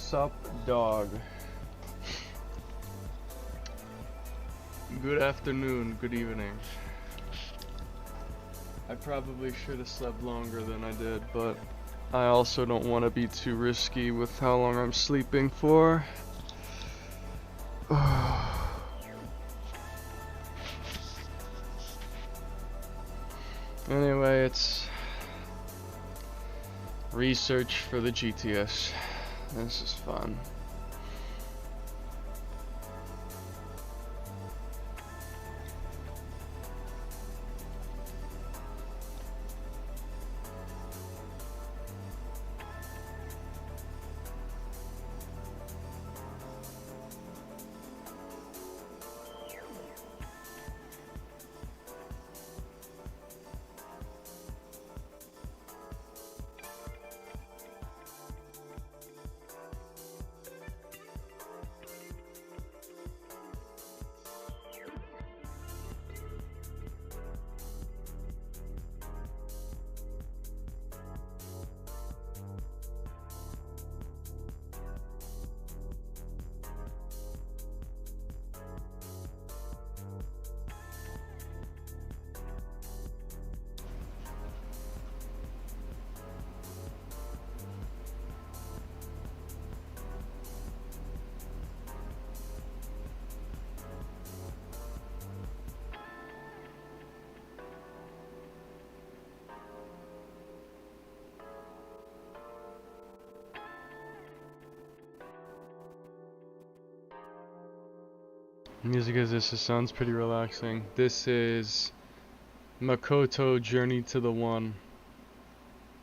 Sup, dog? Good afternoon, good evening. I probably should have slept longer than I did, but I also don't want to be too risky with how long I'm sleeping for. Anyway, it's research for the GTS. This is fun. Music as this sounds pretty relaxing. This is Makoto Journey to the One.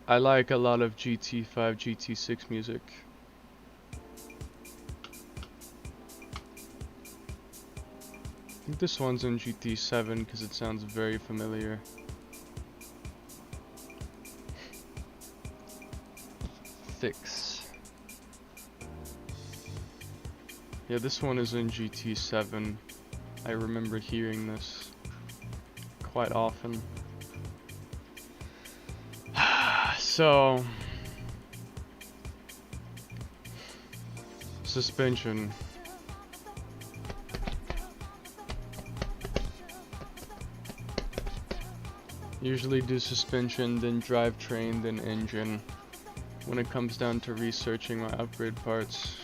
I like a lot of GT5, GT6 music. I think this one's in GT7 because it sounds very familiar. Six. Yeah, this one is in GT7. I remember hearing this quite often. So, suspension. Usually do suspension, then drivetrain, then engine. When it comes down to researching my upgrade parts.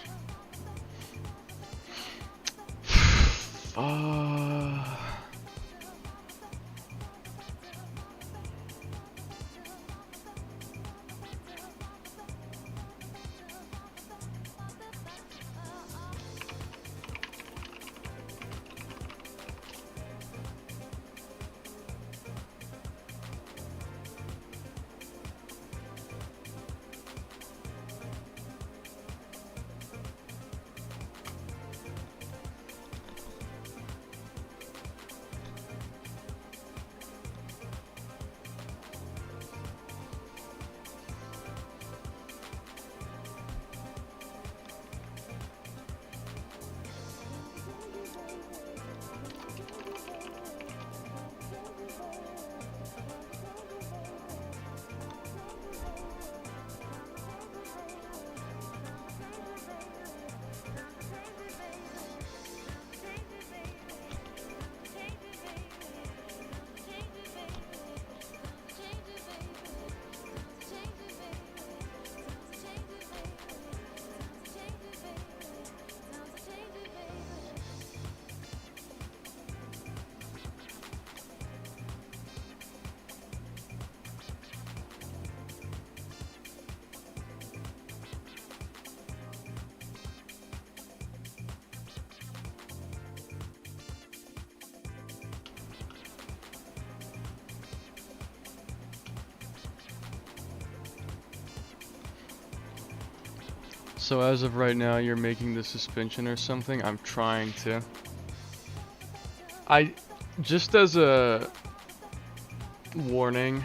So as of right now, you're making the suspension or something? I'm trying to. Just as a warning,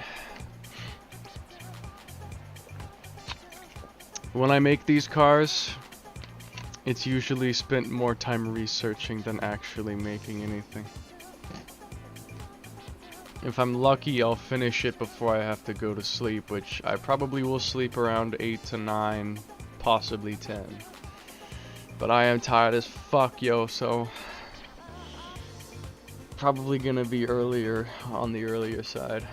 when I make these cars, it's usually spent more time researching than actually making anything. If I'm lucky, I'll finish it before I have to go to sleep, which I probably will sleep around 8 to 9, possibly 10. But I am tired as fuck, yo, so probably gonna be earlier, on the earlier side.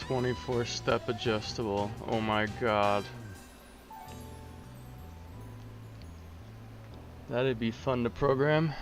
Twenty-four step adjustable. Oh my god. That'd be fun to program.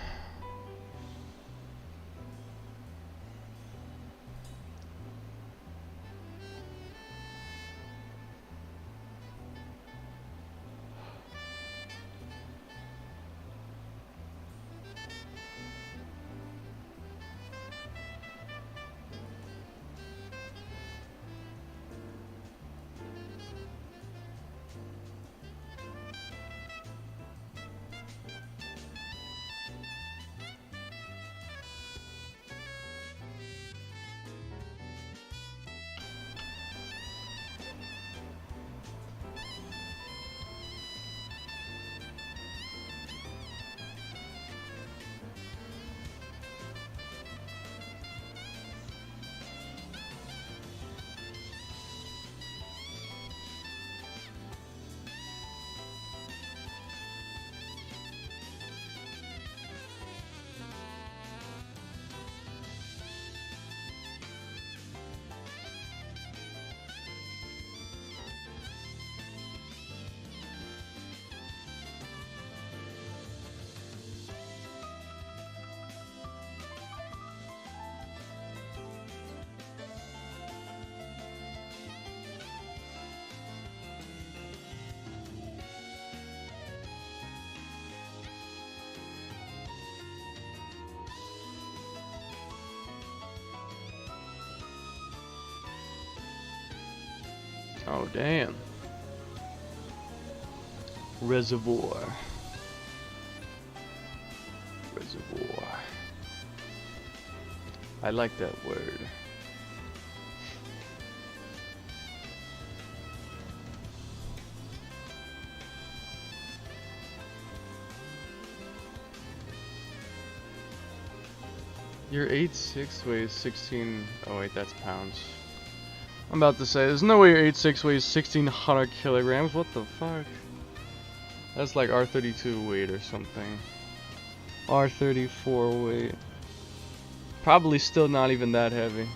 Oh damn. Reservoir. Reservoir. I like that word. Your 8.6 weighs 16. Oh wait, that's pounds. I'm about to say, there's no way your 8.6 weighs 1600 kilograms. What the fuck? That's like R32 weight or something. R34 weight. Probably still not even that heavy.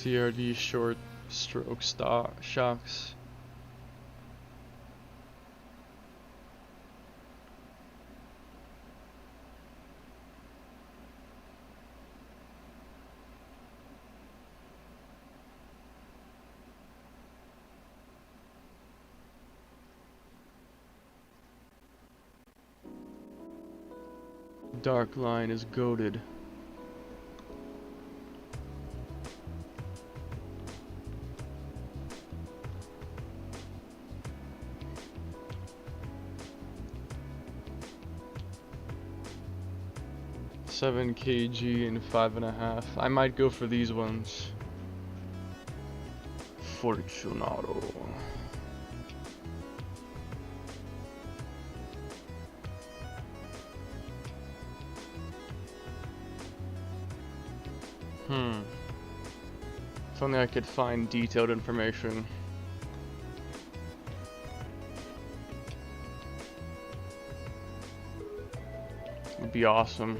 TRD short stroke shocks. Dark line is goated. $7 kg and 5.5. I might go for these ones. Fortunato. If only I could find detailed information. Would be awesome.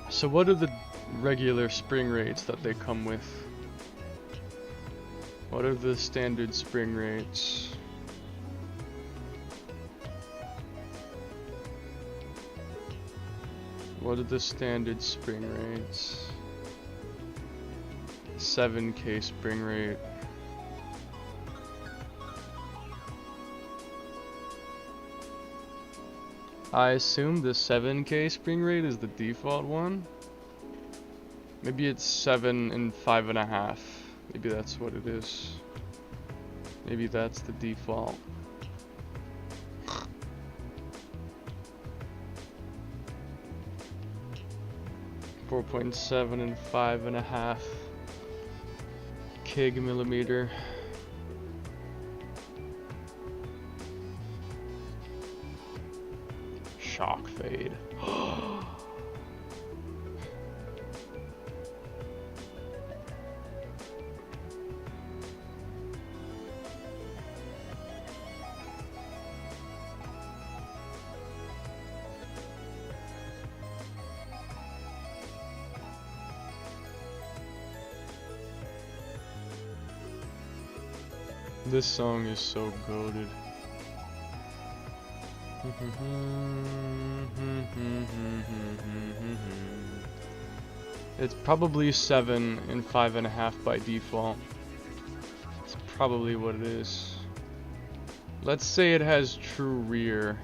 So what are the regular spring rates that they come with? What are the standard spring rates? What are the standard spring rates? 7K spring rate. I assume the 7K spring rate is the default one. Maybe it's 7 and 5.5. Maybe that's what it is. Maybe that's the default. .7 and 5.5 kg millimeter. Shock fade. This song is so goated. It's probably 7 and 5.5 by default. It's probably what it is. Let's say it has true rear.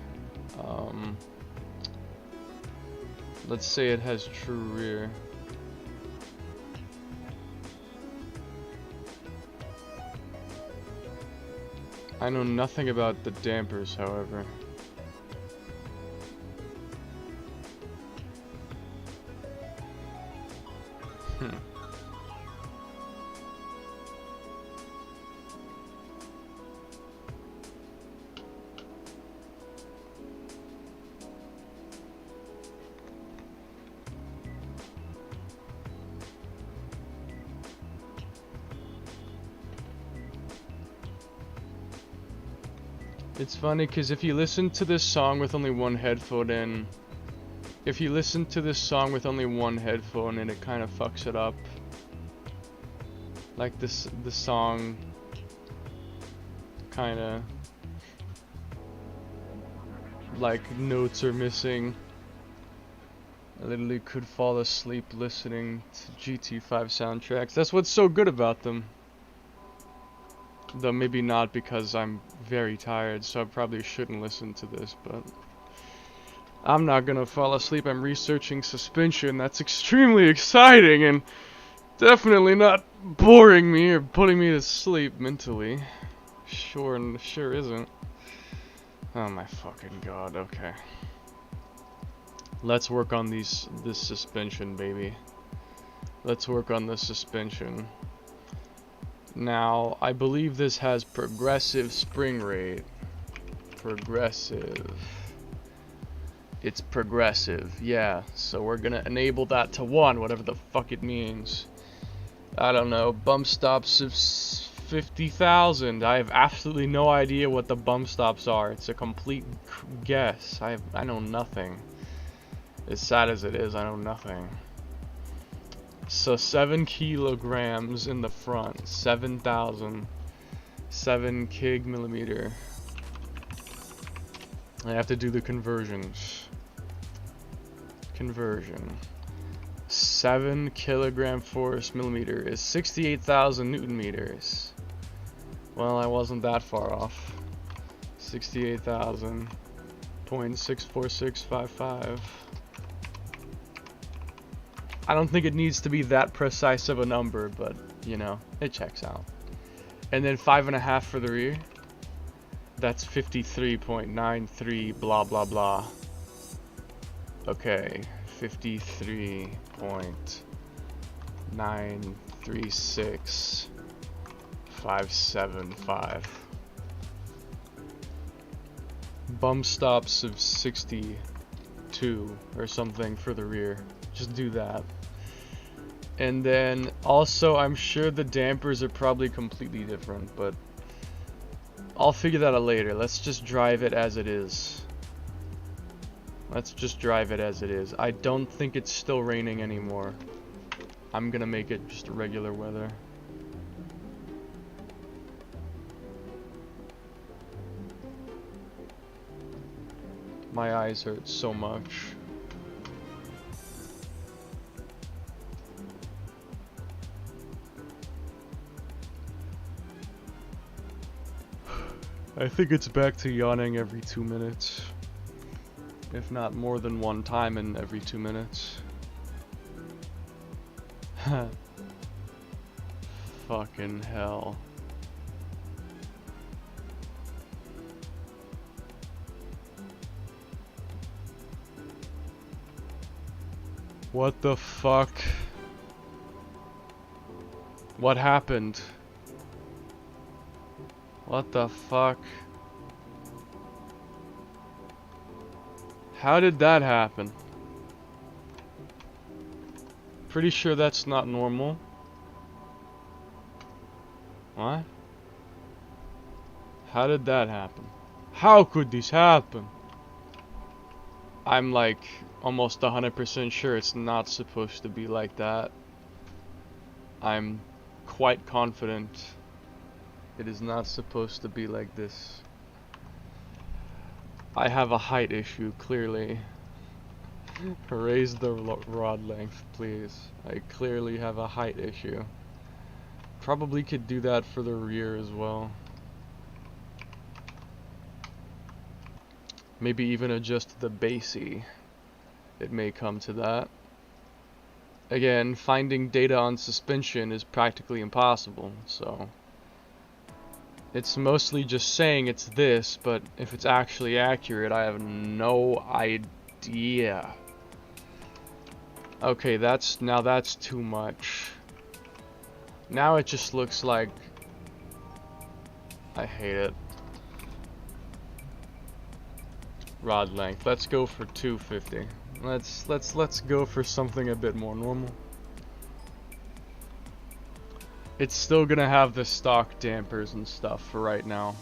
Let's say it has true rear. I know nothing about the dampers, however. It's funny because if you listen to this song with only one headphone in, it kind of fucks it up. Like the song kind of like notes are missing. I literally could fall asleep listening to GT5 soundtracks. That's what's so good about them. Though maybe not, because I'm very tired, so I probably shouldn't listen to this, but I'm not gonna fall asleep. I'm researching suspension. That's extremely exciting and definitely not boring me or putting me to sleep mentally. Sure isn't. Oh my fucking god, okay. Let's work on this suspension, baby. Let's work on the suspension. Now, I believe this has progressive spring rate. Progressive. It's progressive, yeah. So we're gonna enable that to 1, whatever the fuck it means. I don't know, bump stops of 50,000. I have absolutely no idea what the bump stops are. It's a complete guess. I know nothing. As sad as it is, I know nothing. So 7 kilograms in the front, 7,000, 7 kg millimeter. I have to do the conversions. Conversion. 7 kilogram force millimeter is 68,000 Newton meters. Well, I wasn't that far off. 68,000.64655. I don't think it needs to be that precise of a number, but you know, it checks out. And then 5.5 for the rear. That's 53.93 blah blah blah. Okay, 53.936575. Bump stops of 62 or something for the rear. Just do that. And then also I'm sure the dampers are probably completely different, but I'll figure that out later. Let's just drive it as it is. Let's just drive it as it is. I don't think it's still raining anymore. I'm gonna make it just regular weather. My eyes hurt so much. I think it's back to yawning every 2 minutes. If not more than one time in every 2 minutes. Fucking hell. What the fuck? What happened? What the fuck? How did that happen? Pretty sure that's not normal. What? How did that happen? How could this happen? I'm like almost 100% sure it's not supposed to be like that. I'm quite confident it is not supposed to be like this. I have a height issue, clearly. Raise the rod length, please. I clearly have a height issue. Probably could do that for the rear as well. Maybe even adjust the basey. It may come to that. Again, finding data on suspension is practically impossible, so it's mostly just saying it's this, but if it's actually accurate, I have no idea. Okay, now that's too much. Now it just looks like I hate it. Rod length. Let's go for 250. Let's go for something a bit more normal. It's still gonna have the stock dampers and stuff for right now.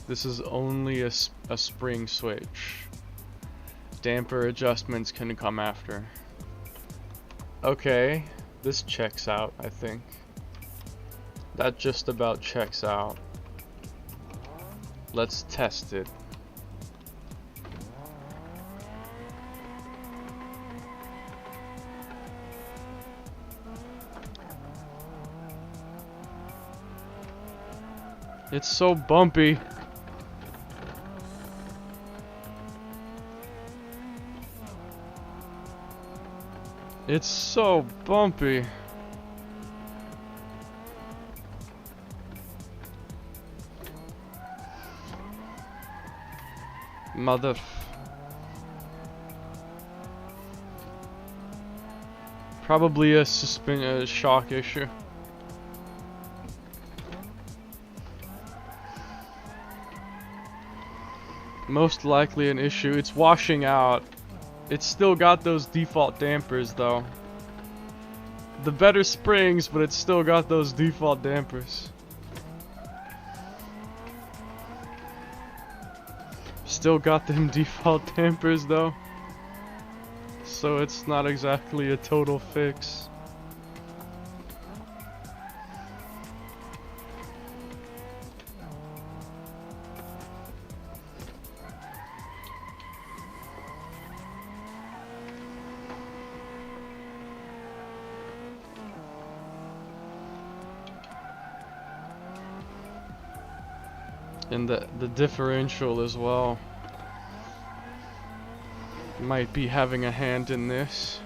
This is only a spring switch. Damper adjustments can come after. Okay, this checks out, I think. That just about checks out. Let's test it. It's so bumpy. It's so bumpy. Mother. Probably a shock issue. Most likely an issue. It's washing out. It's still got those default dampers though. The better springs, but it's still got those default dampers. Still got them default dampers though. So it's not exactly a total fix. And the differential as well might be having a hand in this.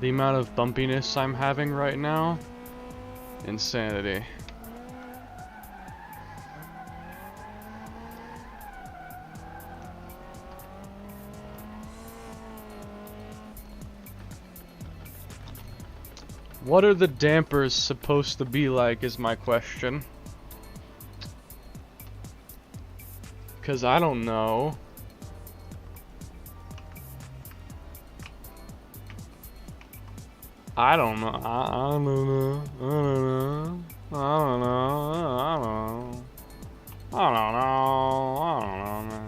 The amount of bumpiness I'm having right now, insanity. What are the dampers supposed to be like is my question. 'Cause I don't know. I don't know. I don't know. I don't know. I don't know. I don't know. I don't know.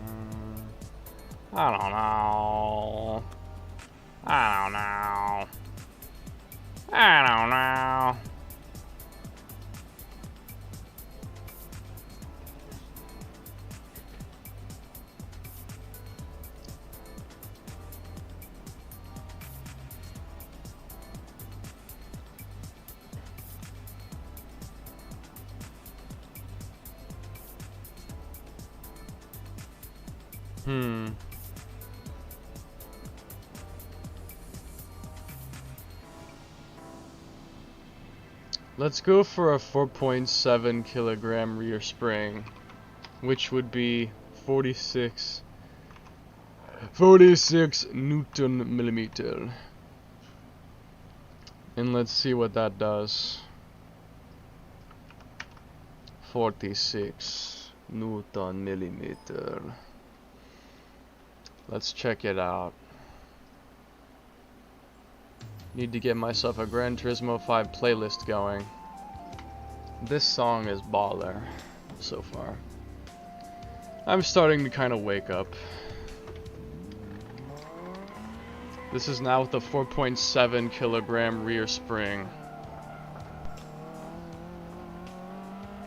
I don't know. I don't know. I don't know. Let's go for a 4.7 kilogram rear spring, which would be 46 Newton millimeter. And let's see what that does. 46 Newton millimeter. Let's check it out. Need to get myself a Gran Turismo 5 playlist going. This song is baller so far. I'm starting to kind of wake up. This is now with a 4.7 kilogram rear spring.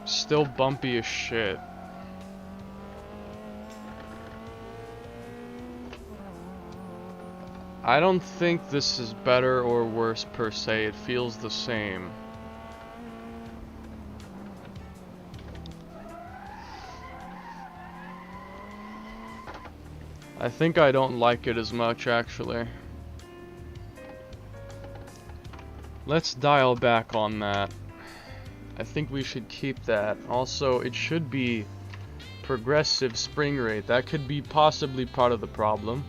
Still bumpy as shit. I don't think this is better or worse per se, it feels the same. I think I don't like it as much actually. Let's dial back on that. I think we should keep that. Also, it should be progressive spring rate. That could be possibly part of the problem.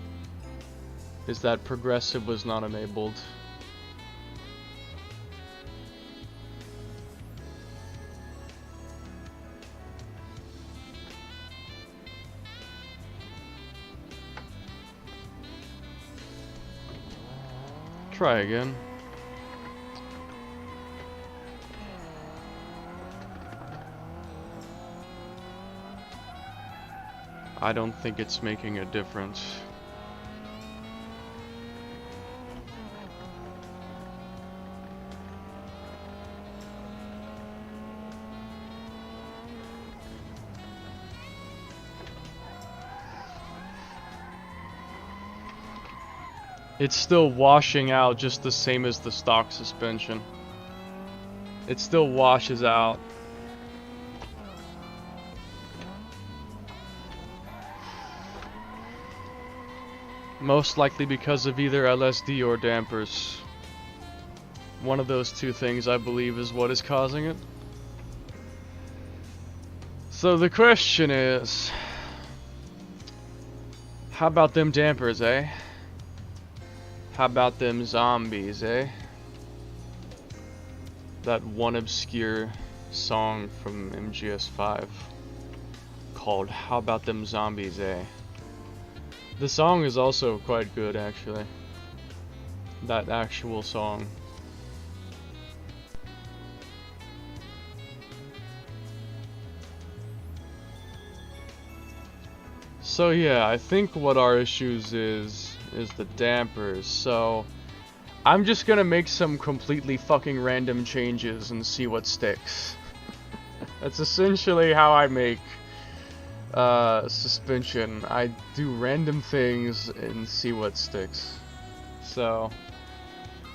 Is that progressive was not enabled. Try again. I don't think it's making a difference. It's still washing out just the same as the stock suspension. It still washes out. Most likely because of either LSD or dampers. One of those two things, I believe, is what is causing it. So the question is, how about them dampers, eh? How about them zombies, eh? That one obscure song from MGS5 called How About Them Zombies, eh? The song is also quite good, actually. That actual song. So yeah, I think what our issues is the dampers. So I'm just gonna make some completely fucking random changes and see what sticks. That's essentially how I make suspension. I do random things and see what sticks. So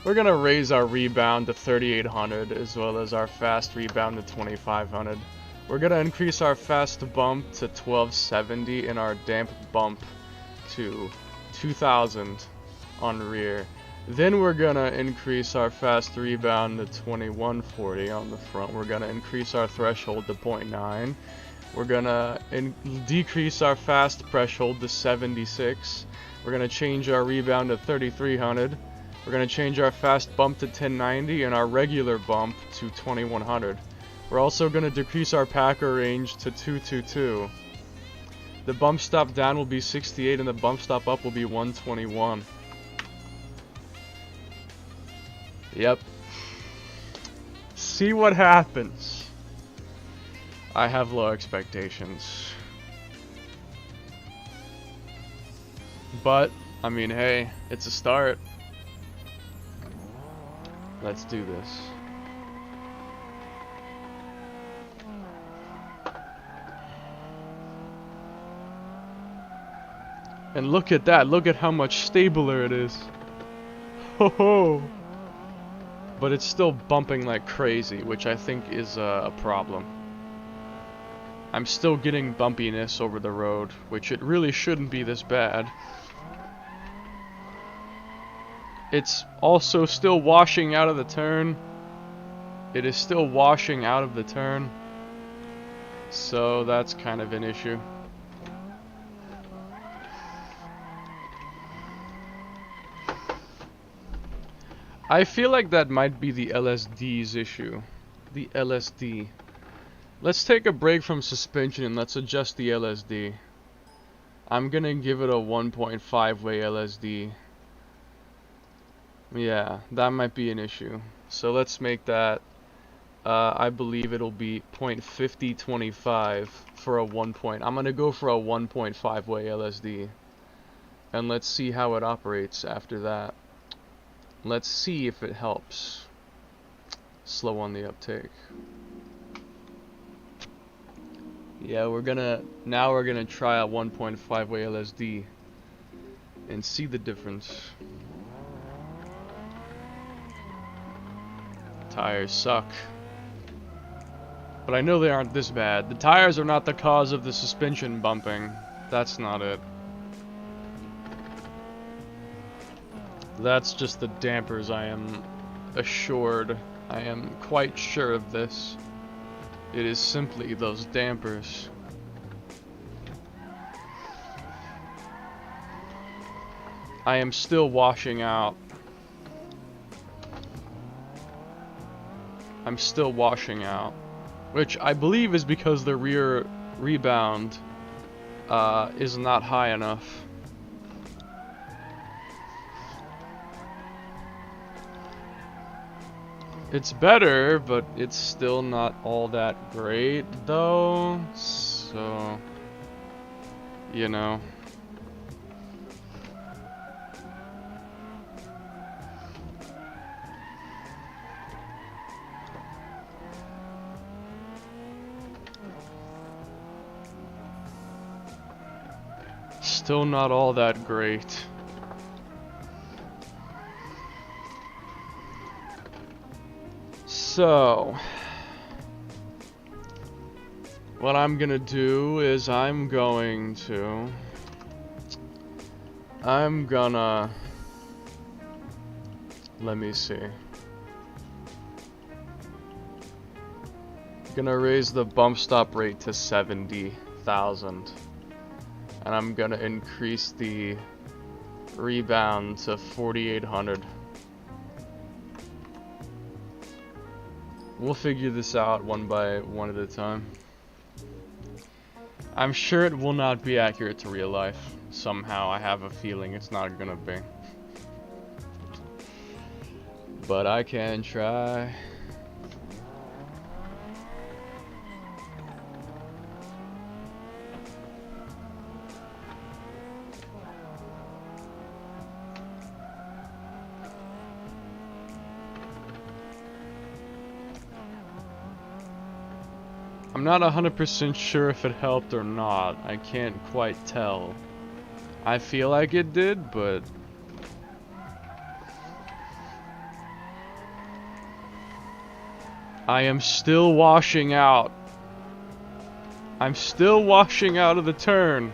we're gonna raise our rebound to 3800 as well as our fast rebound to 2500. We're gonna increase our fast bump to 1270 and our damp bump to 2000 on rear. Then we're gonna increase our fast rebound to 2140 on the front. We're gonna increase our threshold to 0.9. We're gonna decrease our fast threshold to 76. We're gonna change our rebound to 3300. We're gonna change our fast bump to 1090 and our regular bump to 2100. We're also gonna decrease our packer range to 222. The bump stop down will be 68 and the bump stop up will be 121. Yep. See what happens. I have low expectations. But, I mean, hey, it's a start. Let's do this. And look at that, look at how much stabler it is. Ho ho! But it's still bumping like crazy, which I think is a problem. I'm still getting bumpiness over the road, which it really shouldn't be this bad. It's also still washing out of the turn. It is still washing out of the turn. So that's kind of an issue. I feel like that might be the LSD's issue. The LSD. Let's take a break from suspension and let's adjust the LSD. I'm gonna give it a 1.5 way LSD. Yeah, that might be an issue. So let's make that, I believe it'll be 0.5025 for a 1 point. I'm gonna go for a 1.5 way LSD. And let's see how it operates after that. Let's see if it helps. Slow on the uptake. Yeah, now we're gonna try a 1.5 way LSD and see the difference. Tires suck. But I know they aren't this bad. The tires are not the cause of the suspension bumping. That's not it. That's just the dampers, I am assured. I am quite sure of this. It is simply those dampers. I am still washing out. I'm still washing out. Which I believe is because the rear rebound is not high enough. It's better, but it's still not all that great, though, so, you know. Still not all that great. So, what I'm gonna do is I'm gonna let me see. Gonna raise the bump stop rate to 70,000. And I'm gonna increase the rebound to 4,800. We'll figure this out one by one at a time. I'm sure it will not be accurate to real life. Somehow I have a feeling it's not gonna be. But I can try. I'm not 100% sure if it helped or not. I can't quite tell. I feel like it did, but I am still washing out. I'm still washing out of the turn.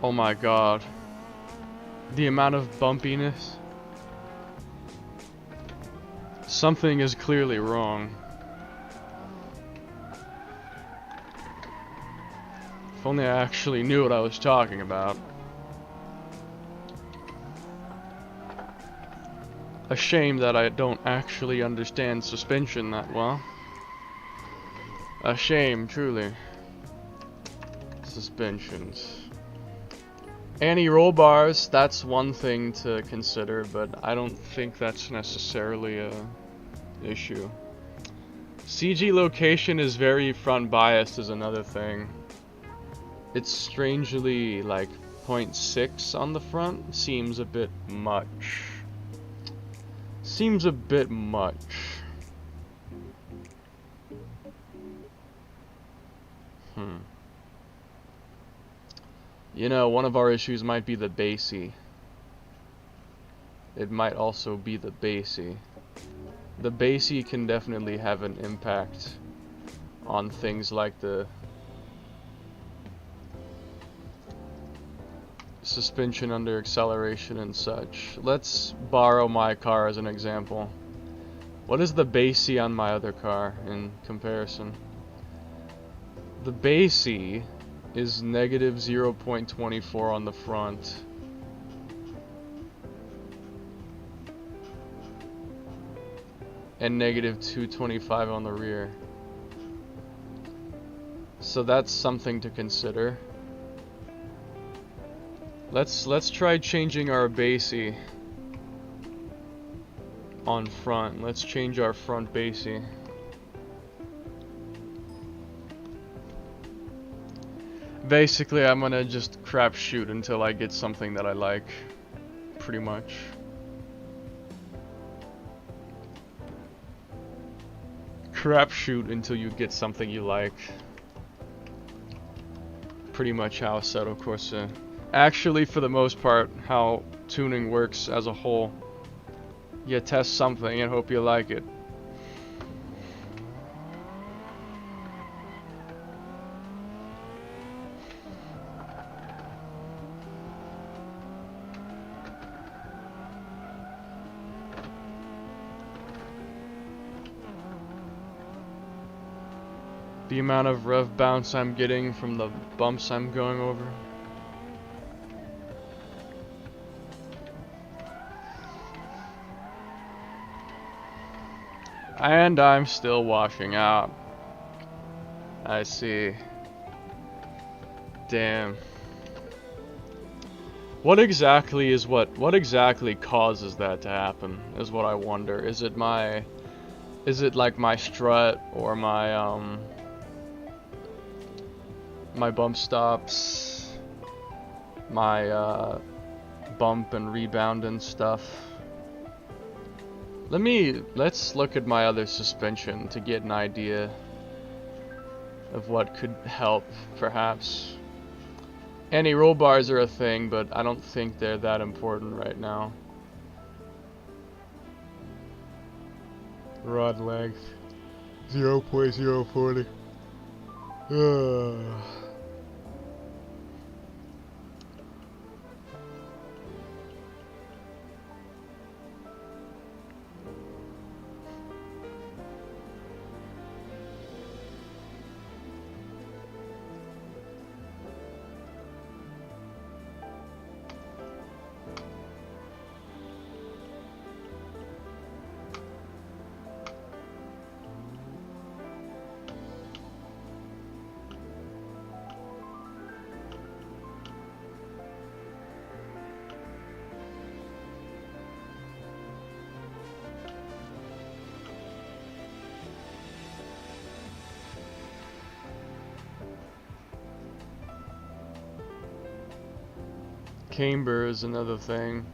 Oh my god. The amount of bumpiness. Something is clearly wrong. If only I actually knew what I was talking about. A shame that I don't actually understand suspension that well. A shame, truly. Suspensions. Anti-roll bars, that's one thing to consider, but I don't think that's necessarily a issue. CG location is very front biased is another thing. It's strangely like 0.6 on the front. Seems a bit much. Seems a bit much. You know, one of our issues might be the bassy. It might also be the bassy. The bassy can definitely have an impact on things like the suspension under acceleration and such. Let's borrow my car as an example. What is the bassy on my other car in comparison? The bassy is negative 0.24 on the front. And negative 225 on the rear. So that's something to consider. Let's try changing our bassy on front. Let's change our front bassy. Basically, I'm gonna just crapshoot until I get something that I like, pretty much. Crapshoot until you get something you like. Pretty much how Assetto Corsa. Actually, for the most part, how tuning works as a whole. You test something and hope you like it. The amount of rev bounce I'm getting from the bumps I'm going over. And I'm still washing out. I see. Damn. What exactly causes that to happen is what I wonder. Is it like my strut or my my bump stops, my bump and rebound and stuff? Let's look at my other suspension to get an idea. of what could help, perhaps. Anti-roll bars are a thing, but I don't think they're that important right now. Rod length 0.040. Camber is another thing.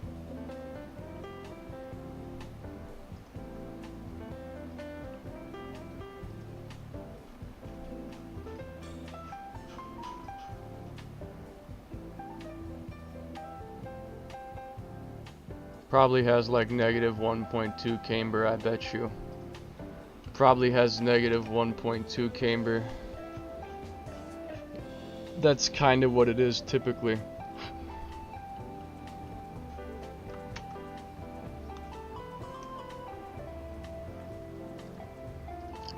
Probably has like negative 1.2 camber, I bet you. Probably has negative 1.2 camber. That's kind of what it is typically.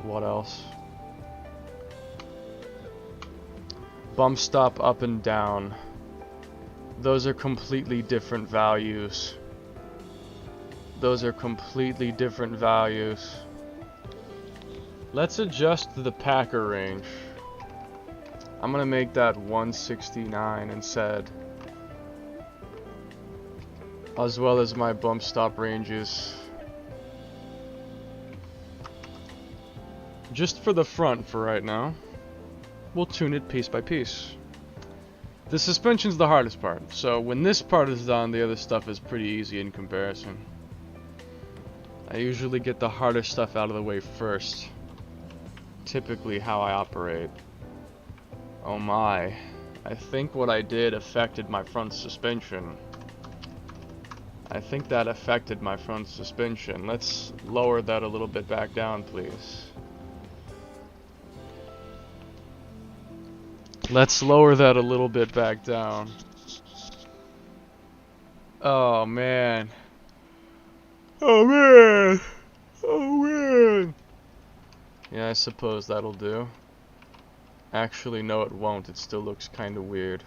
What else? Bump stop up and down. Those are completely different values. Those are completely different values. Let's adjust the packer range. I'm gonna make that 169 instead. As well as my bump stop ranges. Just for the front for right now. We'll tune it piece by piece. The suspension's the hardest part, so when this part is done, the other stuff is pretty easy in comparison. I usually get the harder stuff out of the way first. Typically how I operate. Oh my. I think what I did affected my front suspension. I think that affected my front suspension. Let's lower that a little bit back down, please. Let's lower that a little bit back down. Oh man. Oh man. Oh man. Yeah, I suppose that'll do. Actually, no it won't. It still looks kind of weird.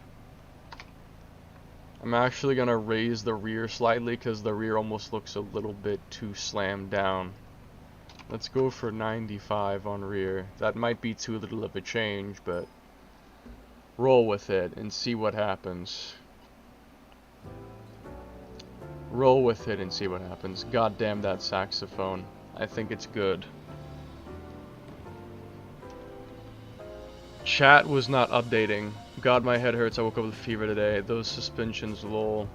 I'm actually gonna raise the rear slightly because the rear almost looks a little bit too slammed down. Let's go for 95 on rear. That might be too little of a change, but roll with it and see what happens. Roll with it and see what happens. God damn that saxophone. I think it's good. Chat was not updating. God, my head hurts. I woke up with a fever today. Those suspensions, lol.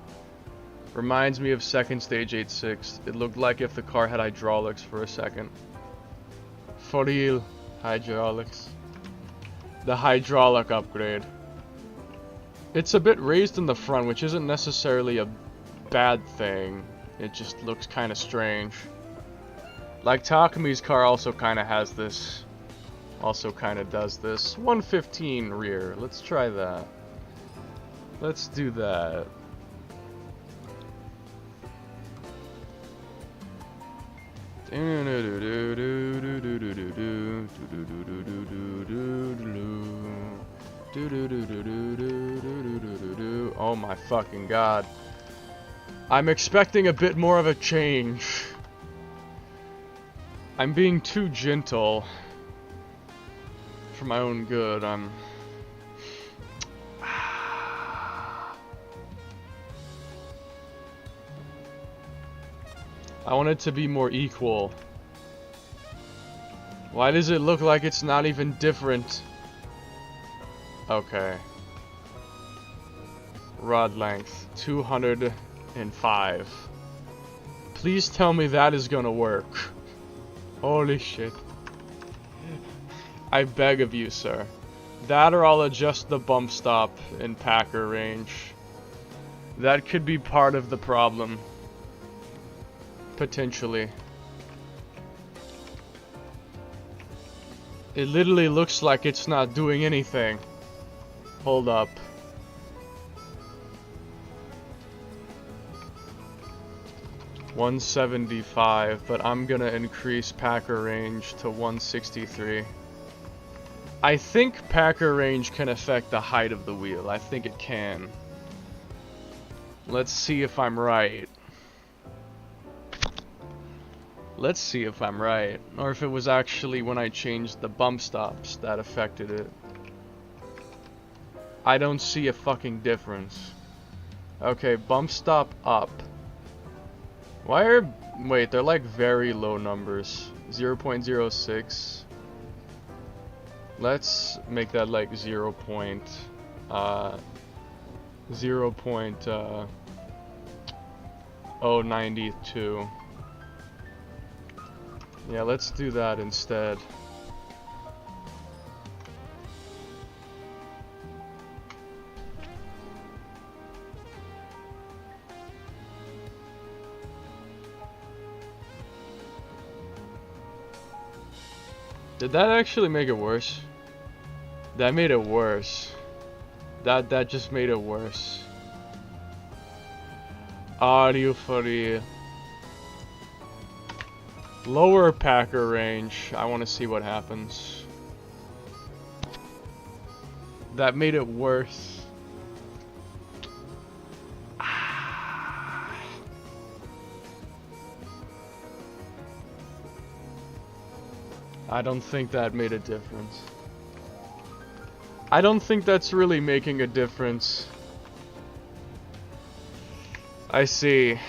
Reminds me of second stage 8.6. It looked like if the car had hydraulics for a second. For real. Hydraulics. The hydraulic upgrade. It's a bit raised in the front, which isn't necessarily a bad thing. It just looks kind of strange. Like Takami's car also kind of has this. Also kind of does this. 115 rear. Let's try that. Let's do that. Oh my fucking god. I'm expecting a bit more of a change. I'm being too gentle. For my own good, I want it to be more equal. Why does it look like it's not even different? Okay. Rod length, 205. Please tell me that is gonna work. Holy shit. I beg of you, sir. That or I'll adjust the bump stop in Packer range. That could be part of the problem. Potentially. It literally looks like it's not doing anything. Hold up. $175, but I'm gonna increase Packer range to 163. I think Packer range can affect the height of the wheel. I think it can. Let's see if I'm right. Let's see if I'm right. Or if it was actually when I changed the bump stops that affected it. I don't see a fucking difference. Okay, bump stop up. Why are... Wait, they're like very low numbers. 0.06. Let's make that like 0.092. Yeah, let's do that instead. Did that actually make it worse? That made it worse. That just made it worse. Are you for real? Lower Packer range. I want to see what happens. That made it worse. I don't think that made a difference. I don't think that's really making a difference. I see.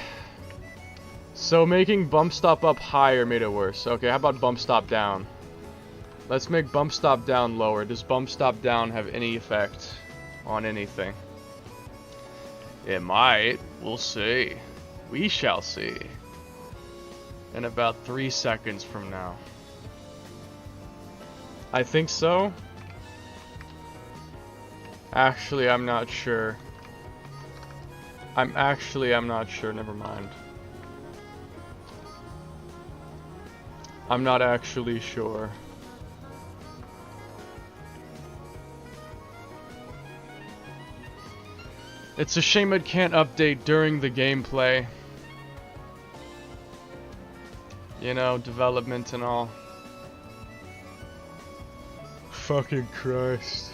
So making bump stop up higher made it worse. Okay, how about bump stop down? Let's make bump stop down lower. Does bump stop down have any effect on anything? It might. We'll see. We shall see. In about 3 seconds from now. I think so. Actually, I'm not sure. I'm not sure. Never mind. I'm not actually sure. It's a shame it can't update during the gameplay. You know, development and all. Fucking Christ.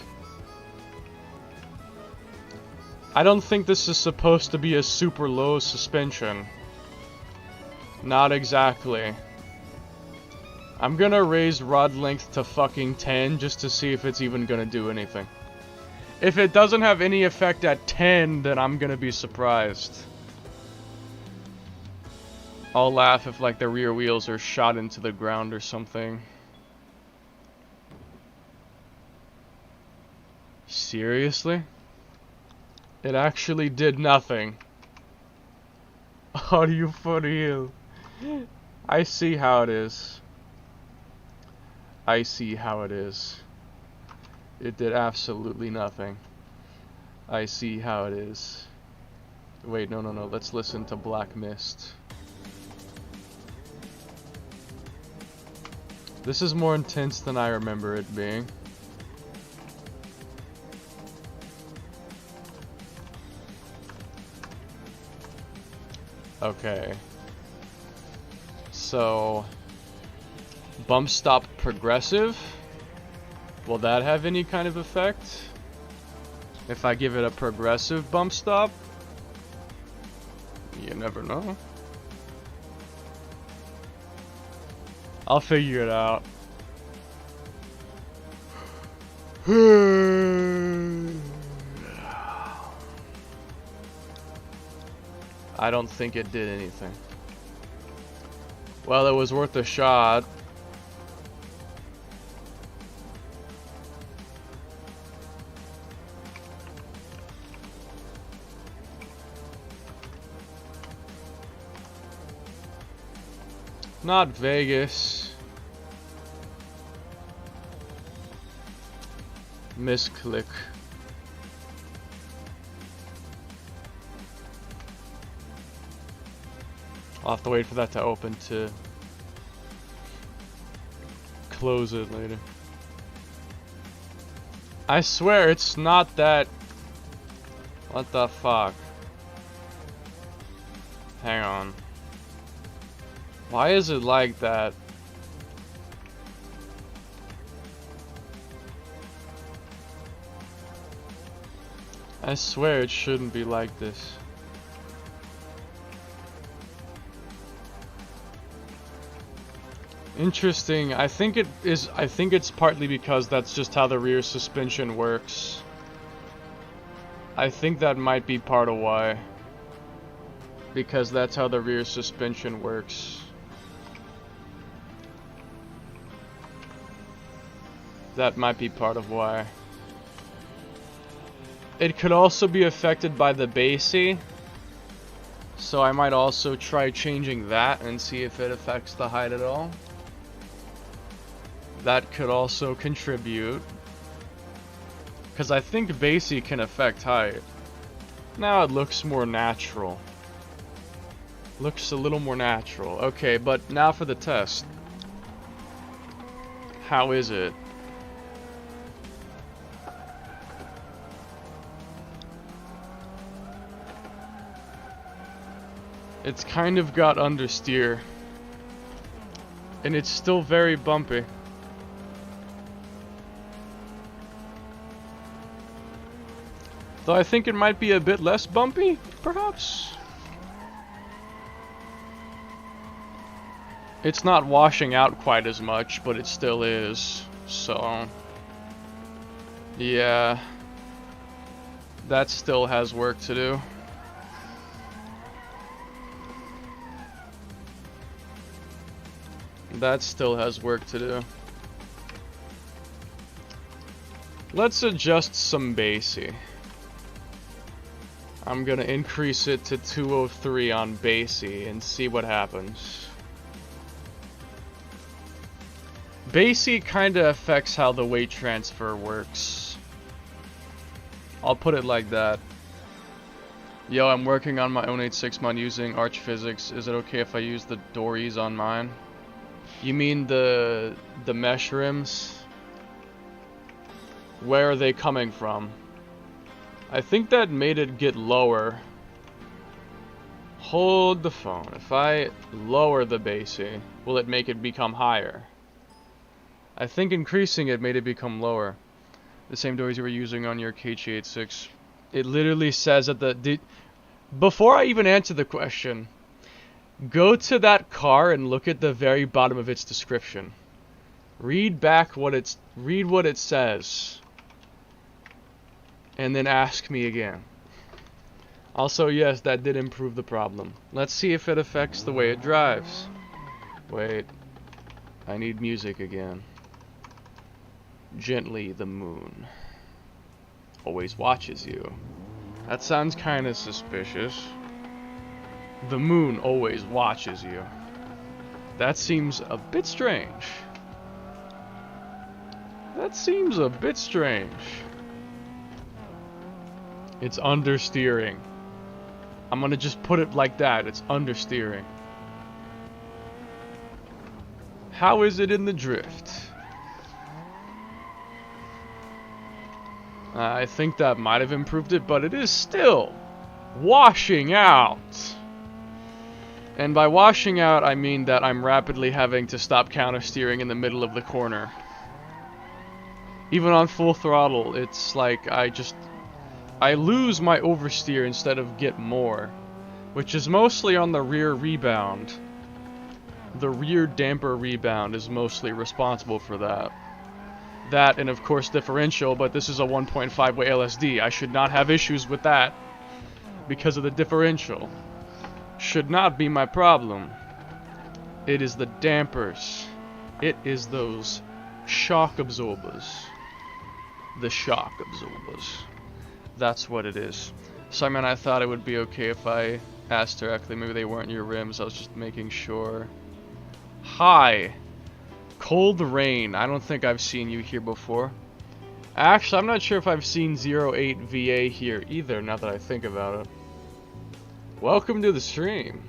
I don't think this is supposed to be a super low suspension. Not exactly. I'm gonna raise rod length to fucking 10 just to see if it's even gonna do anything. If it doesn't have any effect at 10, then I'm gonna be surprised. I'll laugh if like the rear wheels are shot into the ground or something. Seriously? It actually did nothing. Are you for real? I see how it is. I see how it is. It did absolutely nothing. I see how it is. Wait, no. Let's listen to Black Mist. This is more intense than I remember it being. Okay. So, bump stop progressive. Will that have any kind of effect? If I give it a progressive bump stop? You never know. I'll figure it out. I don't think it did anything. Well, it was worth a shot. Not Vegas. Misclick. I'll have to wait for that to open to close it later. I swear it's not that. What the fuck? Hang on. Why is it like that? I swear it shouldn't be like this. Interesting. I think it's partly because that's just how the rear suspension works. I think that might be part of why. Because that's how the rear suspension works. That might be part of why. It could also be affected by the BASI. So I might also try changing that and see if it affects the height at all. That could also contribute. Because I think BASI can affect height. Now it looks more natural. Looks a little more natural. Okay, but now for the test. How is it? It's kind of got understeer. And it's still very bumpy. Though I think it might be a bit less bumpy, perhaps? It's not washing out quite as much, but it still is. So, yeah. That still has work to do. That still has work to do. Let's adjust some BASI. I'm gonna increase it to 203 on BASI and see what happens. BASI kinda affects how the weight transfer works. I'll put it like that. Yo, I'm working on my own 8.6 using Arch Physics. Is it okay if I use the Dories on mine? You mean the mesh rims? Where are they coming from? I think that made it get lower. Hold the phone. If I lower the BASI, will it make it become higher? I think increasing it made it become lower. The same doors you were using on your KG86. It literally says at the... Before I even answer the question, go to that car and look at the very bottom of its description. Read what it says. And then ask me again. Also, yes, that did improve the problem. Let's see if it affects the way it drives. Wait. I need music again. Gently the moon always watches you. That sounds kind of suspicious. The moon always watches you. That seems a bit strange. That seems a bit strange. It's understeering. I'm gonna just put it like that. It's understeering. How is it in the drift? I think that might have improved it, but it is still washing out. And by washing out, I mean that I'm rapidly having to stop countersteering in the middle of the corner. Even on full throttle, it's like I lose my oversteer instead of get more, which is mostly on the rear rebound. The rear damper rebound is mostly responsible for that. That and of course differential, but this is a 1.5 way LSD. I should not have issues with that because of the differential. Should not be my problem. It is the dampers. It is those shock absorbers. The shock absorbers. That's what it is. Simon, I thought it would be okay if I asked directly. Maybe they weren't your rims. I was just making sure. Hi. Cold Rain. I don't think I've seen you here before. Actually, I'm not sure if I've seen 08 VA here either, now that I think about it. Welcome to the stream.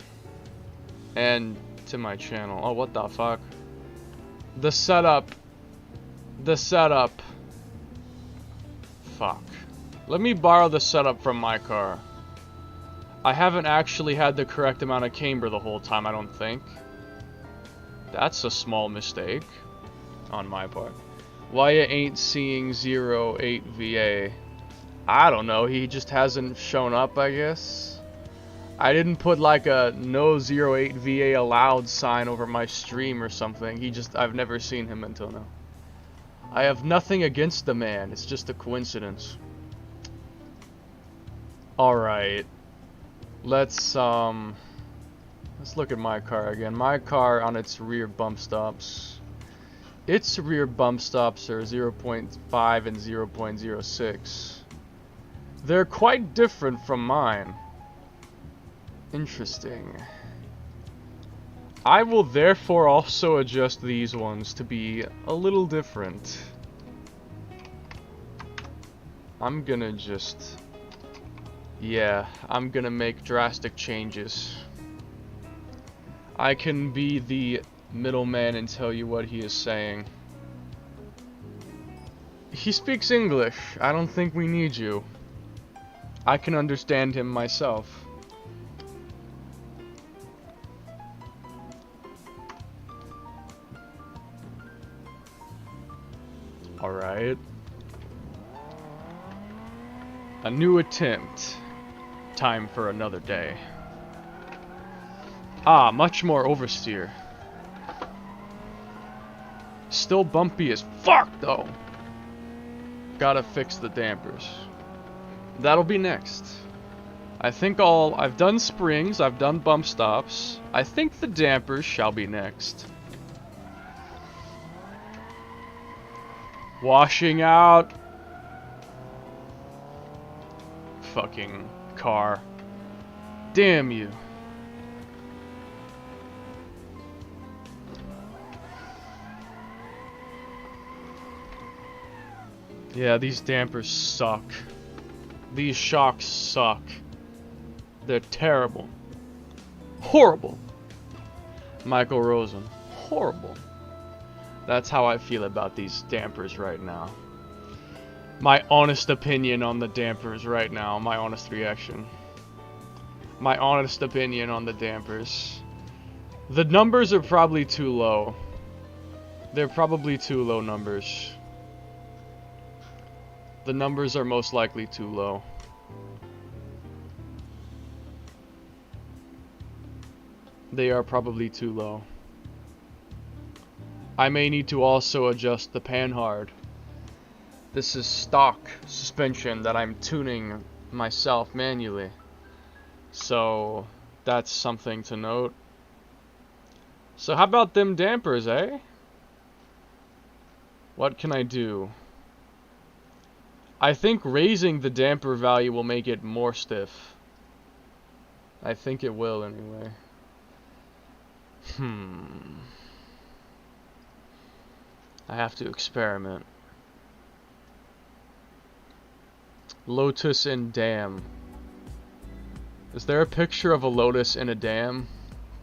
And to my channel. Oh, what the fuck? The setup. The setup. Fuck. Let me borrow the setup from my car. I haven't actually had the correct amount of camber the whole time, I don't think. That's a small mistake on my part. Why you ain't seeing 08 VA? I don't know, he just hasn't shown up, I guess. I didn't put like a no 08 VA allowed sign over my stream or something. I've never seen him until now. I have nothing against the man, it's just a coincidence. Alright. Let's look at my car again. My car on its rear bump stops. Its rear bump stops are 0.5 and 0.06. They're quite different from mine. Interesting. I will therefore also adjust these ones to be a little different. I'm gonna just... yeah, I'm gonna make drastic changes. I can be the middleman and tell you what he is saying. He speaks English. I don't think we need you. I can understand him myself. Alright. A new attempt. Time for another day. Ah, much more oversteer. Still bumpy as fuck, though. Gotta fix the dampers. That'll be next. I think I've done springs, I've done bump stops. I think the dampers shall be next. Washing out. Fucking car. Damn you. Yeah, these dampers suck. These shocks suck. They're terrible. Horrible. Michael Rosen. Horrible. That's how I feel about these dampers right now. My honest opinion on the dampers right now. My honest reaction. My honest opinion on the dampers. The numbers are probably too low. They're probably too low numbers. The numbers are most likely too low. They are probably too low. I may need to also adjust the panhard. This is stock suspension that I'm tuning myself manually. So that's something to note. So how about them dampers, eh? What can I do? I think raising the damper value will make it more stiff. I think it will anyway. I have to experiment. Lotus and dam. Is there a picture of a lotus in a dam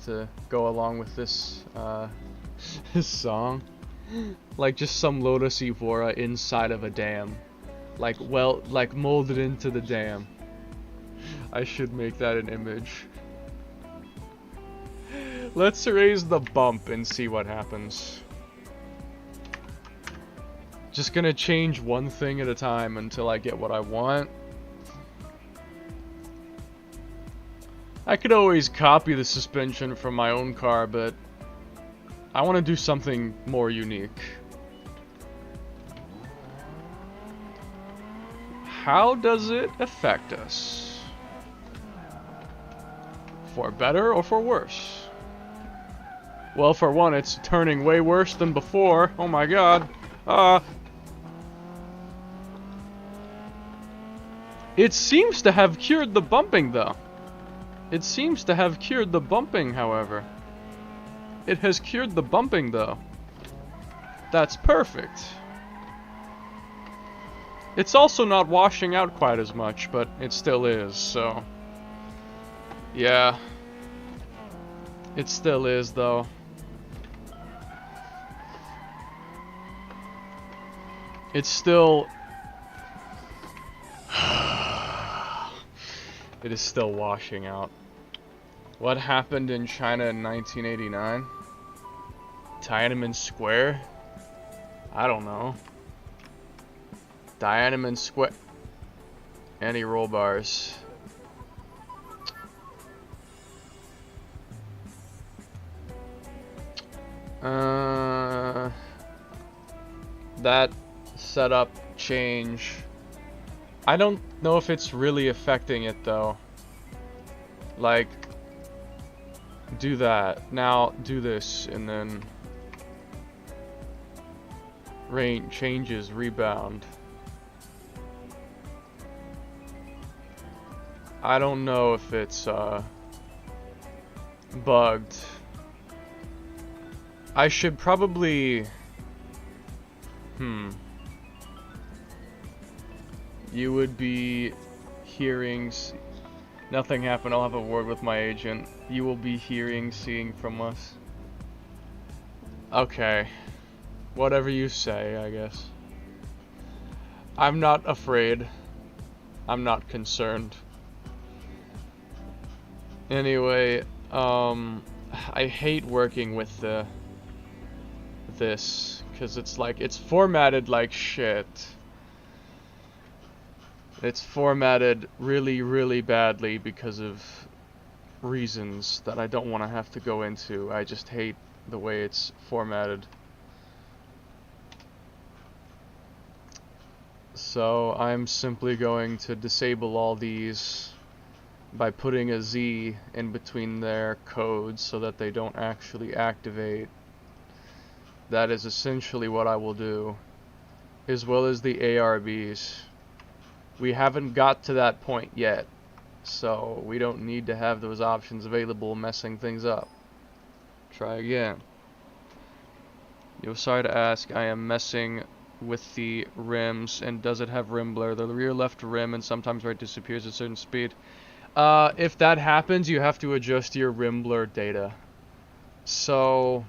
to go along with this this song? Like just some Lotus Evora inside of a dam. Like molded into the dam. I should make that an image. Let's raise the bump and see what happens. Just gonna change one thing at a time until I get what I want. I could always copy the suspension from my own car, but I want to do something more unique. How does it affect us? For better or for worse? Well, for one, it's turning way worse than before. Oh my god. It seems to have cured the bumping, though. It seems to have cured the bumping, however. It has cured the bumping, though. That's perfect. It's also not washing out quite as much, but it still is, so... Yeah. It still is, though. It's still... It is still washing out. What happened in China in 1989? Tiananmen Square? I don't know. Tiananmen Square. Anti-roll bars. That setup change. I don't know if it's really affecting it though. Like, do that. Now do this and then range changes, rebound. I don't know if it's bugged. I should probably you would be hearing nothing happened. I'll have a word with my agent. You will be seeing from us. Okay. Whatever you say, I guess. I'm not afraid. I'm not concerned. Anyway, I hate working with this because it's like it's formatted like shit. It's formatted really, really badly because of reasons that I don't want to have to go into. I just hate the way it's formatted. So I'm simply going to disable all these by putting a Z in between their codes so that they don't actually activate. That is essentially what I will do, as well as the ARBs. We haven't got to that point yet, so we don't need to have those options available messing things up. Try again. Yo, sorry to ask, I am messing with the rims, and does it have rim blur? The rear left rim and sometimes right disappears at a certain speed. If that happens, you have to adjust your rim blur data. So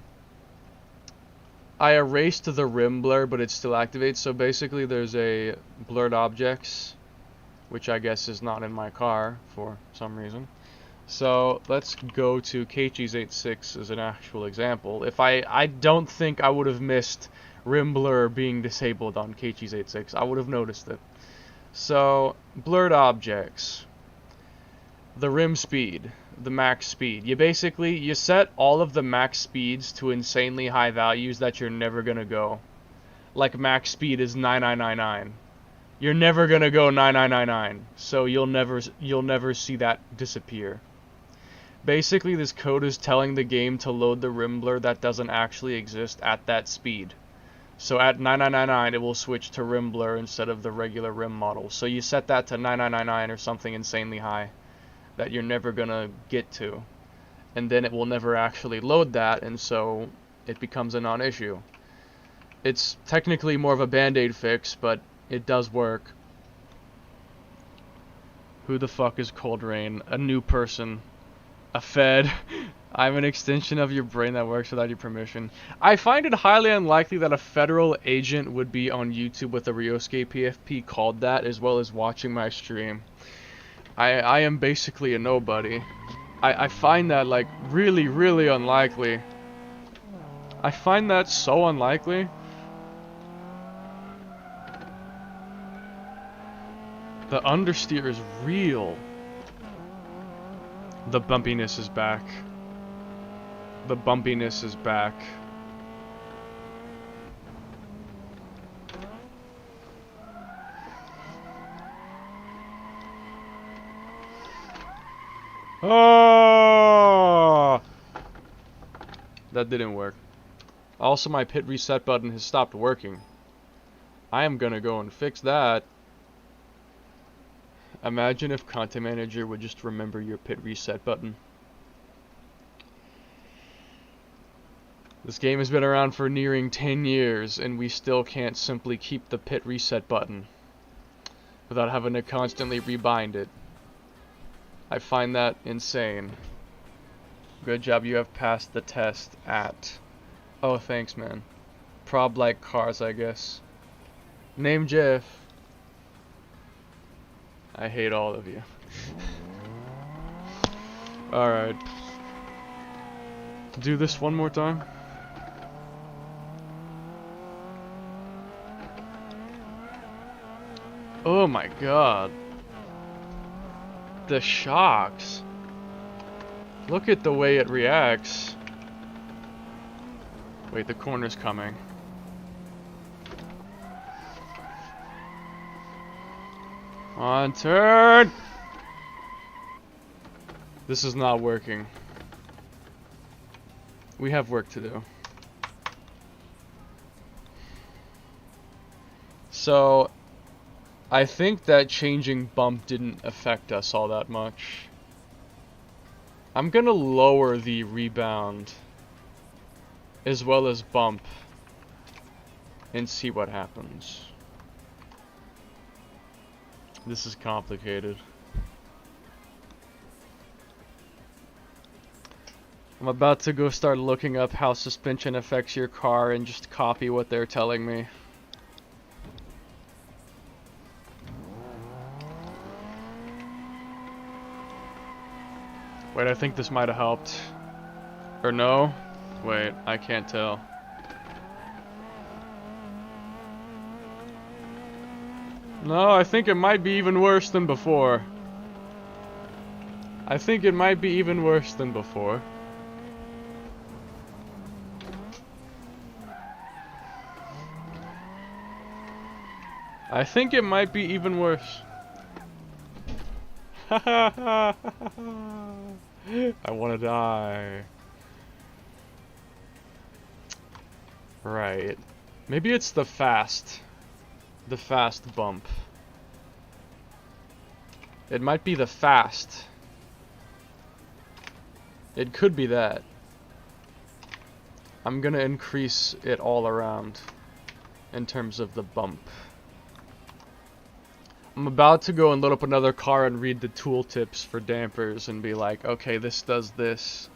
I erased the rim blur, but it still activates. So basically there's a blurred objects, which I guess is not in my car for some reason. So let's go to KCheese86 as an actual example. If I don't think I would have missed rim blur being disabled on KCheese86. I would have noticed it. So blurred objects, the rim speed, the max speed. You set all of the max speeds to insanely high values that you're never gonna go. Like max speed is 9999. You're never gonna go 9999, so you'll never see that disappear. Basically, this code is telling the game to load the rim blur that doesn't actually exist at that speed. So at 9999, it will switch to rim blur instead of the regular rim model. So you set that to 9999 or something insanely high that you're never gonna get to, and then it will never actually load that, and so it becomes a non-issue. It's technically more of a band-aid fix, but it does work. Who the fuck is Cold Rain? A new person. A fed. I'm an extension of your brain that works without your permission. I find it highly unlikely that a federal agent would be on YouTube with a Ryosuke PFP called that, as well as watching my stream. I am basically a nobody. I find that, like, really, really unlikely. I find that so unlikely. The understeer is real. The bumpiness is back. The bumpiness is back. Oh! That didn't work. Also, my pit reset button has stopped working. I am gonna go and fix that. Imagine if Content Manager would just remember your pit reset button. This game has been around for nearing 10 years, and we still can't simply keep the pit reset button. without having to constantly rebind it. I find that insane. Good job, you have passed the test at... Oh, thanks, man. Prob like cars, I guess. Name Jeff. I hate all of you. Alright. Do this one more time. Oh my god. The shocks. Look at the way it reacts. Wait, the corner's coming. On turn! This is not working. We have work to do. So, I think that changing bump didn't affect us all that much. I'm gonna lower the rebound as well as bump and see what happens. This is complicated. I'm about to go start looking up how suspension affects your car and just copy what they're telling me. Wait, I think this might have helped. Or no? Wait, I can't tell. No, I think it might be even worse than before. I think it might be even worse than before. I think it might be even worse. I wanna die. Right. Maybe it's the fast bump. It might be the fast. It could be that. I'm gonna increase it all around in terms of the bump. I'm about to go and load up another car and read the tooltips for dampers and be like, okay, this does this.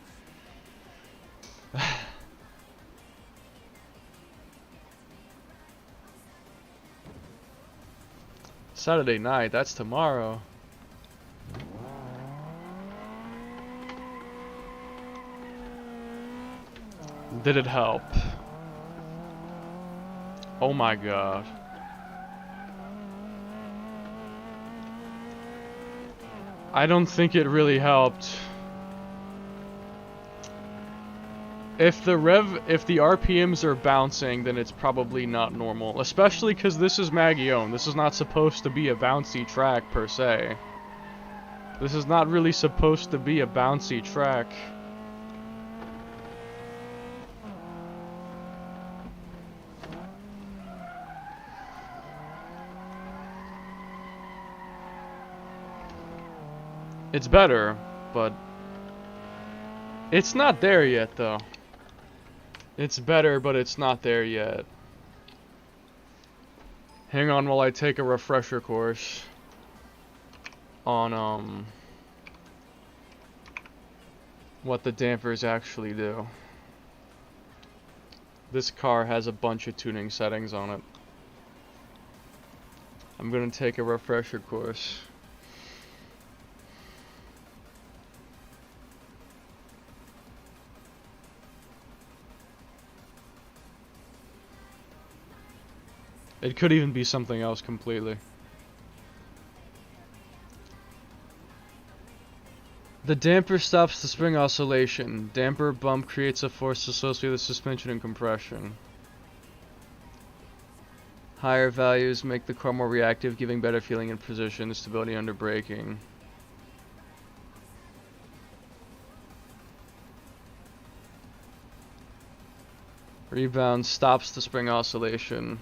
Saturday night, that's tomorrow. Did it help? Oh my god. I don't think it really helped. If the RPMs are bouncing, then it's probably not normal. Especially because this is Magione. This is not supposed to be a bouncy track, per se. This is not really supposed to be a bouncy track. It's better, but it's not there yet, though. It's better, but it's not there yet. Hang on while I take a refresher course on what the dampers actually do. This car has a bunch of tuning settings on it. I'm gonna take a refresher course. It could even be something else completely. The damper stops the spring oscillation. Damper bump creates a force associated with suspension and compression. Higher values make the car more reactive, giving better feeling and position and stability under braking. Rebound stops the spring oscillation.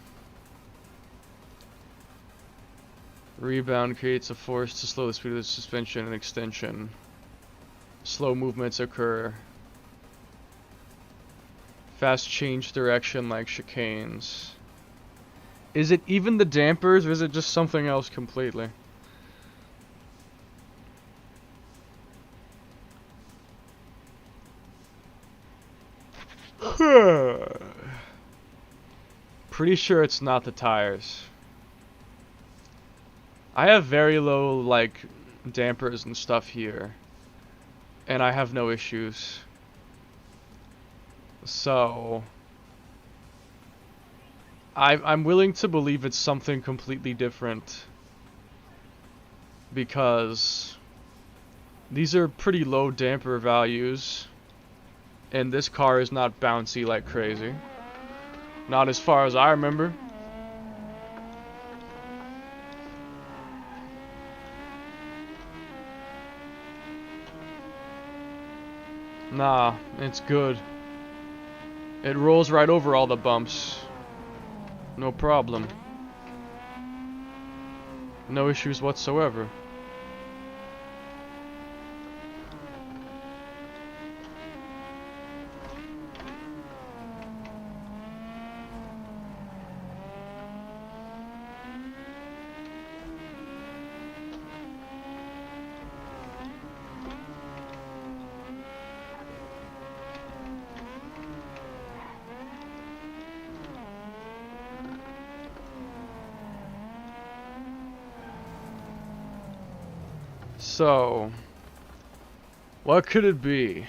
Rebound creates a force to slow the speed of the suspension and extension. Slow movements occur. Fast change direction like chicanes. Is it even the dampers, or is it just something else completely? Pretty sure it's not the tires. I have very low, like, dampers and stuff here. And I have no issues. So... I'm willing to believe it's something completely different. Because... these are pretty low damper values. And this car is not bouncy like crazy. Not as far as I remember. Nah, it's good. It rolls right over all the bumps. No problem. No issues whatsoever. So, what could it be?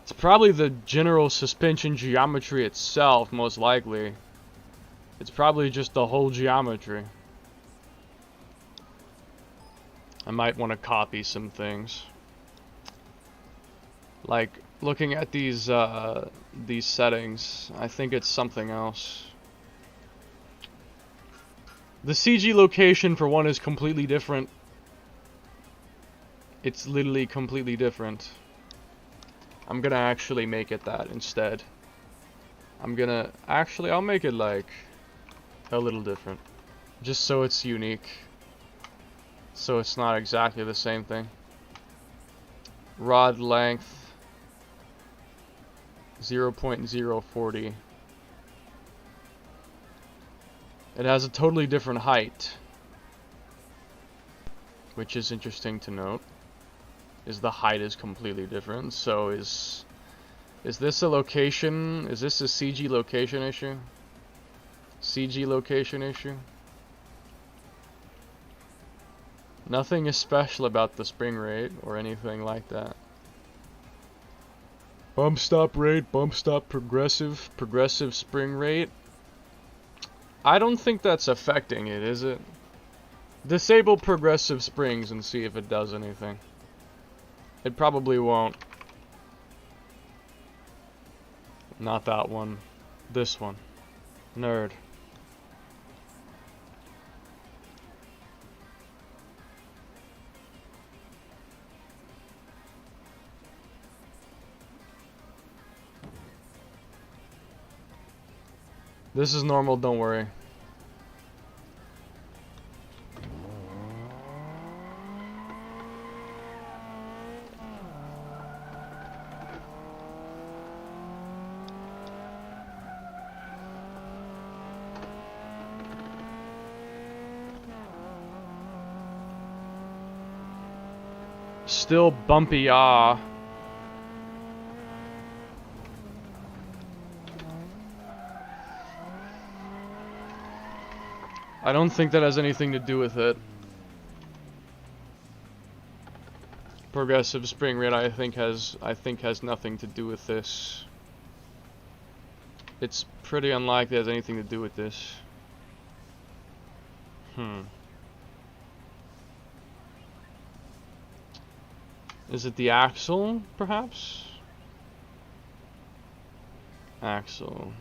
It's probably the general suspension geometry itself, most likely. It's probably just the whole geometry. I might want to copy some things. Like, looking at these settings, I think it's something else. The CG location, for one, is completely different. It's literally completely different. I'm gonna actually make it that instead. I'll make it like a little different. Just so it's unique. So it's not exactly the same thing. Rod length 0.040. It has a totally different height. Which is interesting to note. Is the height is completely different. So is this a location? Is this a CG location issue? CG location issue? Nothing is special about the spring rate or anything like that. Bump stop rate, bump stop progressive spring rate. I don't think that's affecting it, is it? Disable progressive springs and see if it does anything. It probably won't. Not that one. This one. Nerd. This is normal, don't worry. Still bumpy, ah. I don't think that has anything to do with it. Progressive spring rate, I think has nothing to do with this. It's pretty unlikely it has anything to do with this. Is it the axle, perhaps? Axle.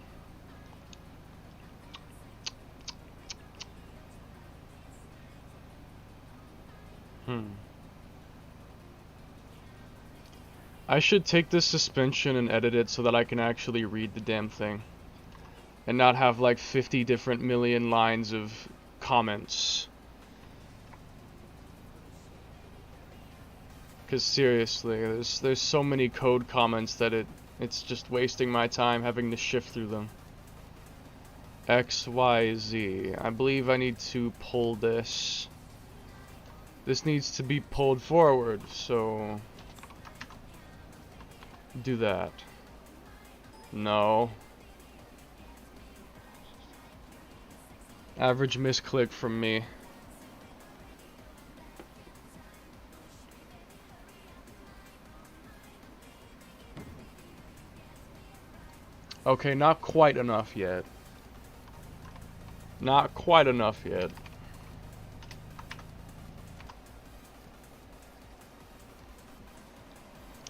I should take this suspension and edit it so that I can actually read the damn thing. And not have like 50 different million lines of comments. Because seriously, there's so many code comments that it's just wasting my time having to shift through them. X, Y, Z. I believe I need to pull this. This needs to be pulled forward, so do that. No. Average misclick from me. Okay, not quite enough yet. Not quite enough yet.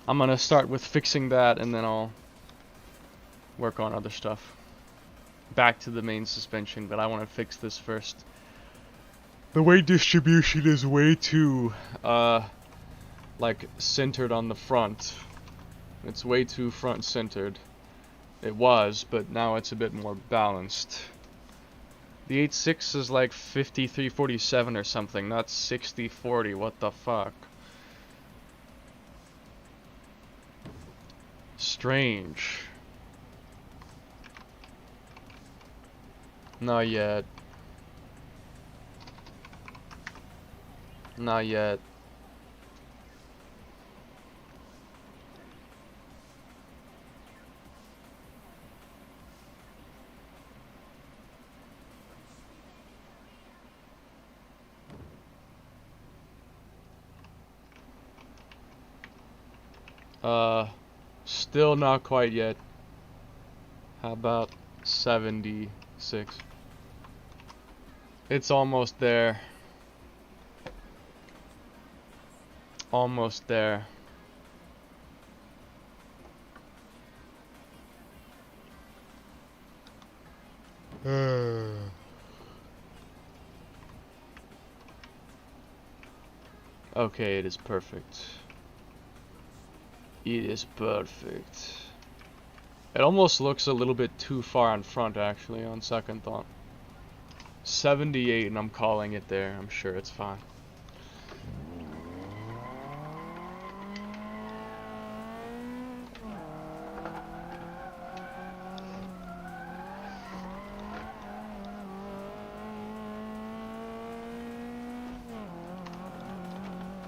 I'm gonna start with fixing that and then I'll work on other stuff. Back to the main suspension, but I want to fix this first. The weight distribution is way too, like, centered on the front. It's way too front-centered. It was, but now it's a bit more balanced. The 8.6 is like 53-47 or something, not 60-40, what the fuck? Strange. Not yet. Not yet. Still not quite yet. How about 76? It's almost there. Almost there. Okay, it is perfect. It is perfect. It almost looks a little bit too far in front, actually, on second thought. 78, and I'm calling it there. I'm sure it's fine.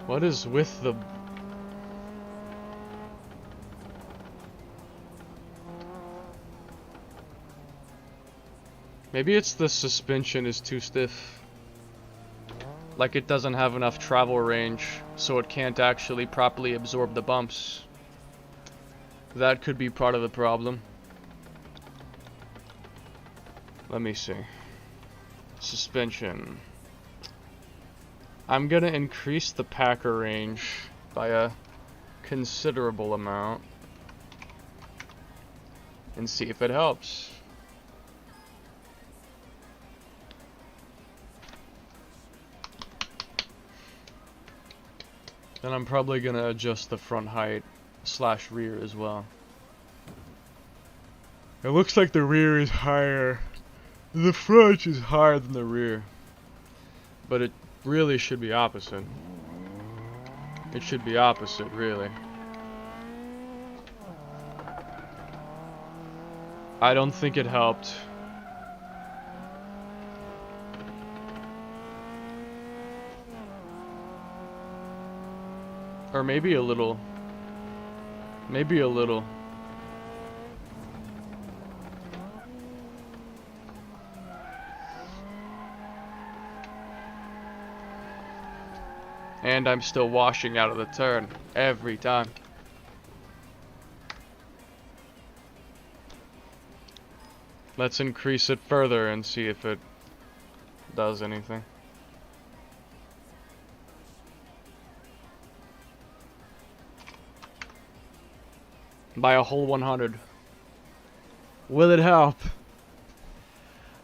What is with the... Maybe it's the suspension is too stiff. Like it doesn't have enough travel range, so it can't actually properly absorb the bumps. That could be part of the problem. Let me see. Suspension. I'm gonna increase the packer range by a considerable amount and see if it helps. Then I'm probably gonna adjust the front height / rear as well. It looks like the rear is higher. The front is higher than the rear. But it really should be opposite. It should be opposite, really. I don't think it helped. Or maybe a little. Maybe a little. And I'm still washing out of the turn every time. Let's increase it further and see if it does anything. By a whole 100. Will it help?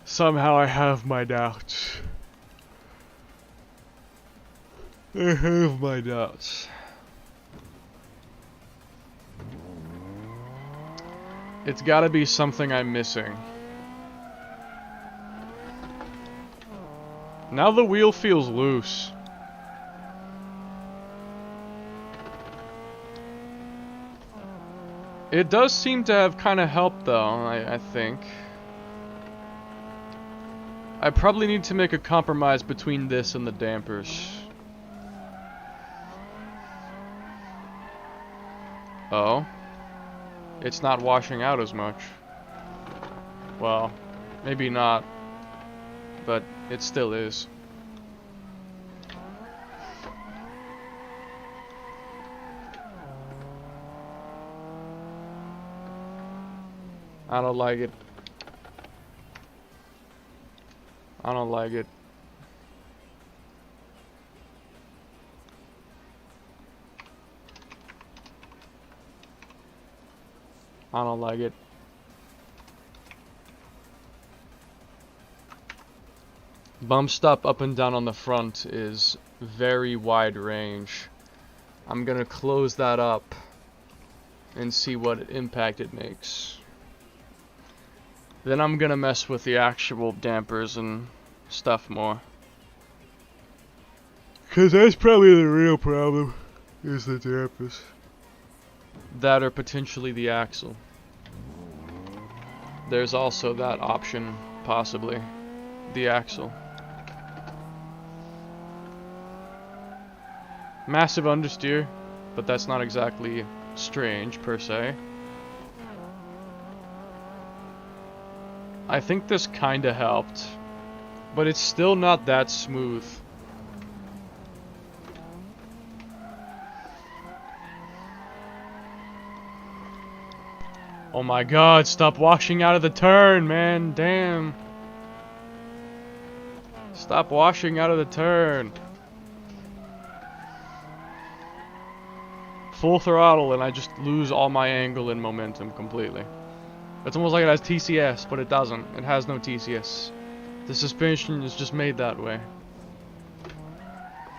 Somehow I have my doubts. I have my doubts. It's gotta be something I'm missing. Now the wheel feels loose. It does seem to have kind of helped though, I think. I probably need to make a compromise between this and the dampers. Oh? It's not washing out as much. Well, maybe not, but it still is. I don't like it. I don't like it. I don't like it. Bump stop up and down on the front is very wide range. I'm gonna close that up and see what impact it makes. Then I'm gonna mess with the actual dampers and stuff more. Cause that's probably the real problem, is the dampers. That or potentially the axle. There's also that option, possibly. The axle. Massive understeer, but that's not exactly strange per se. I think this kinda helped, but it's still not that smooth. Oh my god, stop washing out of the turn, man, damn. Stop washing out of the turn. Full throttle and I just lose all my angle and momentum completely. It's almost like it has TCS, but it doesn't. It has no TCS. The suspension is just made that way.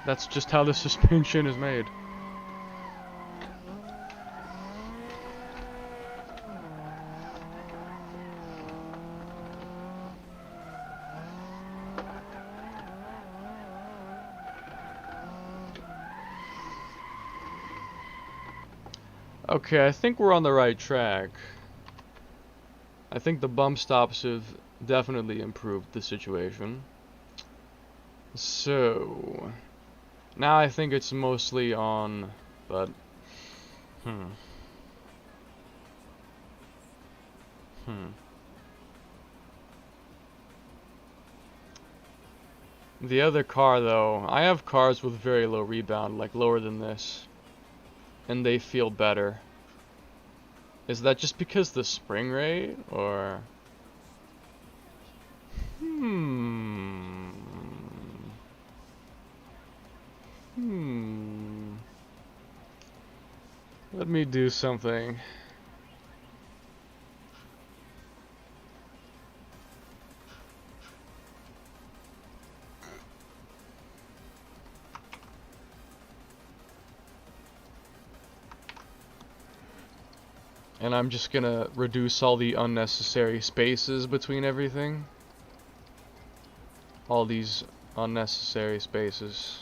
That's just how the suspension is made. Okay, I think we're on the right track. I think the bump stops have definitely improved the situation. So, now I think it's mostly on, but, The other car though, I have cars with very low rebound, like lower than this. And they feel better. Is that just because the spring rate, or? Let me do something. And I'm just gonna reduce all the unnecessary spaces between everything. All these unnecessary spaces.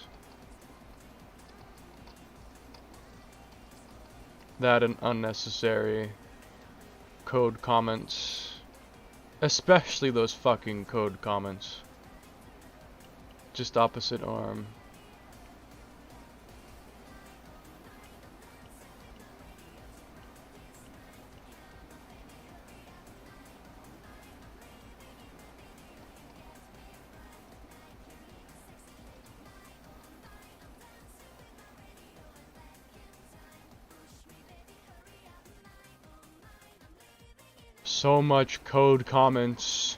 That and unnecessary code comments. Especially those fucking code comments. Just opposite arm. So much code comments.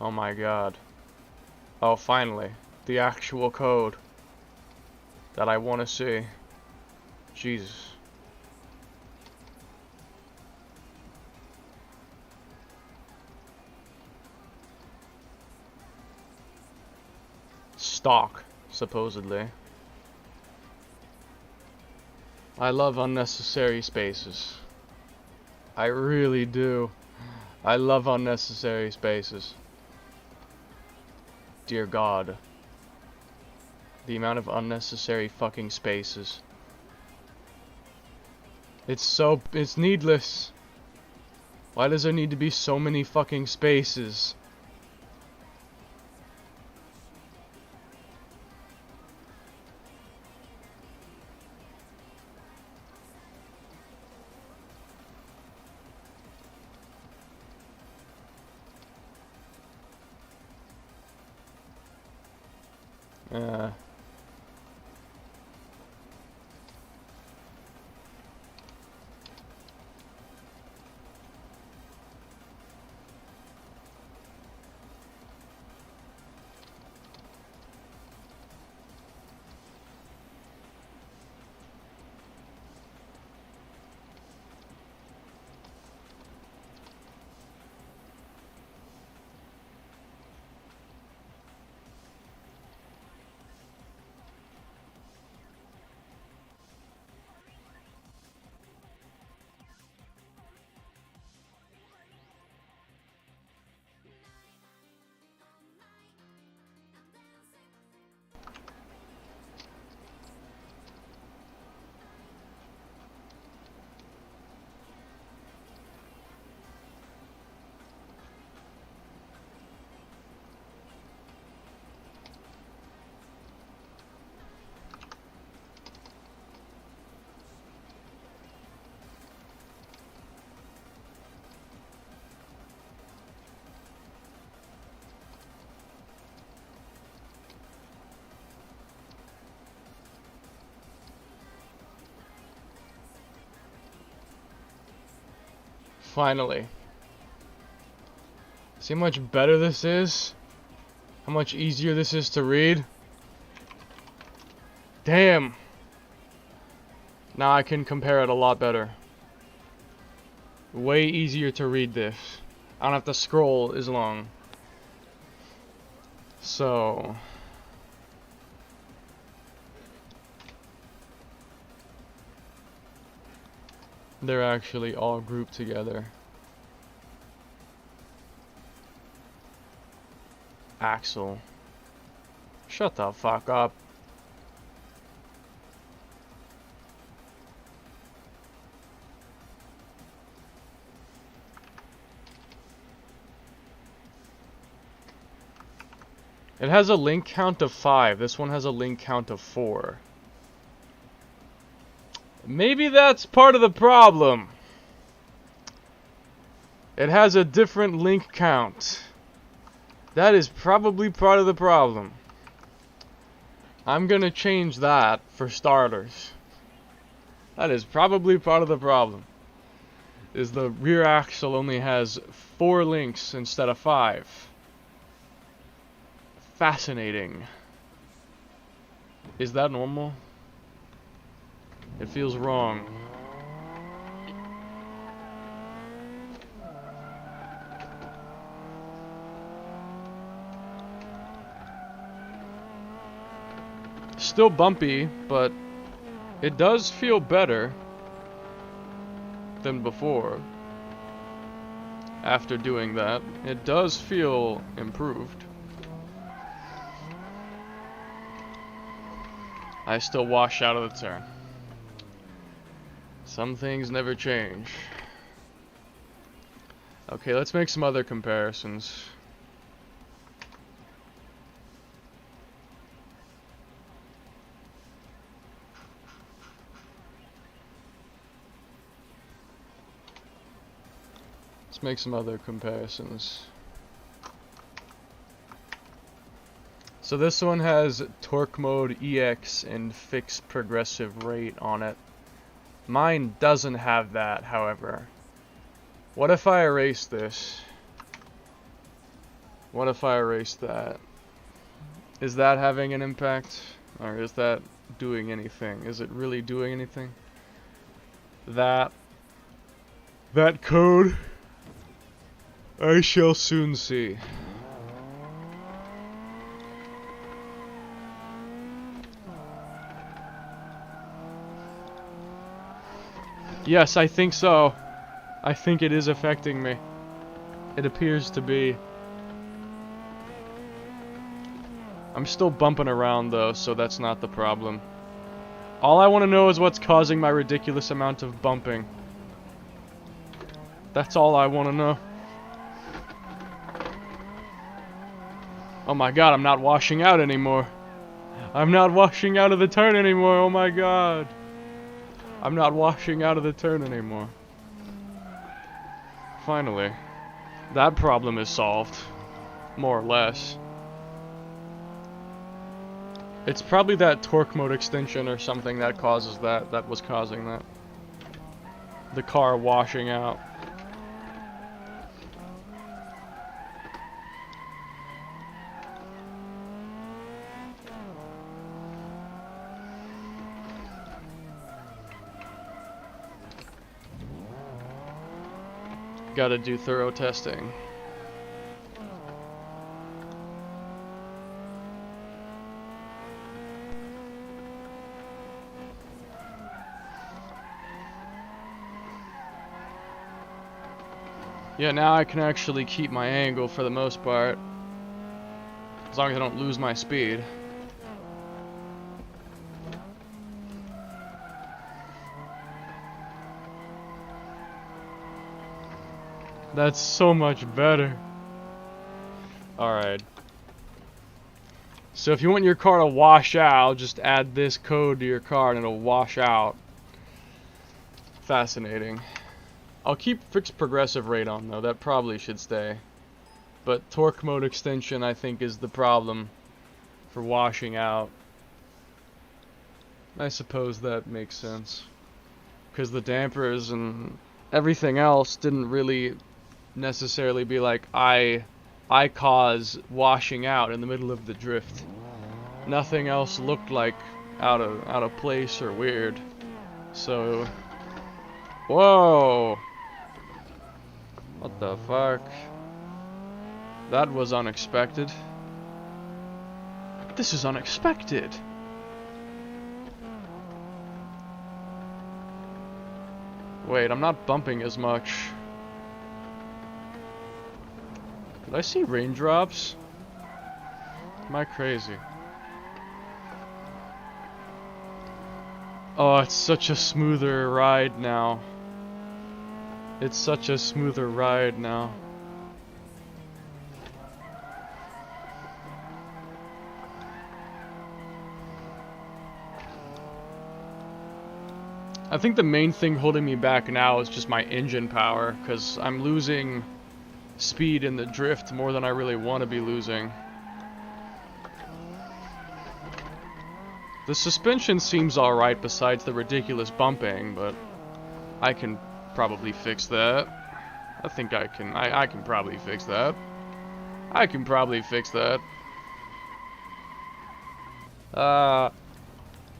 Oh my god. Oh, finally. The actual code that I want to see. Jesus. Stock, supposedly. I love unnecessary spaces. I really do. I love unnecessary spaces. Dear God. The amount of unnecessary fucking spaces. It's needless. Why does there need to be so many fucking spaces? Uh, Finally. See how much better this is? How much easier this is to read? Damn! Now I can compare it a lot better. Way easier to read this. I don't have to scroll as long. So... they're actually all grouped together. Axel. Shut the fuck up. It has a link count of 5. This one has a link count of 4. Maybe that's part of the problem. It has a different link count. That is probably part of the problem. I'm gonna change that for starters. That is probably part of the problem. Is the rear axle only has 4 links instead of 5. Fascinating. Is that normal? It feels wrong. Still bumpy, but it does feel better than before. After doing that, it does feel improved. I still wash out of the turn. Some things never change. Okay, let's make some other comparisons. Let's make some other comparisons. So this one has torque mode EX and fixed progressive rate on it. Mine doesn't have that, however. What if I erase this? What if I erase that? Is that having an impact? Or is that doing anything? Is it really doing anything? That code, I shall soon see. Yes, I think so. I think it is affecting me. It appears to be. I'm still bumping around though, so that's not the problem. All I want to know is what's causing my ridiculous amount of bumping. That's all I want to know. Oh my god, I'm not washing out anymore. I'm not washing out of the turn anymore, oh my god. I'm not washing out of the turn anymore. Finally. That problem is solved. More or less. It's probably that torque mode extension or something that causes that. That was causing that. The car washing out. Gotta do thorough testing. Yeah, now I can actually keep my angle for the most part. As long as I don't lose my speed. That's so much better. Alright. So if you want your car to wash out, just add this code to your car and it'll wash out. Fascinating. I'll keep fixed progressive rate on though, that probably should stay. But torque mode extension I think is the problem for washing out. I suppose that makes sense. Because the dampers and everything else didn't really necessarily be like, I cause washing out in the middle of the drift. Nothing else looked like out of place or weird. So, whoa! What the fuck? That was unexpected. This is unexpected. Wait, I'm not bumping as much. Did I see raindrops? Am I crazy? Oh, it's such a smoother ride now. It's such a smoother ride now. I think the main thing holding me back now is just my engine power, because I'm losing speed in the drift more than I really want to be losing. The suspension seems alright besides the ridiculous bumping, but I can probably fix that. I think I can. I can probably fix that. I can probably fix that.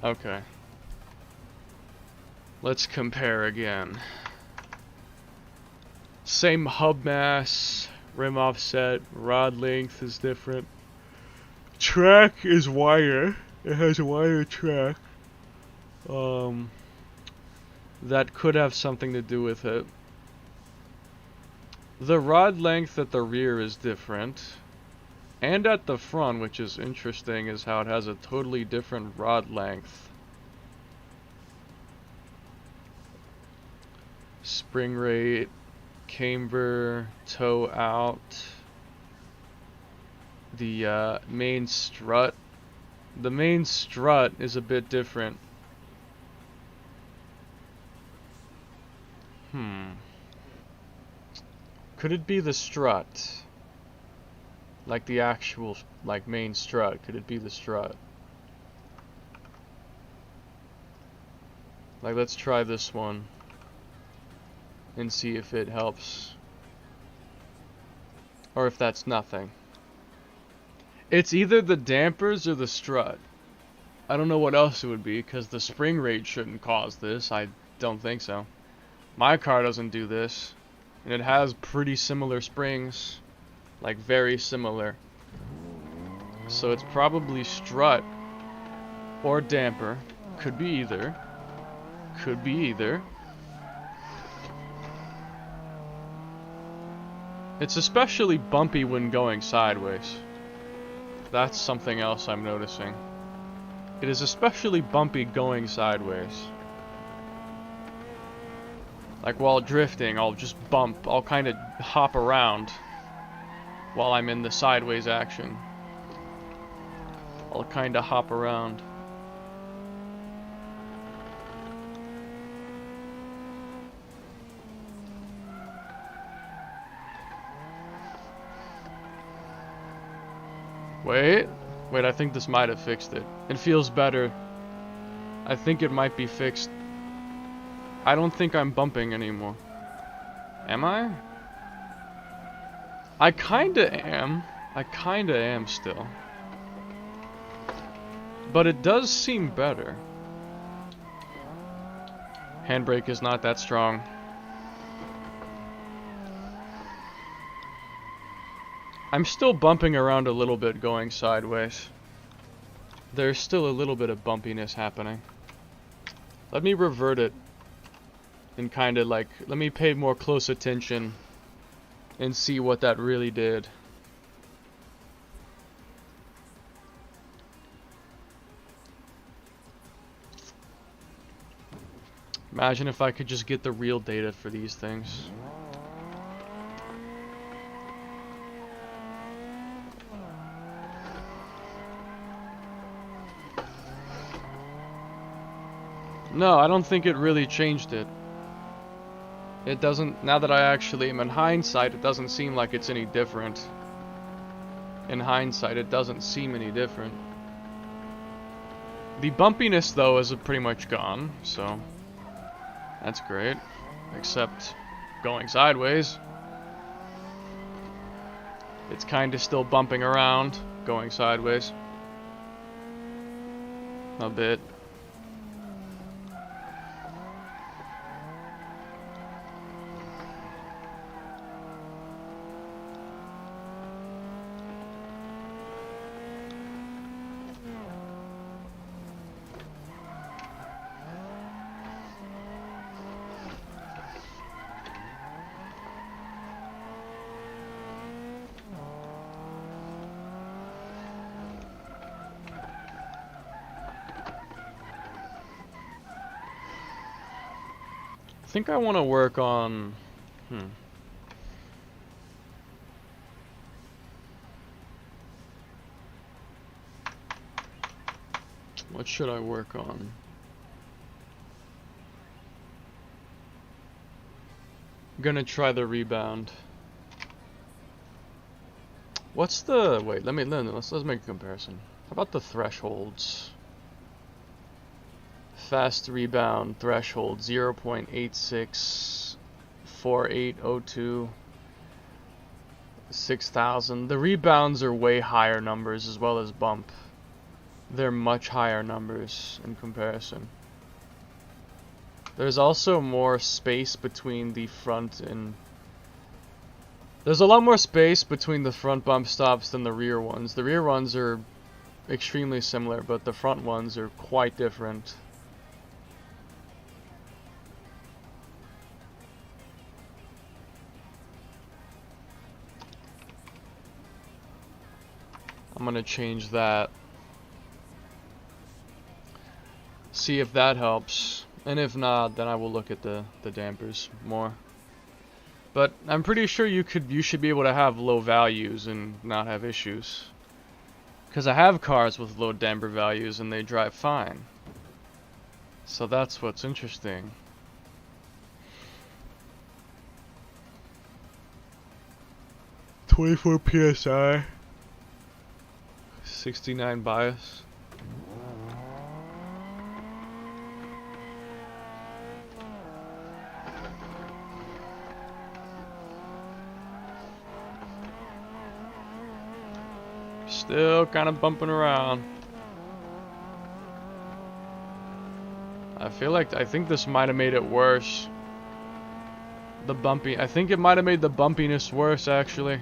Okay. Let's compare again. Same hub mass, rim offset, rod length is different. Track is wider. It has a wider track. That could have something to do with it. The rod length at the rear is different. And at the front, which is interesting, is how it has a totally different rod length. Spring rate, camber, toe out. The main strut. The main strut is a bit different. Could it be the strut? Like the actual, like, main strut. Could it be the strut? Like, let's try this one. And see if it helps. Or if that's nothing. It's either the dampers or the strut. I don't know what else it would be, because the spring rate shouldn't cause this. I don't think so. My car doesn't do this. And it has pretty similar springs. Like, very similar. So it's probably strut. Or damper. Could be either. Could be either. It's especially bumpy when going sideways. That's something else I'm noticing. It is especially bumpy going sideways. Like while drifting, I'll just bump. I'll kind of hop around while I'm in the sideways action. I'll kind of hop around. Wait, I think this might have fixed it. It feels better. I think it might be fixed. I don't think I'm bumping anymore. Am I? I kinda am. I kinda am still. But it does seem better. Handbrake is not that strong. I'm still bumping around a little bit going sideways. There's still a little bit of bumpiness happening. Let me revert it and kind of like, let me pay more close attention and see what that really did. Imagine if I could just get the real data for these things. No, I don't think it really changed it. It doesn't, now that I actually am in hindsight, it doesn't seem like it's any different. In hindsight, it doesn't seem any different. The bumpiness, though, is pretty much gone, so that's great. Except going sideways. It's kind of still bumping around, going sideways. A bit. I think I want to work on, what should I work on? I'm gonna try the rebound. What's the, wait, let's make a comparison. How about the thresholds? Fast rebound threshold 0.864802 6000. The rebounds are way higher numbers as well as bump. They're much higher numbers in comparison. There's also more space between the front and... There's a lot more space between the front bump stops than the rear ones. The rear ones are extremely similar, but the front ones are quite different. I'm gonna change that. See if that helps. And if not, then I will look at the dampers more. But I'm pretty sure you should be able to have low values and not have issues. Because I have cars with low damper values and they drive fine. So that's what's interesting. .24 PSI. 69 bias. Still kind of bumping around. I think this might have made it worse. I think it might have made the bumpiness worse, actually.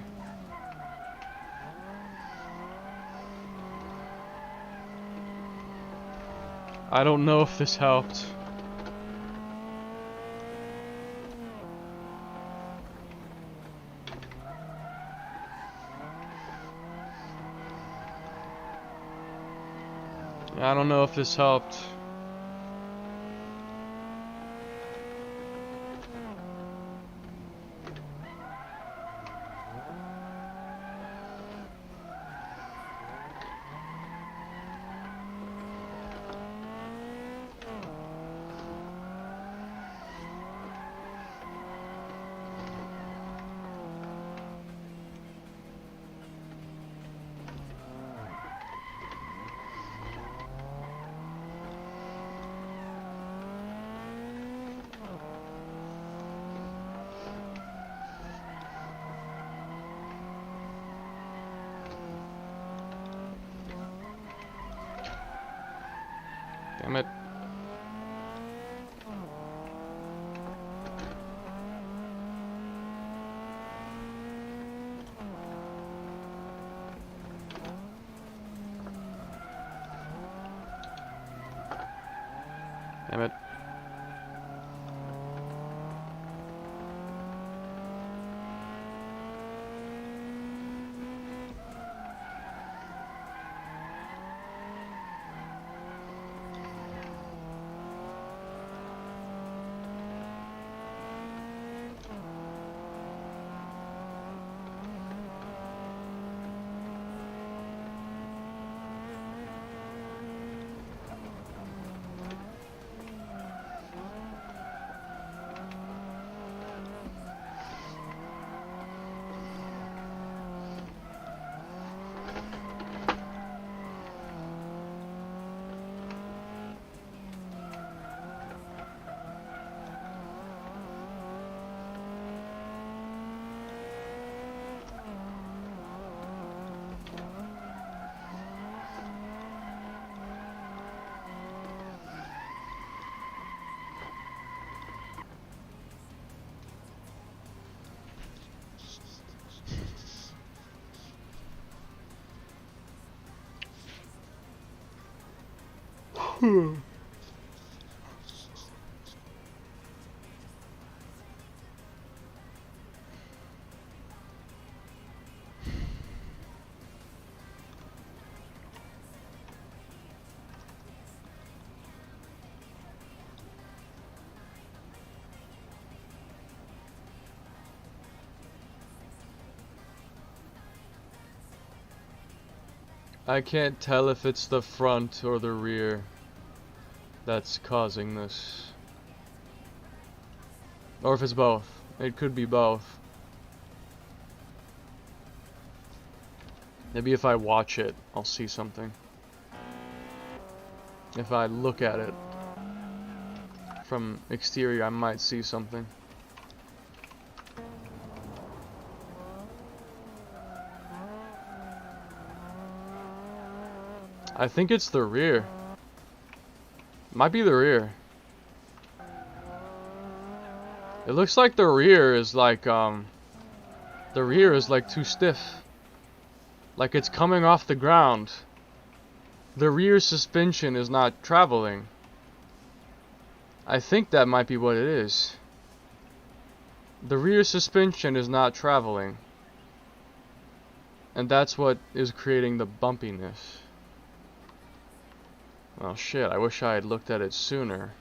I don't know if this helped. I don't know if this helped. Damn it. Damn it. I can't tell if it's the front or the rear that's causing this. Or if it's both. It could be both. Maybe if I watch it, I'll see something. If I look at it from exterior, I might see something. I think it's the rear. Might be the rear. It looks like the rear is like too stiff. Like it's coming off the ground. The rear suspension is not traveling. I think that might be what it is. The rear suspension is not traveling. And that's what is creating the bumpiness. Well, shit, I wish I had looked at it sooner.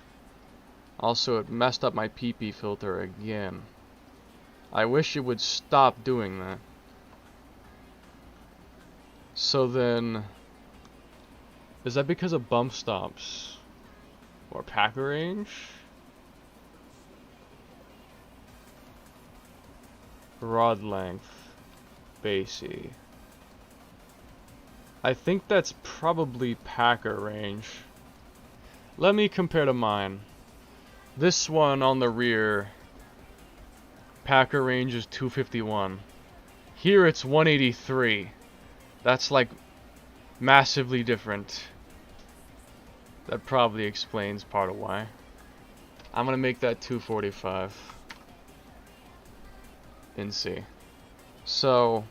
Also, it messed up my PP filter again. I wish it would stop doing that. So then, is that because of bump stops? Or packer range? Rod length. Basie. I think that's probably packer range. Let me compare to mine. This one on the rear, packer range is 251. Here it's 183. That's like massively different. That probably explains part of why. I'm gonna make that 245 and see. So,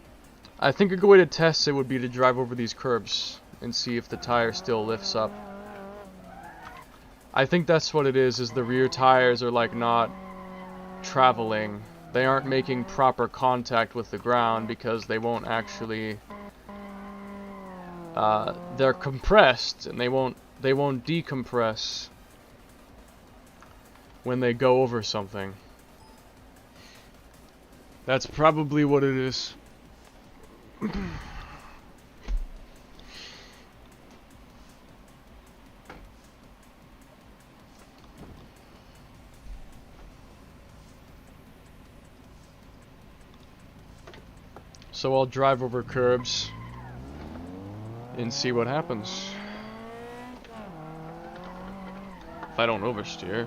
I think a good way to test it would be to drive over these curbs and see if the tire still lifts up. I think that's what it is the rear tires are like not traveling. They aren't making proper contact with the ground because they won't actually they're compressed and they won't decompress when they go over something. That's probably what it is. So I'll drive over curbs and see what happens. If I don't oversteer.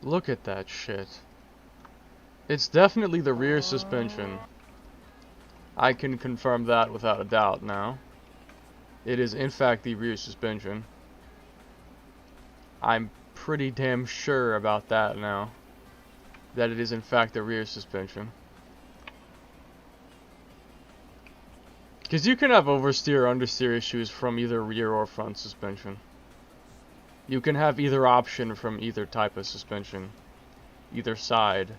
Look at that shit. It's definitely the rear suspension. I can confirm that without a doubt now. It is in fact the rear suspension. I'm pretty damn sure about that now. That it is in fact the rear suspension. Because you can have oversteer or understeer issues from either rear or front suspension. You can have either option from either type of suspension. Either side.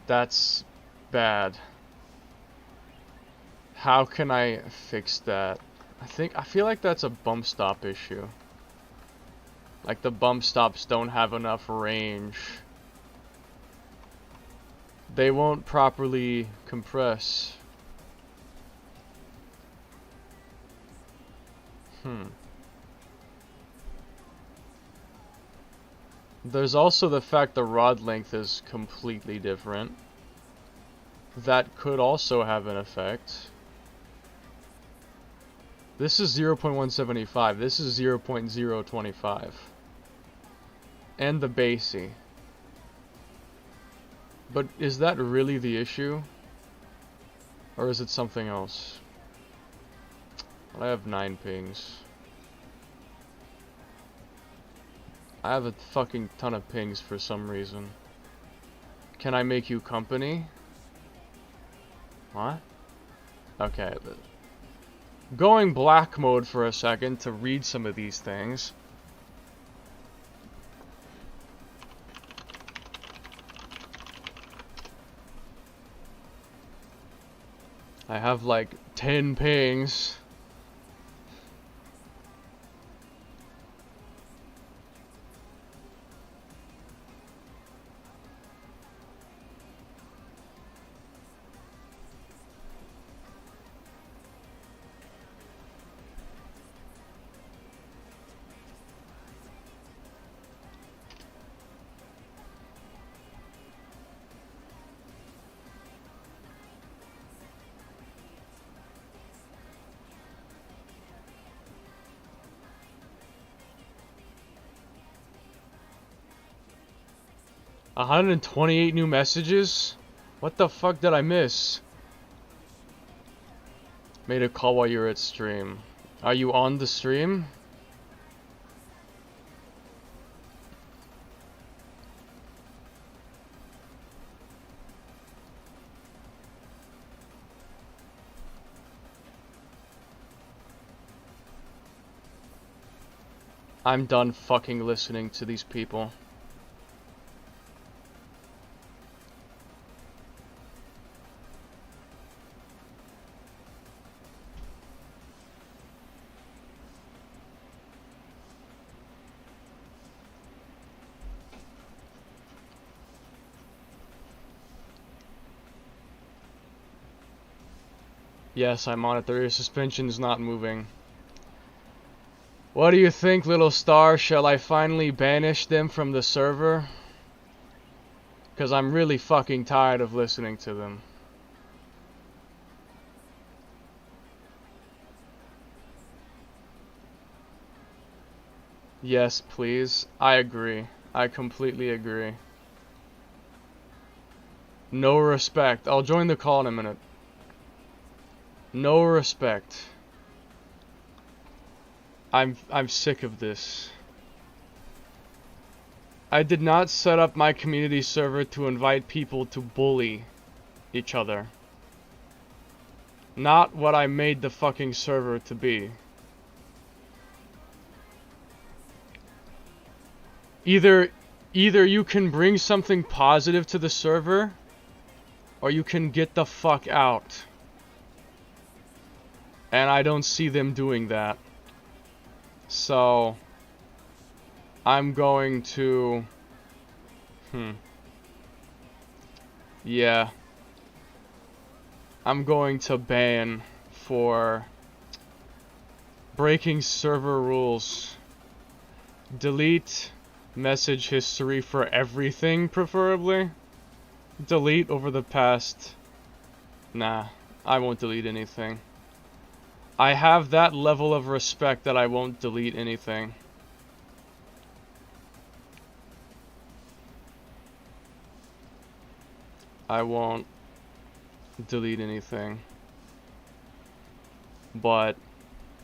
That's bad. How can I fix that? I feel like that's a bump stop issue. Like the bump stops don't have enough range. They won't properly compress. There's also the fact the rod length is completely different. That could also have an effect. This is 0.175. This is 0.025. And the basey. But is that really the issue? Or is it something else? I have 9 pings. I have a fucking ton of pings for some reason. Can I make you company? What? Okay. Going black mode for a second to read some of these things. I have like 10 pings. $128 new messages? What the fuck did I miss? Made a call while you were at stream. Are you on the stream? I'm done fucking listening to these people. Yes, I'm on it. The rear suspension's not moving. What do you think, little star? Shall I finally banish them from the server? Because I'm really fucking tired of listening to them. Yes, please. I agree. I completely agree. No respect. I'll join the call in a minute. No respect. I'm sick of this. I did not set up my community server to invite people to bully each other. Not what I made the fucking server to be. Either you can bring something positive to the server, or you can get the fuck out. And I don't see them doing that. So I'm going to yeah. I'm going to ban for breaking server rules. Delete message history for everything, preferably. Delete over the past. Nah, I won't delete anything. I have that level of respect that I won't delete anything. I won't delete anything. But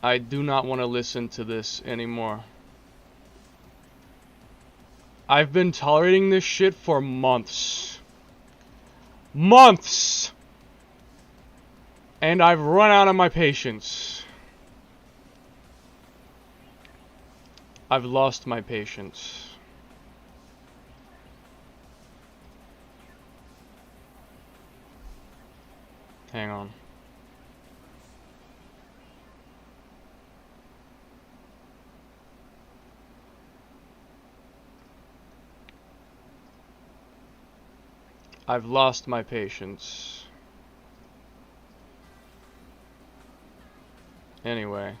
I do not want to listen to this anymore. I've been tolerating this shit for months. Months! And I've run out of my patience. I've lost my patience. Hang on. I've lost my patience. Anyway.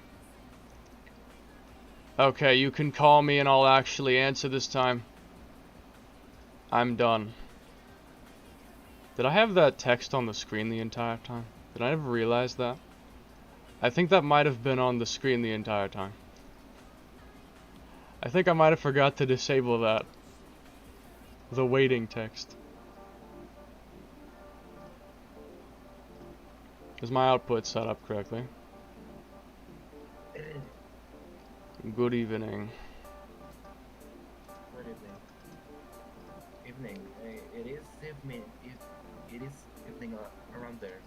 Okay, you can call me and I'll actually answer this time. I'm done. Did I have that text on the screen the entire time? Did I ever realize that? I think that might have been on the screen the entire time. I think I might have forgot to disable that. The waiting text. Is my output set up correctly? Good evening. Good evening. It is evening. It is evening around there.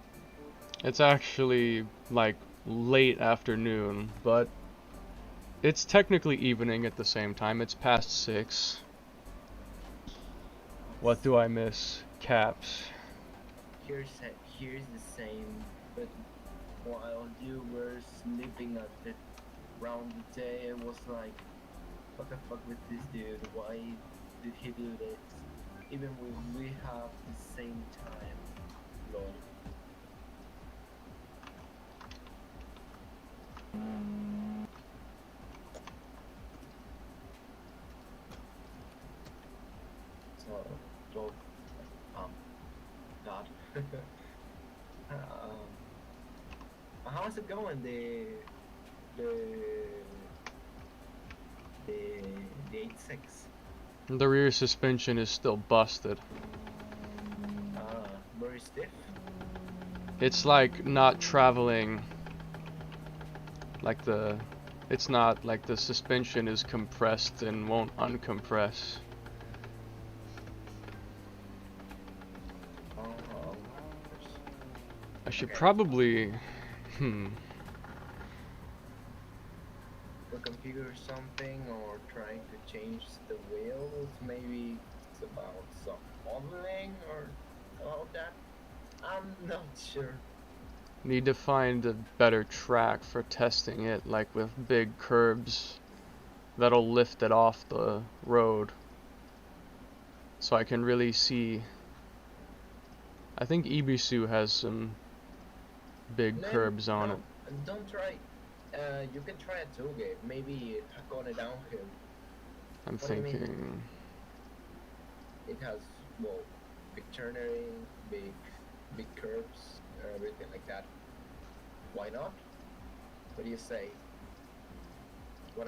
It's actually like late afternoon, but it's technically evening at the same time. It's past 6. What do I miss? Caps. Here's the same, but while you were sleeping at the round the day, I was like, what the fuck with this dude? Why did he do this? Even when we have the same time, lol. So, lol. God. How's it going? The 8.6. The rear suspension is still busted. Very stiff. It's like not traveling. Like it's not like the suspension is compressed and won't uncompress. I should probably, configure something or trying to change the wheels. Maybe it's about some modeling or about that. I'm not sure. Need to find a better track for testing it, like with big curbs that'll lift it off the road. So I can really see. I think Ibisu has some big curbs on it. Don't try. You can try a toolgate. Maybe going downhill. I'm thinking. It has big turning, big curves, everything like that. Why not? What do you say?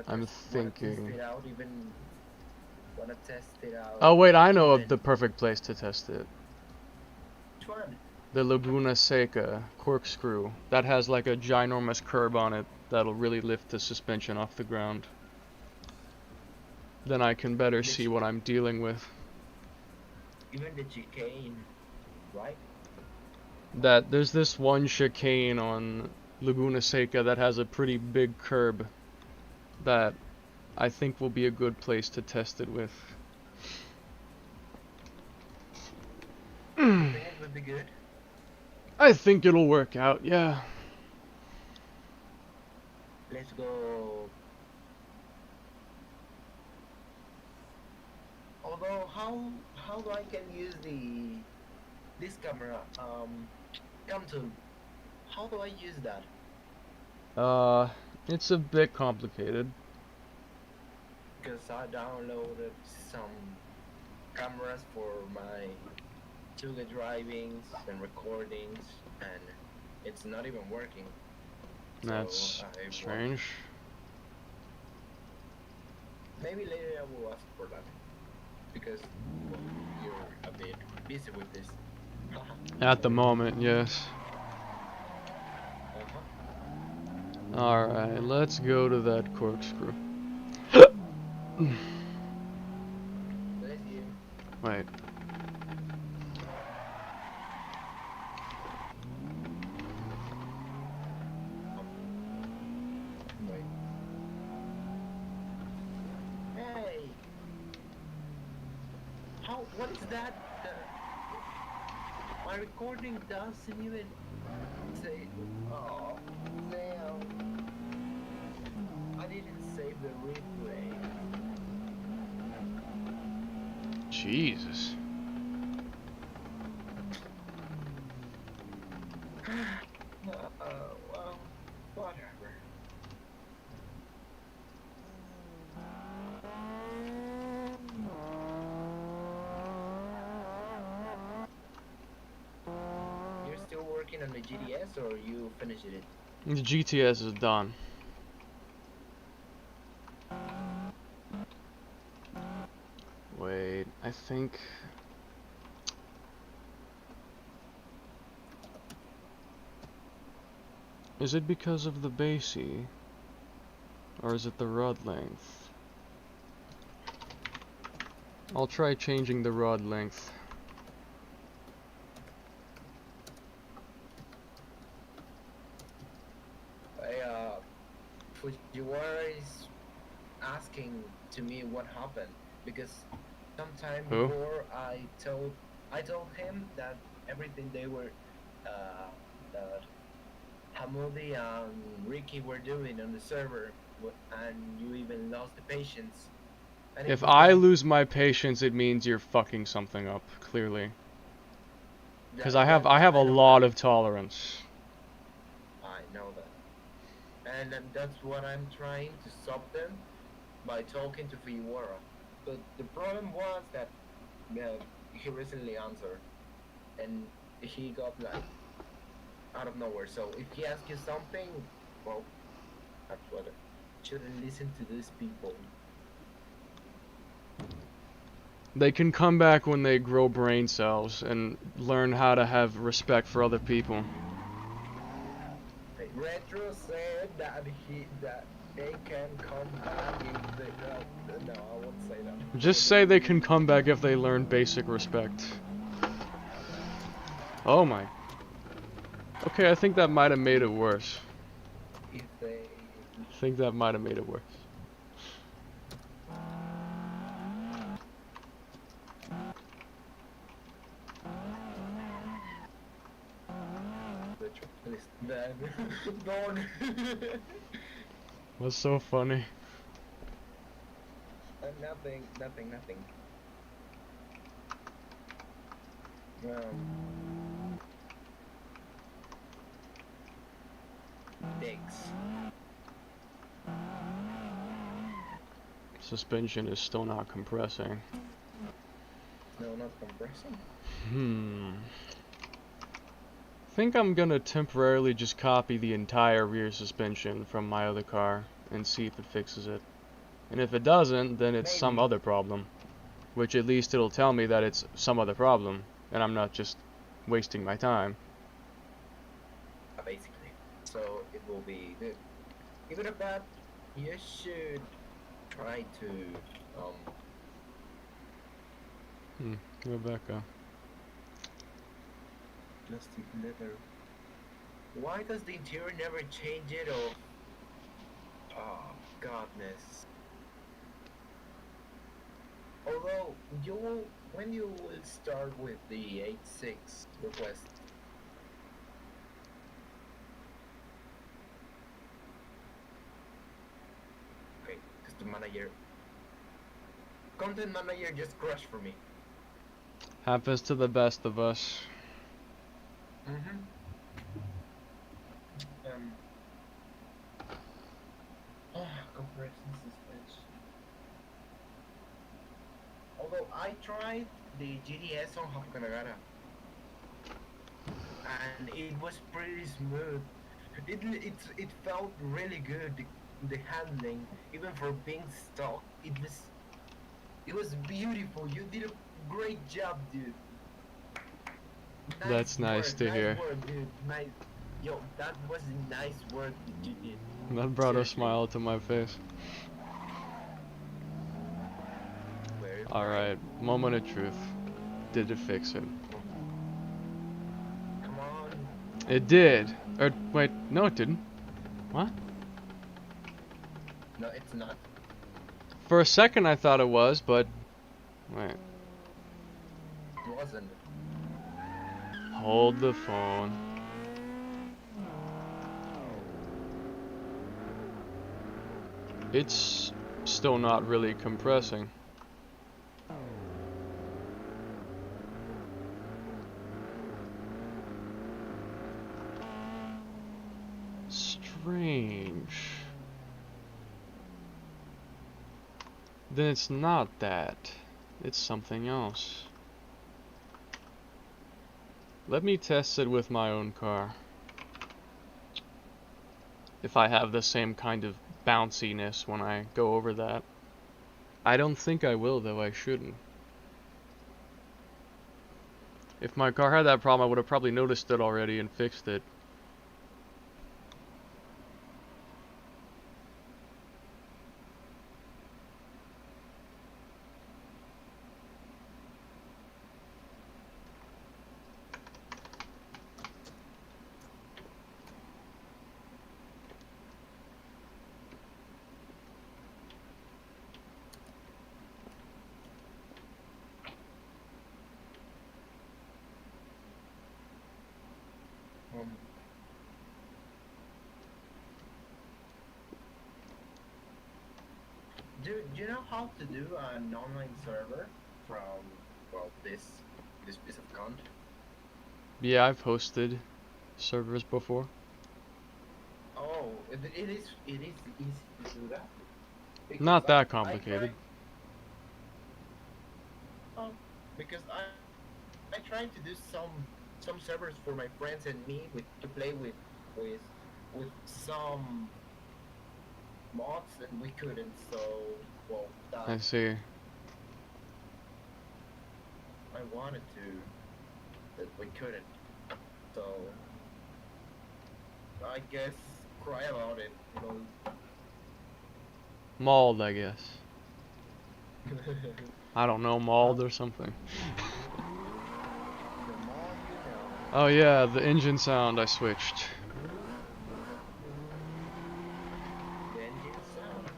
I'm thinking. Wanna test it out? Oh wait, I know of the perfect place to test it. Which one? The Laguna Seca corkscrew. That has like a ginormous curb on it that'll really lift the suspension off the ground. then I can better The see what I'm dealing with. even the chicane, right? That there's this one chicane on Laguna Seca that has a pretty big curb that I think will be a good place to test it with. You think it would be good? I think it'll work out, yeah. Let's go. Although, how do I can use this camera? Camtoon. How do I use that? It's a bit complicated. Because I downloaded some cameras for my Tuga drivings and recordings, and it's not even working. That's strange. Maybe later I will ask for that, because well, you're a bit busy with this. At the moment, yes. Alright, let's go to that corkscrew. Bless you. Wait. Wait. Hey! How? What is that? My recording doesn't even say. Oh, damn. I didn't save the replay. Jesus. Well, whatever. You're still working on the GTS, or you finished it? The GTS is done. Wait, I think... Is it because of the basey? Or is it the rod length? I'll try changing the rod length. Fujiwara is asking to me what happened, because sometime Who? before I told him that everything they were that Hamudi and Ricky were doing on the server, and you even lost the patience. And If it was I like, lose my patience, it means you're fucking something up, clearly. Because I have a know lot that. of tolerance. I know that. And that's what I'm trying to stop them by talking to Fujiwara. But the problem was that he recently answered, and he got like out of nowhere. So if he asks you something, well, actually, shouldn't listen to these people. They can come back when they grow brain cells and learn how to have respect for other people. Retro said that they can come back if they no, I won't say that. Just say they can come back if they learn basic respect. Oh my. Okay, I think that might have made it worse. If they I think that might have made it worse. then don't. What's so funny? Nothing. Thanks. Suspension is still not compressing. No, not compressing. I think I'm gonna temporarily just copy the entire rear suspension from my other car and see if it fixes it. And if it doesn't, then it's some other problem. Which at least it'll tell me that it's some other problem, and I'm not just wasting my time. Basically. So it will be good. Even if that, you should try to Um, Rebecca. plastic leather. Why does the interior never change it? Or oh, godness. Although you will, when you will start with the 8.6 request. Okay, because the manager, content manager just crashed for me. Happens to the best of us. Mm-hmm. Compression suspension. Although I tried the GTS on Hakanagara, and it was pretty smooth. It felt really good. The handling, even for being stock, it was beautiful. You did a great job, dude. That's nice to Nice hear. work, dude. Nice. Yo, that was nice work that you did. That brought a Seriously. smile to my face. Very Alright, moment of truth. Did it fix it? Come on. It did. Or, wait, no it didn't. What? No, it's not. For a second I thought it was, but... Wait. It wasn't. Hold the phone. It's still not really compressing. Strange. Then it's not that. It's something else. Let me test it with my own car. If I have the same kind of bounciness when I go over that. I don't think I will, though. I shouldn't. If my car had that problem, I would have probably noticed it already and fixed it. Do you know how to do an online server from, well, this piece of content? Yeah, I've hosted servers before. Oh, it is easy to do that. Because Not that I complicated. oh, because I tried to do some servers for my friends and me to play with with some mods, and we couldn't. So, well, I see. I wanted to, but we couldn't. So I guess cry about it. Mauled, I guess. The I don't know, mauled or something. more you know. Oh yeah, the engine sound I switched. The engine sound.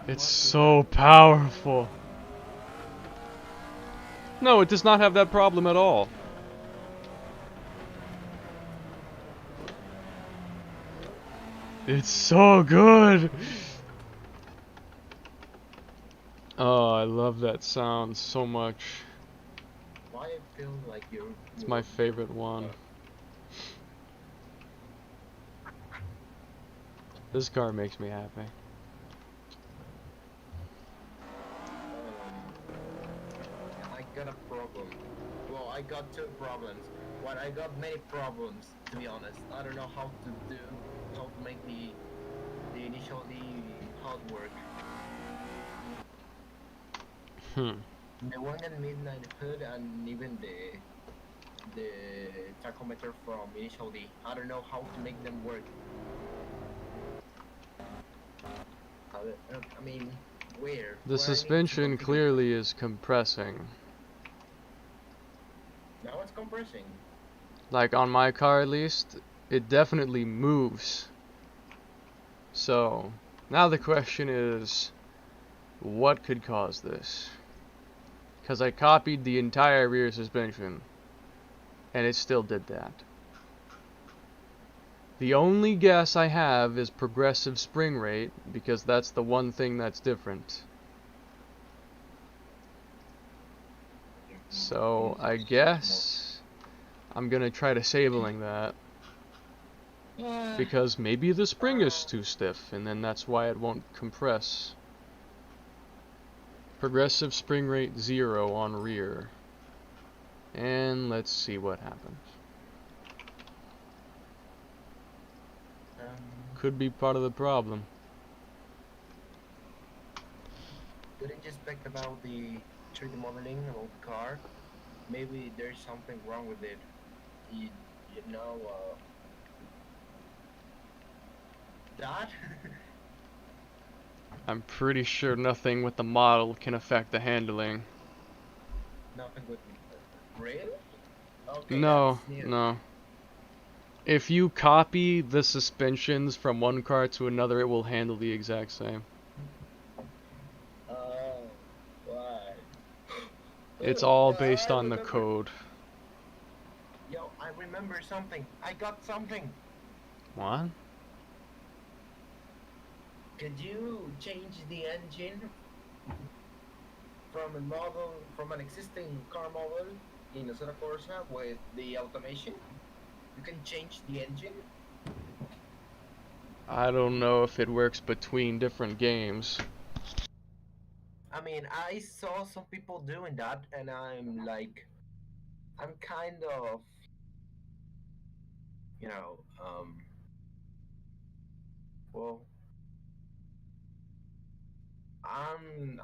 It's so powerful. No, it does not have that problem at all. It's so good. Oh, I love that sound so much. Why I feel like you're. It's my favorite one. This car makes me happy. I got a problem. Well, I got two problems. Well, I got many problems, to be honest. I don't know how to make the initially hard work. The one at midnight hood and even the tachometer from initial D. I don't know how to make them work. I mean, Where? The Where I need to suspension configure? clearly is compressing. Now it's compressing. Like on my car at least, it definitely moves. So, now the question is, what could cause this? Because I copied the entire rear suspension, and it still did that. The only guess I have is progressive spring rate, because that's the one thing that's different. So, I guess I'm gonna try disabling that, because maybe the spring is too stiff, and then that's why it won't compress. Progressive spring rate 0 on rear. And let's see what happens. Could be part of the problem. Didn't you expect about the 3D modeling of the car? Maybe there's something wrong with it. You, you know, that? I'm pretty sure nothing with the model can affect the handling. Nothing good. Really? Okay, No, that's new. no. If you copy the suspensions from one car to another, it will handle the exact same. Oh, why? It's all Yeah, based I on the remember. code. Yo, I remember something. I got something. What? Could you change the engine from a model, from an existing car model in a Toyota Corsa with the automation? You can change the engine. I don't know if it works between different games. I mean, I saw some people doing that, and I'm like, I'm kind of, you know, well,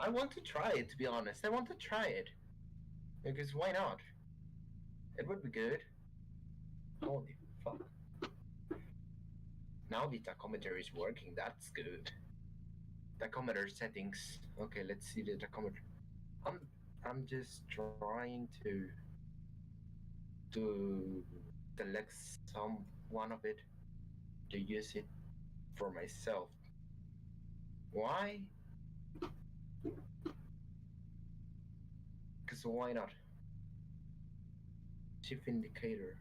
I want to try it, to be honest. I want to try it because why not? It would be good. Holy fuck! Now the tachometer is working. That's good. Tachometer settings. Okay, let's see the tachometer. I'm I'm just trying to select some one of it to use it for myself. Why? Because why not? Shift indicator.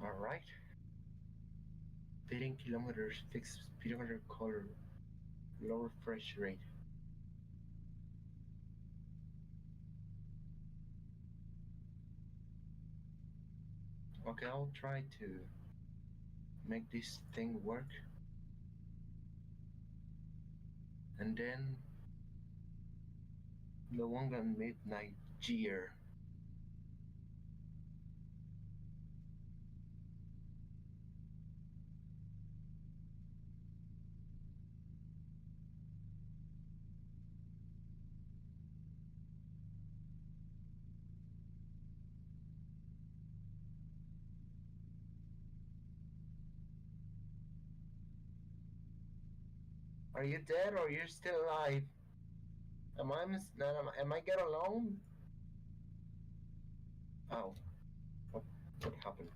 All right. 15 kilometers, fixed speedometer color, low refresh rate. Okay, I'll try to make this thing work. And then the one on midnight gear. Are you dead or you're still alive? Am I get alone? Oh, what, what happened?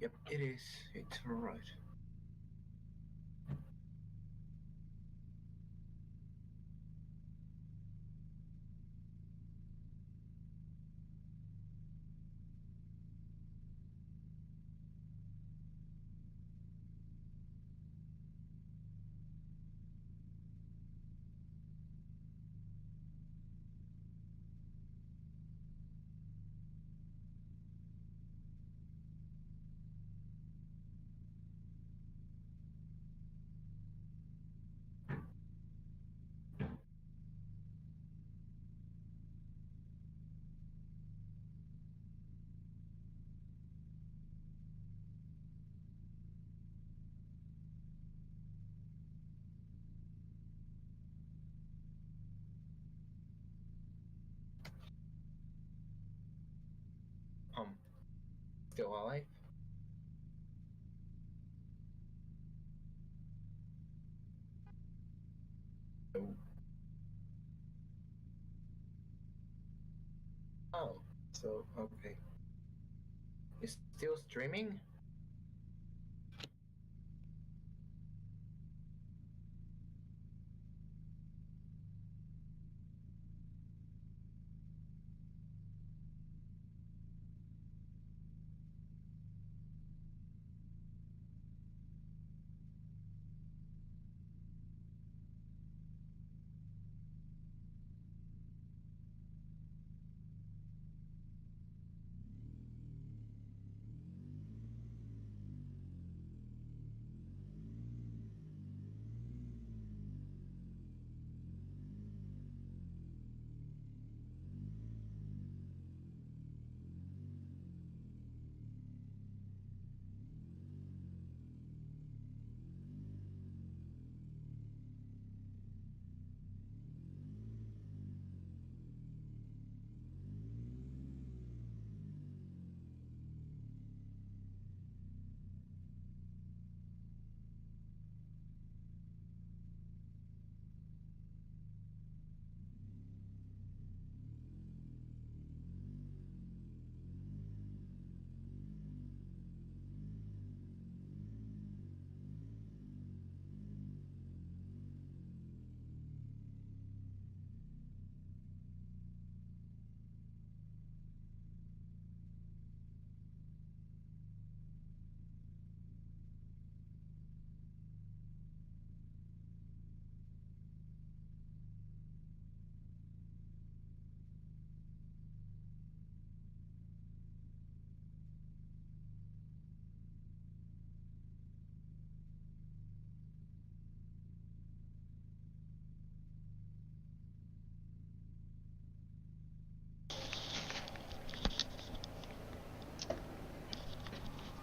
Yep, it is. It's alright. Um, Still alive? No. Oh, so okay. It's still streaming?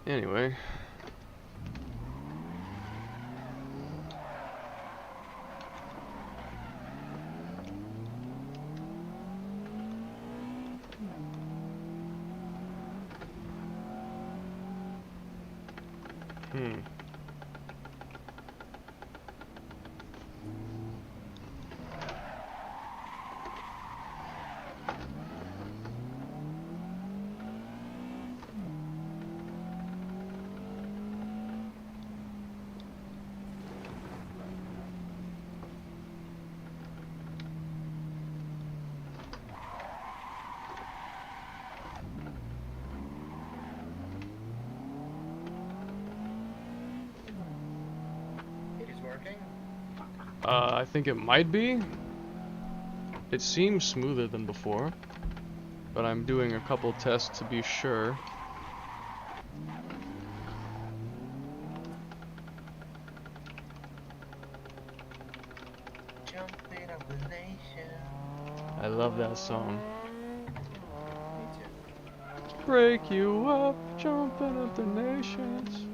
Anyway. Hmm. It is working? I think it might be. It seems smoother than before, but I'm doing a couple tests to be sure. Jumping up the nation. I love that song. Me too. Break you up, jumping up the nations.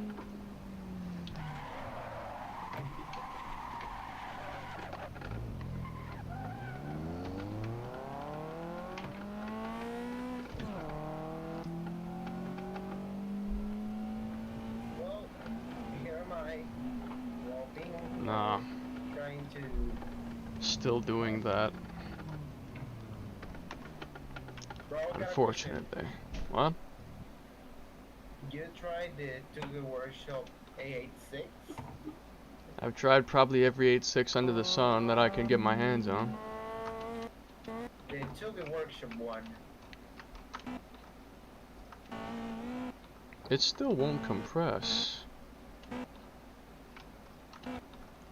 Well, here am I, walking, Nah, trying to... still doing that. Bro, got a question. Unfortunately. What? You tried the Tuga Workshop A86? I've tried probably every 8.6 under the sun that I can get my hands on. The Tuga Workshop one. It still won't compress.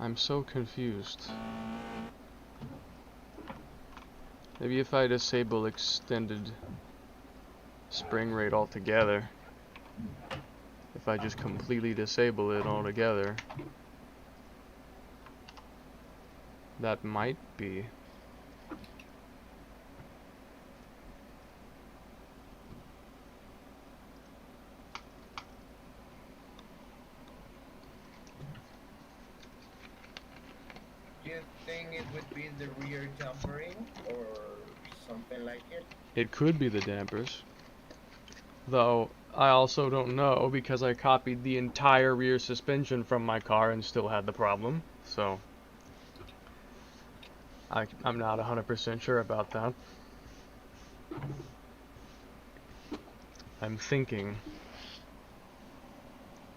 I'm so confused. Maybe if I disable extended spring rate altogether. If I just completely disable it altogether. That might be. Do you think it would be the rear dampering or something like it? It could be the dampers. Though, I also don't know because I copied the entire rear suspension from my car and still had the problem. So, I'm not 100% sure about that. I'm thinking.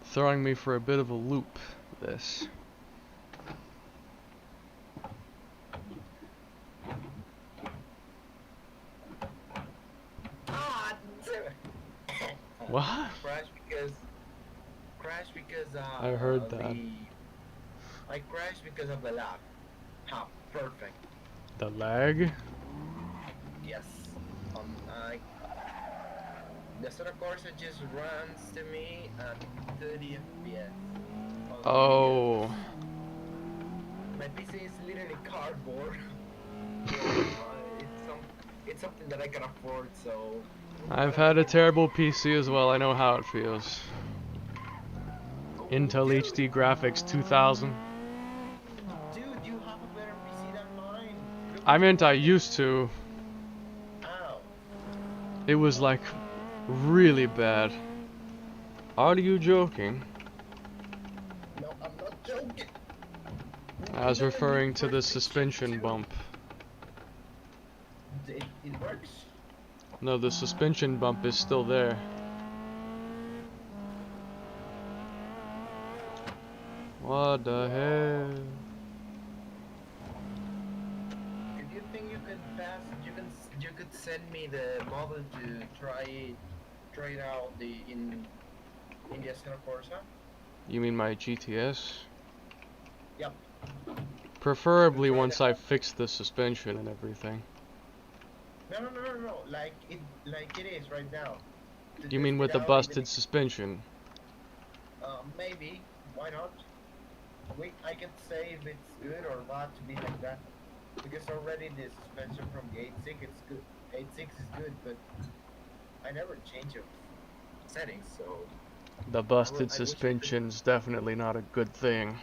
Throwing me for a bit of a loop, this. Ah! What? Crash because I heard that. I crashed because of the lag. How perfect. The lag? Yes. I the Assetto Corsa just runs to me at 30 FPS. Oh. My PC is literally cardboard. It's something that I can afford, so. I've had a terrible PC as well, I know how it feels. Intel Dude, HD Graphics 2000. dude, you have a better PC than mine. Look I at meant I mine. used to. Ow. It was like really bad. Are you joking? No, I'm not joking. I was referring to the suspension bump. It works. No, the suspension bump is still there. What the hell? If you think you could pass, you could send me the model to try it out in the Assetto Corsa. You mean my GTS? Yep. Preferably Try once that I out. fix the suspension and everything. No. Like it is right now. To You test mean it with the out, busted suspension? maybe. Why not? I can say if it's good or not to be like that. Because already the suspension from the 8.6 it's good. 8.6 is good, but I never change of settings, so The busted I wish I could. suspension's definitely not a good thing.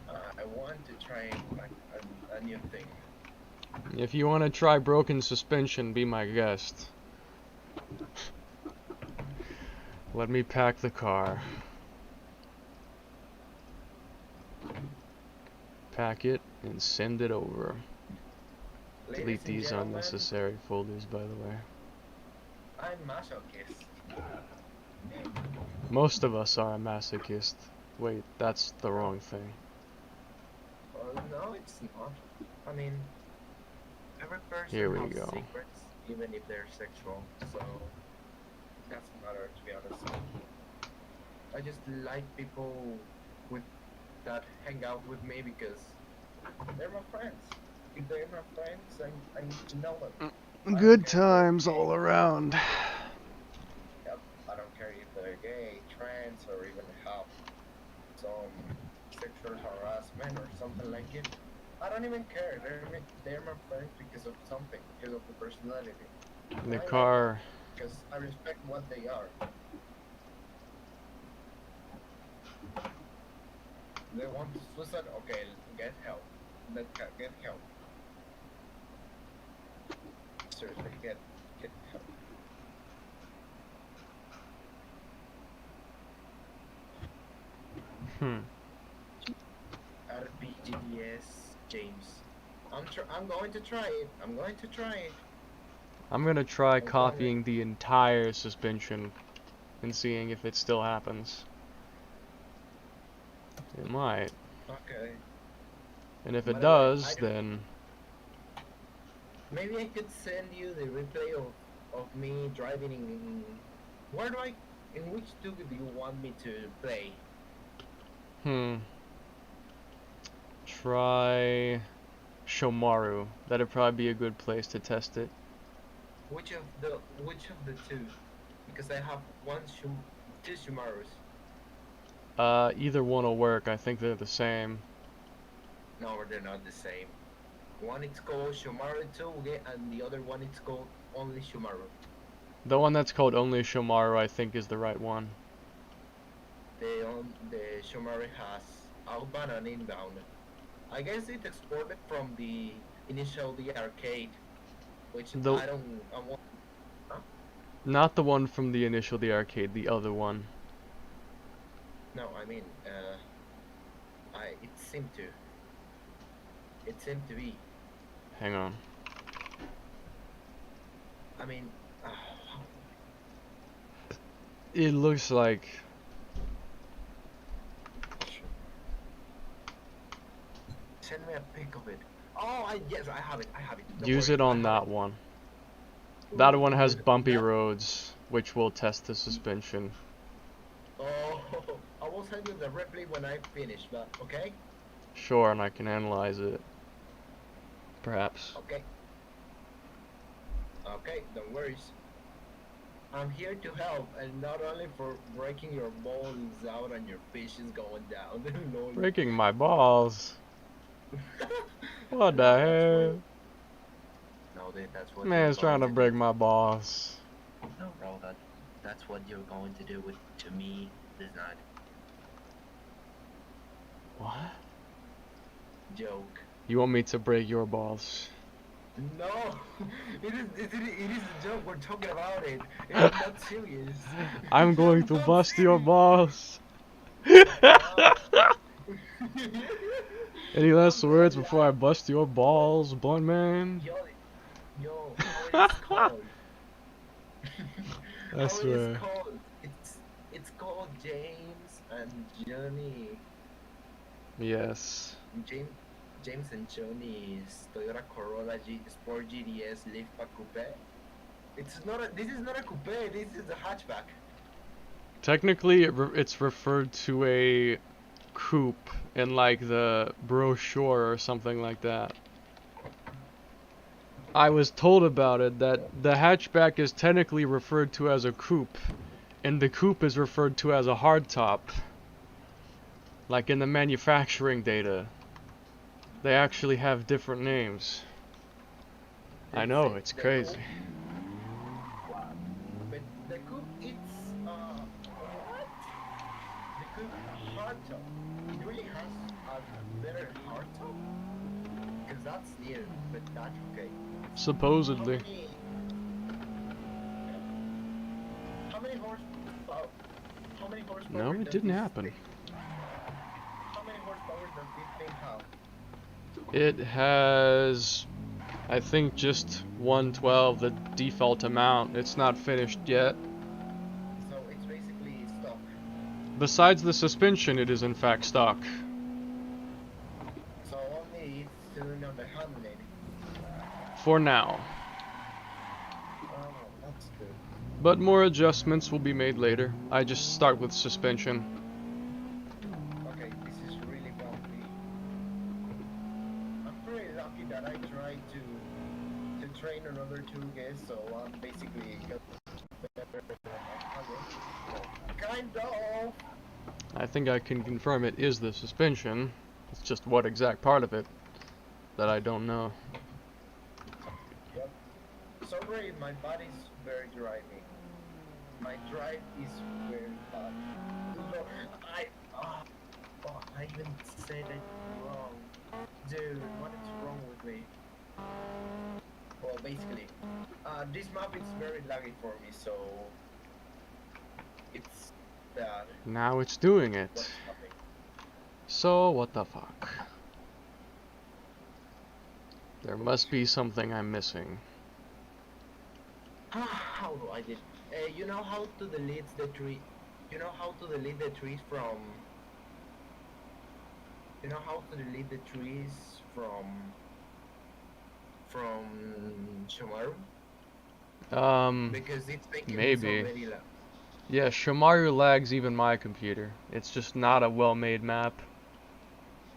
I want to try like a new thing. If you want to try broken suspension, be my guest. Let me pack the car. Pack it and send it over. Ladies Delete and these gentlemen, unnecessary folders, by the way. I'm masochist. Most of us are a masochist. Wait, that's the wrong thing. Well, no, it's not. I mean, every person Here we has go. secrets, even if they're sexual. So that's matter, to be honest. I just like people with that hang out with me because they're my friends. If they're my friends, I need to know them. I don't Good care if they're times gay. all around. Yep, I don't care if they're gay, trans, or even have some sexual harassment or something like it. I don't even care. They're my friends because of something, because of the personality. And The I like that car. because I respect what they are. They want to suicide? Okay, get help. Get help. Seriously, get help. RPGDS James. I'm going to try it. I'm going to try it. I'm gonna try I'm trying copying the entire suspension and seeing if it still happens. It might. Okay. And if it By the way, I does, don't. then Maybe I could send you the replay of me driving in. Where do I? In which two do you want me to play? Try Shomaru. That'd probably be a good place to test it. Which of the two? Because I have two Shumarus. Either one will work. I think they're the same. No, they're not the same. One it's called Shumaru Touge, and the other one it's called only Shumaru. The one that's called only Shomaru, I think, is the right one. The Shumaru has outbound and inbound. I guess it exported from the arcade, which The I want. Huh? Not the one from the arcade, the other one. No, I mean, it seemed to. It seemed to be. Hang on. I mean, It looks like send me a pic of it. Oh, yes, I have it. Don't use worry, it on I have that it. one. That one has bumpy That- roads, which will test the suspension. Oh, I will send you the replay when I finish, but okay? Sure, and I can analyze it. Perhaps. Okay. Okay, don't worry. I'm here to help, and not only for breaking your balls out and your fish is going down. Lol. Breaking my balls. What the That's hell? No, that's what Man's you're trying to going break do. my balls. No, bro, that's what you're going to do to me this night. What? Joke. You want me to break your balls? No, it is a joke. We're talking about it. It's not serious. I'm going to Not bust your serious. balls. Any last words before I bust your balls, blunt man? Yo, how it is called? I How it swear. is called? It's called James and Johnny. Yes. James and Johnny's Toyota Corolla Sport GTS Liftback Coupe. This is not a coupe. This is a hatchback. Technically, it's referred to a coupe in like the brochure or something like that. I was told about it that the hatchback is technically referred to as a coupe, and the coupe is referred to as a hardtop. Like in the manufacturing data. They actually have different names. I know, it's crazy. But the coupe, it's what? The coupe hardtop. It really has a better hardtop. Because that's near, but that's okay. Supposedly. How many horsepower? How many horsepower? No, it does didn't this happen. thing- How many horsepower does this thing have? It has, I think, just 112, the default amount. It's not finished yet. So it's basically stock. Besides the suspension, it is in fact stock. So only it's doing on the handling. For now. Oh, that's good. But more adjustments will be made later. I just start with suspension. Okay, this is really bumpy. I'm pretty lucky that I tried to train another two guys, so I'm basically got better than kind of. I think I can confirm it is the suspension. It's just what exact part of it that I don't know. Yep. Sorry, my body's very driving. My drive is very bad. No, I even said it wrong. Dude, what is wrong with me? Well, basically, this map is very laggy for me, so it's bad. Now it's doing What's it. happening? So, what the fuck? There must be something I'm missing. How do I did? You know how to delete the tree? You know how to delete the trees from? You know how to delete the trees from Shamaru? Because it's making this Maybe. already. Yeah, Shamaru lags even my computer. It's just not a well-made map.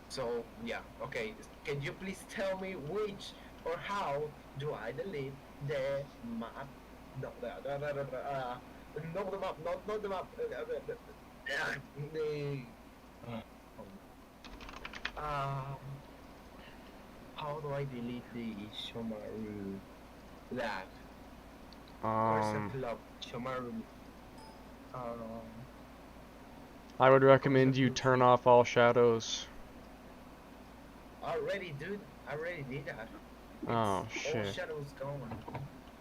So yeah, okay. Can you please tell me which or how do I delete the map? No, no the map, not the map. The uh, how do I delete the Shomaru lag? Where's the Um, club? Shomaru. Um, I would where's the recommend you club? turn off all shadows. Already, dude. I already did that. It's Oh, all shit. shadows gone.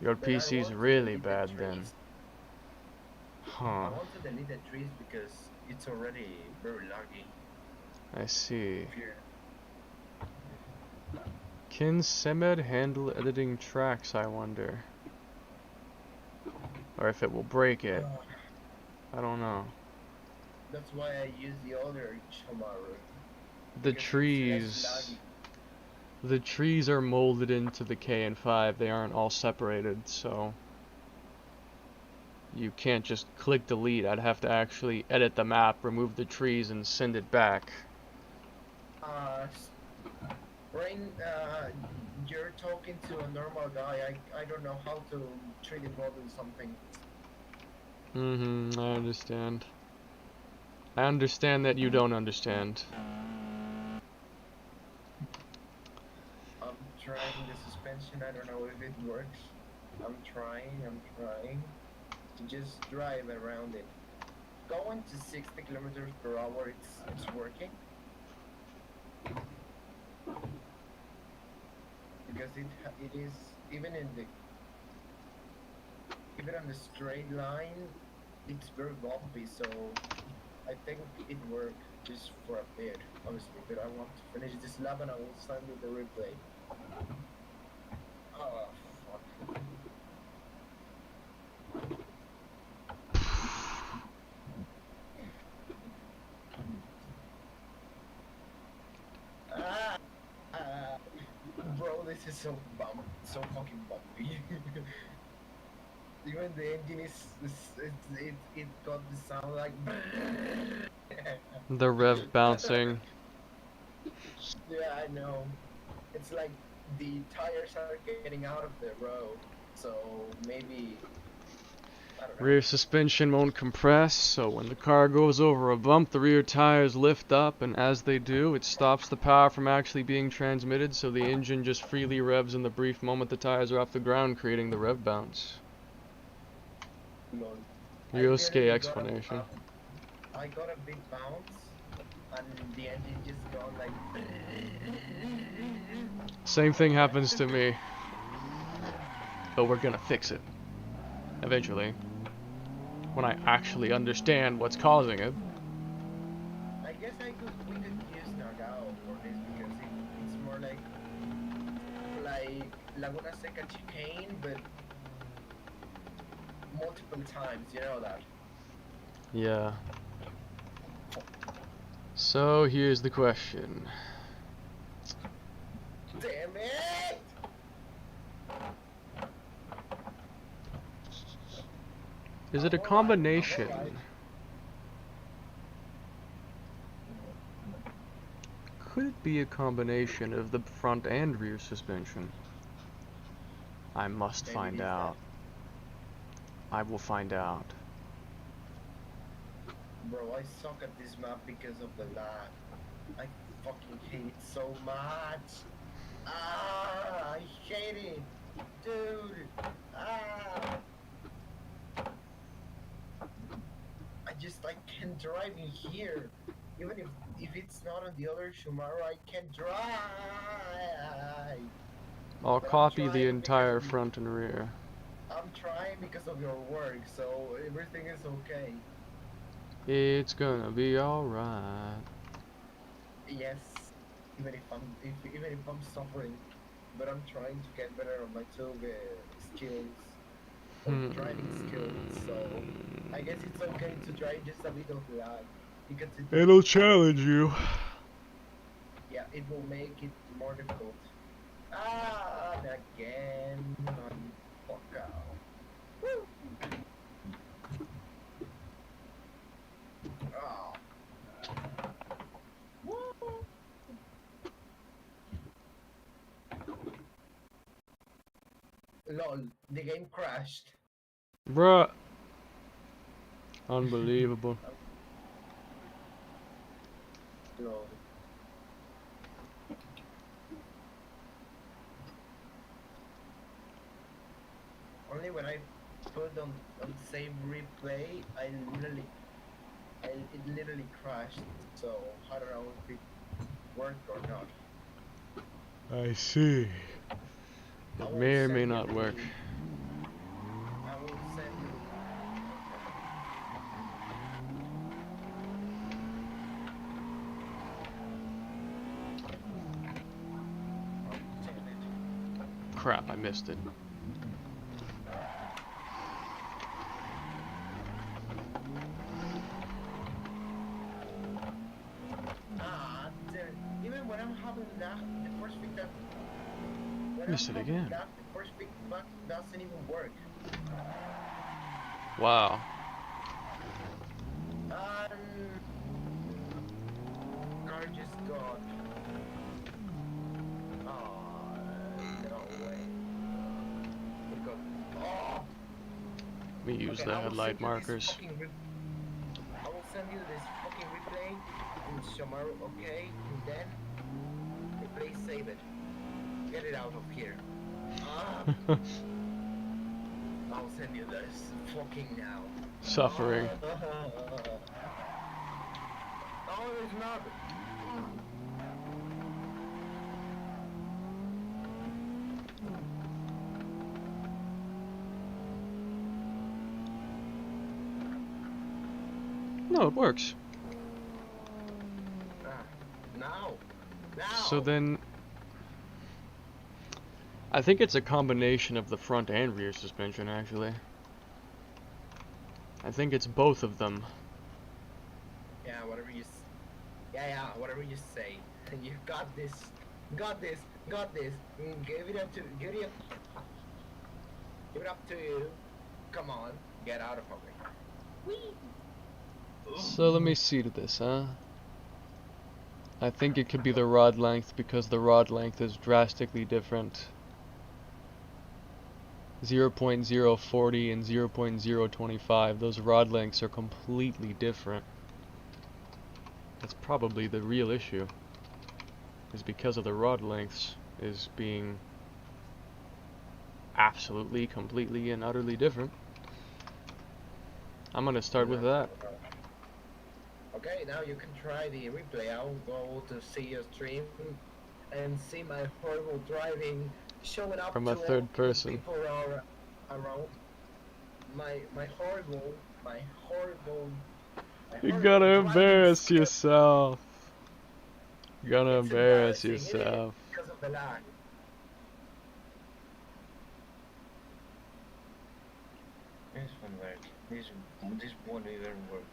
Your But I PC's want to really delete the bad then. trees. I Huh. want to delete the trees because it's already very laggy. I see. If you're Can Semed handle editing tracks, I wonder? Or if it will break it. I don't know. that's why I use the other Shamaru The because it's less trees... laggy. The trees are molded into the KN5. They aren't all separated, so... You can't just click delete. I'd have to actually edit the map, remove the trees, and send it back. S- Rain, you're talking to a normal guy. I don't know how to 3D model something. I understand. I understand that you don't understand. I'm trying the suspension. I don't know if it works. I'm trying to just drive around it. Going to 60 kilometers per hour, it's working because it is even in the even on the straight line, it's very bumpy. So I think it worked just for a bit, obviously. But I want to finish this lap and I will send you the replay. Oh fuck! Ah, ah, bro, this is so fucking bumpy. Even the engine it got the sound like. The rev bouncing. Yeah, I know. It's like the tires are getting out of the road, so maybe I don't know. Rear suspension won't compress, so when the car goes over a bump, the rear tires lift up, and as they do, it stops the power from actually being transmitted, so the engine just freely revs in the brief moment the tires are off the ground, creating the rev bounce. Lol. I Yosuke literally got explanation. I got a big bounce, and the engine just gone like. Same thing happens to me, but we're gonna fix it. Eventually. When I actually understand what's causing it. I guess we could use Nagao for this because it's more like Laguna Seca chicane, but multiple times. You know that. Yeah. So here's the question. Damn it! Is it a I'm alright. combination? Could it be a combination of the front and rear suspension? I must Maybe it find is that. out. I will find out. Bro, I suck at this map because of the lag. I fucking hate it so much. Ah, I hate it. Dude. Ah. I can't drive in here. Even if it's not on the other Shumaro, I can't drive. I'll But I'm copy the trying because entire of front and rear. I'm trying because of your work, so everything is okay. It's gonna be alright. Yes, even if I'm suffering, but I'm trying to get better on my two skills. or driving skills, so I guess it's okay to try just a bit of lag because It'll challenge you. yeah, it will make it more difficult. Ah, again, fuck out. Woo! Oh. Woo! Lol, the game crashed. Bruh. Unbelievable. Lol. Only when I put on save replay, it literally crashed. So I don't know if it worked or not. I see. I It will may or send may you not work. I will send you. Oh, damn it. Crap, I missed it. Ah, even when I'm having that, the first thing that when I'm Missed it having again. that, the first thing that doesn't even work. Wow. Car just got. Oh, no way. It got. Oh. Let me use Okay, the I will headlight send you this markers. fucking. I will send you this fucking replay in Shamaru, okay? And then replay save it. Get it out of here. Ah. I'll send you this fucking now. Suffering. No, it's not. No, it works. Now. So then, I think it's a combination of the front and rear suspension, actually. I think it's both of them. Yeah, whatever you. Yeah, whatever you say. You got this. Got this. Got this. Give it up to. Give it up. Give it up to you. Come on. Get out of here. Whee! So let me see to this, huh? I think it could be the rod length because the rod length is drastically different. 0.040 and 0.025, those rod lengths are completely different. That's probably the real issue, is because of the rod lengths is being absolutely, completely, and utterly different. I'm gonna start with that. Okay, now you can try the replay. I'll go to see your stream and see my horrible driving showing up From to a third all person. people are around. My horrible You gotta driving embarrass skill. yourself. You gotta It's embarrass embarrassing, isn't it? yourself. Because of the lag. This one works. This won't even work.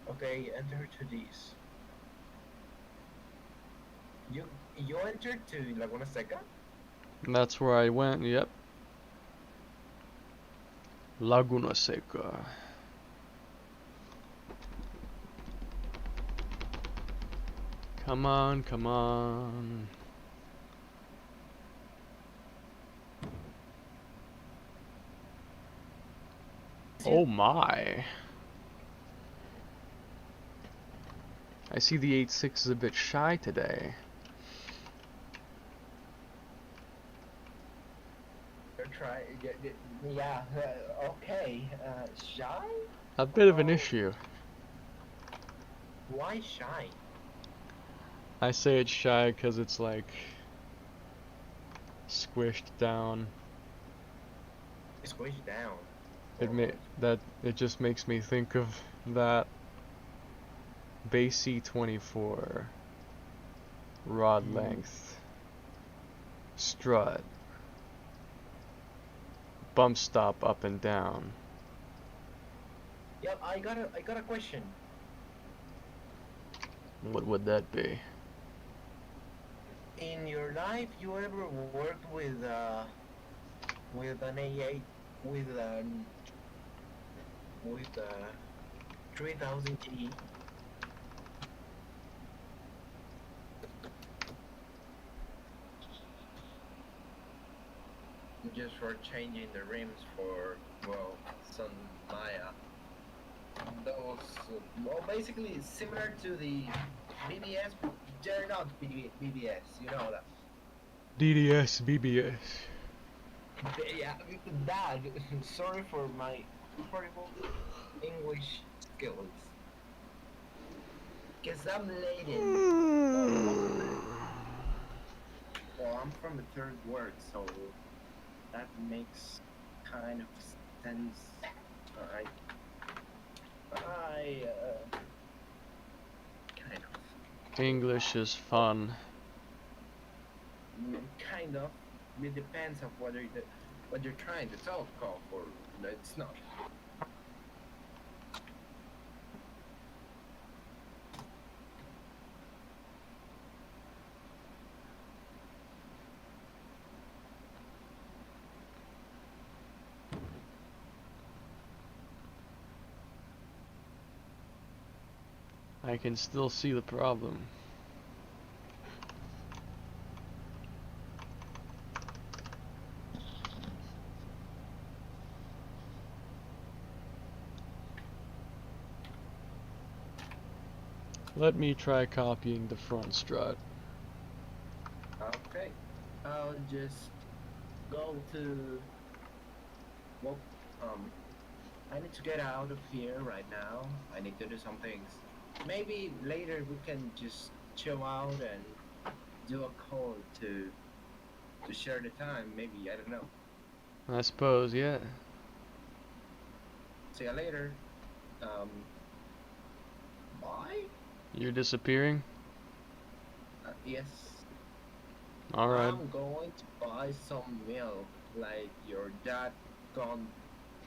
Okay, enter to this. You entered to Laguna Seca? That's where I went, yep. Laguna Seca. Come on, come on. Oh my. I see the 8.6 is a bit shy today. Yeah, okay. Shy? A bit of an issue. Why shy? I say it's shy because it's like squished down. Squished down. It just makes me think of that. Base C24. Rod length. Strut. Bump stop up and down. Yep, I got a question. What would that be? In your life, you ever worked with an A8 with 3000 G? Just for changing the rims for, well, some Maya. Those, well, basically similar to the BBS, but they're not BBS, you know that. DDS BBS. Yeah, that. Sorry for my horrible English skills. Cause I'm late well, I'm from the third world, so that makes kind of sense. Alright. Kind of. English is fun. Kind of. It depends on what you're trying to talk of, or it's not. I can still see the problem. Let me try copying the front strut. Okay. I'll just go to. Well, I need to get out of here right now. I need to do some things. Maybe later we can just chill out and do a call to share the time. Maybe, I don't know. I suppose, yeah. See you later. Bye. You're disappearing? Yes. Alright. I'm going to buy some milk, like your dad gone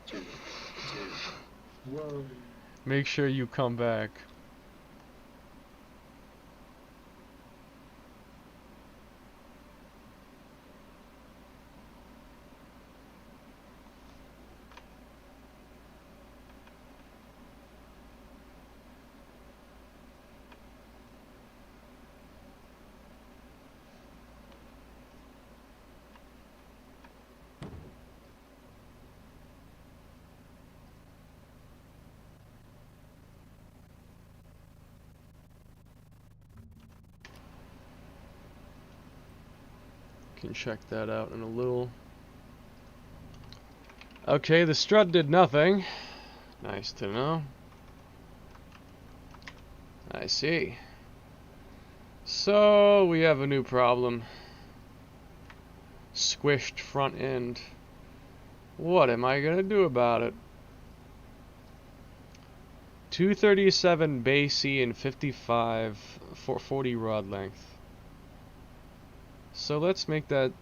to. Whoa. Make sure you come back. Can check that out in a little. Okay, the strut did nothing. Nice to know. I see. So, we have a new problem. Squished front end. What am I gonna do about it? 237 base C and 55 440 rod length. So let's make that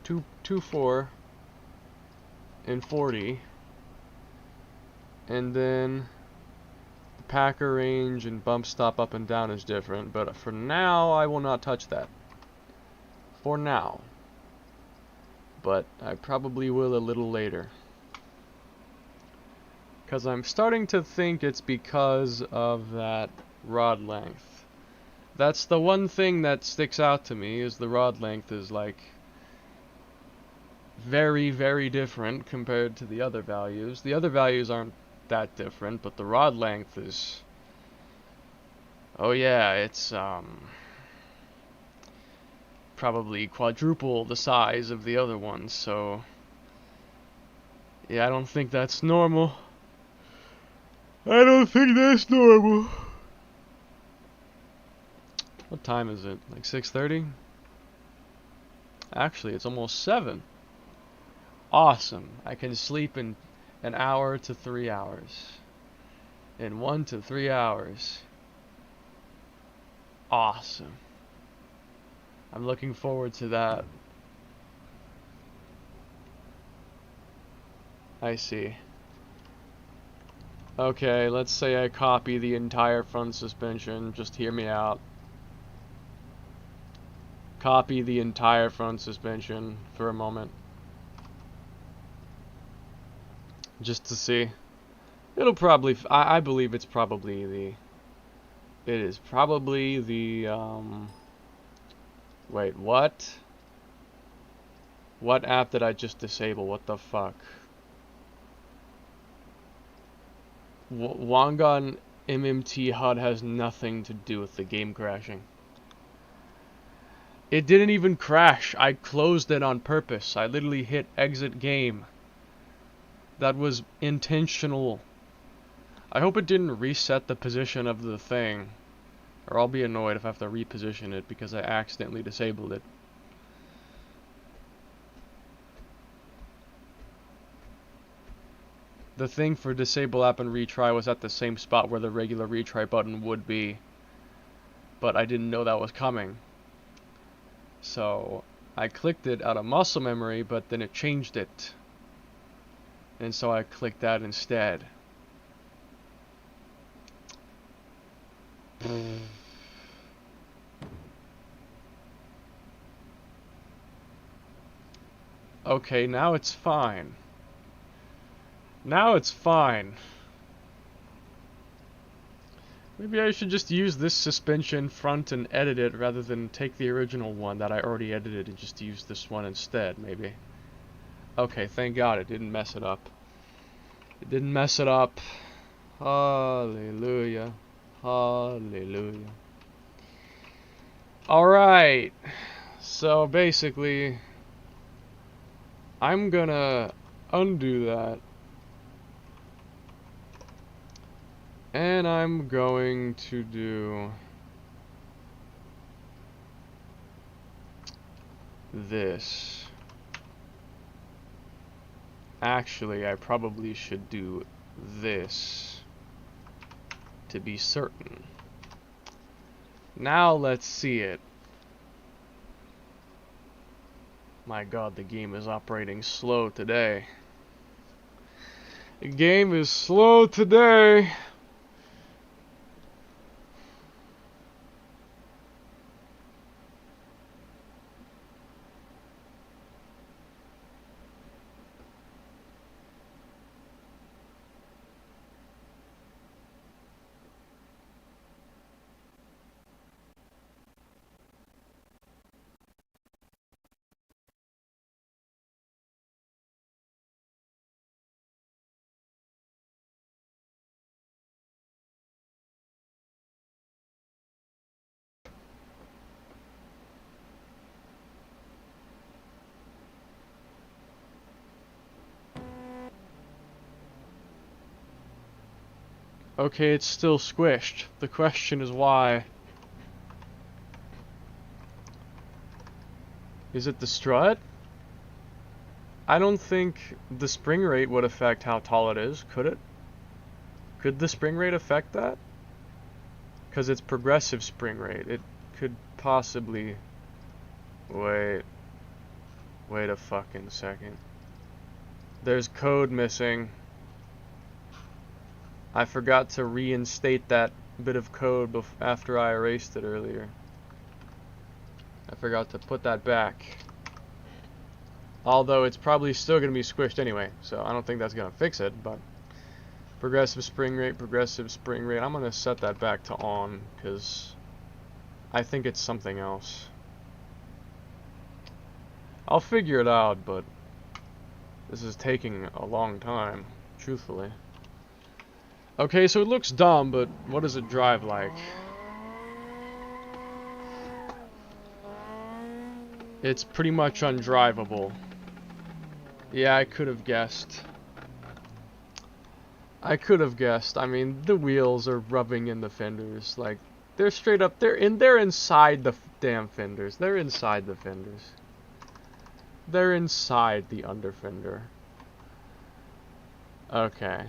24 and 40, and then the packer range and bump stop up and down is different, but for now I will not touch that. For now. But I probably will a little later. Because I'm starting to think it's because of that rod length. That's the one thing that sticks out to me, is the rod length is like very, very different compared to the other values. The other values aren't that different, but the rod length is, oh yeah, it's probably quadruple the size of the other ones, so yeah, I don't think that's normal. I don't think that's normal. What time is it? Like 6:30? Actually, it's almost 7. Awesome. I can sleep in an hour to 3 hours. in 1 to 3 hours. Awesome. I'm looking forward to that. I see. Okay, let's say I copy the entire front suspension. Just hear me out. Copy the entire front suspension for a moment. Just to see. It'll probably, I believe it's probably the, it is probably the, wait, what? What app did I just disable? What the fuck? Wangan MMT HUD has nothing to do with the game crashing. It didn't even crash. I closed it on purpose. I literally hit exit game. That was intentional. I hope it didn't reset the position of the thing, or I'll be annoyed if I have to reposition it because I accidentally disabled it. The thing for disable app and retry was at the same spot where the regular retry button would be, but I didn't know that was coming. So I clicked it out of muscle memory, but then it changed it. And so I clicked that instead. Okay, now it's fine. Now it's fine. Maybe I should just use this suspension front and edit it rather than take the original one that I already edited and just use this one instead, maybe. Okay, thank God it didn't mess it up. It didn't mess it up. Hallelujah. Hallelujah. Alright. So basically, I'm gonna undo that. And I'm going to do this. Actually, I probably should do this to be certain. Now let's see it. My God, the game is operating slow today. The game is slow today. Okay, it's still squished. The question is why. Is it the strut? I don't think the spring rate would affect how tall it is, could it? Could the spring rate affect that? Because it's progressive spring rate. It could possibly... Wait a fucking second. There's code missing. I forgot to reinstate that bit of code after I erased it earlier. I forgot to put that back. Although it's probably still going to be squished anyway, so I don't think that's going to fix it, but... Progressive spring rate. I'm going to set that back to on, because I think it's something else. I'll figure it out, but this is taking a long time, truthfully. Okay, so it looks dumb, but what does it drive like? It's pretty much undrivable. Yeah, I could have guessed. I mean, the wheels are rubbing in the fenders. Like, they're straight up. They're inside the damn fenders. They're inside the fenders. They're inside the under fender. Okay.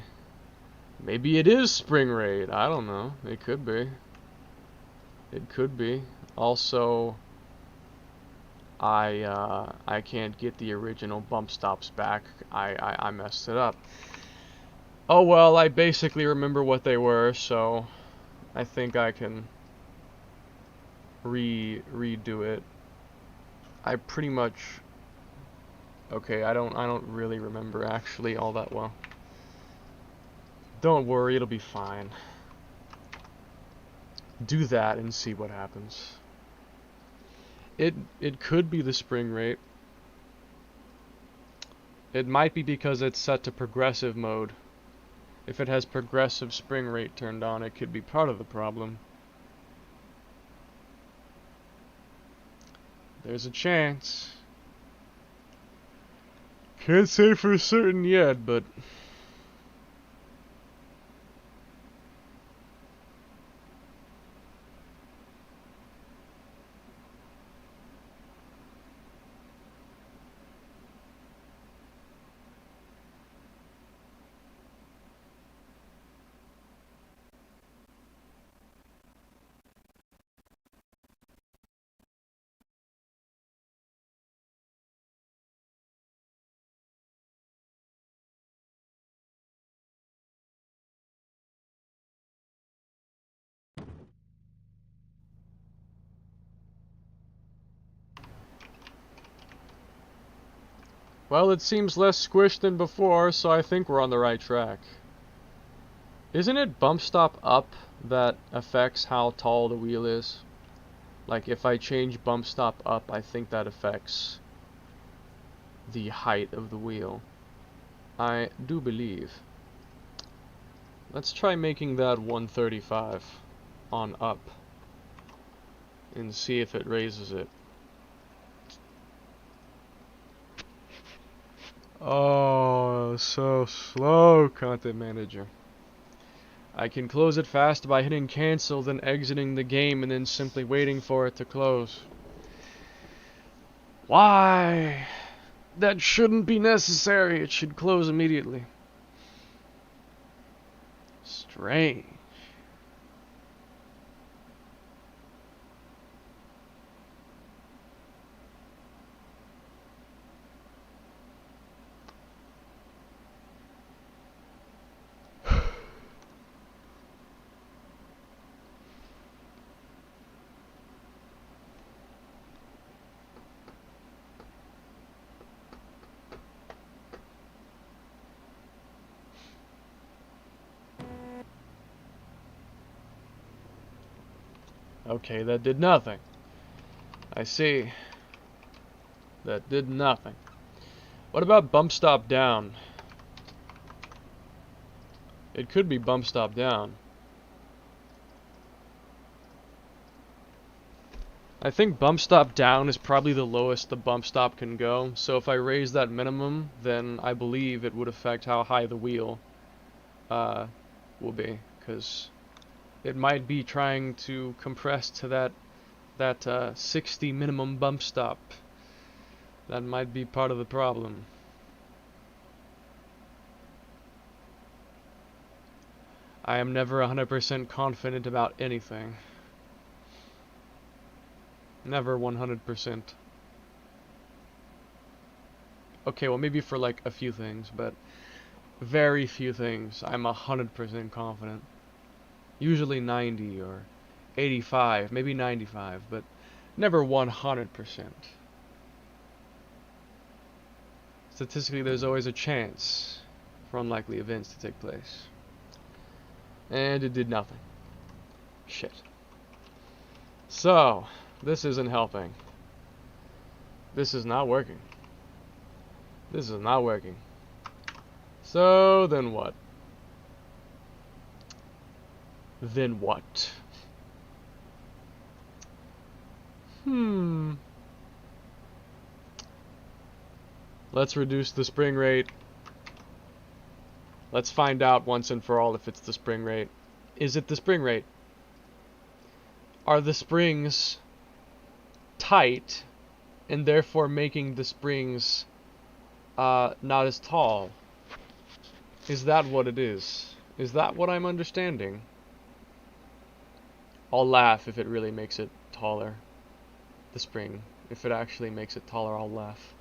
Maybe it is spring rate. I don't know. It could be. It could be. Also, I can't get the original bump stops back. I messed it up. Oh well, I basically remember what they were, so I think I can redo it. I pretty much, okay, I don't really remember actually all that well. Don't worry, it'll be fine. Do that and see what happens. It could be the spring rate. It might be because it's set to progressive mode. If it has progressive spring rate turned on, it could be part of the problem. There's a chance. Can't say for certain yet, but well, it seems less squished than before, so I think we're on the right track. Isn't it bump stop up that affects how tall the wheel is? Like, if I change bump stop up, I think that affects the height of the wheel. I do believe. Let's try making that 135 on up and see if it raises it. Oh, so slow, Content Manager. I can close it fast by hitting cancel, then exiting the game, and then simply waiting for it to close. Why? That shouldn't be necessary. It should close immediately. Strange. Okay, that did nothing. I see. That did nothing. What about bump stop down? It could be bump stop down. I think bump stop down is probably the lowest the bump stop can go. So if I raise that minimum, then I believe it would affect how high the wheel will be, because it might be trying to compress to that 60 minimum bump stop. That might be part of the problem. I am never 100% confident about anything. Never 100%. Okay, well maybe for like a few things, but very few things I'm 100% confident. Usually 90 or 85, maybe 95, but never 100%. Statistically, there's always a chance for unlikely events to take place. And it did nothing. Shit. So, this isn't helping. This is not working. This is not working. So, then what? Then what? Let's reduce the spring rate. Let's find out once and for all if it's the spring rate. Is it the spring rate? Are the springs tight and therefore making the springs not as tall? Is that what it is? Is that what I'm understanding? I'll laugh if it really makes it taller. The spring. If it actually makes it taller, I'll laugh.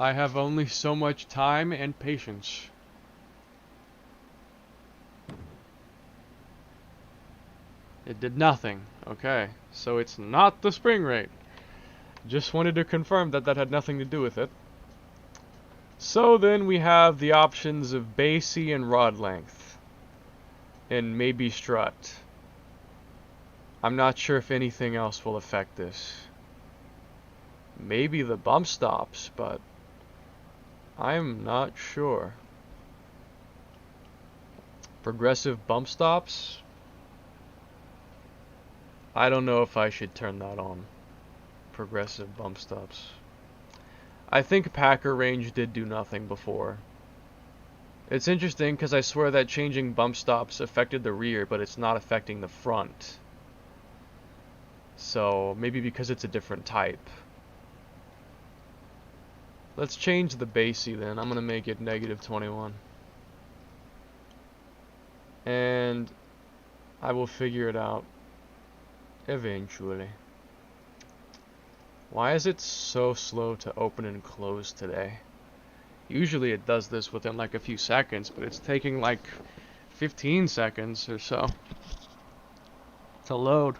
I have only so much time and patience. It did nothing. Okay, so it's not the spring rate. Just wanted to confirm that that had nothing to do with it. So then we have the options of BASI and rod length. And maybe strut. I'm not sure if anything else will affect this. Maybe the bump stops, but I'm not sure. Progressive bump stops? I don't know if I should turn that on. Progressive bump stops. I think Packer range did do nothing before. It's interesting because I swear that changing bump stops affected the rear, but it's not affecting the front. So maybe because it's a different type. Let's change the BASI then. I'm gonna make it -21. And I will figure it out eventually. Why is it so slow to open and close today? Usually it does this within like a few seconds, but it's taking like 15 seconds or so to load.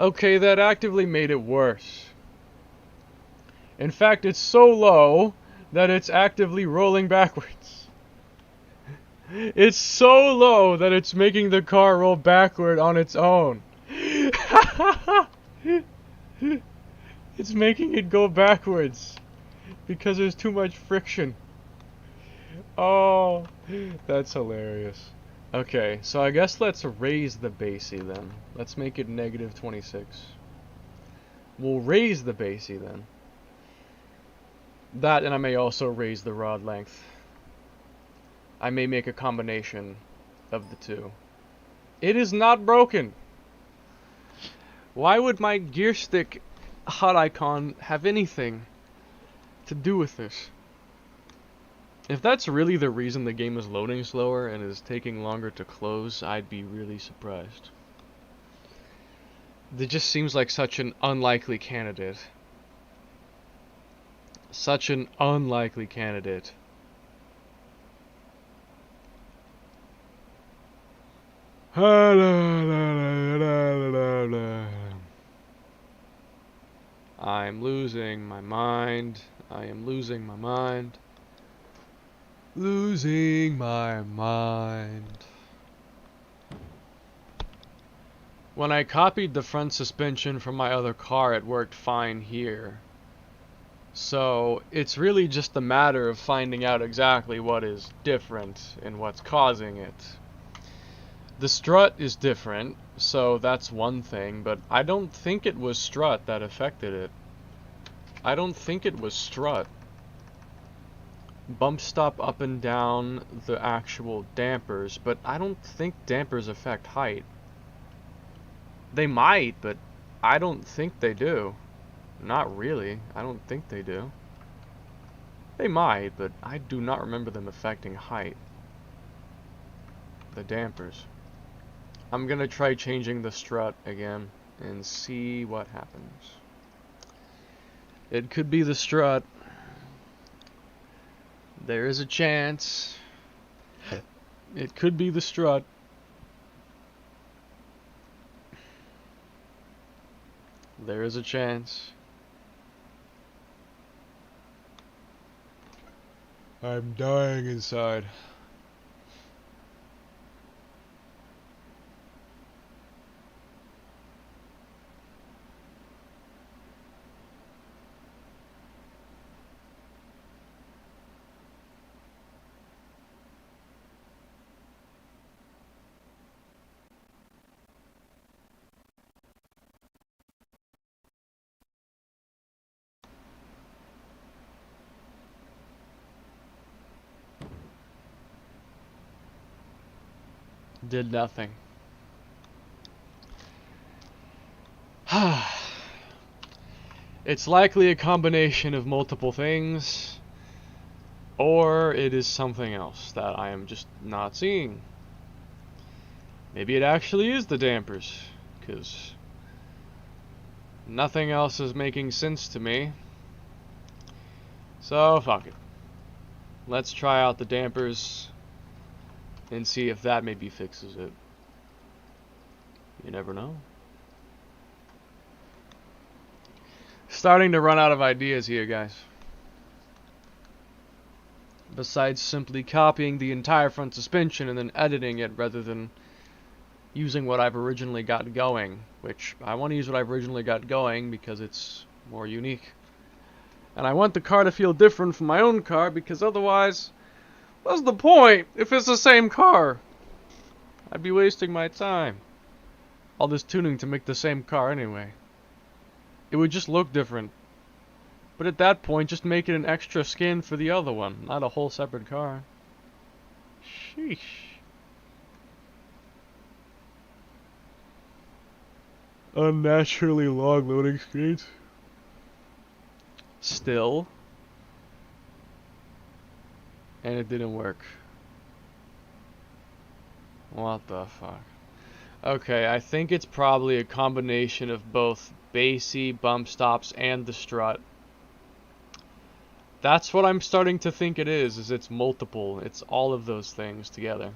Okay, that actively made it worse. In fact, it's so low that it's actively rolling backwards. It's so low that it's making the car roll backward on its own. It's making it go backwards because there's too much friction. Oh, that's hilarious. Okay, so I guess let's raise the BASI then. Let's make it -26. We'll raise the BASI then. That, and I may also raise the rod length. I may make a combination of the two. It is not broken! Why would my gear stick HUD icon have anything to do with this? If that's really the reason the game is loading slower and is taking longer to close, I'd be really surprised. It just seems like such an unlikely candidate. Such an unlikely candidate. I'm losing my mind. I am losing my mind. Losing my mind. When I copied the front suspension from my other car, it worked fine here. So it's really just a matter of finding out exactly what is different and what's causing it. The strut is different, so that's one thing, but I don't think it was strut that affected it. I don't think it was strut. Bump stop up and down the actual dampers, but I don't think dampers affect height. They might, but I don't think they do. Not really. I don't think they do. They might, but I do not remember them affecting height. The dampers. I'm gonna try changing the strut again and see what happens. It could be the strut. There is a chance. It could be the strut. There is a chance. I'm dying inside. Did nothing. It's likely a combination of multiple things, or it is something else that I am just not seeing. Maybe it actually is the dampers, because nothing else is making sense to me. So, fuck it. Let's try out the dampers and see if that maybe fixes it. You never know. Starting to run out of ideas here, guys. Besides simply copying the entire front suspension and then editing it rather than using what I've originally got going, which I want to use what I've originally got going because it's more unique. And I want the car to feel different from my own car because otherwise, what's the point if it's the same car? I'd be wasting my time. All this tuning to make the same car anyway. It would just look different. But at that point, just make it an extra skin for the other one, not a whole separate car. Sheesh. Unnaturally long loading screens. Still. And it didn't work. What the fuck? Okay, I think it's probably a combination of both bassy, bump stops, and the strut. That's what I'm starting to think it is it's multiple. It's all of those things together.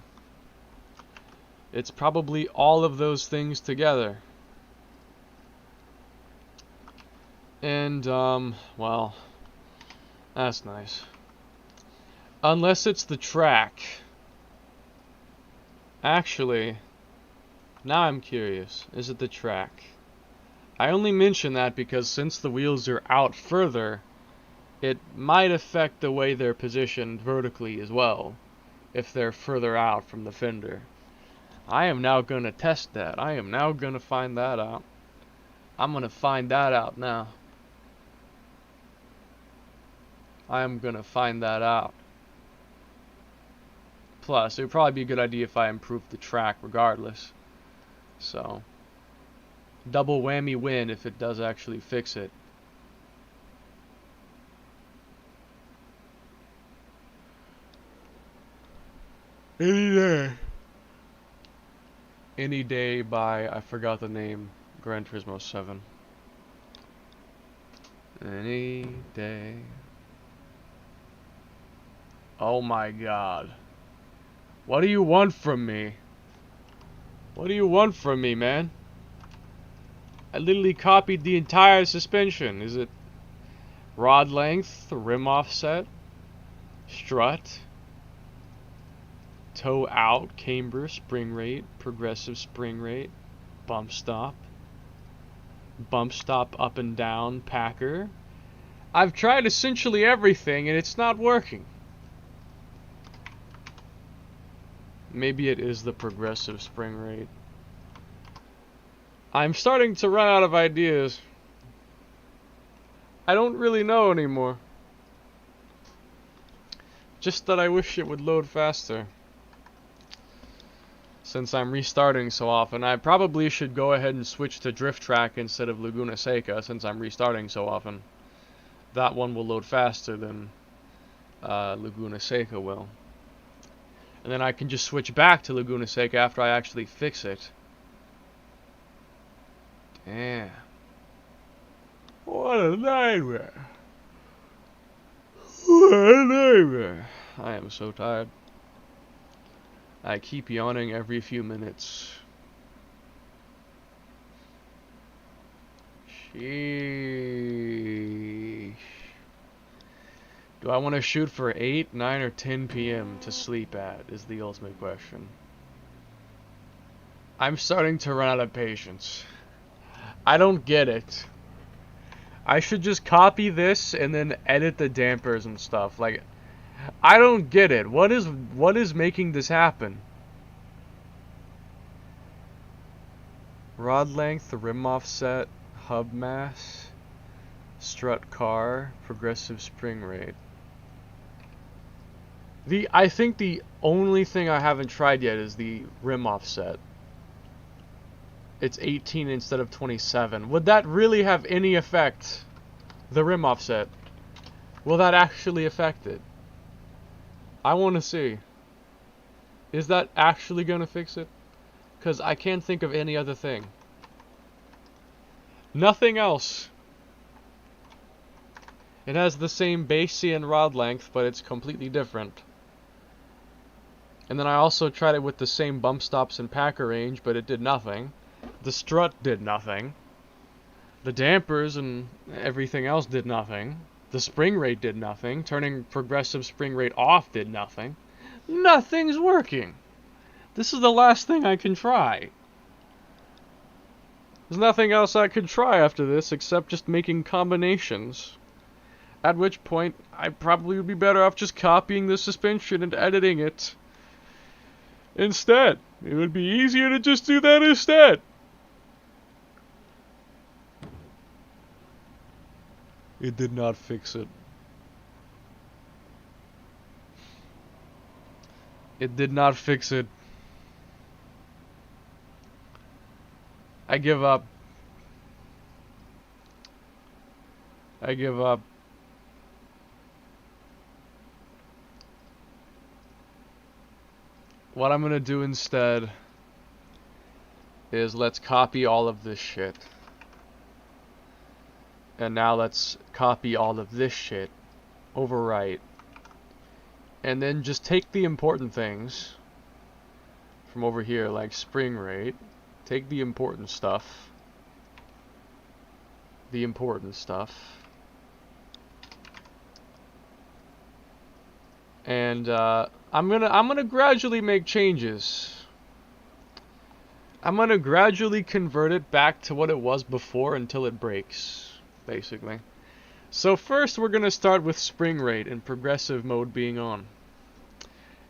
It's probably all of those things together. And, well, that's nice. Unless it's the track. Actually, now I'm curious. Is it the track? I only mention that because since the wheels are out further, it might affect the way they're positioned vertically as well, if they're further out from the fender. I am now going to test that. I am now going to find that out. I'm going to find that out now. I am going to find that out. Plus, it would probably be a good idea if I improved the track regardless. So, double whammy win if it does actually fix it. Any day. Any day by, I forgot the name, Gran Turismo 7. Any day. Oh my god. What do you want from me? What do you want from me, man? I literally copied the entire suspension. Is it rod length, rim offset, strut, toe out, camber, spring rate, progressive spring rate, bump stop up and down, packer. I've tried essentially everything and it's not working. Maybe it is the progressive spring rate. I'm starting to run out of ideas. I don't really know anymore. Just that I wish it would load faster. Since I'm restarting so often, I probably should go ahead and switch to Drift Track instead of Laguna Seca since I'm restarting so often. That one will load faster than Laguna Seca will. And then I can just switch back to Laguna Seca after I actually fix it. Yeah. What a nightmare. What a nightmare. I am so tired. I keep yawning every few minutes. Sheesh. Do I want to shoot for 8, 9, or 10 p.m. to sleep at, is the ultimate question. I'm starting to run out of patience. I don't get it. I should just copy this and then edit the dampers and stuff. Like, I don't get it. What is making this happen? Rod length, rim offset, hub mass, strut car, progressive spring rate. I think the only thing I haven't tried yet is the rim offset. It's 18 instead of 27. Would that really have any effect? The rim offset. Will that actually affect it? I want to see. Is that actually going to fix it? Because I can't think of any other thing. Nothing else. It has the same base and rod length, but it's completely different. And then I also tried it with the same bump stops and packer range, but it did nothing. The strut did nothing. The dampers and everything else did nothing. The spring rate did nothing. Turning progressive spring rate off did nothing. Nothing's working. This is the last thing I can try. There's nothing else I could try after this except just making combinations. At which point, I probably would be better off just copying the suspension and editing it instead. It would be easier to just do that instead. It did not fix it. It did not fix it. I give up. I give up. What I'm gonna do instead is let's copy all of this shit. And now let's copy all of this shit, overwrite, and then just take the important things from over here, like spring rate, take the important stuff, and I'm gonna gradually make changes. I'm gonna gradually convert it back to what it was before until it breaks. Basically. So first we're going to start with spring rate and progressive mode being on.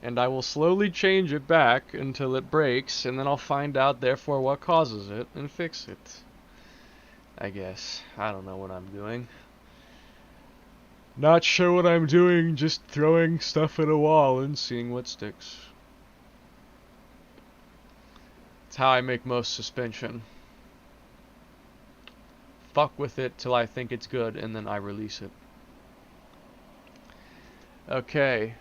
And I will slowly change it back until it breaks, and then I'll find out therefore what causes it and fix it. I guess. I don't know what I'm doing. Not sure what I'm doing, just throwing stuff at a wall and seeing what sticks. It's how I make most suspension. Fuck with it till I think it's good, and then I release it. Okay.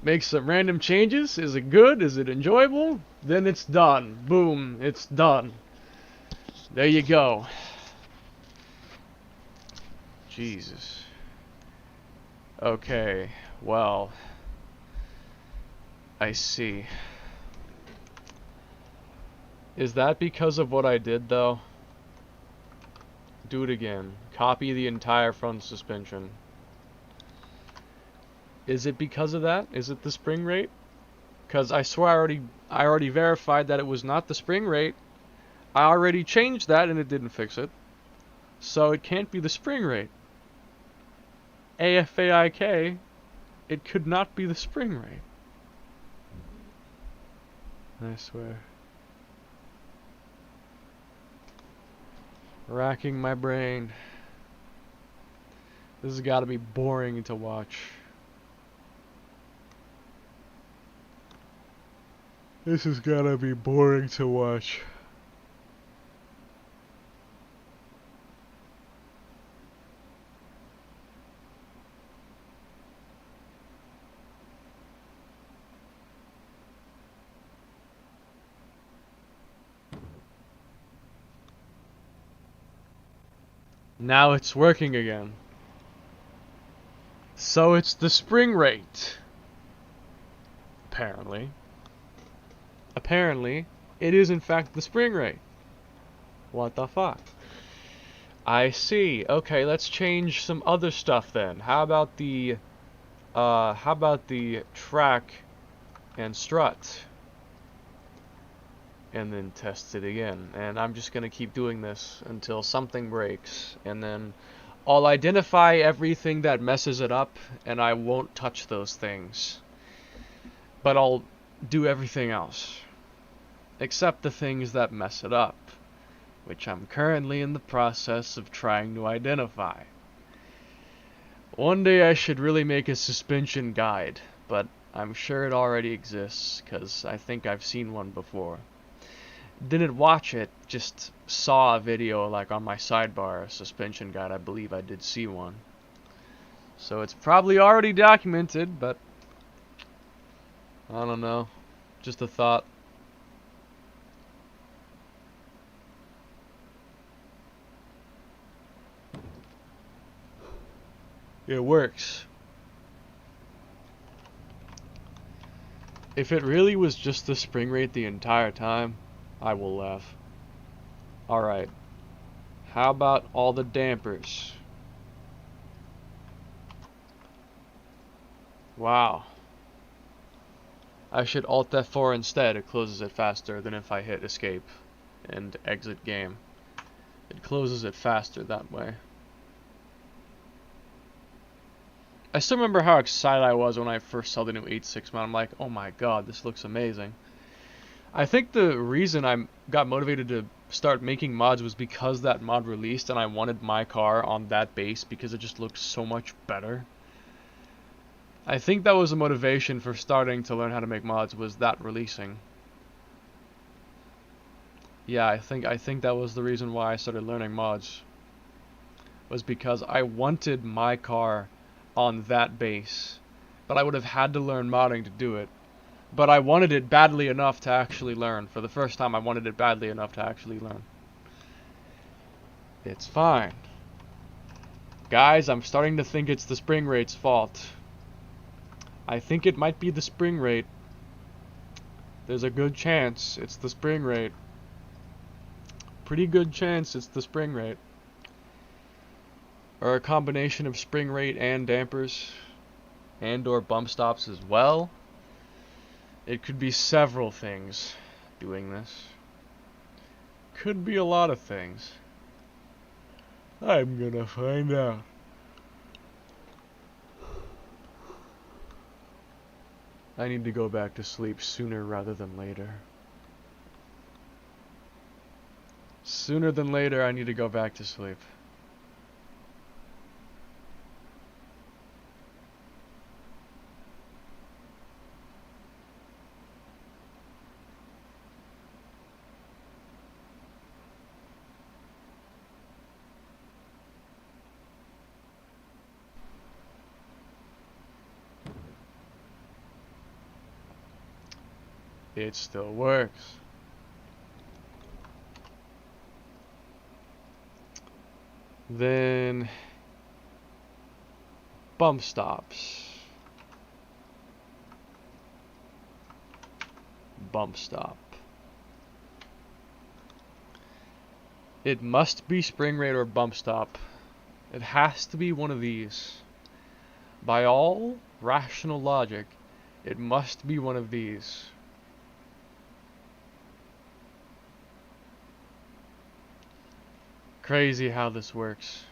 Make some random changes. Is it good? Is it enjoyable? Then it's done. Boom. It's done. There you go. Jesus. Okay. Well. I see. Is that because of what I did, though? Do it again. Copy the entire front suspension. Is it because of that? Is it the spring rate? Because I swear I already verified that it was not the spring rate. I already changed that and it didn't fix it. So it can't be the spring rate. AFAIK, it could not be the spring rate. I swear. Racking my brain. This has got to be boring to watch. This has got to be boring to watch. Now it's working again. So it's the spring rate. Apparently. Apparently, it is in fact the spring rate. What the fuck? I see. Okay, let's change some other stuff then. How about the track and strut? And then test it again. And I'm just gonna keep doing this until something breaks. And then I'll identify everything that messes it up, and I won't touch those things. But I'll do everything else. Except the things that mess it up, which I'm currently in the process of trying to identify. One day I should really make a suspension guide, but I'm sure it already exists, because I think I've seen one before. Didn't watch it, just saw a video like on my sidebar, a suspension guide. I believe I did see one. So it's probably already documented, but I don't know. Just a thought. It works. If it really was just the spring rate the entire time, I will laugh. Alright. How about all the dampers? Wow. I should Alt F4 instead. It closes it faster than if I hit escape and exit game. It closes it faster that way. I still remember how excited I was when I first saw the new 8.6 mod. I'm like, oh my god, this looks amazing. I think the reason I got motivated to start making mods was because that mod released and I wanted my car on that base because it just looked so much better. I think that was a motivation for starting to learn how to make mods, was that releasing. Yeah, I think that was the reason why I started learning mods. Was because I wanted my car on that base. But I would have had to learn modding to do it. But I wanted it badly enough to actually learn. For the first time, I wanted it badly enough to actually learn. It's fine. Guys, I'm starting to think it's the spring rate's fault. I think it might be the spring rate. There's a good chance it's the spring rate. Pretty good chance it's the spring rate. Or a combination of spring rate and dampers. And or bump stops as well. It could be several things doing this. Could be a lot of things. I'm gonna find out. I need to go back to sleep sooner rather than later. Sooner than later, I need to go back to sleep. It still works. Then bump stops. Bump stop. It must be spring rate or bump stop. It has to be one of these. By all rational logic, it must be one of these. Crazy how this works.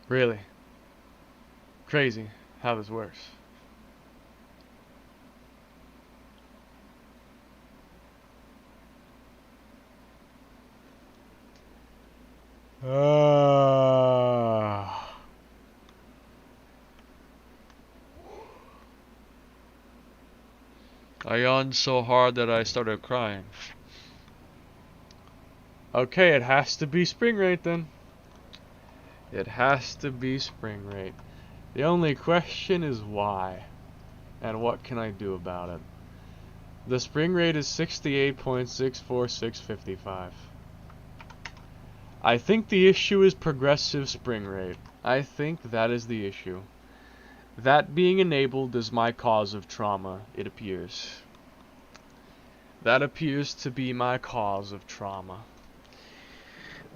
Really. Crazy how this works. I yawned so hard that I started crying. Okay, it has to be spring rate then. It has to be spring rate. The only question is why, and what can I do about it? The spring rate is 68.64655. I think the issue is progressive spring rate. I think that is the issue. That being enabled is my cause of trauma, it appears. That appears to be my cause of trauma.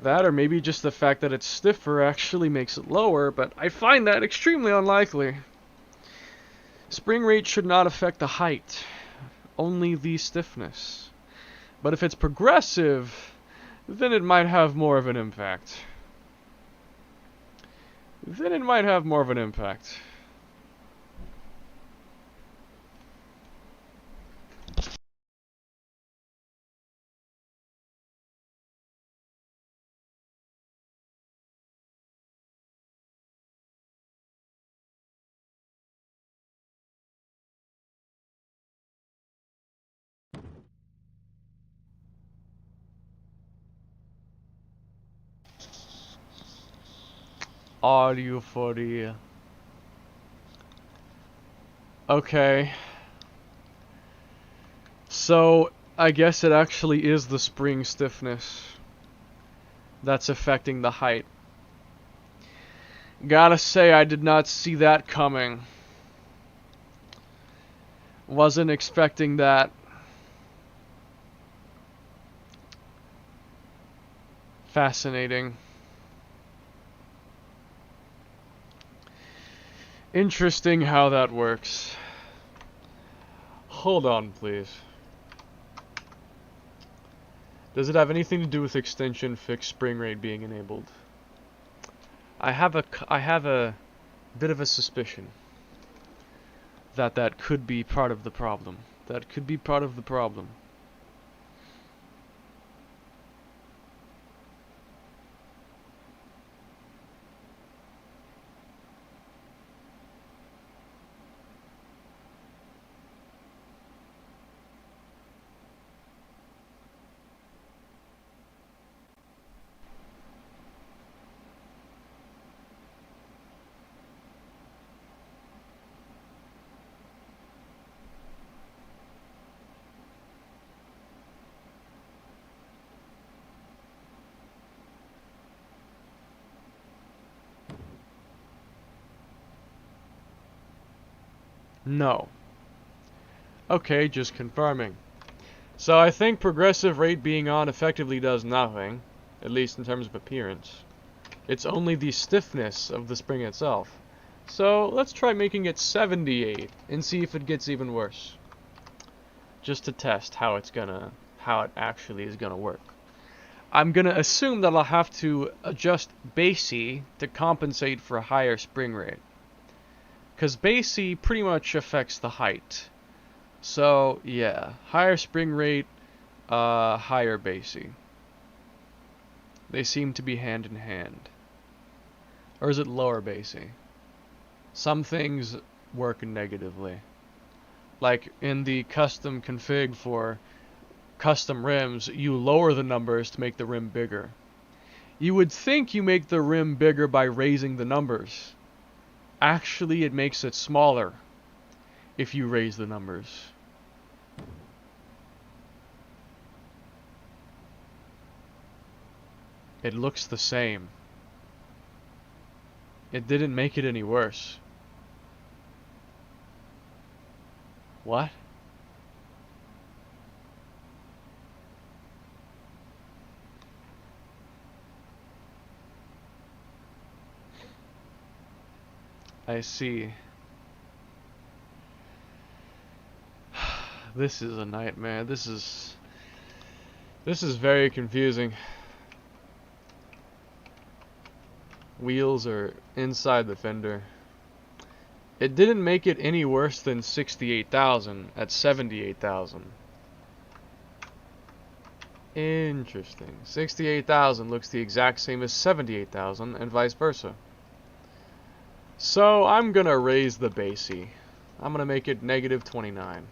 That, or maybe just the fact that it's stiffer actually makes it lower, but I find that extremely unlikely. Spring rate should not affect the height, only the stiffness. But if it's progressive, then it might have more of an impact. Are you for real? Okay. So, I guess it actually is the spring stiffness that's affecting the height. Gotta say, I did not see that coming. Wasn't expecting that. Fascinating. Interesting how that works. Hold on, please. Does it have anything to do with extension fixed spring rate being enabled? I have a bit of a suspicion that that could be part of the problem. No. Okay, just confirming. So I think progressive rate being on effectively does nothing, at least in terms of appearance. It's only the stiffness of the spring itself. So let's try making it 78 and see if it gets even worse. Just to test how it actually is gonna work. I'm gonna assume that I'll have to adjust base E to compensate for a higher spring rate. Because base E pretty much affects the height. So, yeah, higher spring rate, higher base E. They seem to be hand in hand. Or is it lower base E? Some things work negatively. Like in the custom config for custom rims, you lower the numbers to make the rim bigger. You would think you make the rim bigger by raising the numbers. Actually, it makes it smaller if you raise the numbers. It looks the same. It didn't make it any worse. What? I see. This is a nightmare. This is very confusing. Wheels are inside the fender. It didn't make it any worse than 68,000 at 78,000. Interesting. 68,000 looks the exact same as 78,000 and vice versa. So I'm gonna raise the base E. I'm gonna make it -29.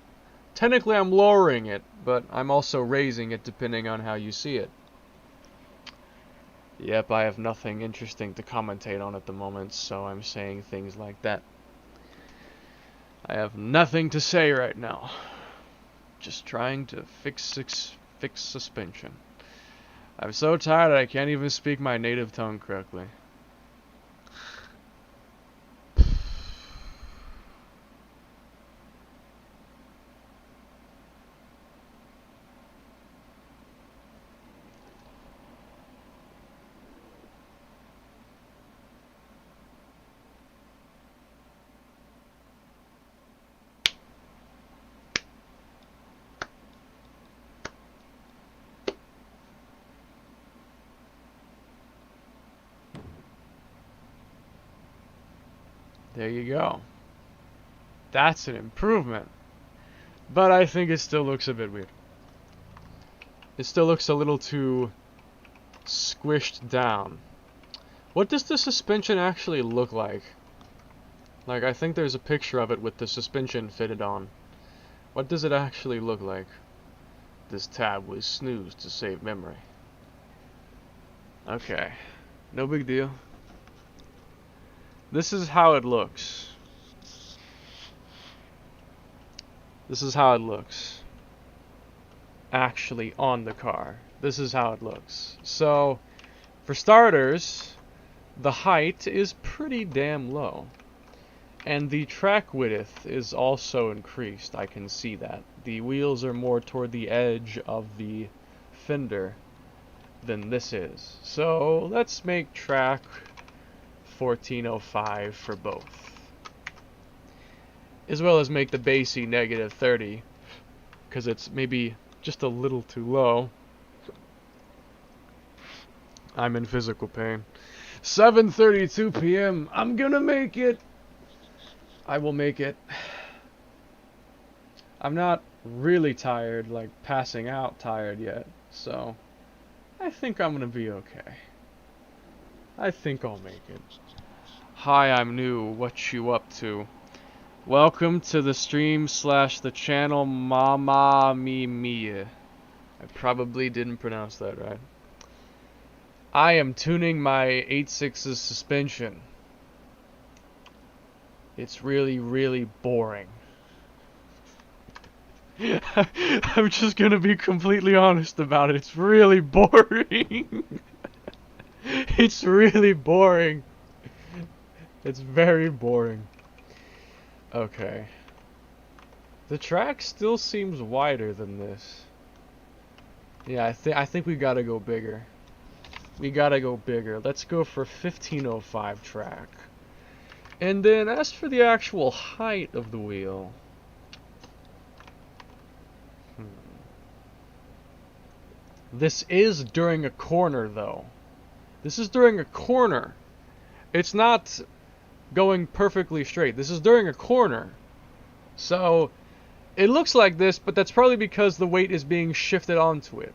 Technically I'm lowering it, but I'm also raising it depending on how you see it. Yep, I have nothing interesting to commentate on at the moment, so I'm saying things like that. I have nothing to say right now. Just trying to fix suspension. I'm so tired I can't even speak my native tongue correctly. There you go. That's an improvement. But I think it still looks a bit weird. It still looks a little too squished down. What does the suspension actually look like? Like, I think there's a picture of it with the suspension fitted on. What does it actually look like? This tab was snoozed to save memory. Okay. No big deal. This is how it looks. This is how it looks. Actually on the car. This is how it looks. So, for starters, the height is pretty damn low. And the track width is also increased. I can see that. The wheels are more toward the edge of the fender than this is. So, let's make track 1405 for both, as well as make the basey -30 because it's maybe just a little too low. I'm in physical pain. 7:32 p.m. I'm gonna make it. I will make it. I'm not really tired, like passing out tired yet, so I think I'm gonna be okay. I think I'll make it. Hi, I'm new. What you up to? Welcome to the stream / the channel Mama Mia. I probably didn't pronounce that right. I am tuning my 8.6's suspension. It's really, really boring. I'm just gonna be completely honest about it. It's really boring. It's really boring. It's very boring. Okay. The track still seems wider than this. Yeah, I think we gotta go bigger. We gotta go bigger. Let's go for 1505 track. And then as for the actual height of the wheel. This is during a corner though. This is during a corner. It's not going perfectly straight. This is during a corner. So, it looks like this, but that's probably because the weight is being shifted onto it.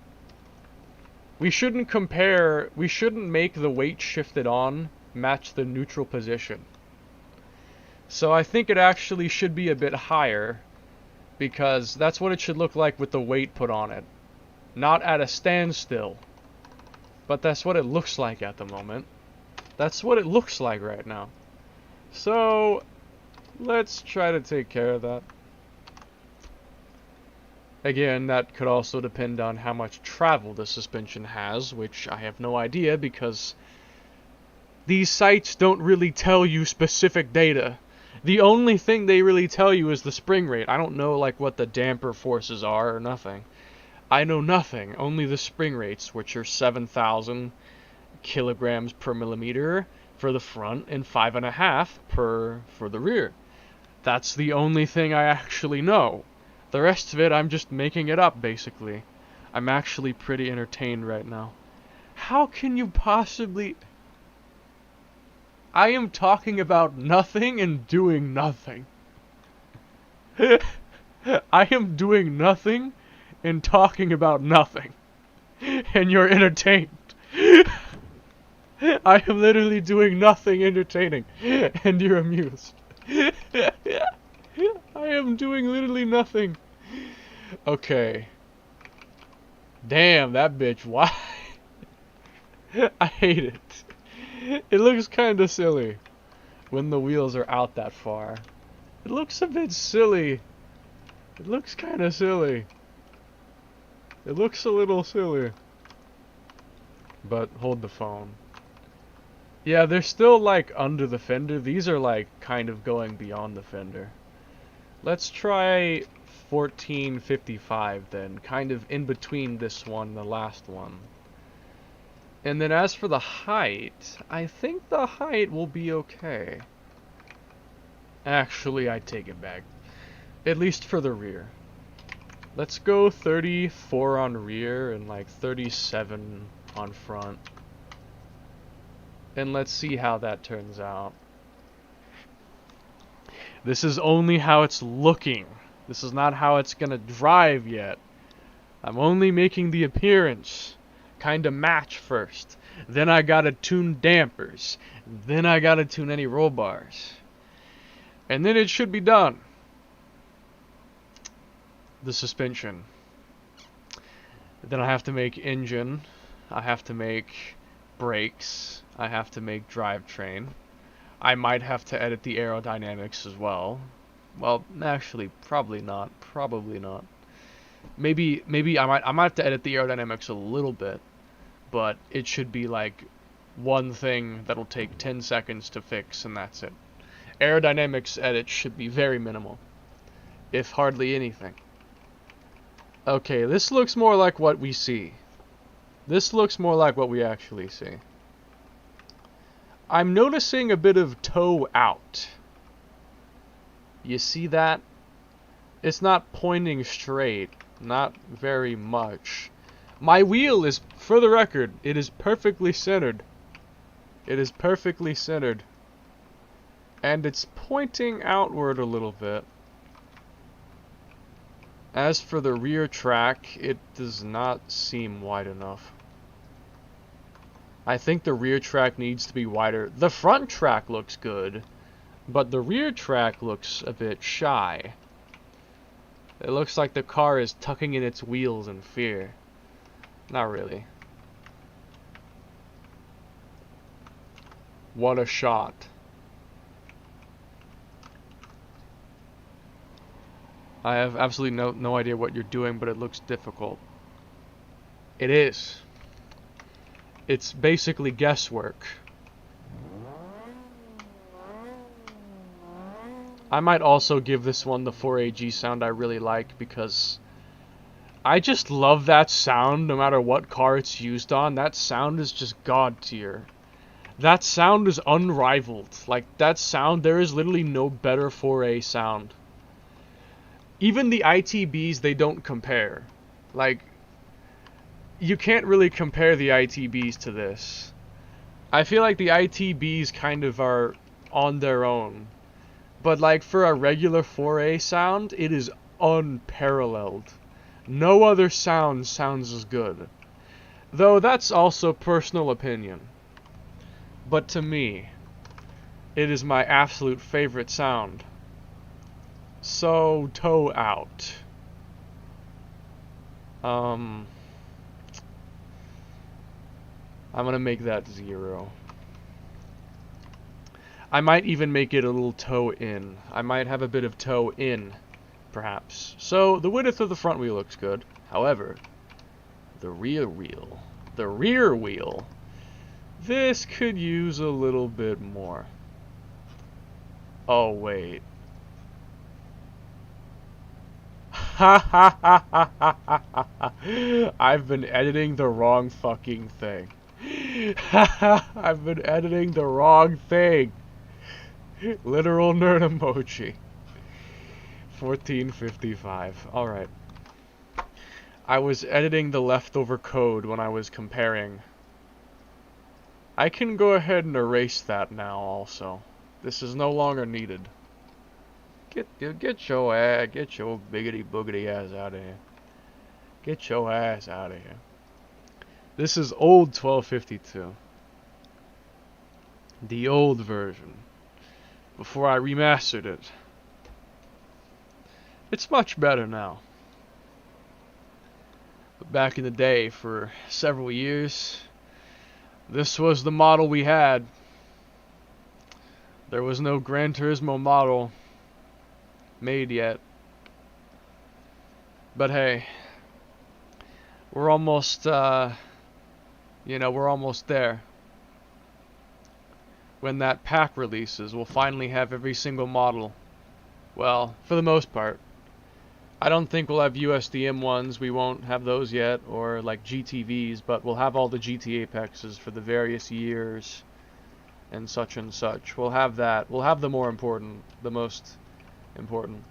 We shouldn't make the weight shifted on match the neutral position. So I think it actually should be a bit higher, because that's what it should look like with the weight put on it. Not at a standstill. But that's what it looks like at the moment. That's what it looks like right now. So, let's try to take care of that. Again, that could also depend on how much travel the suspension has, which I have no idea because these sites don't really tell you specific data. The only thing they really tell you is the spring rate. I don't know like what the damper forces are or nothing. I know nothing, only the spring rates, which are 7,000 kilograms per millimeter for the front and 5.5 for the rear. That's the only thing I actually know. The rest of it, I'm just making it up, basically. I'm actually pretty entertained right now. How can you possibly... I am talking about nothing and doing nothing. I am doing nothing and talking about nothing. And you're entertained. I am literally doing nothing entertaining. And you're amused. I am doing literally nothing. Okay. Damn, that bitch, why? I hate it. It looks kinda silly when the wheels are out that far. It looks a bit silly It looks kind of silly. It looks a little silly. But hold the phone. Yeah, they're still like under the fender. These are like kind of going beyond the fender. Let's try 1455 then, kind of in between this one and the last one. And then as for the height, I think the height will be okay. Actually, I take it back. At least for the rear. Let's go 34 on rear and like 37 on front. And let's see how that turns out. This is only how it's looking. This is not how it's gonna drive yet. I'm only making the appearance. Kinda match first. Then I gotta tune dampers. Then I gotta tune any roll bars. And then it should be done. The suspension. Then I have to make engine. I have to make brakes. I have to make drivetrain. I might have to edit the aerodynamics as well. Well, actually, probably not. Probably not. Maybe I might have to edit the aerodynamics a little bit, but it should be like one thing that'll take 10 seconds to fix, and that's it. Aerodynamics edits should be very minimal, if hardly anything. Okay, this looks more like what we see. This looks more like what we actually see. I'm noticing a bit of toe out. You see that? It's not pointing straight. Not very much. My wheel is, for the record, it is perfectly centered. It is perfectly centered. And it's pointing outward a little bit. As for the rear track, it does not seem wide enough. I think the rear track needs to be wider. The front track looks good, but the rear track looks a bit shy. It looks like the car is tucking in its wheels in fear. Not really. What a shot. I have absolutely no idea what you're doing, but it looks difficult. It is. It's basically guesswork. I might also give this one the 4AG sound I really like, because I just love that sound no matter what car it's used on. That sound is just god tier. That sound is unrivaled. Like, that sound, there is literally no better 4A sound. Even the ITBs, they don't compare. Like, you can't really compare the ITBs to this. I feel like the ITBs kind of are on their own. But like for a regular 4A sound, it is unparalleled. No other sound sounds as good. Though that's also personal opinion. But to me, it is my absolute favorite sound. So, toe out. I'm gonna make that 0. I might even make it a little toe in. I might have a bit of toe in, perhaps. So, the width of the front wheel looks good. However, the rear wheel, this could use a little bit more. Oh, wait. I've been editing the wrong fucking thing. I've been editing the wrong thing. Literal nerd emoji. 1455. Alright. I was editing the leftover code when I was comparing. I can go ahead and erase that now also. This is no longer needed. Get your biggity boogity ass out of here. Get your ass out of here. This is old 1252. The old version. Before I remastered it. It's much better now. But back in the day, for several years, this was the model we had. There was no Gran Turismo model made yet. But hey, we're almost, you know, we're almost there. When that pack releases, we'll finally have every single model. Well, for the most part. I don't think we'll have USDM ones, we won't have those yet, or like GTVs, but we'll have all the GT Apexes for the various years and such and such. We'll have that. We'll have the more important, the most important.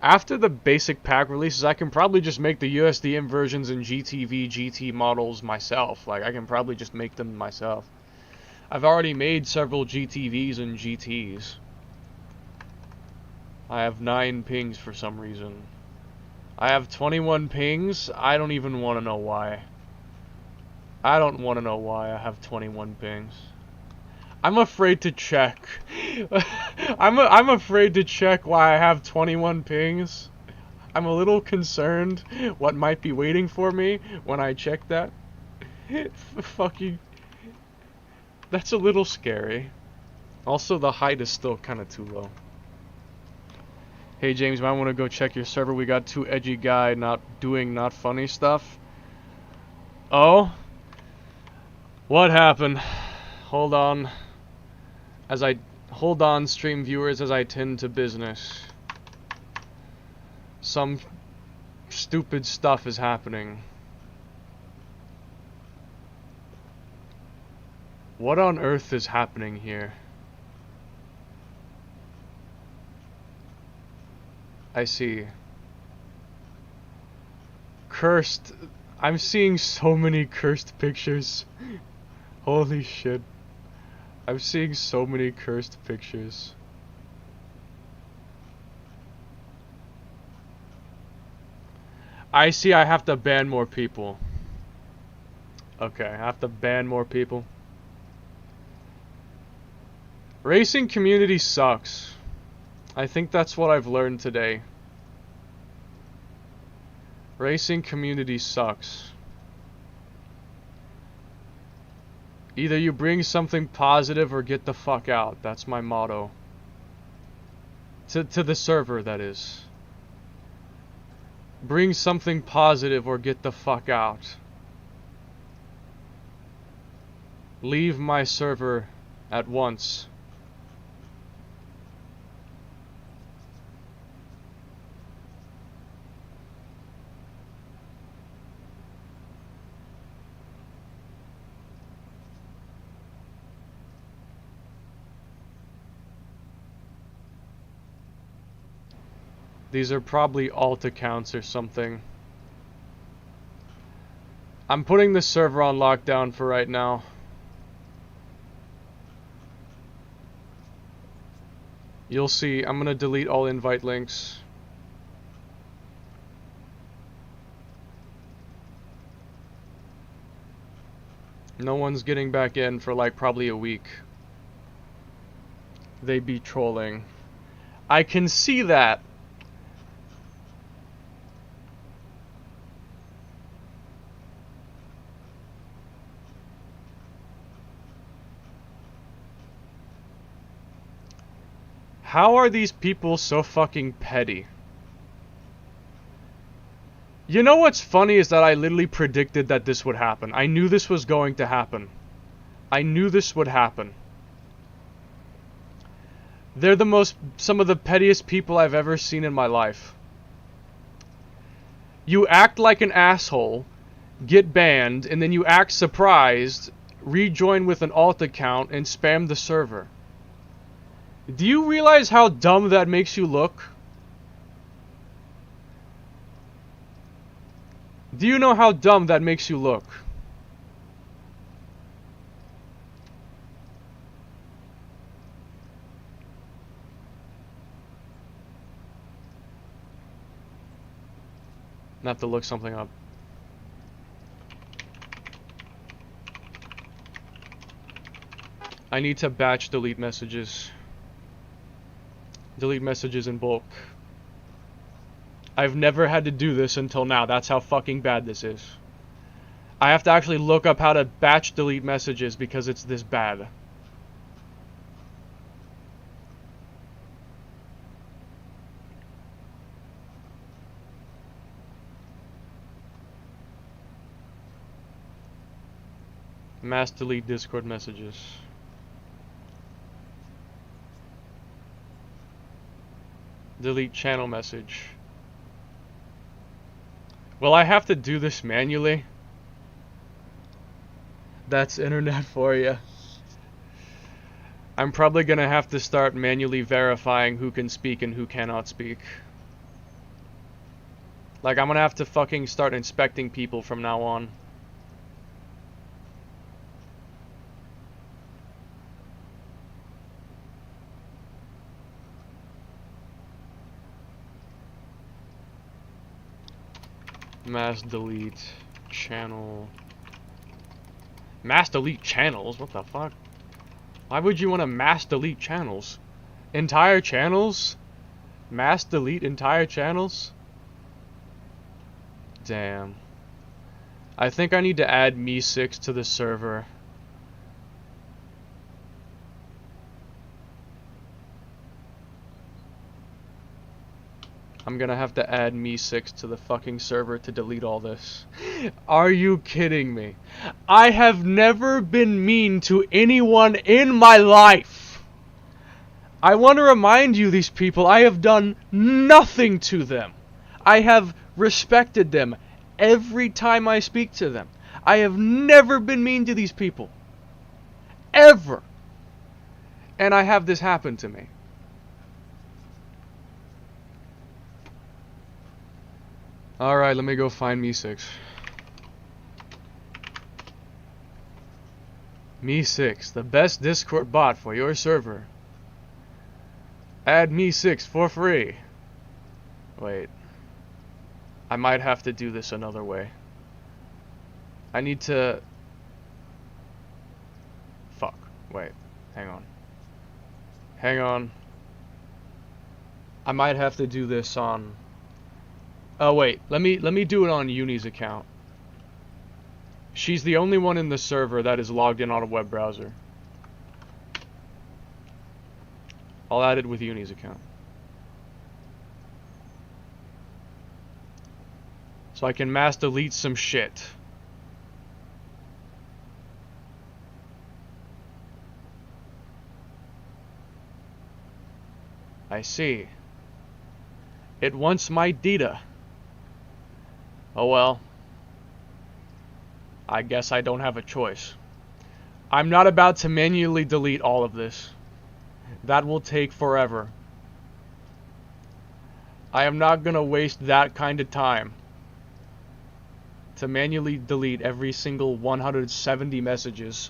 After the basic pack releases, I can probably just make the USDM versions and GTV, GT models myself. Like, I can probably just make them myself. I've already made several GTVs and GTs. I have 9 pings for some reason. I have 21 pings. I don't even want to know why. I don't want to know why I have 21 pings. I'm afraid to check. I'm afraid to check why I have 21 pings. I'm a little concerned what might be waiting for me when I check that. Fucking... That's a little scary. Also, the height is still kind of too low. Hey James, might want to go check your server. We got too edgy guy not funny stuff. Oh? What happened? Hold on. Hold on, stream viewers, as I tend to business. Some stupid stuff is happening. What on earth is happening here? I see. Cursed. I'm seeing so many cursed pictures. Holy shit. I'm seeing so many cursed pictures. I see I have to ban more people. Okay, I have to ban more people. Racing community sucks. I think that's what I've learned today. Racing community sucks. Either you bring something positive or get the fuck out. That's my motto. To the server, that is. Bring something positive or get the fuck out. Leave my server at once. These are probably alt accounts or something. I'm putting the server on lockdown for right now. You'll see, I'm gonna delete all invite links. No one's getting back in for like probably a week. They be trolling. I can see that. How are these people so fucking petty? You know what's funny is that I literally predicted that this would happen. I knew this was going to happen. I knew this would happen. They're some of the pettiest people I've ever seen in my life. You act like an asshole, get banned, and then you act surprised, rejoin with an alt account, and spam the server. Do you realize how dumb that makes you look? Do you know how dumb that makes you look? I have to look something up. I need to batch delete messages. Delete messages in bulk. I've never had to do this until now. That's how fucking bad this is. I have to actually look up how to batch delete messages because it's this bad. Mass delete Discord messages. Delete channel message. Will I have to do this manually? That's internet for you. I'm probably gonna have to start manually verifying who can speak and who cannot speak. Like, I'm gonna have to fucking start inspecting people from now on. Mass delete channel. Mass delete channels? What the fuck? Why would you want to mass delete channels? Entire channels? Mass delete entire channels? Damn. I think I need to add Me6 to the server. I'm gonna have to add Me6 to the fucking server to delete all this. Are you kidding me? I have never been mean to anyone in my life. I want to remind you, these people, I have done nothing to them. I have respected them every time I speak to them. I have never been mean to these people. Ever. And I have this happen to me. Alright, let me go find Me6. Me6, the best Discord bot for your server. Add Me6 for free. Wait. I might have to do this another way. I need to... Fuck. Wait. Hang on. Hang on. I might have to do this on... Oh wait, let me do it on Uni's account. She's the only one in the server that is logged in on a web browser. I'll add it with Uni's account. So I can mass delete some shit. I see. It wants my data. Oh well. I guess I don't have a choice. I'm not about to manually delete all of this. That will take forever. I am not gonna waste that kind of time to manually delete every single 170 messages.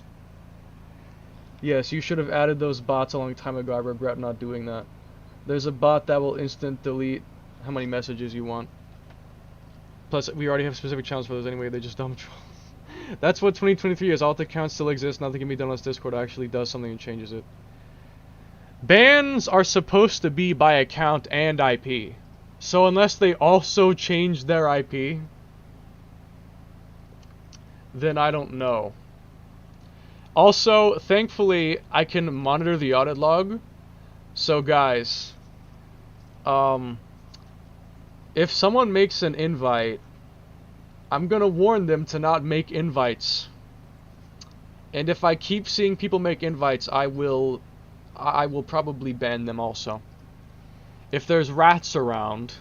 Yes, you should have added those bots a long time ago. I regret not doing that. There's a bot that will instant delete how many messages you want. Plus, we already have specific channels for those anyway, they just dumb trolls. That's what 2023 is. Alt accounts still exist, nothing can be done unless Discord actually does something and changes it. Bans are supposed to be by account and IP. So unless they also change their IP, then I don't know. Also, thankfully, I can monitor the audit log. So guys, if someone makes an invite, I'm gonna warn them to not make invites. And if I keep seeing people make invites, I will probably ban them also. If there's rats around,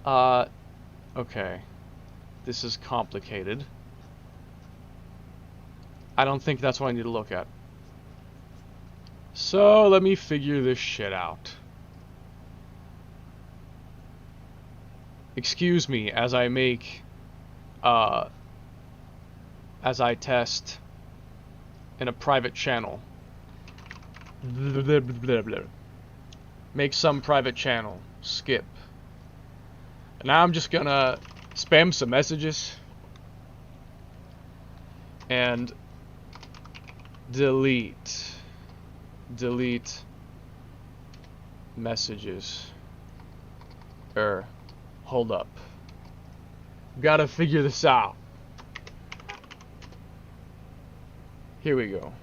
okay, this is complicated. I don't think that's what I need to look at. So let me figure this shit out. Excuse me as I make, as I test in a private channel. Make some private channel. Skip. And now I'm just gonna spam some messages. And delete messages. Hold up. Gotta figure this out. Here we go.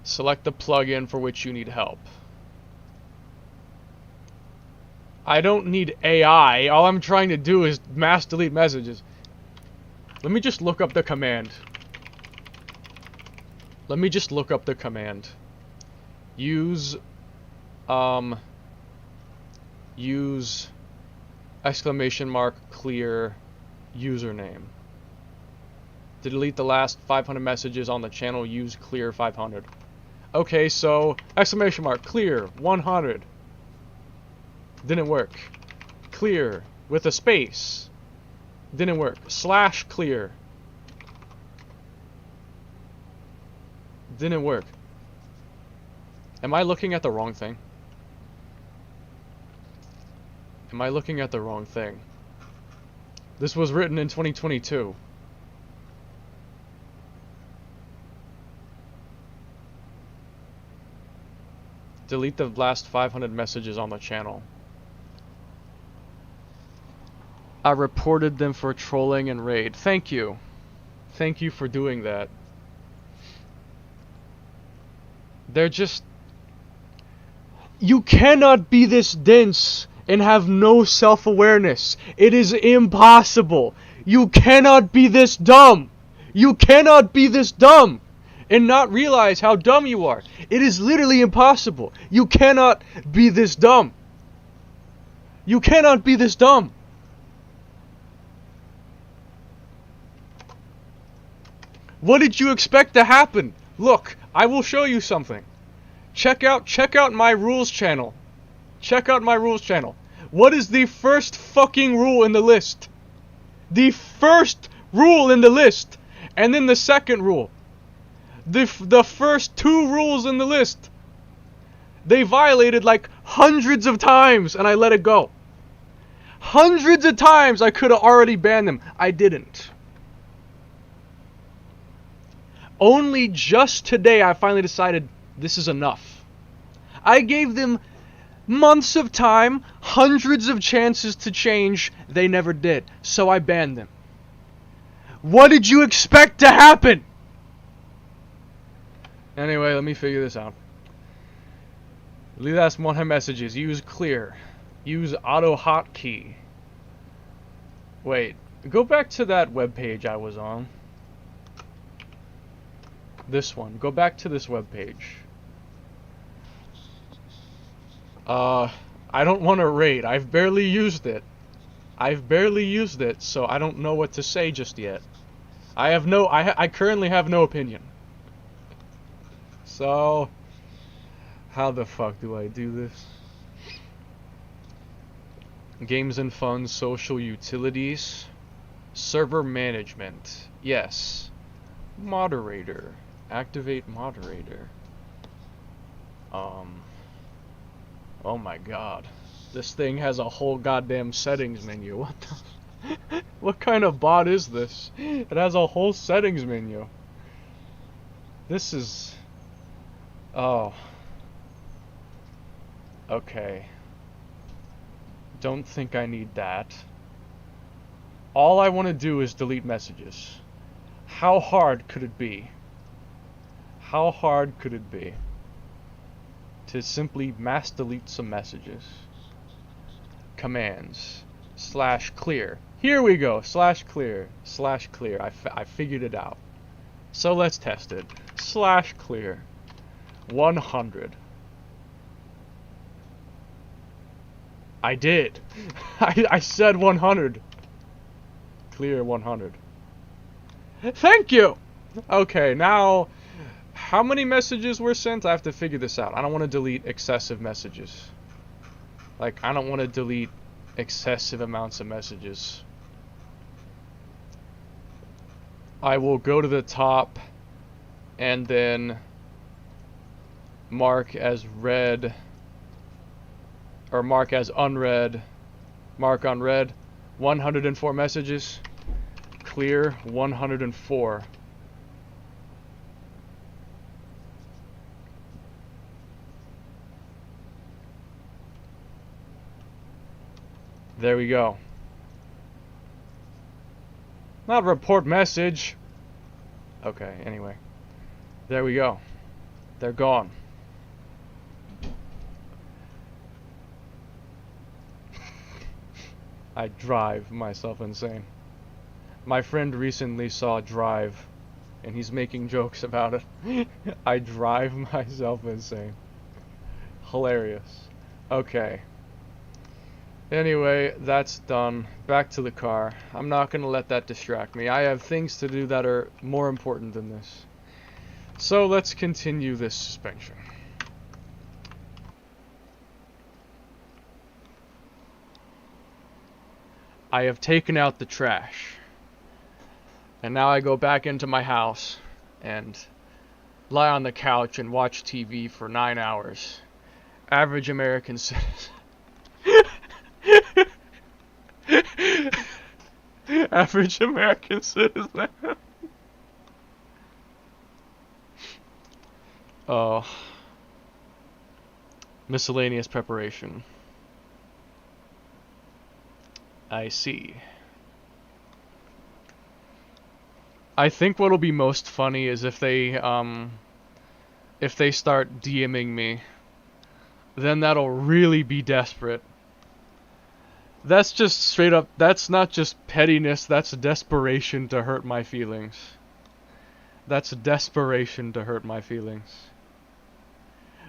Select the plugin for which you need help. I don't need AI. All I'm trying to do is mass delete messages. Let me just look up the command. Let me just look up the command. Use exclamation mark clear username. To delete the last 500 messages on the channel, use clear 500. Okay, so exclamation mark clear 100. Didn't work. Clear with a space. Didn't work. Slash clear. Didn't work. Am I looking at the wrong thing? Am I looking at the wrong thing? This was written in 2022. Delete the last 500 messages on the channel. I reported them for trolling and raid. Thank you. Thank you for doing that. They're just... You cannot be this dense and have no self-awareness. It is impossible. You cannot be this dumb. You cannot be this dumb and not realize how dumb you are. It is literally impossible. You cannot be this dumb. You cannot be this dumb. What did you expect to happen? Look, I will show you something. Check out my rules channel. Check out my rules channel. What is the first fucking rule in the list? The first rule in the list. And then the second rule. The first two rules in the list. They violated like hundreds of times and I let it go. Hundreds of times I could have already banned them. I didn't. Only just today I finally decided this is enough. I gave them months of time, hundreds of chances to change. They never did. So I banned them. What did you expect to happen? Anyway, let me figure this out. Leave last 100 messages. Use clear. Use auto hotkey. Wait. Go back to that webpage I was on. This one. Go back to this webpage. I don't want to raid. I've barely used it. So I don't know what to say just yet. I currently have no opinion. So, how the fuck do I do this? Games and fun, social utilities, server management. Yes. Moderator. Activate moderator. Oh my god. This thing has a whole goddamn settings menu. What the... What kind of bot is this? It has a whole settings menu. This is... Oh. Okay. Don't think I need that. All I want to do is delete messages. How hard could it be? How hard could it be to simply mass delete some messages? Commands. /clear. Here we go. /clear. /clear. I figured it out. So let's test it. /clear. 100. I did. I said 100. Clear 100. Thank you! Okay, now... How many messages were sent? I have to figure this out. I don't want to delete excessive messages. Like, I don't want to delete excessive amounts of messages. I will go to the top and then mark as read or mark as unread. Mark unread. 104 messages. Clear 104. There we go. Not report message. Okay, anyway. There we go. They're gone. I drive myself insane. My friend recently saw Drive, and he's making jokes about it. I drive myself insane. Hilarious. Okay. Anyway, that's done. Back to the car. I'm not gonna let that distract me. I have things to do that are more important than this. So let's continue this suspension. I have taken out the trash. And now I go back into my house and lie on the couch and watch TV for 9 hours. Average American citizen. Average American citizen. Oh. Miscellaneous preparation. I see. I think what'll be most funny is if they start DMing me. Then that'll really be desperate. That's just straight up, that's not just pettiness, that's desperation to hurt my feelings. That's desperation to hurt my feelings.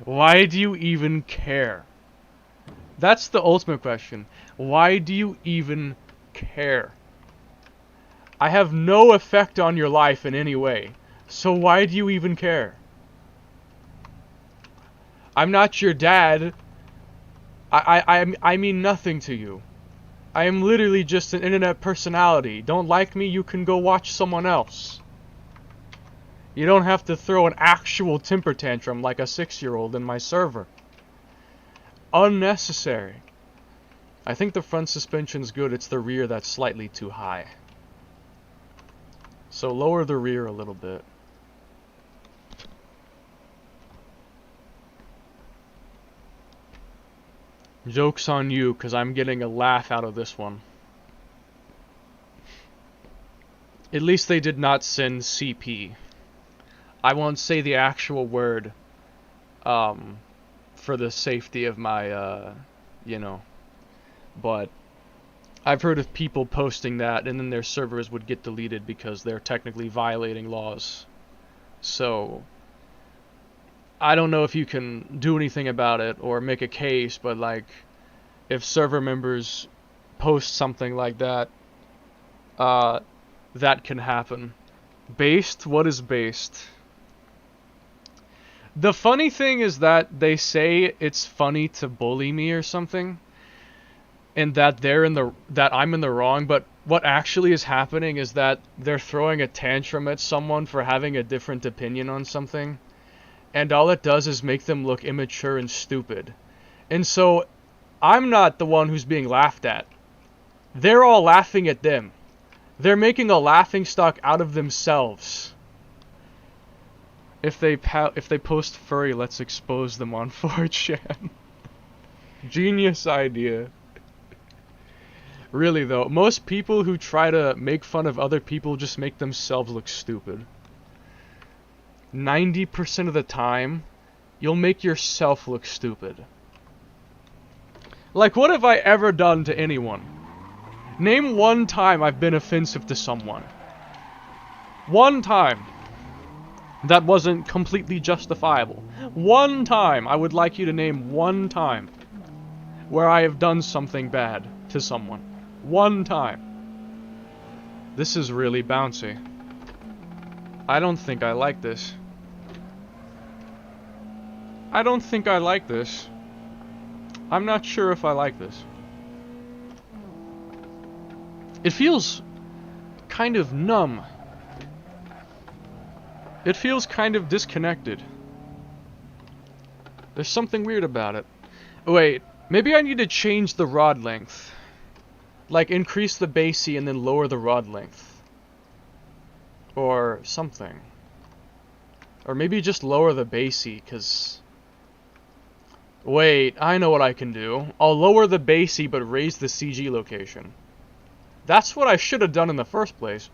Why do you even care? That's the ultimate question. Why do you even care? I have no effect on your life in any way, so why do you even care? I'm not your dad. I mean nothing to you. I am literally just an internet personality. Don't like me, you can go watch someone else. You don't have to throw an actual temper tantrum like a 6-year-old in my server. Unnecessary. I think the front suspension's good, it's the rear that's slightly too high. So lower the rear a little bit. Joke's on you, because I'm getting a laugh out of this one. At least they did not send CP. I won't say the actual word, for the safety of my, you know. But I've heard of people posting that, and then their servers would get deleted because they're technically violating laws. So I don't know if you can do anything about it or make a case, but like, if server members post something like that, that can happen. Based? What is based? The funny thing is that they say it's funny to bully me or something, and that I'm in the wrong, but what actually is happening is that they're throwing a tantrum at someone for having a different opinion on something. And all it does is make them look immature and stupid. And so, I'm not the one who's being laughed at. They're all laughing at them. They're making a laughingstock out of themselves. If they post furry, let's expose them on 4chan. Genius idea. Really though, most people who try to make fun of other people just make themselves look stupid. 90% of the time, you'll make yourself look stupid. Like, what have I ever done to anyone? Name one time I've been offensive to someone. One time. That wasn't completely justifiable. One time. I would like you to name one time where I have done something bad to someone. One time. This is really bouncy. I don't think I like this. I don't think I like this. I'm not sure if I like this. It feels kind of numb. It feels kind of disconnected. There's something weird about it. Wait, maybe I need to change the rod length. Like, increase the basey and then lower the rod length. Or something. Or maybe just lower the basey, because... Wait, I know what I can do. I'll lower the basey but raise the CG location. That's what I should have done in the first place.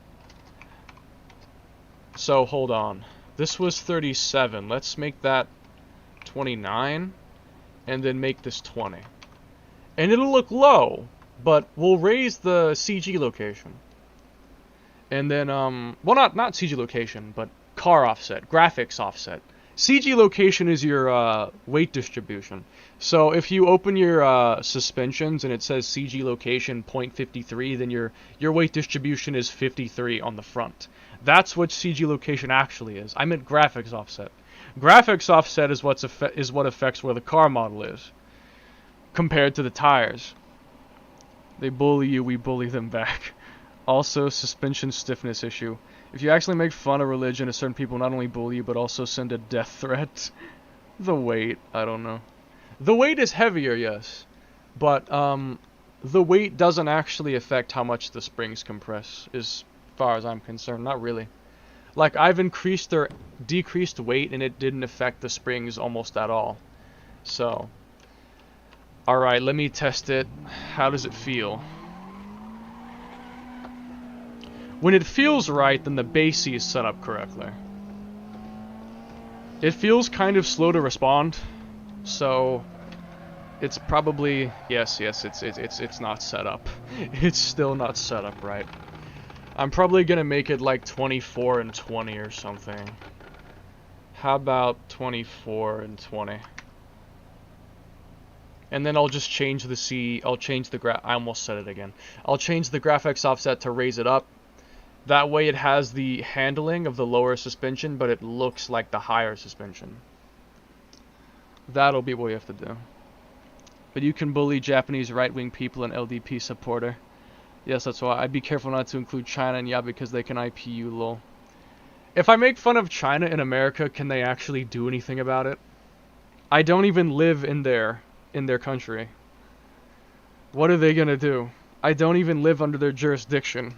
So, hold on. This was 37. Let's make that 29. And then make this 20. And it'll look low, but we'll raise the CG location. And then, well, not CG location, but car offset, graphics offset. CG location is your weight distribution. So if you open your suspensions and it says CG location 0.53, then your weight distribution is 53 on the front. That's what CG location actually is. I meant graphics offset. Graphics offset is what affects where the car model is compared to the tires. They bully you, we bully them back. Also, suspension stiffness issue. If you actually make fun of religion, certain people not only bully you, but also send a death threat. The weight, I don't know. The weight is heavier, yes. But, the weight doesn't actually affect how much the springs compress, as far as I'm concerned. Not really. Like, I've increased or decreased weight, and it didn't affect the springs almost at all. So, alright, let me test it. How does it feel? When it feels right, then the BASI is set up correctly. It feels kind of slow to respond, so it's probably yes, it's not set up. It's still not set up right. I'm probably gonna make it like 24 and 20 or something. How about 24 and 20? And then I'll just change the I almost said it again. I'll change the graphics offset to raise it up. That way it has the handling of the lower suspension, but it looks like the higher suspension. That'll be what we have to do. But you can bully Japanese right-wing people and LDP supporter. Yes, that's why. I'd be careful not to include China and yeah, because they can IPU, lol. If I make fun of China in America, can they actually do anything about it? I don't even live in their country. What are they gonna do? I don't even live under their jurisdiction.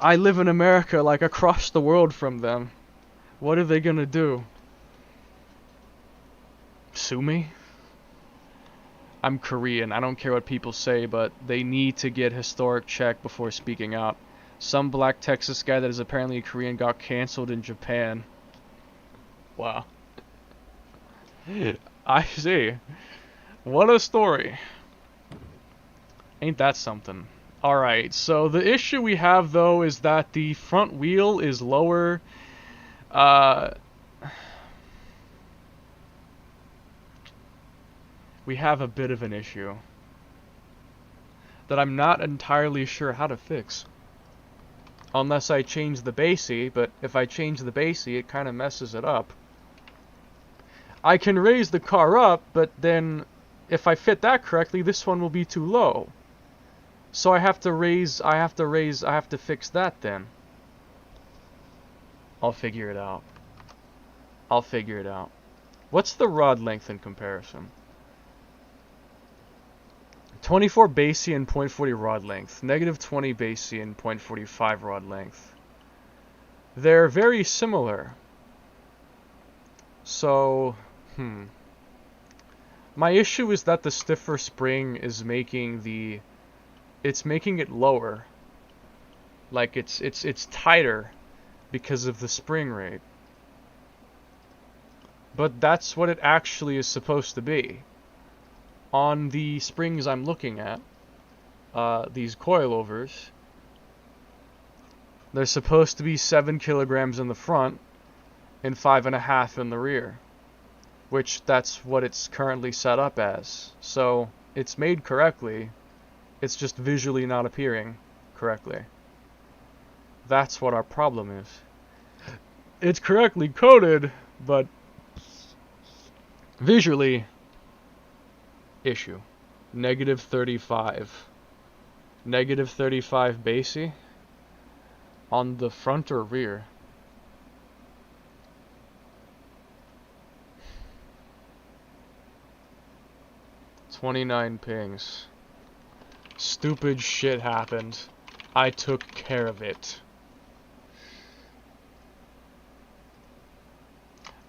I live in America, like, across the world from them. What are they gonna do? Sue me? I'm Korean. I don't care what people say, but they need to get historic check before speaking out. Some black Texas guy that is apparently Korean got canceled in Japan. Wow. I see. What a story. Ain't that something? Alright, so the issue we have, though, is that the front wheel is lower. We have a bit of an issue that I'm not entirely sure how to fix. Unless I change the BASI, but if I change the BASI, it kind of messes it up. I can raise the car up, but then if I fit that correctly, this one will be too low. So I have to fix that then. I'll figure it out. What's the rod length in comparison? 24 BASI and 0.40 rod length. Negative 20 BASI and 0.45 rod length. They're very similar. So, my issue is that the stiffer spring is making it lower. Like it's tighter because of the spring rate. But that's what it actually is supposed to be. On the springs I'm looking at, these coilovers, they're supposed to be 7 kilograms in the front and 5.5 in the rear. Which that's what it's currently set up as. So it's made correctly. It's just visually not appearing correctly. That's what our problem is. It's correctly coded, but visually, issue. Negative 35. Negative 35 BASI on the front or rear. "29 pings. Stupid shit happened. I took care of it."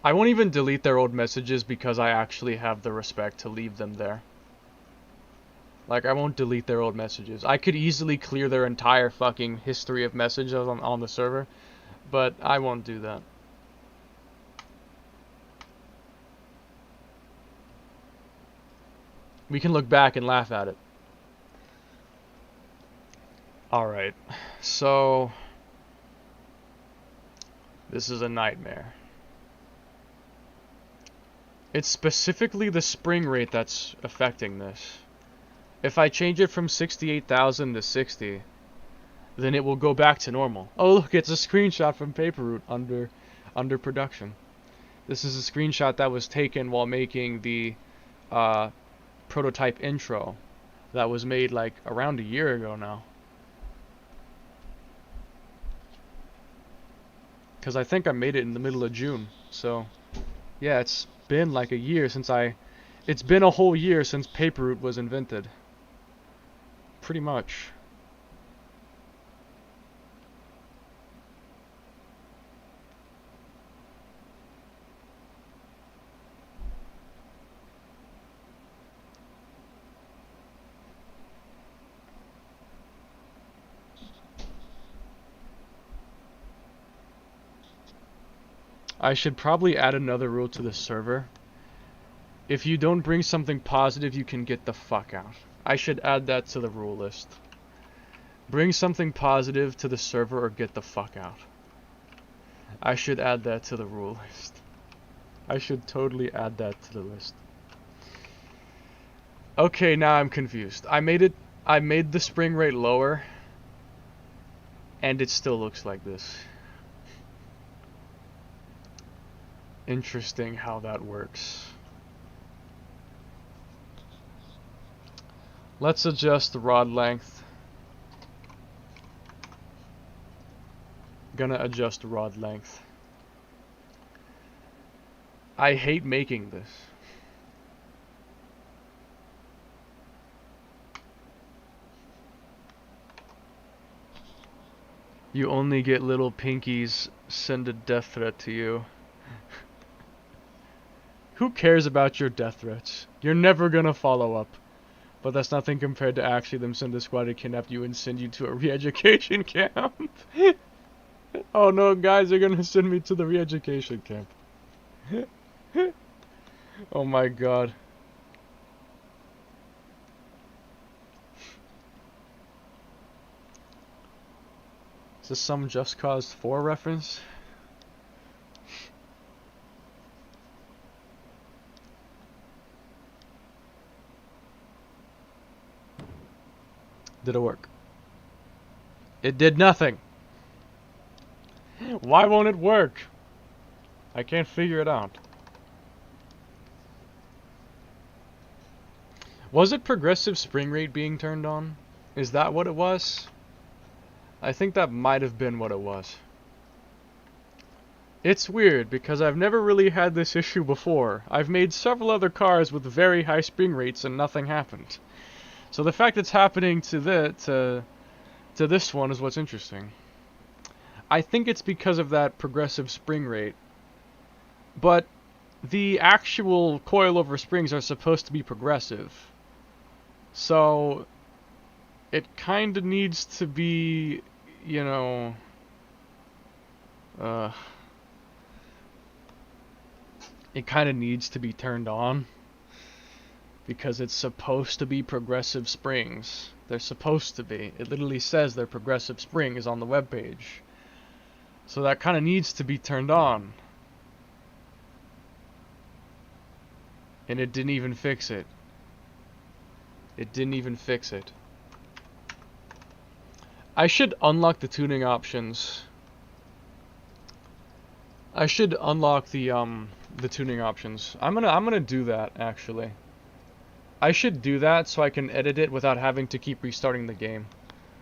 I won't even delete their old messages because I actually have the respect to leave them there. Like, I won't delete their old messages. I could easily clear their entire fucking history of messages on the server, but I won't do that. We can look back and laugh at it. Alright, so this is a nightmare. It's specifically the spring rate that's affecting this. If I change it from 68,000 to 60, then it will go back to normal. Oh look, it's a screenshot from Paperroot under production. This is a screenshot that was taken while making the prototype intro that was made like around a year ago now. Because I think I made it in the middle of June. So, yeah, it's been like a year since it's been a whole year since Paperroot was invented. Pretty much. I should probably add another rule to the server. If you don't bring something positive, you can get the fuck out. I should add that to the rule list. Bring something positive to the server or get the fuck out. I should add that to the rule list. I should totally add that to the list. Okay, now I'm confused. I made the spring rate lower, and it still looks like this. Interesting how that works. Let's adjust the rod length. Gonna adjust the rod length. I hate making this. You only get little pinkies send a death threat to you. Who cares about your death threats? You're never gonna follow up. But that's nothing compared to actually them send a squad to kidnap you and send you to a re-education camp. Oh no, guys, they're gonna send me to the re-education camp. Oh my god. Is this some Just Cause 4 reference? Did it work? It did nothing. Why won't it work? I can't figure it out. Was it progressive spring rate being turned on? Is that what it was? I think that might have been what it was. It's weird because I've never really had this issue before. I've made several other cars with very high spring rates and nothing happened. So the fact it's happening to this one is what's interesting. I think it's because of that progressive spring rate. But the actual coilover springs are supposed to be progressive. So it kind of needs to be, you know, it kind of needs to be turned on. Because it's supposed to be progressive springs. They're supposed to be. It literally says they're progressive springs on the webpage. So that kind of needs to be turned on. And it didn't even fix it. It didn't even fix it. I should unlock the tuning options. I should unlock the tuning options. I'm gonna do that actually. I should do that so I can edit it without having to keep restarting the game.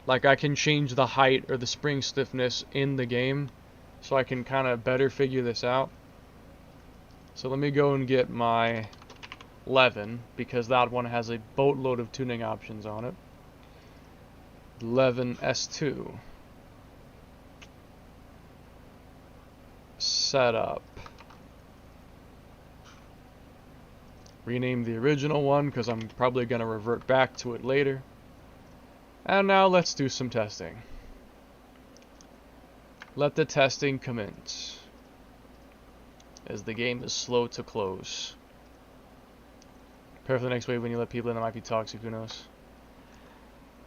Like I can change the height or the spring stiffness in the game so I can kind of better figure this out. So let me go and get my 11 because that one has a boatload of tuning options on it. 11 S2. Setup. Rename the original one because I'm probably going to revert back to it later. And now let's do some testing. Let the testing commence, as the game is slow to close. Prepare for the next wave when you let people in that might be toxic, who knows.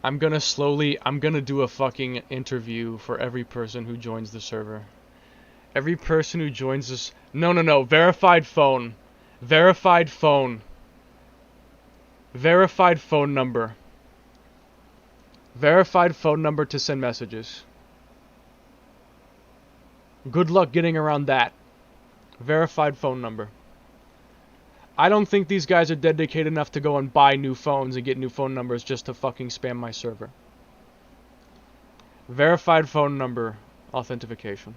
I'm gonna do a fucking interview for every person who joins the server. Every person who joins this... No. Verified phone. Verified phone. Verified phone number. Verified phone number to send messages. Good luck getting around that. Verified phone number. I don't think these guys are dedicated enough to go and buy new phones and get new phone numbers just to fucking spam my server. Verified phone number authentication.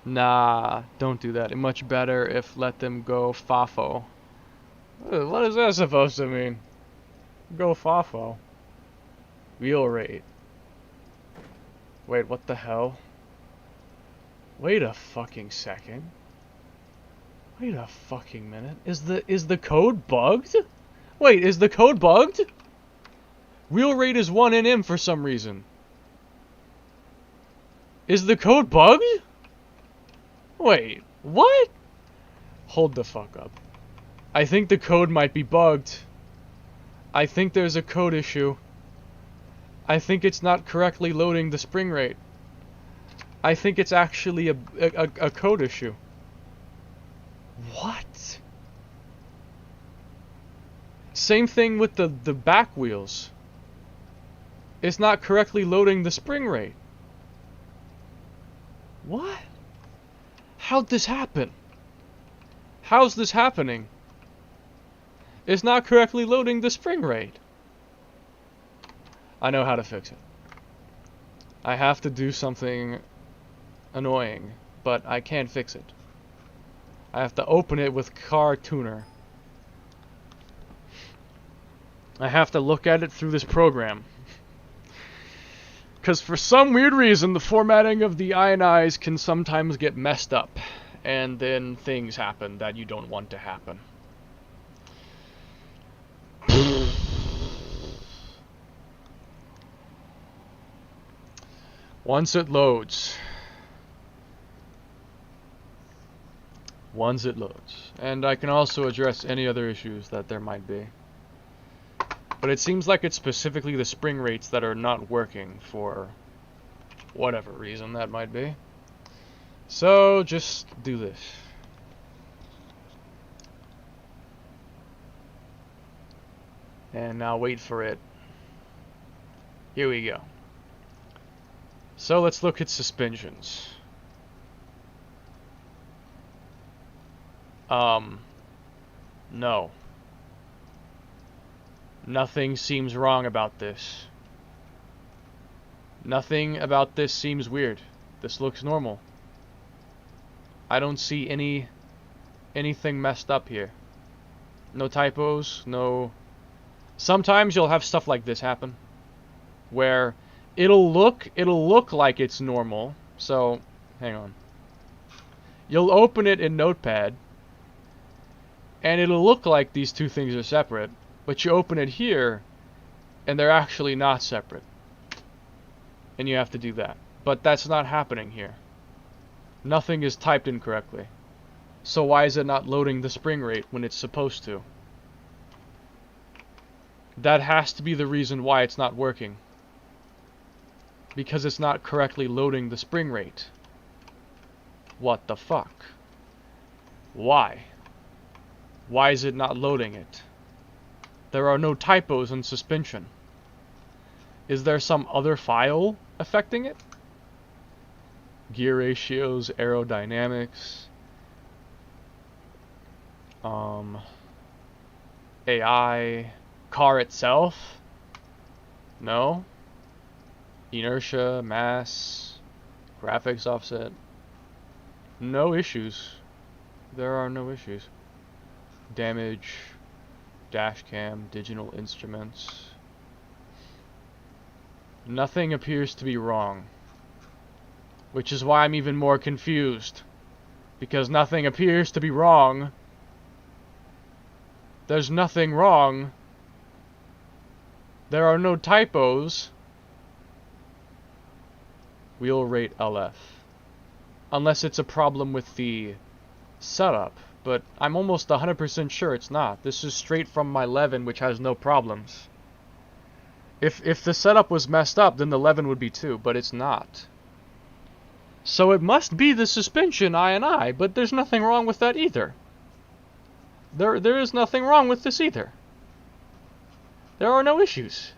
Nah, don't do that. It's much better if let them go FAFO. What is that supposed to mean? Go FAFO. Wheel rate. Wait, what the hell? Wait a fucking second. Wait a fucking minute. Is the code bugged? Wait, is the code bugged? Wheel rate is 1 NM for some reason. Is the code bugged? Wait, what? Hold the fuck up. I think the code might be bugged. I think there's a code issue. I think it's not correctly loading the spring rate. I think it's actually a code issue. What? Same thing with the back wheels. It's not correctly loading the spring rate. What? How'd this happen? How's this happening? It's not correctly loading the spring rate. I know how to fix it. I have to do something annoying, but I can't fix it. I have to open it with Car Tuner. I have to look at it through this program. Because for some weird reason, the formatting of the INIs can sometimes get messed up. And then things happen that you don't want to happen. Once it loads. Once it loads. And I can also address any other issues that there might be. But it seems like it's specifically the spring rates that are not working for whatever reason that might be. So just do this. And now wait for it. Here we go. So let's look at suspensions. No. Nothing seems wrong about this. Nothing about this seems weird. This looks normal. I don't see anything messed up here. No typos, no... Sometimes you'll have stuff like this happen, where it'll look like it's normal. So, hang on. You'll open it in Notepad, and it'll look like these two things are separate, but you open it here, and they're actually not separate. And you have to do that. But that's not happening here. Nothing is typed incorrectly. So why is it not loading the spring rate when it's supposed to? That has to be the reason why it's not working. Because it's not correctly loading the spring rate. What the fuck? Why? Why is it not loading it? There are no typos in suspension. Is there some other file affecting it? Gear ratios, aerodynamics, AI, car itself? No. Inertia, mass, graphics offset. No issues. There are no issues. Damage, dash cam, digital instruments. Nothing appears to be wrong. Which is why I'm even more confused. Because nothing appears to be wrong. There's nothing wrong. There are no typos. Wheel rate LF. Unless it's a problem with the setup. But I'm almost 100% sure it's not. This is straight from my Levin, which has no problems. If the setup was messed up, then the Levin would be too, but it's not. So it must be the suspension I, but there's nothing wrong with that either. There is nothing wrong with this either. There are no issues.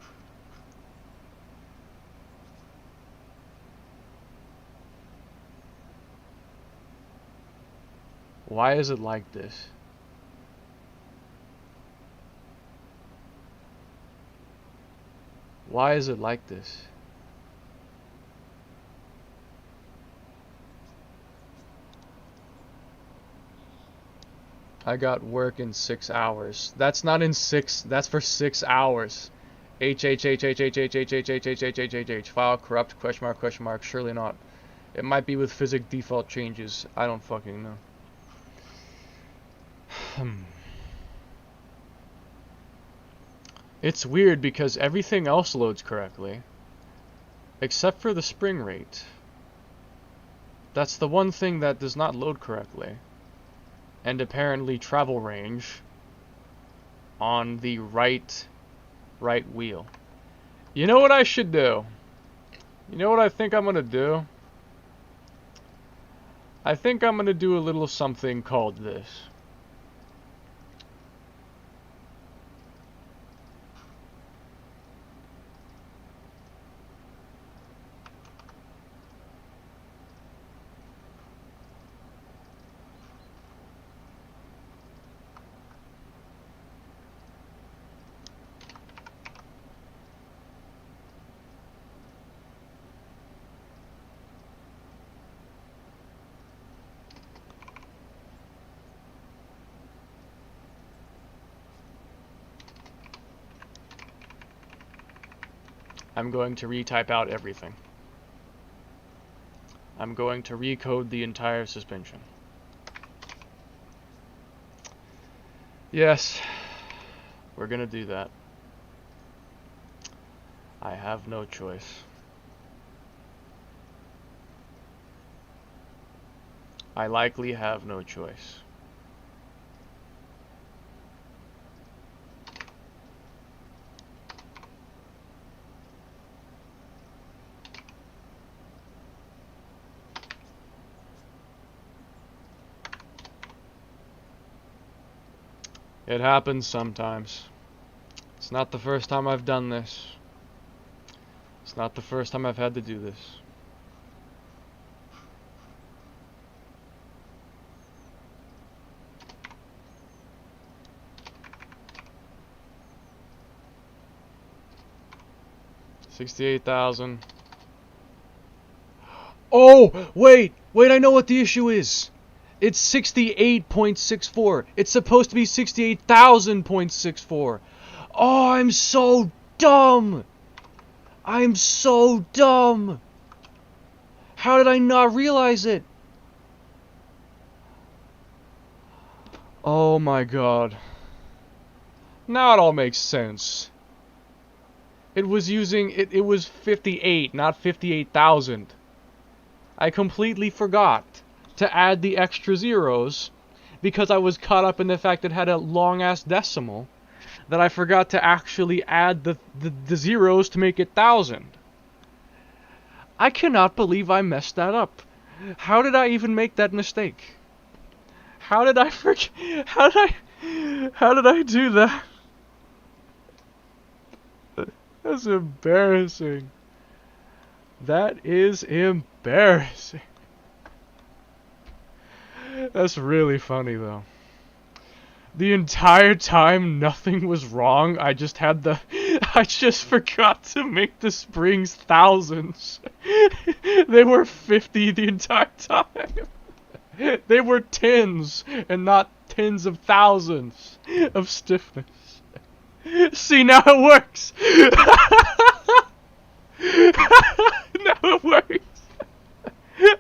Why is it like this? Why is it like this? I got work in 6 hours. That's not in 6, that's for 6 hours. H file corrupt question mark surely not. It might be with physics default changes. I don't fucking know. It's weird because everything else loads correctly except for the spring rate. That's the one thing that does not load correctly. And apparently travel range on the right wheel. You know what I should do? You know what I think I'm gonna do? I think I'm gonna do a little something called this. I'm going to retype out everything. I'm going to recode the entire suspension. Yes, we're gonna do that. I have no choice. I likely have no choice. It happens sometimes. It's not the first time I've done this. It's not the first time I've had to do this. $68,000. Oh, wait, I know what the issue is. It's 68.64. It's supposed to be 68,000.64. Oh, I'm so dumb. I'm so dumb. How did I not realize it? Oh my god. Now it all makes sense. It was using, it was 58, not 58,000. I completely forgot to add the extra zeros because I was caught up in the fact it had a long-ass decimal that I forgot to actually add the zeros to make it 1,000. I cannot believe I messed that up. How did I even make that mistake? How did I how did I do that? That's embarrassing. That is embarrassing. That's really funny though. The entire time nothing was wrong, I just forgot to make the springs thousands. They were 50 the entire time. They were tens and not tens of thousands of stiffness. See, now it works. Now it works.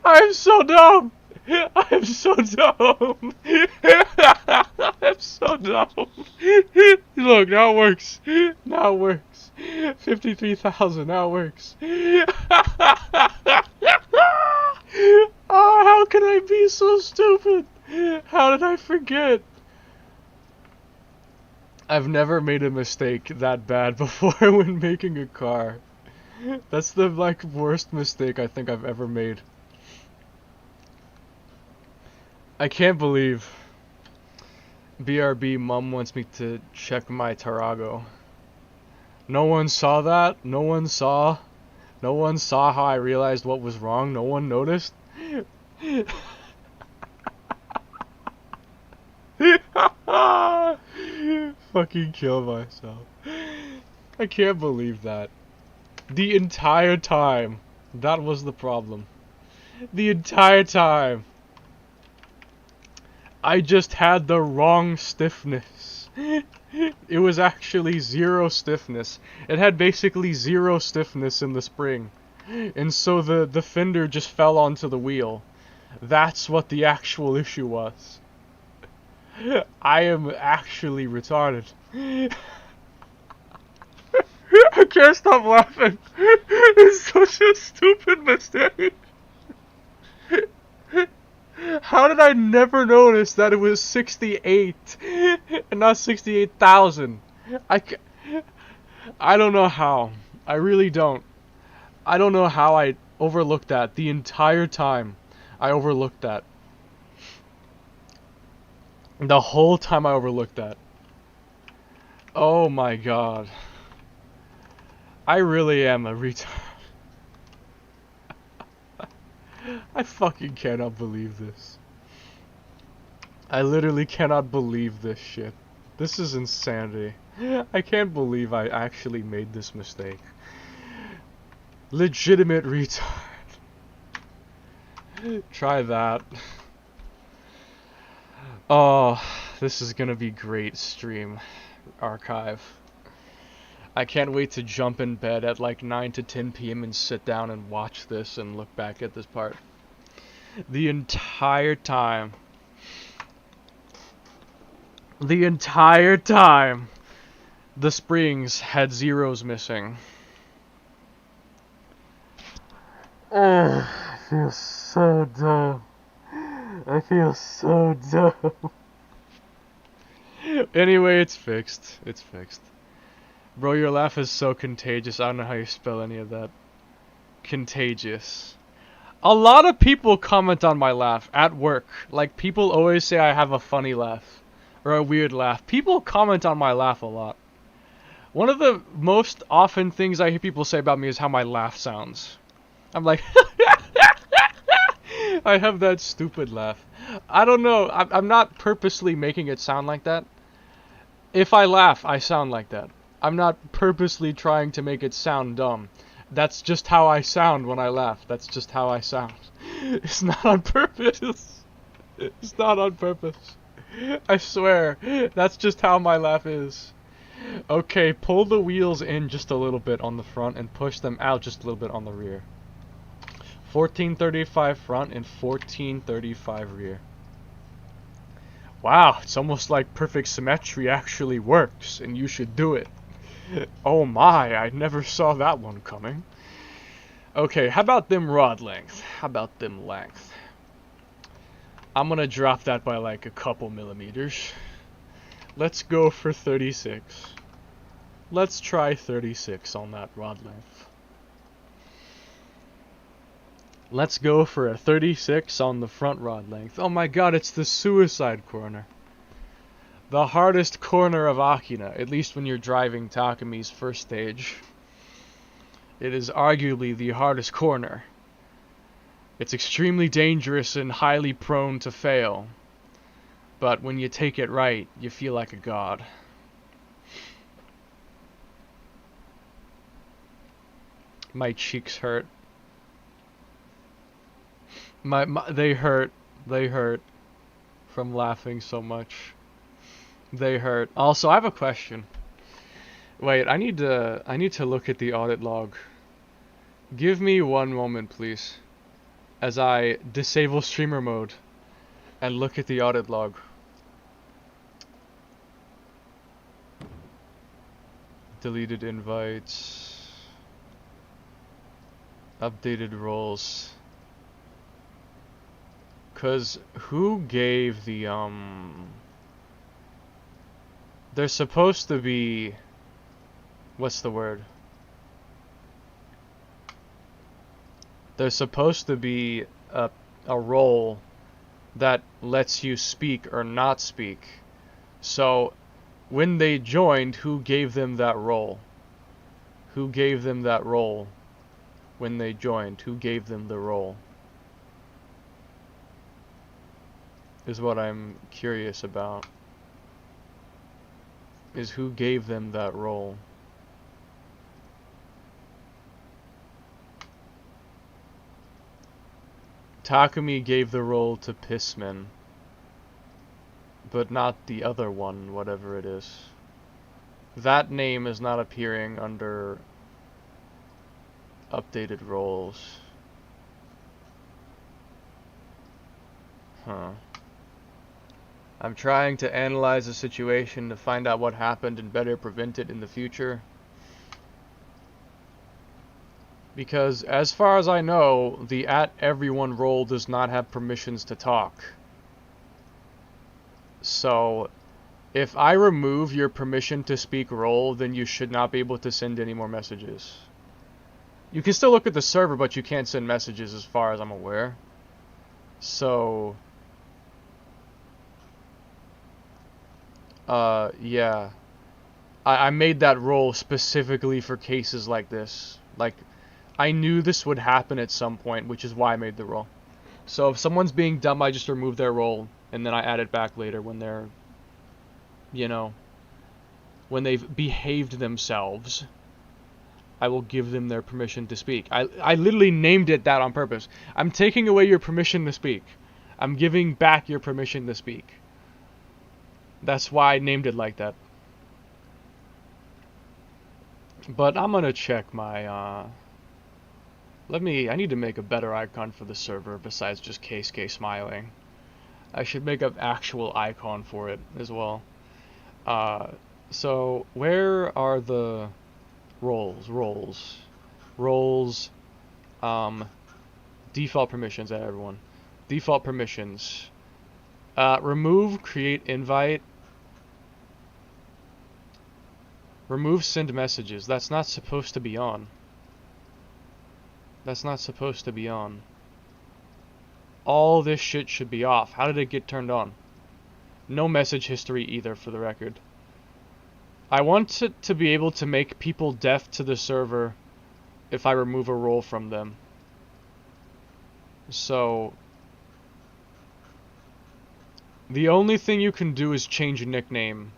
I'm so dumb. I'm so dumb. I'm so dumb. Look, now it works. Now it works. 53,000. Now it works. Oh, how can I be so stupid? How did I forget? I've never made a mistake that bad before when making a car. That's the, like, worst mistake I think I've ever made. I can't believe BRB mom wants me to check my Tarago. No one saw that? No one saw? No one saw how I realized what was wrong? No one noticed? Fucking kill myself. I can't believe that. The entire time, that was the problem. The entire time, I just had the wrong stiffness. It was actually zero stiffness. It had basically zero stiffness in the spring. And so the fender just fell onto the wheel. That's what the actual issue was. I am actually retarded. I can't stop laughing. It's such a stupid mistake. How did I never notice that it was 68 and not 68,000? I don't know how. I really don't. I don't know how I overlooked that the entire time. I overlooked that. The whole time I overlooked that. Oh my god. I really am a retard. I fucking cannot believe this. I literally cannot believe this shit. This is insanity. I can't believe I actually made this mistake. Legitimate retard. Try that. Oh, this is gonna be great stream archive. I can't wait to jump in bed at like 9 to 10 p.m. and sit down and watch this and look back at this part. The entire time. The entire time, the springs had zeros missing. Oh, I feel so dumb. I feel so dumb. Anyway, it's fixed. It's fixed. Bro, your laugh is so contagious. I don't know how you spell any of that. Contagious. A lot of people comment on my laugh at work. Like, people always say I have a funny laugh. Or a weird laugh. People comment on my laugh a lot. One of the most often things I hear people say about me is how my laugh sounds. I'm like, I have that stupid laugh. I don't know. I'm not purposely making it sound like that. If I laugh, I sound like that. I'm not purposely trying to make it sound dumb. That's just how I sound when I laugh. That's just how I sound. It's not on purpose. It's not on purpose. I swear. That's just how my laugh is. Okay, pull the wheels in just a little bit on the front and push them out just a little bit on the rear. 1435 front and 1435 rear. Wow, it's almost like perfect symmetry actually works, and you should do it. Oh my, I never saw that one coming. Okay, how about them rod length? How about them length? I'm gonna drop that by like a couple millimeters. Let's go for 36. Let's try 36 on that rod length. Let's go for a 36 on the front rod length. Oh my god, it's the suicide corner. The hardest corner of Akina, at least when you're driving Takami's first stage. It is arguably the hardest corner. It's extremely dangerous and highly prone to fail. But when you take it right, you feel like a god. My cheeks hurt. They hurt. They hurt from laughing so much. They hurt. Also, I have a question. Wait, I need to look at the audit log. Give me one moment, please, as I disable streamer mode and look at the audit log. Deleted invites. Updated roles. 'Cause who gave the, There's supposed to be... What's the word? There's supposed to be a role that lets you speak or not speak. So, when they joined, who gave them that role? Who gave them that role when they joined? Who gave them the role? Is what I'm curious about. Is who gave them that role? Takumi gave the role to Pissman, but not the other one, whatever it is. That name is not appearing under updated roles. Huh. I'm trying to analyze the situation to find out what happened and better prevent it in the future. Because, as far as I know, the @everyone role does not have permissions to talk. So, if I remove your permission to speak role, then you should not be able to send any more messages. You can still look at the server, but you can't send messages as far as I'm aware. So... yeah. I made that role specifically for cases like this. Like, I knew this would happen at some point, which is why I made the role. So if someone's being dumb, I just remove their role, and then I add it back later when they're, you know, when they've behaved themselves. I will give them their permission to speak. I literally named it that on purpose. I'm taking away your permission to speak. I'm giving back your permission to speak. That's why I named it like that. But I'm gonna check my, I need to make a better icon for the server besides just KSK smiling. I should make an actual icon for it as well. So, where are the roles, default permissions at everyone. Default permissions. Remove, create invite. Remove send messages. That's not supposed to be on. That's not supposed to be on. All this shit should be off. How did it get turned on? No message history either, for the record. I want to be able to make people deaf to the server if I remove a role from them. So... the only thing you can do is change a nickname.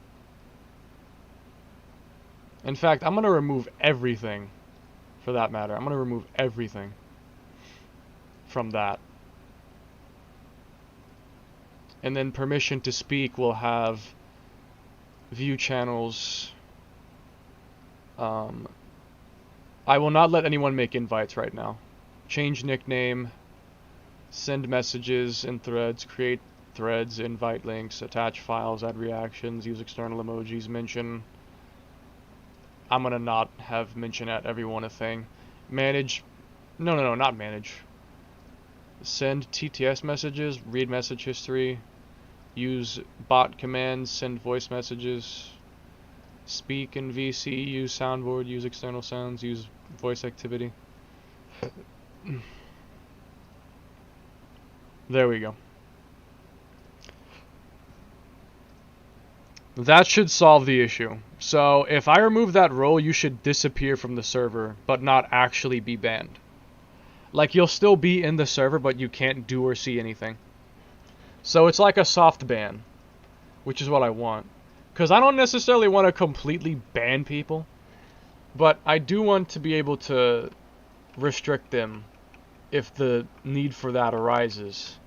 In fact, I'm gonna remove everything, for that matter. I'm gonna remove everything from that. And then permission to speak will have view channels. I will not let anyone make invites right now. Change nickname, send messages in threads, create threads, invite links, attach files, add reactions, use external emojis, mention. I'm gonna not have mention at everyone a thing. Manage. No, not manage. Send TTS messages, read message history, use bot commands, send voice messages, speak in VC, use soundboard, use external sounds, use voice activity. There we go. That should solve the issue. So, if I remove that role, you should disappear from the server, but not actually be banned. Like, you'll still be in the server, but you can't do or see anything. So it's like a soft ban, which is what I want. Because I don't necessarily want to completely ban people, but I do want to be able to restrict them if the need for that arises.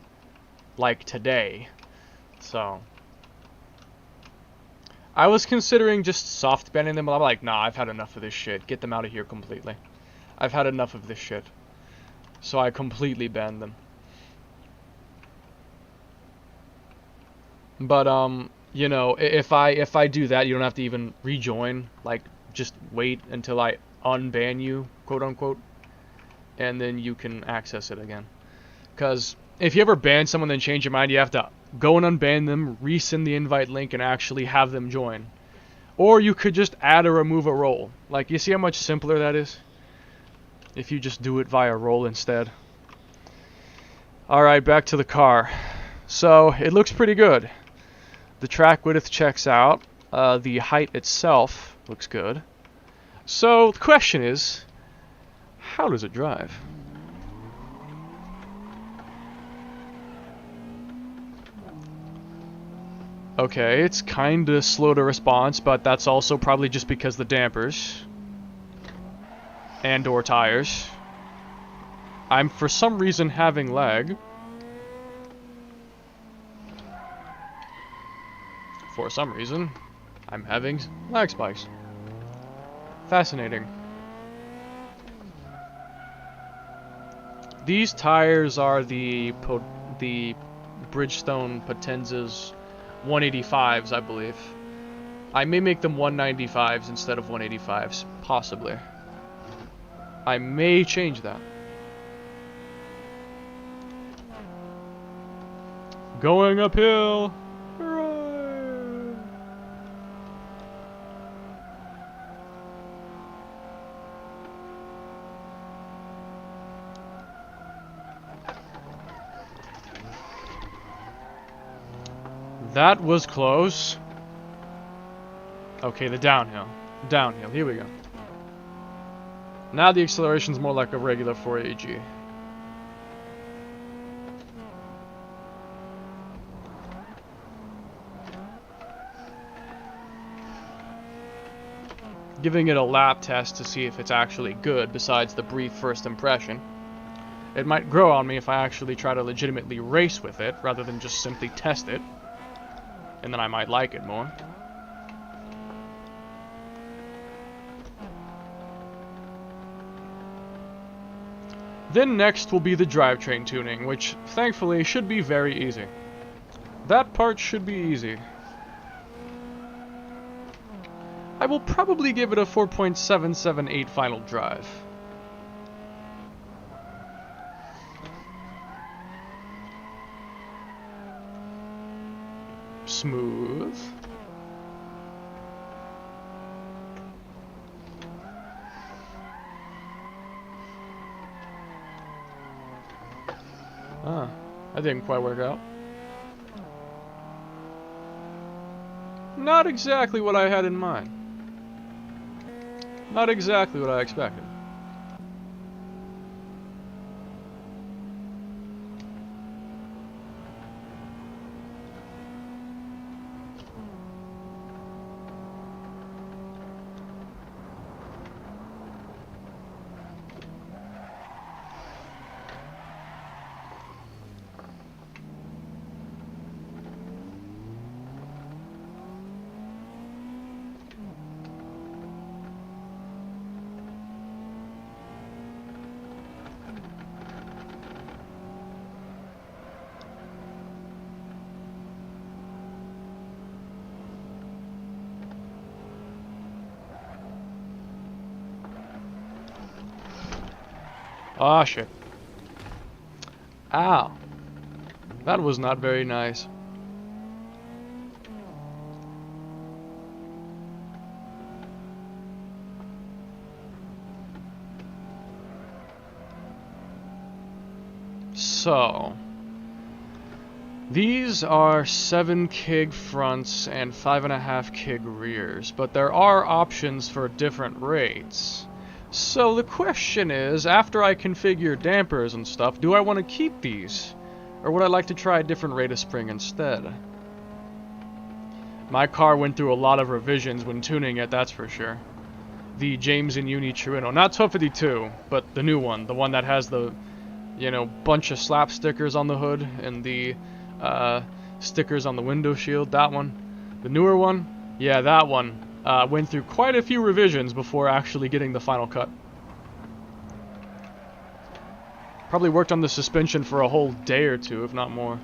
Like today. So... I was considering just soft banning them, but I'm like, nah, I've had enough of this shit. Get them out of here completely. I've had enough of this shit. So I completely banned them. But, you know, if I do that, you don't have to even rejoin. Like, just wait until I unban you, quote unquote. And then you can access it again. Because if you ever ban someone then change your mind, you have to go and unban them, resend the invite link, and actually have them join. Or you could just add or remove a role. Like, you see how much simpler that is? If you just do it via role instead. Alright, back to the car. So, it looks pretty good. The track width checks out. The height itself looks good. So, the question is, how does it drive? Okay, it's kinda slow to response, but that's also probably just because the dampers and or tires. I'm for some reason having lag. For some reason, I'm having lag spikes. Fascinating. These tires are the Bridgestone Potenzas 185s, I believe. I may make them 195s instead of 185s, possibly. I may change that. Going uphill! Hooray! That was close. Okay, the downhill. Downhill, here we go. Now the acceleration's more like a regular 4AG. Giving it a lap test to see if it's actually good besides the brief first impression. It might grow on me if I actually try to legitimately race with it rather than just simply test it. And then I might like it more. Then next will be the drivetrain tuning, which thankfully should be very easy. That part should be easy. I will probably give it a 4.778 final drive. Smooth. Ah, that didn't quite work out. Not exactly what I had in mind. Not exactly what I expected. Ah, shit. Ow. That was not very nice. So, these are 7 kg fronts and 5.5 kg rears, but there are options for different rates. So the question is, after I configure dampers and stuff, do I want to keep these? Or would I like to try a different rate of spring instead? My car went through a lot of revisions when tuning it, that's for sure. The James and Uni Trueno, not 1252, but the new one, the one that has the, you know, bunch of slap stickers on the hood and the stickers on the window shield, that one. The newer one, yeah, that one. Went through quite a few revisions before actually getting the final cut. Probably worked on the suspension for a whole day or two, if not more.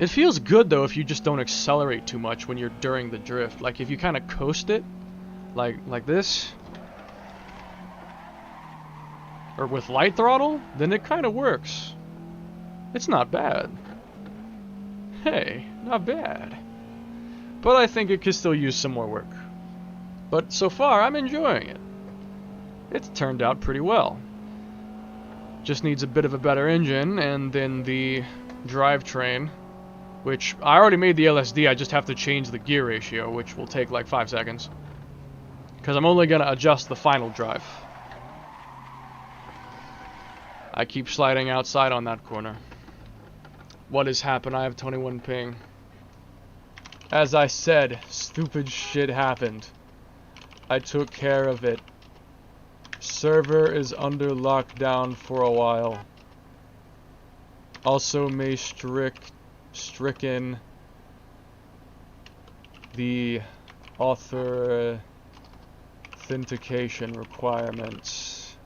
It feels good though if you just don't accelerate too much when you're during the drift. Like if you kind of coast it, like this, or with light throttle, then it kind of works. It's not bad. Hey, not bad. But I think it could still use some more work. But so far, I'm enjoying it. It's turned out pretty well. Just needs a bit of a better engine, and then the drivetrain, which I already made the LSD, I just have to change the gear ratio, which will take like 5 seconds. Because I'm only going to adjust the final drive. I keep sliding outside on that corner. What has happened? I have 21 ping. As I said, stupid shit happened. I took care of it. Server is under lockdown for a while. Also may stricken the authentication requirements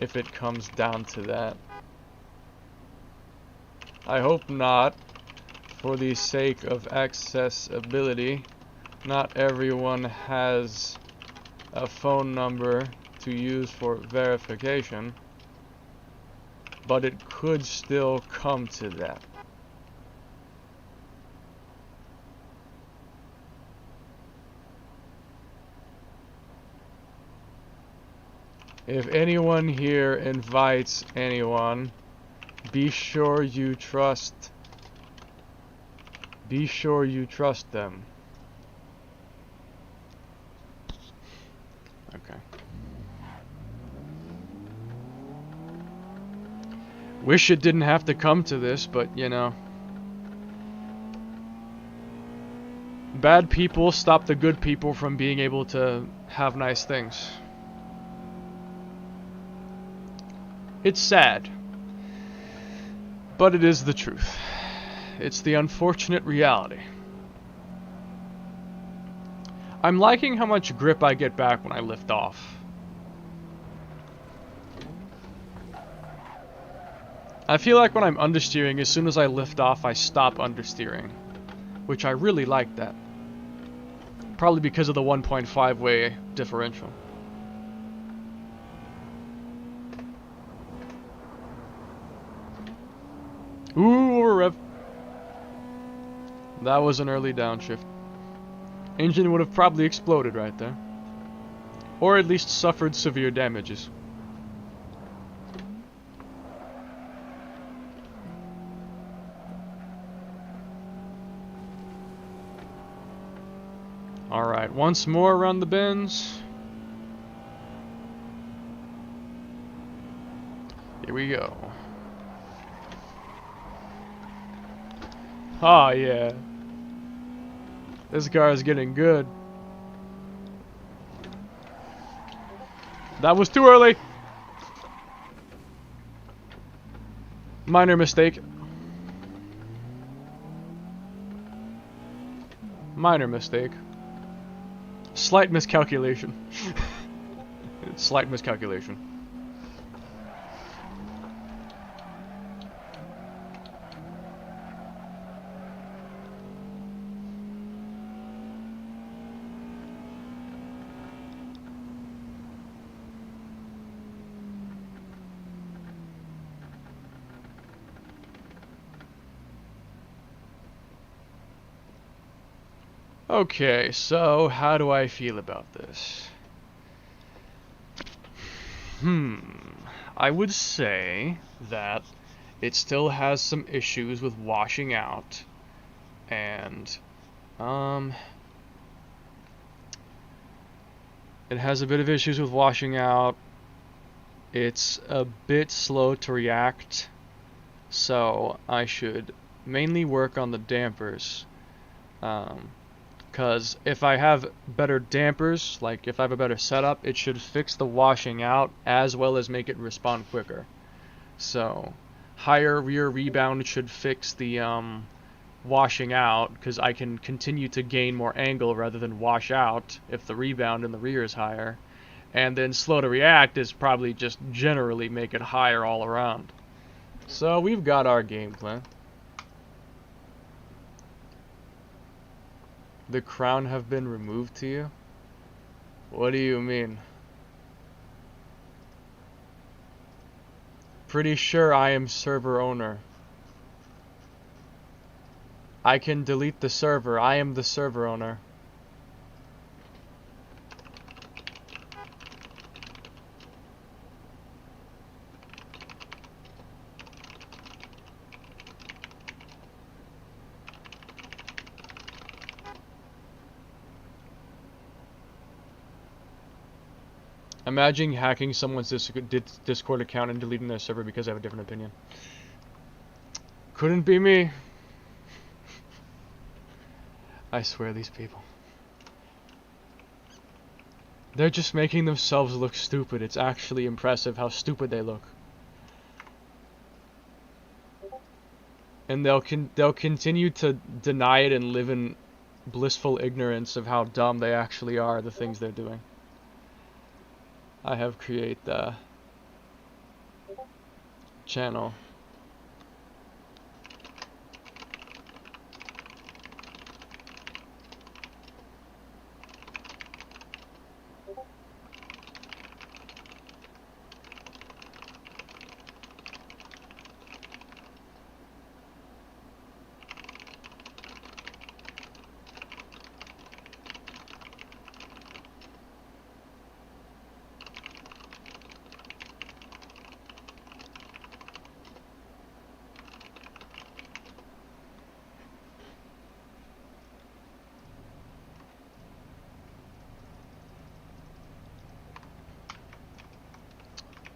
if it comes down to that. I hope not, for the sake of accessibility. Not everyone has a phone number to use for verification, but it could still come to that. If anyone here invites anyone, be sure you trust them. Okay. Wish it didn't have to come to this, but you know. Bad people stop the good people from being able to have nice things. It's sad, but it is the truth. It's the unfortunate reality. I'm liking how much grip I get back when I lift off. I feel like when I'm understeering, as soon as I lift off, I stop understeering, which I really like that. Probably because of the 1.5 way differential. Ooh, rev. That was an early downshift. Engine would have probably exploded right there. Or at least suffered severe damages. Alright, once more around the bends. Here we go. Oh yeah. This car is getting good. That was too early. Minor mistake. Minor mistake. Slight miscalculation. Slight miscalculation. Okay, so how do I feel about this? I would say that it still has some issues with washing out, and it has a bit of issues with washing out. It's a bit slow to react, so I should mainly work on the dampers. Because if I have better dampers, like if I have a better setup, it should fix the washing out as well as make it respond quicker. So higher rear rebound should fix the washing out, because I can continue to gain more angle rather than wash out if the rebound in the rear is higher. And then slow to react is probably just generally make it higher all around. So we've got our game plan. The crown have been removed to you? What do you mean? Pretty sure I am server owner. I can delete the server. I am the server owner. Imagine hacking someone's Discord account and deleting their server because they have a different opinion. Couldn't be me. I swear these people. They're just making themselves look stupid. It's actually impressive how stupid they look. And they'll continue to deny it and live in blissful ignorance of how dumb they actually are, the things they're doing. I have create the channel.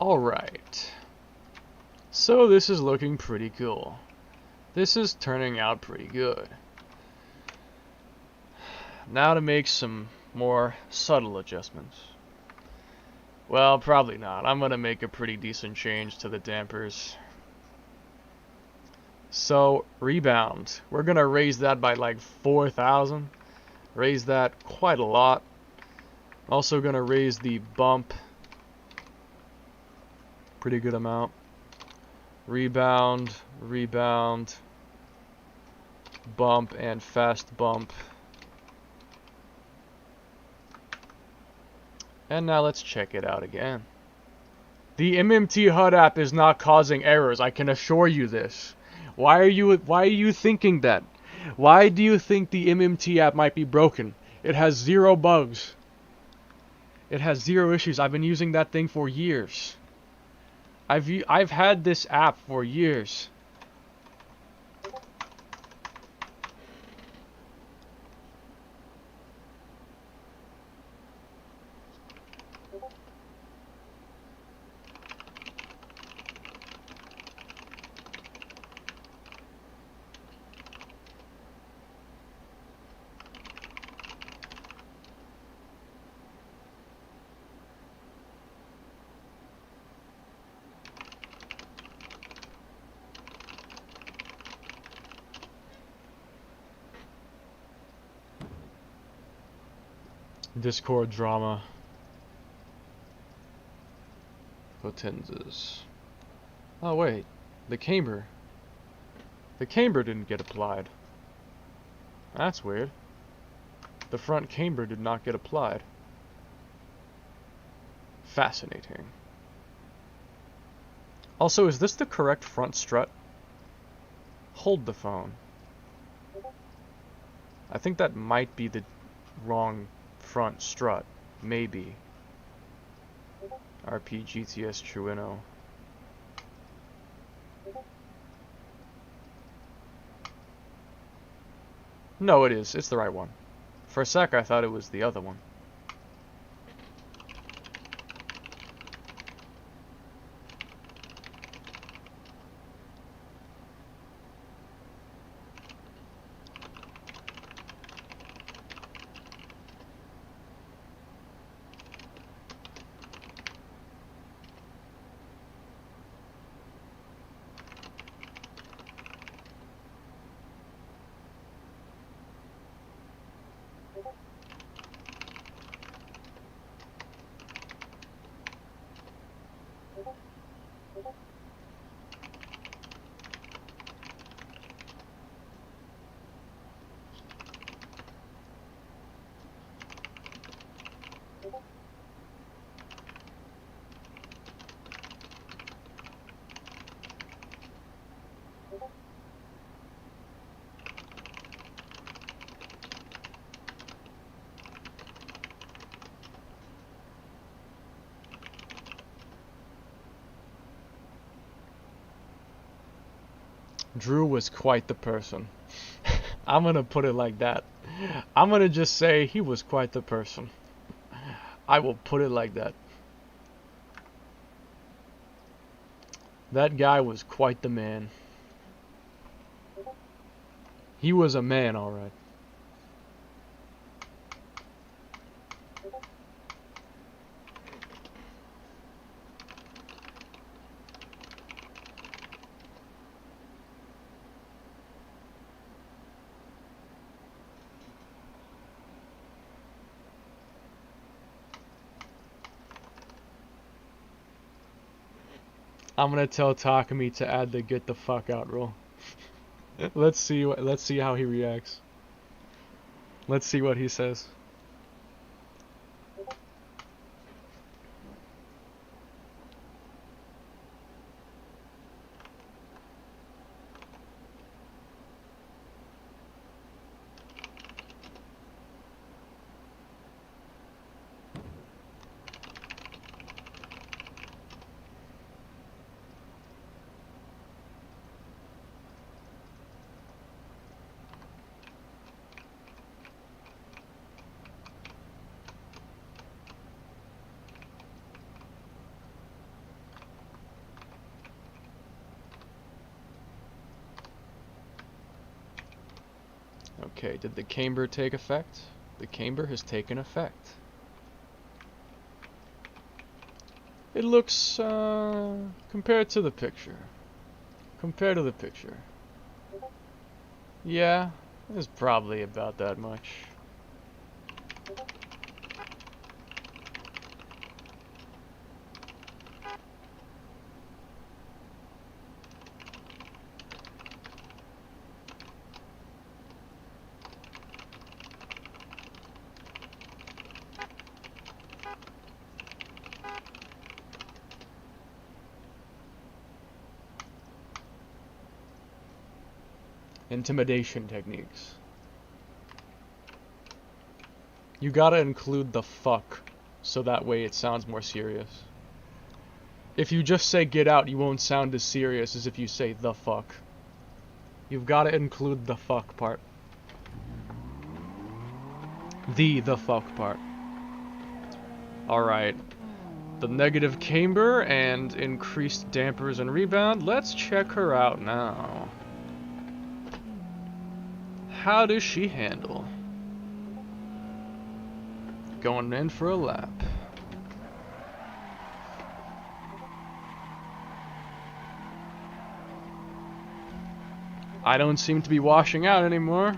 Alright. So this is looking pretty cool. This is turning out pretty good. Now to make some more subtle adjustments. Well, probably not. I'm gonna make a pretty decent change to the dampers. So, rebound. We're gonna raise that by like 4,000. Raise that quite a lot. Also gonna raise the bump. Pretty good amount. Rebound, rebound, bump, and fast bump. And now let's check it out again. The MMT HUD app is not causing errors, I can assure you this. Why are you thinking that? Why do you think the MMT app might be broken? It has 0 bugs. It has 0 issues. I've been using that thing for years. I've had this app for years. Discord drama. Potenzas. Oh wait, the camber. The camber didn't get applied. That's weird. The front camber did not get applied. Fascinating. Also, is this the correct front strut? Hold the phone. I think that might be the wrong front strut. Maybe. RPGTS Truino. No, it is. It's the right one. For a sec, I thought it was the other one. Drew was quite the person. I'm gonna put it like that. I'm gonna just say he was quite the person. I will put it like that. That guy was quite the man. He was a man, alright. I'm gonna tell Takumi to add the get the fuck out rule. Let's see how he reacts. Let's see what he says. Okay, did the camber take effect? The camber has taken effect. It looks, compared to the picture. Compared to the picture. Yeah, it's probably about that much. Intimidation techniques. You gotta include the fuck, so that way it sounds more serious. If you just say get out, you won't sound as serious as if you say the fuck. You've gotta include the fuck part. The fuck part. Alright. The negative camber and increased dampers and rebound. Let's check her out now. How does she handle? Going in for a lap. I don't seem to be washing out anymore.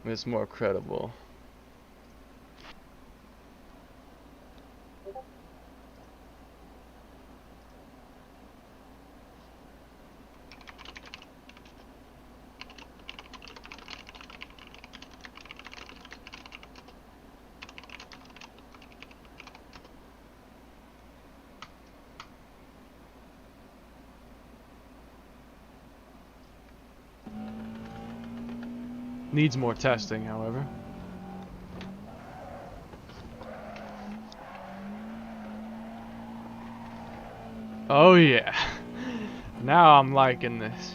It's more credible. Needs more testing, however. Oh yeah. Now I'm liking this.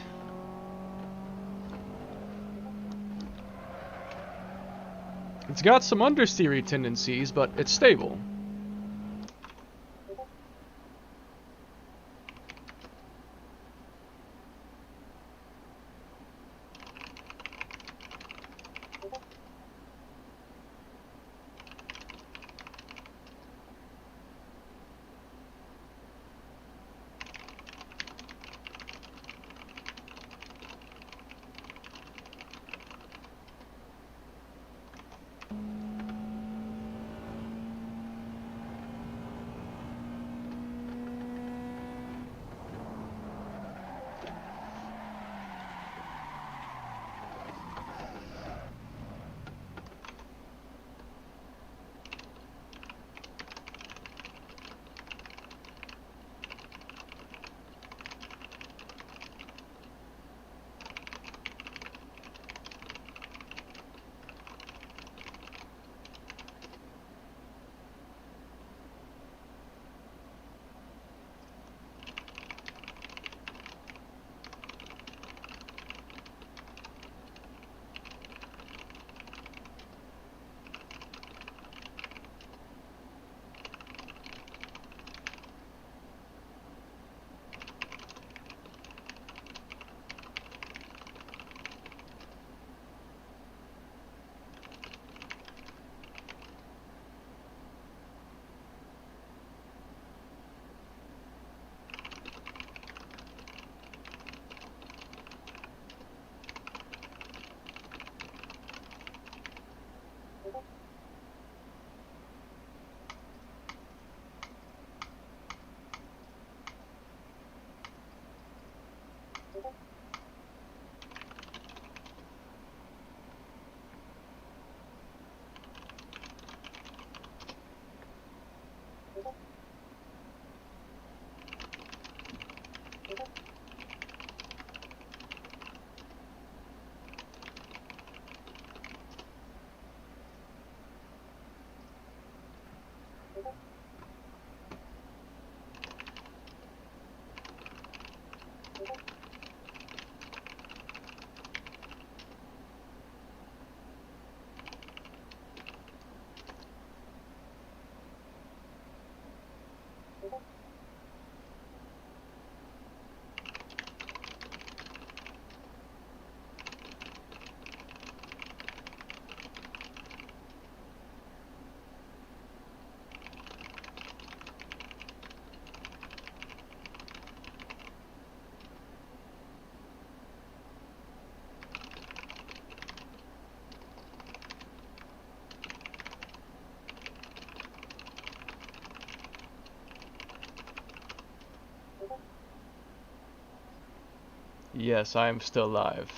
It's got some understeery tendencies, but it's stable. Yes, I am still live.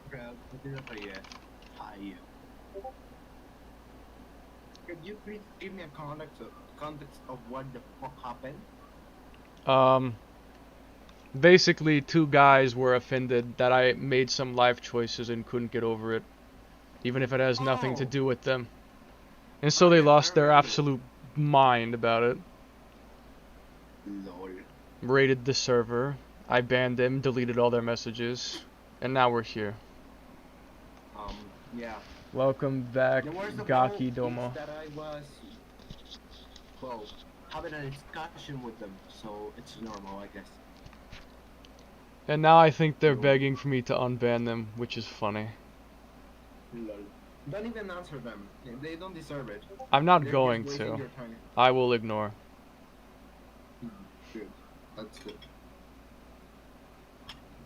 Crowd, hi. Could you please give me a context of what the fuck happened? Basically, two guys were offended that I made some life choices and couldn't get over it, even if it has nothing to Oh, do with them. And so they okay, I lost their remember. absolute mind about it. Lol. Raided the server. I banned them, deleted all their messages, and now we're here. Yeah. Welcome back, The worst of all Gaki is Domo. that I was, well, having a discussion with them, so it's normal, I guess. And now I think they're Lol. begging for me to unban them, which is funny. Lol. Don't even answer them. They don't deserve it. I'm not They're going just wasting to. your time. I will ignore. Good. That's good.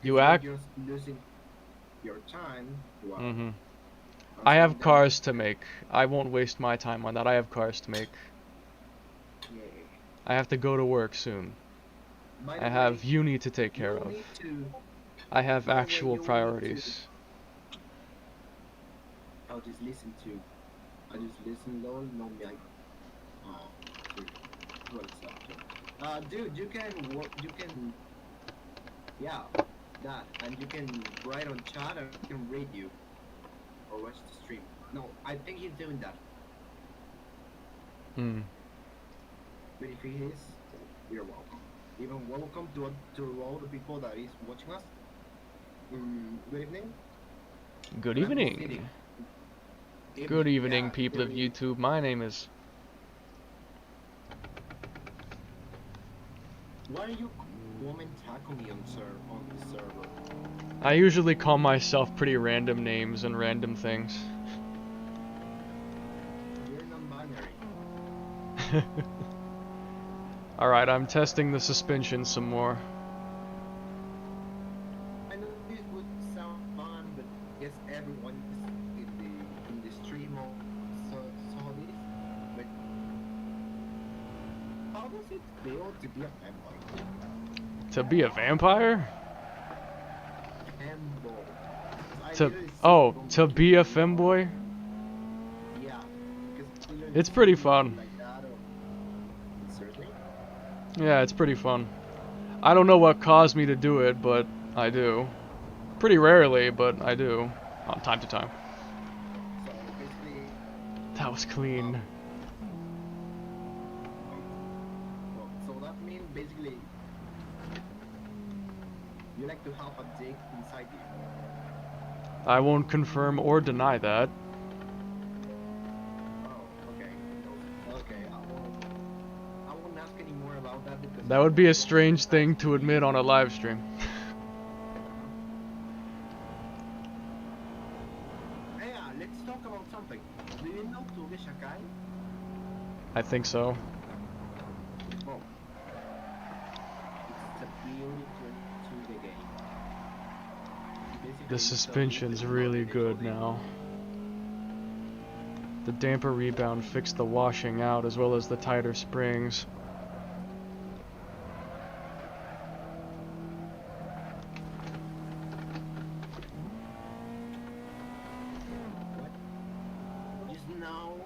You If act? you're just losing your time, well, Mm-hmm. I answering have them, cars to make. I won't waste my time on that. I have cars to make. yay. I have to go to work soon. By I the have way, uni to take care you'll of. need to. I have By the way, actual you will need to. priorities. I'll just listen to. I'll just listen. Lol, no me. Oh, dude. What's up? Dude, you can work. You can. Yeah, that, and you can write on chat, and I can read you or watch the stream. No, I think he's doing that. Hmm. But if he is, you're welcome. Even welcome to all the people that is watching us. Good evening. Good And I'm just evening. sitting. Good evening, Yeah, people of evening. YouTube. My name is... Why are you woman tackle me on the server? I usually call myself pretty random names and random things. You're non-binary. Alright, I'm testing the suspension some more. I know this would sound fun, but I guess everyone is in the stream of saw this. But how does it feel to be a fanboy? To be a vampire? Fanboy. I To... literally see Oh, people to making be a videos. femboy? Yeah, because I literally It's see pretty people fun. like that. Seriously? Yeah, it's pretty fun. I don't know what caused me to do it, but I do. Pretty rarely, but I do. On time to time. So basically, That was clean. well, so that means basically you like to have a dick inside you. I won't confirm or deny that. Oh, okay. No, okay, I won't ask any more about that because That would be a strange thing to admit on a live stream. Sky? I think so. Oh. It's a build to the game. Basically, The it's a suspension's built-in really mod good initially. now. The damper rebound fixed the washing out as well as the tighter springs. What? Just know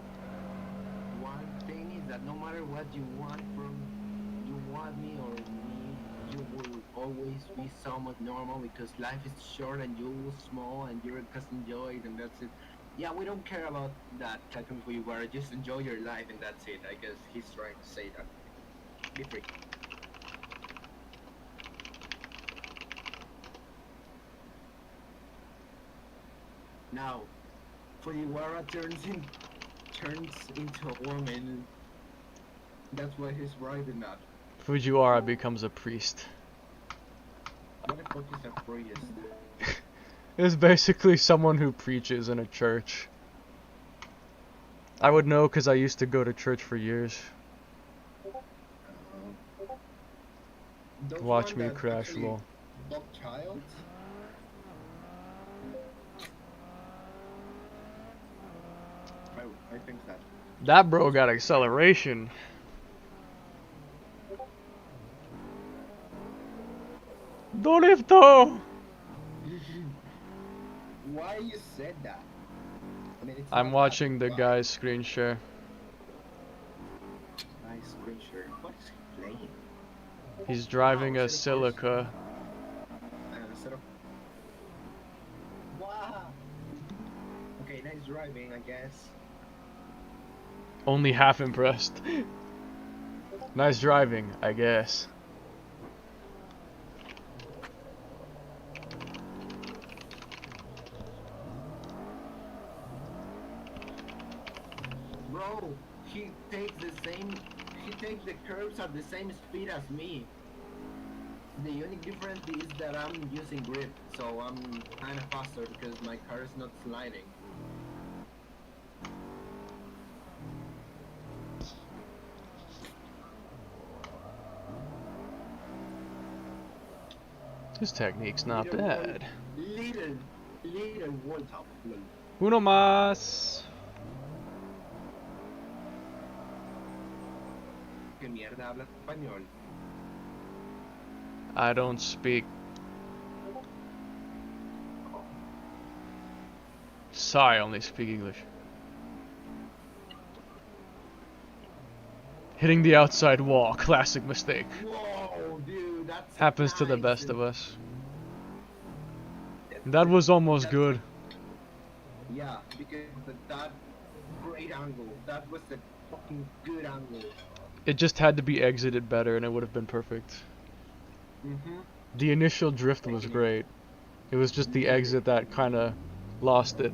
one thing is that no matter what you want me or me, you will always be somewhat normal because life is short and you're small and you're just enjoy it and that's it. Yeah, we don't care about that Captain Fujiwara, just enjoy your life and that's it. I guess he's trying to say that. Be free. Now, Fujiwara turns into a woman. That's why he's writing that. Fujiwara becomes a priest. What the fuck is a priest? It's basically someone who preaches in a church. I would know because I used to go to church for years. Those Watch one me that crash, actually lol. fuck child? I think that. That bro got acceleration. Dorifto! Why you said that? I mean, it's I'm not watching that the guy's screen share. nice screen share. What is he playing? He's driving Oh, a set of course. Silica. Set of... Wow. Okay, nice driving, I guess. Only half impressed. Nice driving, I guess. Bro, he takes the curves at the same speed as me. The unique difference is that I'm using grip, so I'm kinda faster because my car is not sliding. His technique's not Little bad. Little wall top. Uno más. ¿Qué mierda habla español? I don't speak. Sorry, I only speak English. Hitting the outside wall, classic mistake. Whoa, dude, that's Happens to the nice. best of us. That was almost good. Yeah, because that great angle. That was a fucking good angle. It just had to be exited better and it would have been perfect. The initial drift was great. It was just the exit that kind of lost it.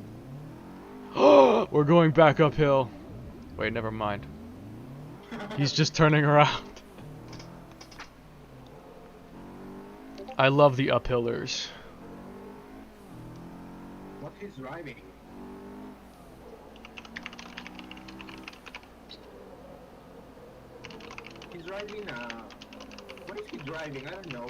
We're going back uphill. Wait, never mind. He's just turning around. I love the uphillers. What he's driving? He's driving what is he driving? I don't know.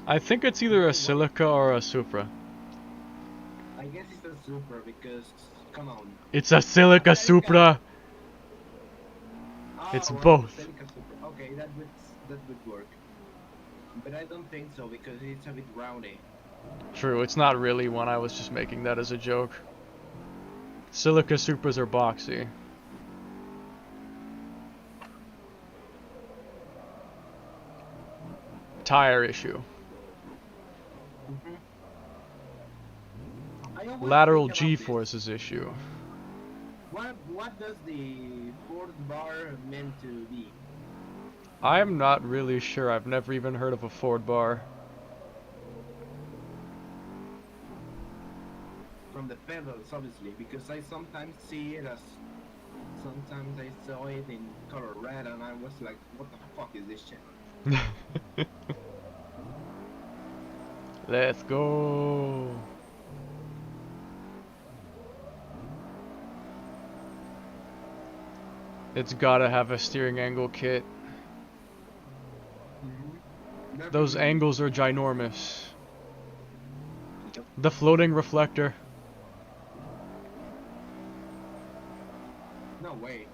I think it's either a Silica or a Supra. I guess it's a Supra because, come on. It's a Silica Supra! Oh, It's right, both. Celica Supra. Okay, that would work. But I don't think so because it's a bit roundy. True, it's not really one. I was just making that as a joke. Silica Supras are boxy. Tire issue. Lateral G-forces issue. What does the fourth bar meant to be? I'm not really sure. I've never even heard of a Ford bar. From the pedals, obviously, because I sometimes see it as sometimes I saw it in color red and I was like, what the fuck is this shit? Let's go. It's gotta have a steering angle kit. Those Definitely. angles are ginormous. Yep. The floating reflector. No way.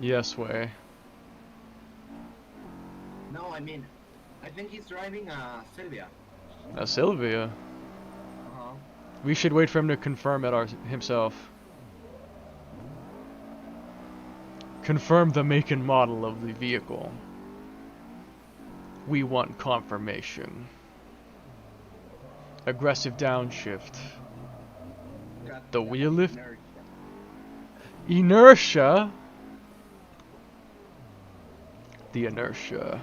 Yes way. No, I mean, I think he's driving Sylvia. A Sylvia. Uh-huh. We should wait for him to confirm it himself. Confirm the make and model of the vehicle. We want confirmation. Aggressive downshift. God The damn wheel lift? inertia. Inertia? The inertia.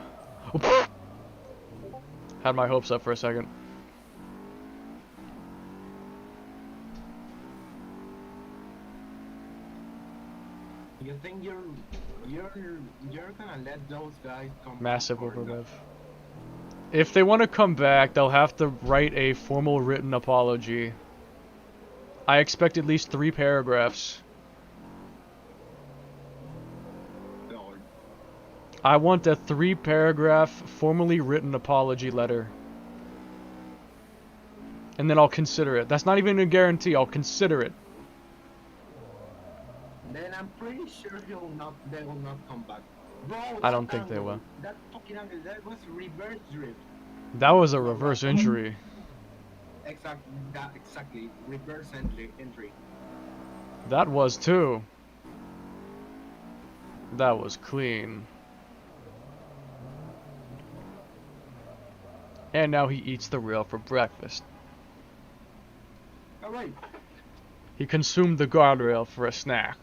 Had my hopes up for a second. You think you're gonna let those guys come Massive back or not? overlive. If they want to come back, they'll have to write a formal written apology. I expect at least 3 paragraphs. No. I want a 3-paragraph, formally written apology letter. And then I'll consider it. That's not even a guarantee, I'll consider it. Then I'm pretty sure they will not come back. Bro, I don't think they will. That fucking angle, that was reverse drift. That was a reverse entry. Exactly. Reverse entry. That was too. That was clean. And now he eats the rail for breakfast. Alright. He consumed the guardrail for a snack.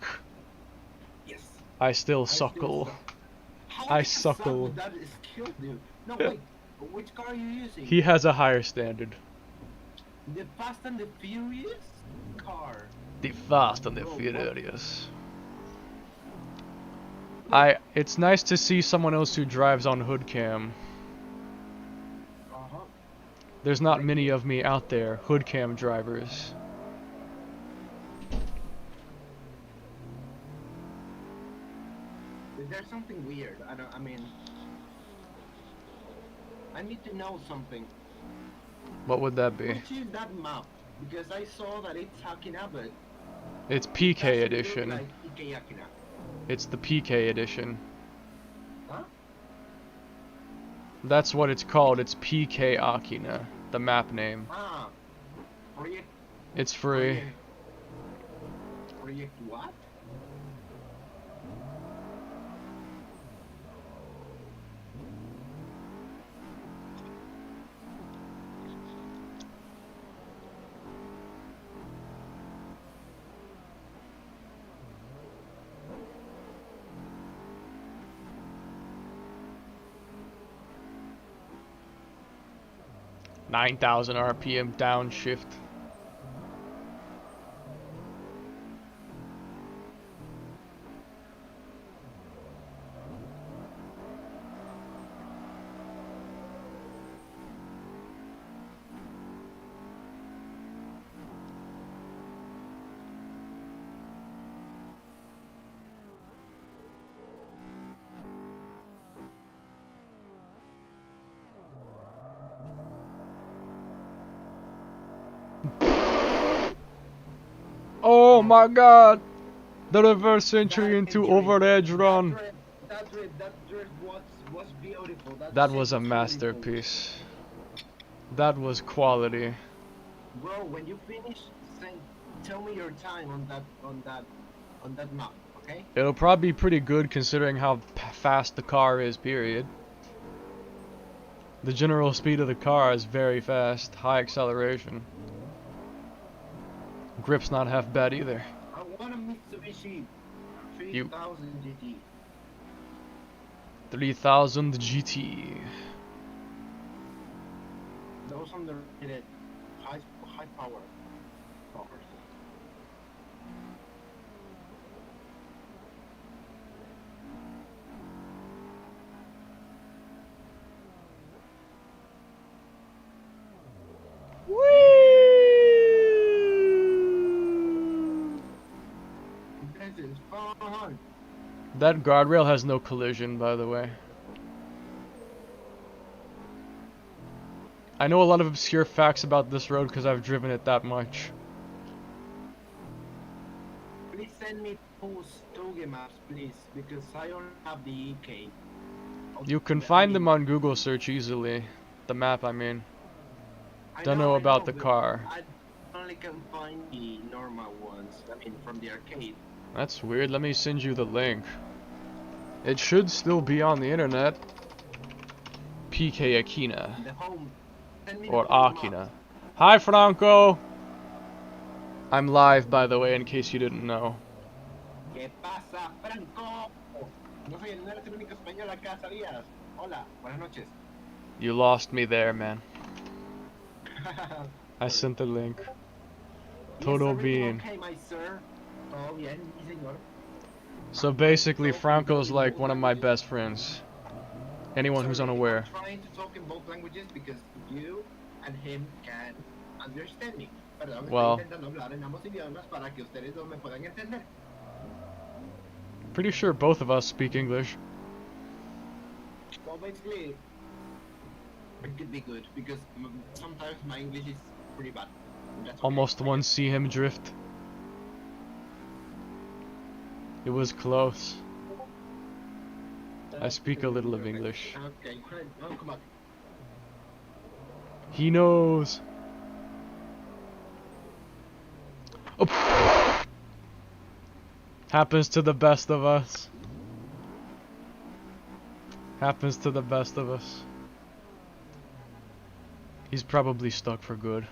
Yes. I still suckle. How I did you suck suckle. with that skill, dude? No, wait. Which car are you using? He has a higher standard. The Fast and the Furious car. The Fast and the Bro, what? Furious. It's nice to see someone else who drives on hood cam. Uh-huh. There's not many of me out there, hood cam drivers. Is there something weird? I mean, I need to know something. What would that be? Which is that map? Because I saw that it's Akina, but It's it PK doesn't look edition. like Ike Akina. It's the PK edition. Huh? That's what it's called. It's PK Akina, the map name. Ah. Project. It's free. Project what? $9,000 RPM downshift. Oh my god! The reverse entry into over edge run. That drift was beautiful. That shit was a beautiful. masterpiece. That was quality. Bro, when you finish, tell me your time on that map, okay? It'll probably be pretty good considering how fast the car is, period. The general speed of the car is very fast, high acceleration. Grip's not half bad either. I want a Mitsubishi 3000 GT. 3000 GT. Those underrated high power cars. That guardrail has no collision, by the way. I know a lot of obscure facts about this road because I've driven it that much. Please send me those Toge maps, please, because I don't have the EK. You can find them on Google search easily. The map, I mean. Don't know I about the but car. I only can find the normal ones. I mean, from the arcade. That's weird. Let me send you the link. It should still be on the internet. PK Akina. The home. Send me Or the home Akina. maps. Hi, Franco! I'm live, by the way, in case you didn't know. ¿Qué pasa, Franco? No soy no eres el único español acá, ¿sabías? Hola, buenas noches. You lost me there, man. I sent the link. Total Yes, everything bean. okay, my sir? Todo bien, mi señor. So basically, Franco's like one of my best friends. Anyone who's Sorry, unaware. I'm trying to talk in both languages because you and him can understand me. Perdón, Well, estoy intentando hablar en ambos idiomas para que ustedes dos me puedan entender. pretty sure both of us speak English. Well, basically, it could be good because sometimes my English is pretty bad. That's okay. Almost one see him drift. It was close. I speak a little of English. Okay, great. Oh, come on. He knows. Oh. Happens to the best of us. Happens to the best of us. He's probably stuck for good.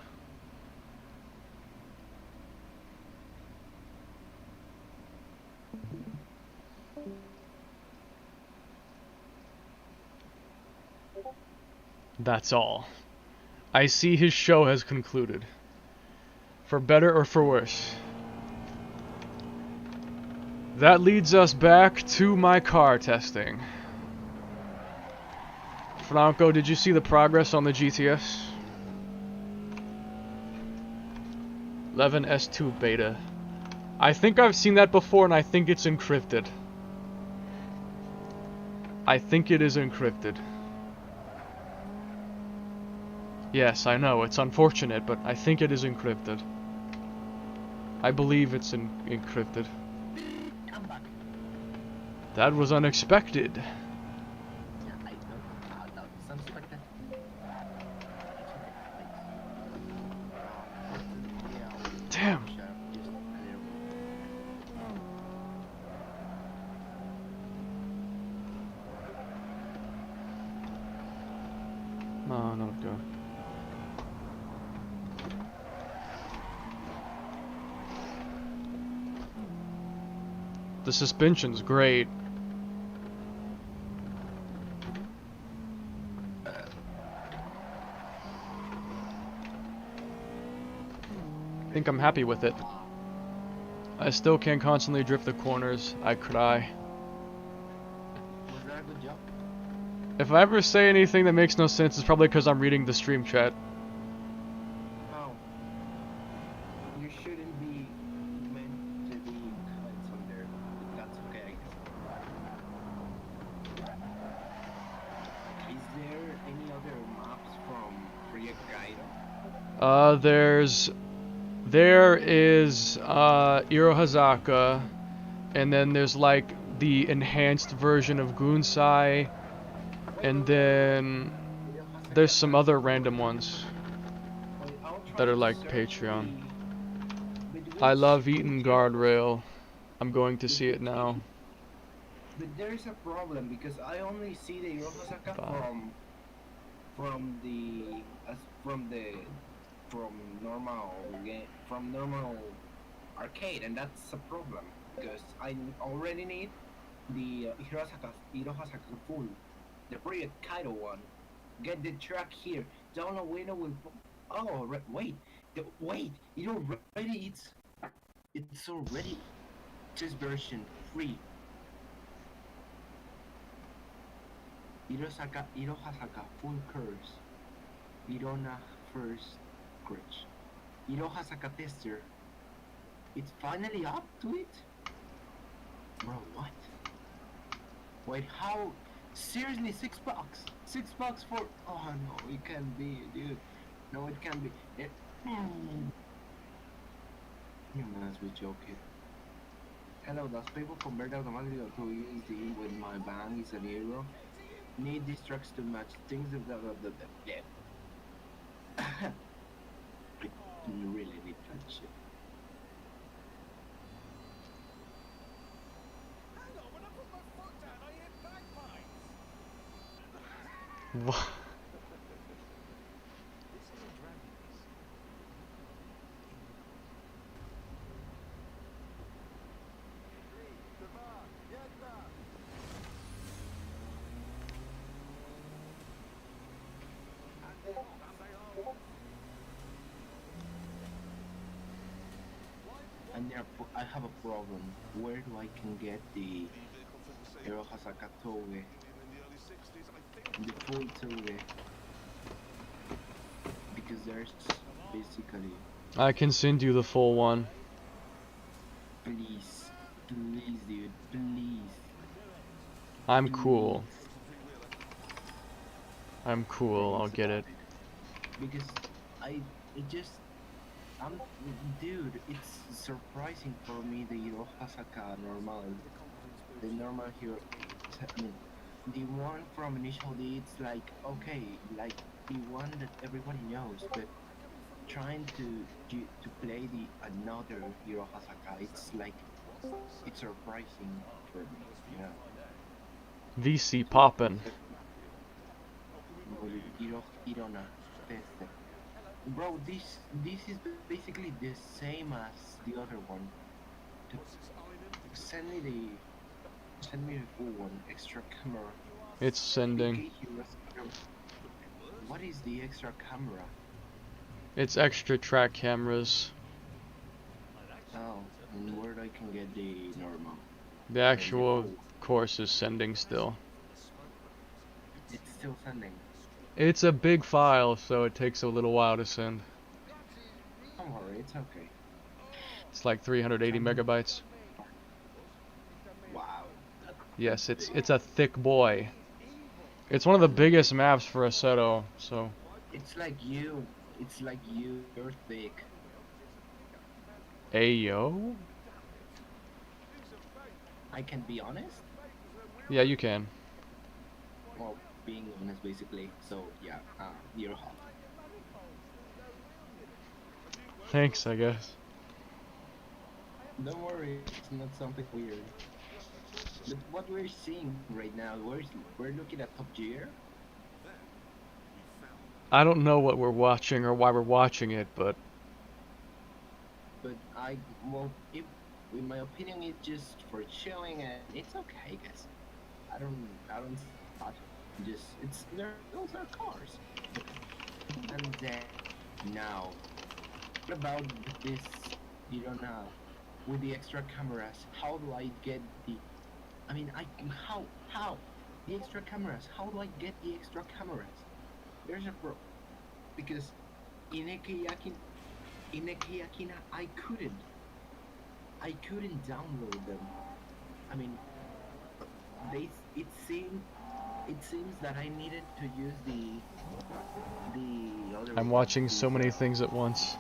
That's all. I see his show has concluded. For better or for worse. That leads us back to my car testing. Franco, did you see the progress on the GTS? 11S2 beta. I think I've seen that before and I think it's encrypted. I think it is encrypted. Yes, I know, it's unfortunate, but I think it is encrypted. I believe it's encrypted. I'm back. That was unexpected. Yeah, I know. That was unexpected. Damn. No, not good. The suspension's great. I think I'm happy with it. I still can't constantly drift the corners. I cry. Was that a good job? If I ever say anything that makes no sense, it's probably because I'm reading the stream chat. No. You shouldn't be meant to be comments on there. But that's okay, I guess. Is there any other maps from Project Kaido? There is Irohazaka, and then there's like the enhanced version of Gunsai, and then there's some other random ones that are like Patreon. I love Eaton Guardrail. I'm going to see it now. But there is a problem because I only see the Irohazaka from normal arcade, and that's a problem because I already need the Irohazaka full, the Project Kaido one. Get the track here. Download window will. Oh wait, wait! It's already this version free. Irohazaka full curves. Irona first scratch. Irohazaka tester. It's finally up to it? Bro, what? Wait, how? Seriously, $6? $6 for? Oh no, it can't be, dude. No, it can't be. You must be joking. Hello, does people convert automatically to USD when my bank is an euro? Need these trucks to match things of the yeah. I really need that shit. What? And I have a problem. Where do I can get the Hero Hasaka Toge? The full Toge? Because there's basically, I can send you the full one. please, please, dude, please, I'm please. cool. I'm cool. I'll Please get about it. Because it just, I'm, dude, it's surprising for me the Hero Hasaka normal, the normal hero. I mean, the one from Initial D, it's like okay, like the one that everybody knows, but trying to play the another Hero Hasaka, it's like it's surprising for me, you know. VC To poppin'. Irona Teste. Bro, this is basically the same as the other one. To send me the full one, extra camera. It's sending. BK Heroes. What is the extra camera? It's extra track cameras. Oh, and where I can get the normal? The actual course is sending still. It's still sending. It's a big file, so it takes a little while to send. Don't worry, it's okay. It's like 380 megabytes. Wow. Yes, it's a thick boy. It's one of the biggest maps for Assetto, so. It's like you. It's like you. You're thick. Ayo? I can be honest. Yeah, you can. Well, being honest, basically. So yeah, you're hot. Thanks, I guess. Don't worry, it's not something weird. But what we're seeing right now, we're looking at Top Gear. I don't know what we're watching or why we're watching it, but But well, if, in my opinion, it's just for chilling and it's okay, guys. I don't thought just those are cars. And then now, what about this? You don't know with the extra cameras. How do I get the? I mean, how the extra cameras? How do I get the extra cameras? There's a pro because in Ekiyakina I couldn't download them. I mean, it seems that I needed to use the other I'm one, watching so many things at once.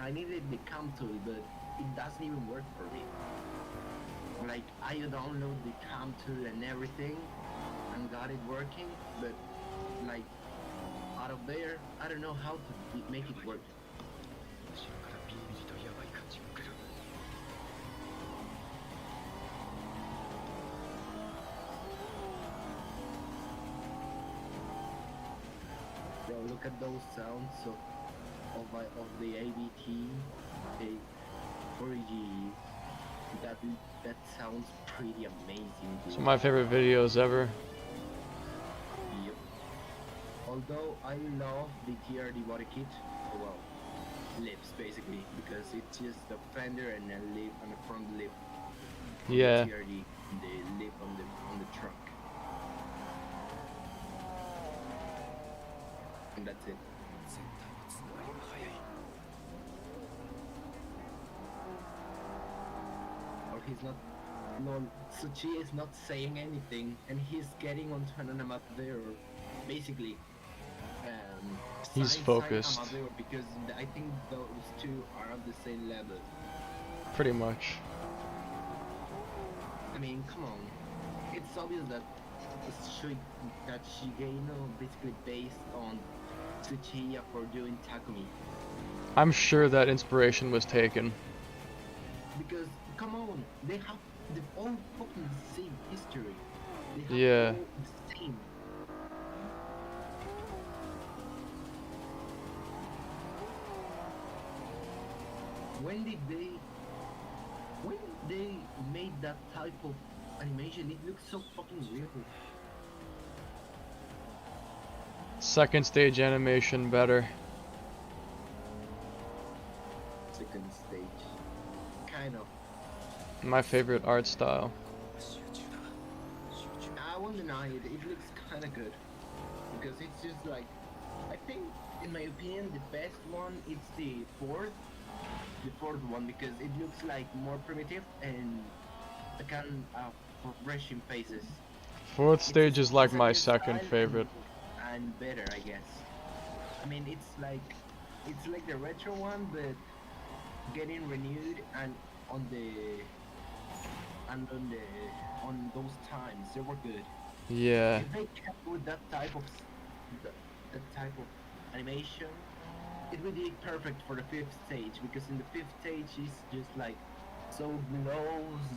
I needed the cam tool, but it doesn't even work for me. Like I download the cam tool and everything and got it working, but like out of there, I don't know how to make it work. Bro, look at those sounds of the ABT, the 4G. That sounds pretty amazing. Dude. Some of my favorite videos ever. Yep. Although I love the TRD body kit, well, lips basically, because it's just a fender and a lip and a front lip. Yeah. The TRD, the lip on the truck. And that's it. Or he's not No, Tsuchi is not saying anything, and he's getting onto an Amadeo, basically. He's Side focused, Amadeo, because I think those two are on the same level. pretty much. I mean, come on. It's obvious that that Shigeno basically based on Tsuchiya for doing Takumi. I'm sure that inspiration was taken. Because, come on, they've all fucking the same history. They have Yeah. all the same. When they made that type of animation, it looks so fucking real. Second stage animation better. Second stage. Kind of. My favorite art style. I won't deny it, it looks kind of good. Because it's just like, I think, in my opinion, the best one is the fourth one, because it looks like more primitive and kind of progression phases. Fourth stage is like It's a my new second style favorite. and better, I guess. I mean, it's like the retro one, but getting renewed and on the on those times they were good. Yeah. If they kept with that type of that type of animation, it would be perfect for the fifth stage, because in the fifth stage is just like so glows,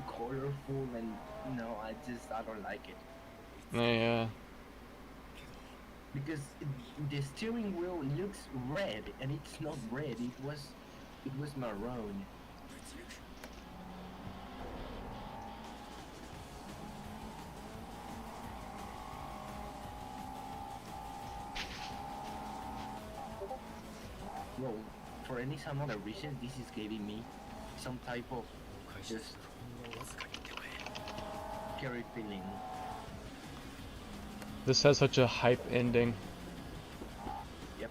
colorful, and no, I don't like it. Yeah. Because the steering wheel looks red and it's not red, it was maroon. Well, for some other reason, this is giving me some type of just scary feeling. This has such a hype ending. Yep.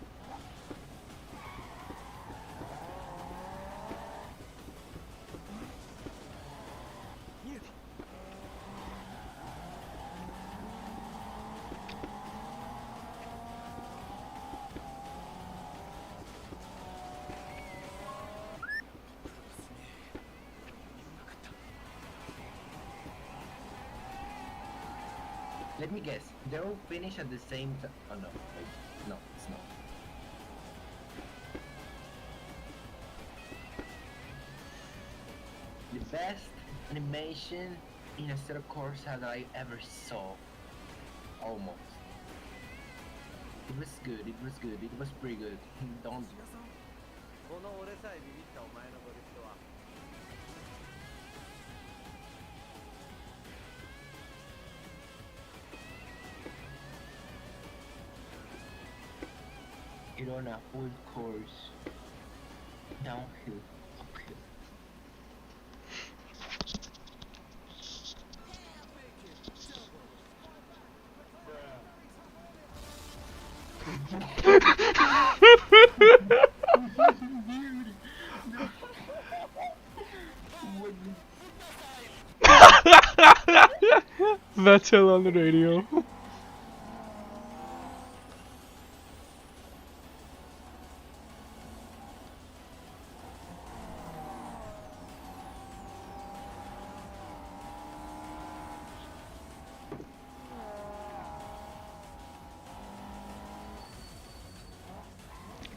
Let me guess. They're all finished at the same time. Oh no, wait. No, it's not. The best animation in a set of course that I ever saw. Almost. It was good, it was good, it was pretty good. Don't. この俺さえビビったお前のドリフトは It on a full course. Downhill, uphill. Vettel on the radio.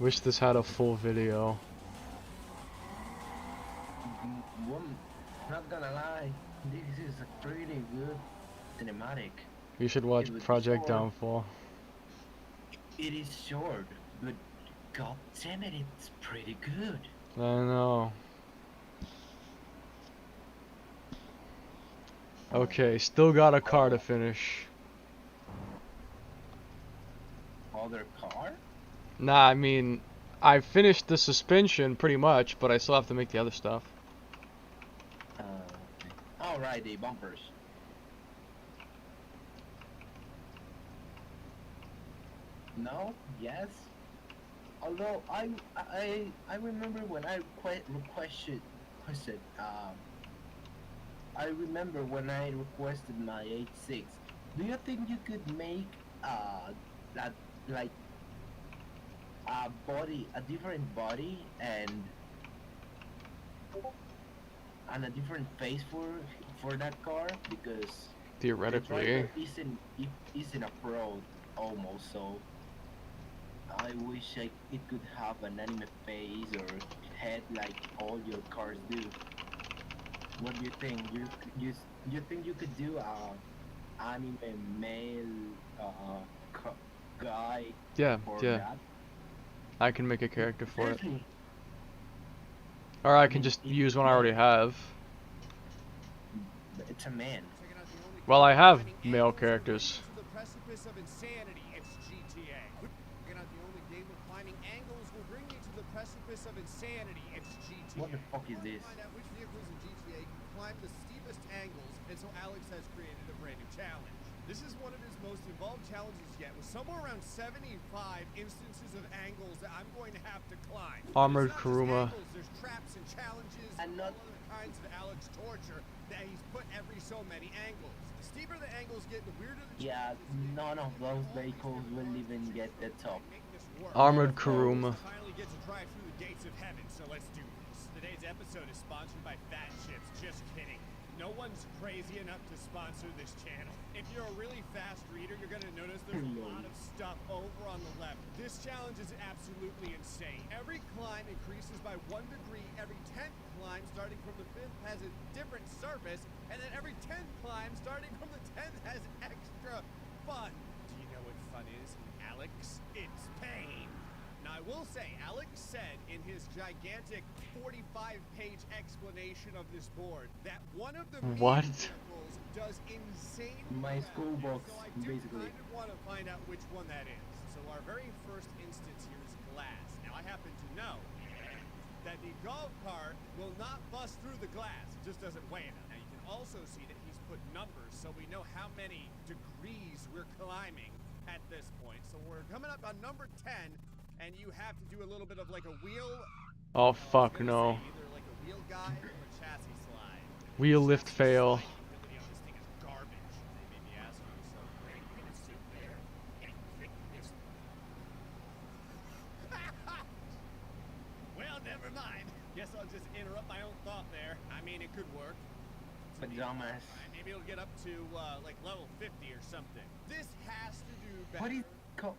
Wish this had a full video. Not gonna lie, this is a pretty good cinematic. You should watch It was Project short. Downfall. It is short, but god damn it, it's pretty good. I know. Okay, still got a car to finish. Other car? Nah, I mean, I finished the suspension pretty much, but I still have to make the other stuff. Alright, the bumpers. No? Yes? Although I remember when I requested I remember when I requested my 86. Do you think you could make that like a different body and a different face for that car? Because the Theoretically. driver isn't a pro almost, so I wish it could have an anime face or head like all your cars do. What do you think? You think you could do a anime male guy Yeah, for yeah. that? I can make a character for it. Seriously? Or I can mean, just it- use one I already have. It's a man. Well, I have male characters. To the precipice of insanity. It's GTA. Checking out the only game with climbing angles will bring you to the precipice of insanity. It's GTA. What the fuck is this? Find out which vehicles in GTA can climb the steepest angles, and so Alex has created a brand new challenge. This is one of his most involved challenges yet, with somewhere around 75 instances of angles that I'm going to have to climb. Armored It's not just Kuruma. angles, there's traps and challenges And not- all other kinds of Alex torture that he's put every so many angles. The steeper the angles get, the weirder the Yeah, challenges get. none of those vehicles will even get the top. Make this work. Armored Kuruma. Finally get to drive through the gates of heaven, so let's do this. Today's episode is sponsored by Fat Chips. Just kidding. No one's crazy enough to sponsor this channel. If you're a really fast reader, you're gonna notice there's a lot of stuff over on the left. This challenge is absolutely insane. Every climb increases by 1 degree. Every 10th climb starting from the 5th has a different surface, and then every 10th climb starting from the 10th has extra fun. Do you know what fun is, Alex? It's pain. Now, I will say, Alex said in his gigantic 45-page explanation of this board that one of the What? vehicles does insane My well. school box, So I do basically. kind of want to find out which one that is. So our very first instance here is glass. Now, I happen to know that the golf cart will not bust through the glass. It just doesn't weigh enough. Now, you can also see that he's put numbers so we know how many degrees we're climbing at this point. So we're coming up on number 10, and you have to do a little bit of like a wheel. Oh I was fuck gonna no. say either like a wheel guide or a chassis slide. Wheel lift fail. Slidability on this thing is garbage. They may be asking themselves, where are you gonna sit there? Well, never mind. Guess I'll just interrupt my own thought there. I mean, it could work. It's a neat Pajamas. design. Maybe it'll get up to like level 50 or something. This has to do better.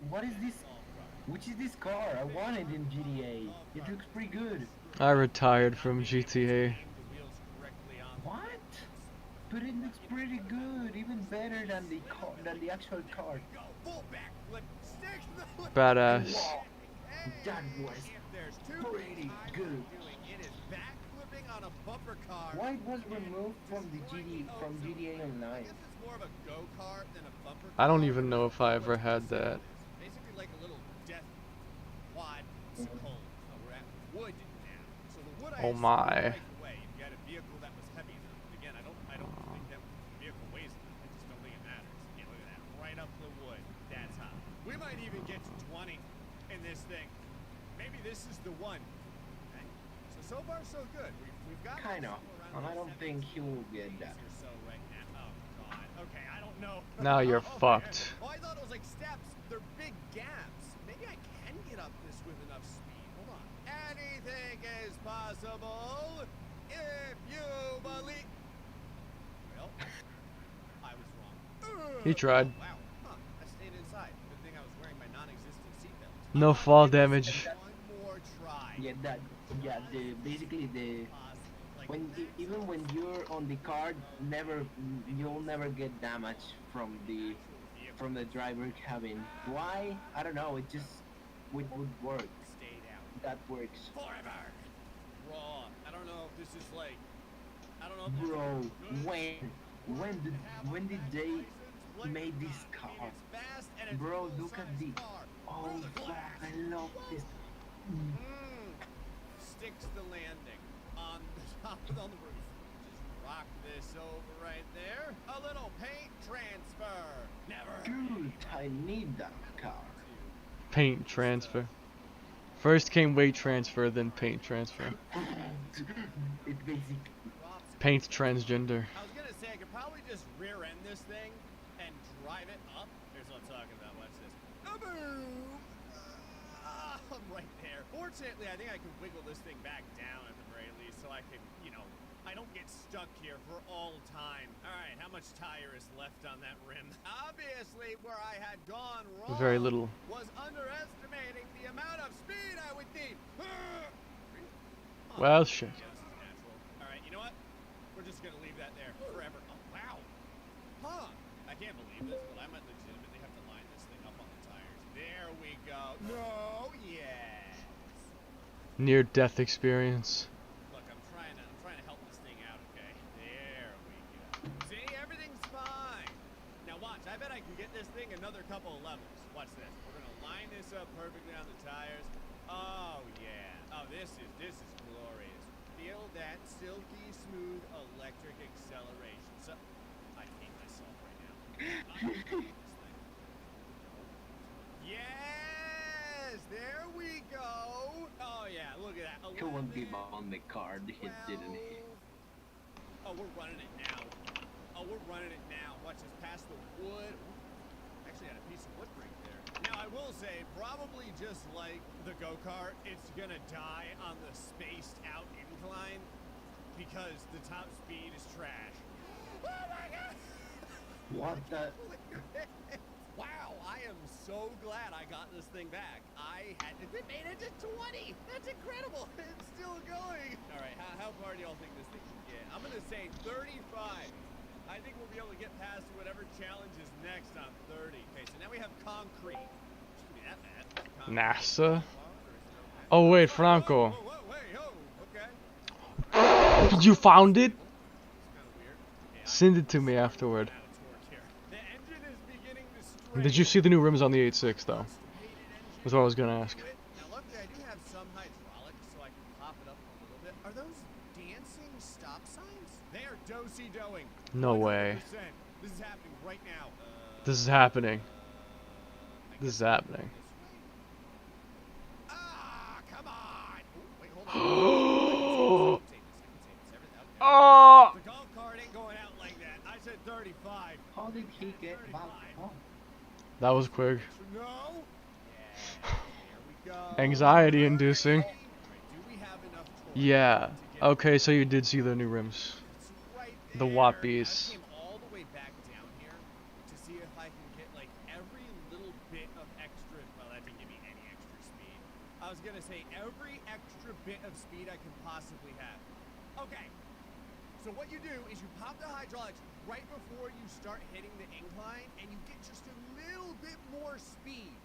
What is this? Golf cart. Which is this car? I want it in GTA. It looks pretty good. I retired from GTA. Aim the wheels correctly on the What? But it looks pretty good, even better than the actual car. go. Full backflip. Stick the Badass. Wow, that Hey, was if there's two pretty things I'm good. doing, it is backflipping on a bumper car. Why it was removed from the GTA I Online? guess it's more of a go-kart than a bumper I don't car. even know if I ever had that. Basically like a little death quad cold. We're at wood now. So the wood I Oh assume my. would break away if you had a vehicle that was heavy enough. But again, I don't think that vehicle weighs enough. I just don't think it matters. Yeah, look at that. Right up the wood. That's hot. We might even get to 20 in this thing. Maybe this is the one. Okay. So far so good. We've got Kind of. somewhere around I don't think he will get that. or so right now. Oh god. Okay, I don't know. Now you're Oh, man. fucked. Oh, I thought it was like steps. They're big gaps. Maybe I can get up this with enough speed. Hold on. Anything is possible if you believe. Well, I was wrong. He tried. Wow. Huh. I stayed inside. Good thing I was wearing my non-existent seatbelt. No fall damage. One more try. Basically Like even when you're on the car, you'll never get damage from the driver cabin. Why? I don't know. It would work. stayed out. That works, Forever. Raw. I don't know if this is like. I don't know if this bro. is good. When did they make this car? Bro, look at the. Oh fuck! I love this. Sticks the landing on the top on the roof. Just rock this over right there. A little paint transfer. Never. Dude, I need that car. Paint transfer. First came weight transfer, then paint transfer. It basically. Drops Paint transgender. I was gonna say I could probably just rear end this thing and drive it up. Here's what I'm talking about. Watch this. Boom! I'm right there. Fortunately, I think I can wiggle this thing back down at the very least, so I can, you know, I don't get stuck here for all time. All right, how much tire is left on that rim? Obviously, where I had gone wrong Very little. was underestimating the amount of speed I would need. Well, shit. Yes, natural. All right, you know what? We're just gonna leave that there forever. Oh, wow. Huh. I can't believe this, but I might legitimately have to line this thing up on the tires. There we go. No, yes. Near-death experience. Look, I'm trying to help this thing out, okay? There we go. See, everything's fine. Now watch, I bet I can get this thing another couple of levels. Watch this. We're gonna line this up perfectly on the tires. Oh yeah. Oh, this is glorious. Feel that silky smooth electric acceleration. So I hate myself right now. I hate this thing. Yes, there we go. Oh yeah, look at that. Come on, 11, be on the card. It didn't hit. 12. Oh, we're running it now. Oh, we're running it now. Watch this past the wood. Actually had a piece of wood break there. Now I will say, probably just like the go-kart, it's gonna die on the spaced out incline because the top speed is trash. Oh my god! What the? Wow, I am so glad I got this thing back. It made it to 20. That's incredible. It's still going. All right, how far do y'all think this thing can get? I'm gonna say 35. I think we'll be able to get past whatever challenge is next on 30. Okay, so now we have concrete. Shouldn't be that bad. Concrete. NASA? Oh wait, Franco. Whoa, whoa, whoa, wait, oh, okay. You found it? It's kind of weird. Yeah, Send it to me afterward. out of torque here. The engine is beginning to strain. Did you see the new rims on the 8.6 though? That's what I was gonna ask. Now luckily I do have some hydraulics so I can pop it up a little bit. Are those dancing stop signs? They are do-si-doing. No way. 100%. This is happening right now. This is happening. I This is guess happening. this way. Ah, come on! Ooh, wait, hold on. I can save this. Everything. Okay. Oh! The golf cart ain't going out like that. I said 35. How did he get back home? That was quick. No? Yeah, there we go. Anxiety inducing. Alright, do we have enough torque Yeah. to get Okay, so you did see the new rims. It's right The there. Wappies. I came all the way back down here to see if I can get like every little bit of extra. Well, that didn't give me any extra speed. I was gonna say every extra bit of speed I can possibly have. Okay. So what you do is you pop the hydraulics right before you start hitting the incline, and you get just a little bit more speed.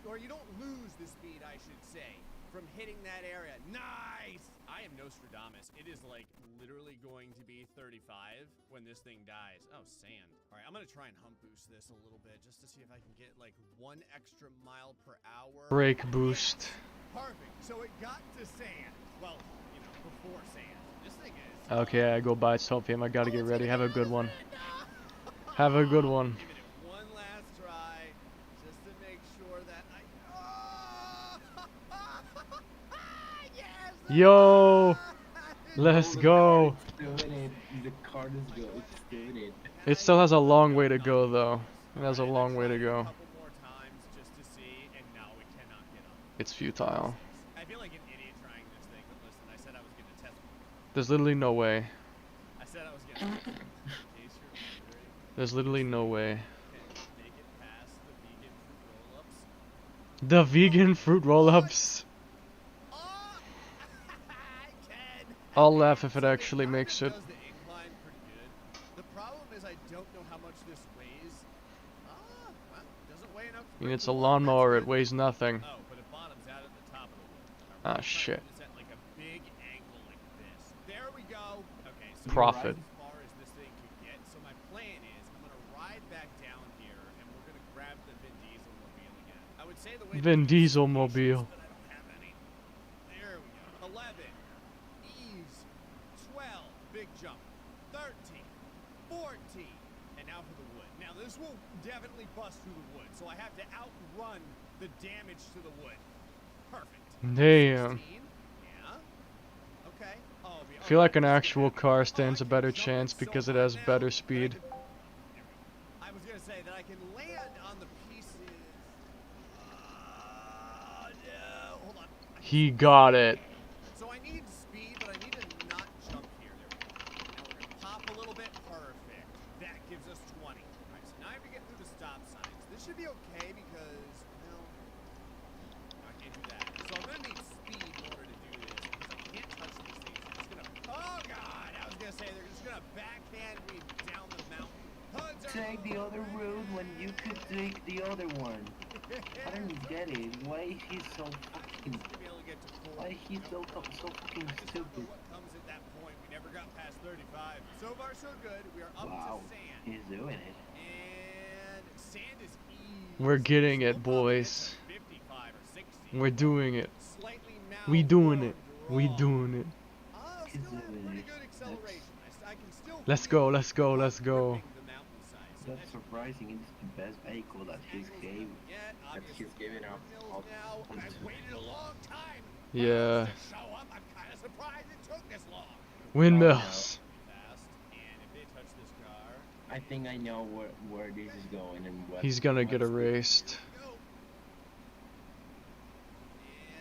Or you don't lose the speed, I should say, from hitting that area. Nice! I am Nostradamus. It is like literally going to be 35 when this thing dies. Oh, sand. All right, I'm gonna try and hump boost this a little bit just to see if I can get like 1 extra mile per hour. Brake boost. Perfect. So it got to sand. Well, you know, before sand. This thing is. Okay, I go buy Sulfium. I gotta get ready. Have a good one. Have a good one. Giving it one last try, just to make sure that yes! Yo! Let's go. Doing it. The card is good. It's doing it. It still has a long way to go though. It has a Alright, long I way to tried go. A couple more times just to see, and no, we cannot get up. It's futile. I feel like an idiot trying this thing, but listen, I said I was gonna test it. There's literally no way. I said I was gonna test it. In case you're wondering, There's literally no way. can make it past the vegan fruit roll-ups. The vegan fruit roll-ups. Oh! I can! I'll laugh if it So actually makes it. does the incline pretty good. The problem is I don't know how much this weighs. Well, doesn't weigh enough. I mean, it's a lawnmower. It weighs nothing. Oh, but it bottoms out at the top of the wood. Ah, Alright, shit. It's at like a big angle like this. There we go. Okay, so Profit. as far as this thing can get. So my plan is I'm gonna ride back down here and we're gonna grab the Vin Diesel mobile again. I would say the way Vin to do this Diesel is mobile. but I don't have any. There we go. 11. Ease. 12. Big jump. 13. 14. And now for the wood. Now this will definitely bust through the wood, so I have to outrun the damage to the wood. Perfect. Damn. 16. Yeah. Okay. Oh, feel like an actual car stands a better chance because it has better speed. I was gonna say that I can land on the pieces. No, hold on. He got it. So I need speed, but I need to not jump here. There we go. Now we're gonna pop a little bit. Perfect. That gives us 20. All right, so now I have to get through the stop signs. This should be okay because, no, I can't do that. So I'm gonna need speed in order to do this because I can't touch these things. They're just gonna. Oh God! I was gonna say they're just gonna backhand me down the mountain. Hoods are. Take the other route when you could take the other one. I don't get it. Why is he so fucking? To be able to get to 40. Why is he so fucking I just don't know stupid? what comes at that point. We never got past 35. So far, so good. We are up Wow, to sand. he's doing it. And sand is easy. We're getting it, We'll probably boys. get to 55 or 60. We're doing it. Slightly We doing it. malformed We wrong. doing it. He's Still have doing pretty it. good acceleration. I can still Let's feel go, let's go, let's go. gripping the mountainside. So That's surprising. It's the best vehicle that he's gave. yet, That obviously, he's given up. windmills now. I've waited a long time. Yeah. To show up. I'm kind of surprised it took this long. Windmills. Fast, and if they touch this car, I think I know where this is going and what. He's gonna get what's the- erased. go.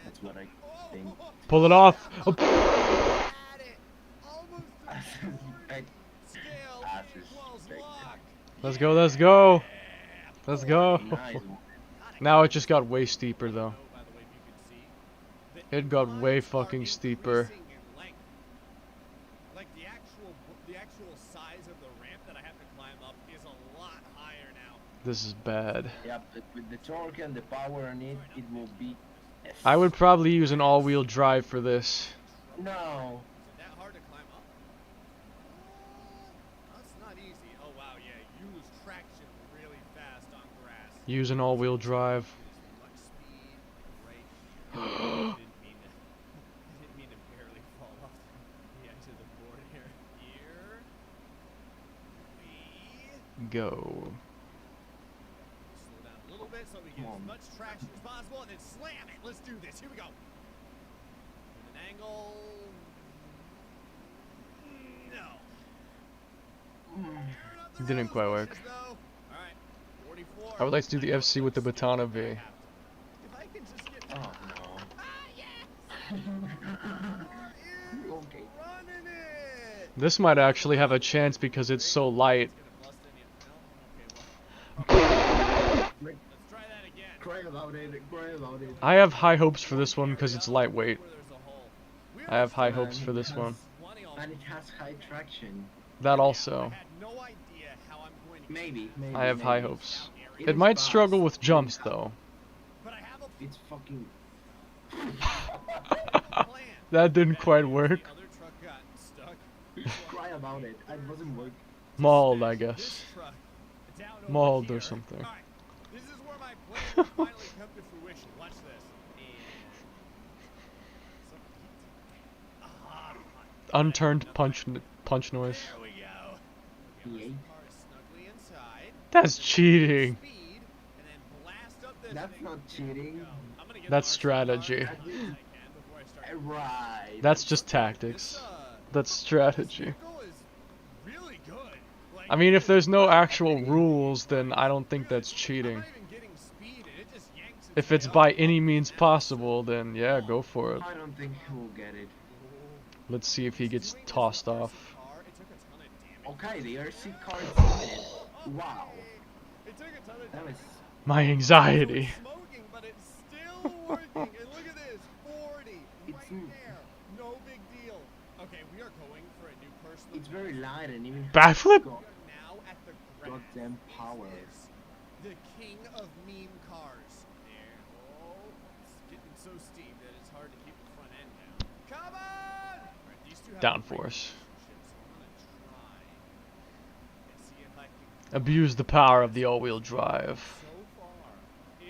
That's what I think. Pull it off. Oh, Had it. Almost I- scale As equals expected. lock. let's go, let's go. Let's go. Nice. Now it just got way steeper though. By the way, if you can see, the It got way inclines are fucking steeper. increasing in length. Like the actual size of the ramp that I have to climb up is a lot higher now. This is bad. Yeah, but with the torque and the power on it, it will be. I would probably use an all-wheel drive for this. No. Is it that hard to climb up? That's not easy. Oh wow, yeah, you lose traction really fast on grass. Use an all-wheel drive. As much speed right here. I didn't mean to barely fall off the edge of the board here. Here we Go. slow down a little bit so we get Come as on. much traction as possible and then slam it. Let's do this. Here we go. With an angle. No. Didn't quite work. Alright. 44. I would like to do the FC with the Batana V. If I can just get Oh no. Okay. running it. This might actually have a chance because it's so light. Let's try that again. Cry about it. Cry about it. I have high hopes for this one because it's lightweight. Where there's a hole. I have high And hopes for it this has- one. 20 And it has high traction. That I also. had no idea how I'm going to Maybe. I have high maybe. hopes. It It is might fast. struggle with jumps though. But I have a It's fucking. plan. That didn't quite work. The other truck got stuck. Cry about it. It wasn't work. Mauled, I This guess. truck down over Mauled or here. something. Alright, this is where my plan will finally come to fruition. Watch this. Unturned punch noise. There we go. He ate. Car is snugly inside. That's cheating. Speed, and then blast up this That's thing. not cheating. I'm gonna get That's the RC strategy. car as I can before I start. Right. That's just This, tactics. That's strategy. vehicle is really good. Like, I mean, if there's no actual rules, then I don't think that's I'm cheating. not even getting speed, and it just yanks If its it's way by up. any means possible, then yeah, go for it. I don't think he will get it. Let's see if he gets tossed off. It took a ton of damage. Okay, the RC car did it. Wow. It took a ton of That was. My So anxiety. it's smoking, but it's still working. And look at this, 40 It's right n- there. No big deal. Okay, we are going for a new personal. It's very light and even. Backflip? Got Now at the grass. goddamn power. Is the king of meme cars. There. Oh, it's getting so steep that it's hard to keep the front end down. Come on! Alright, these two have Downforce. a relationship, so I'm gonna try and see if I can. Abuse the power of the all-wheel drive. So far,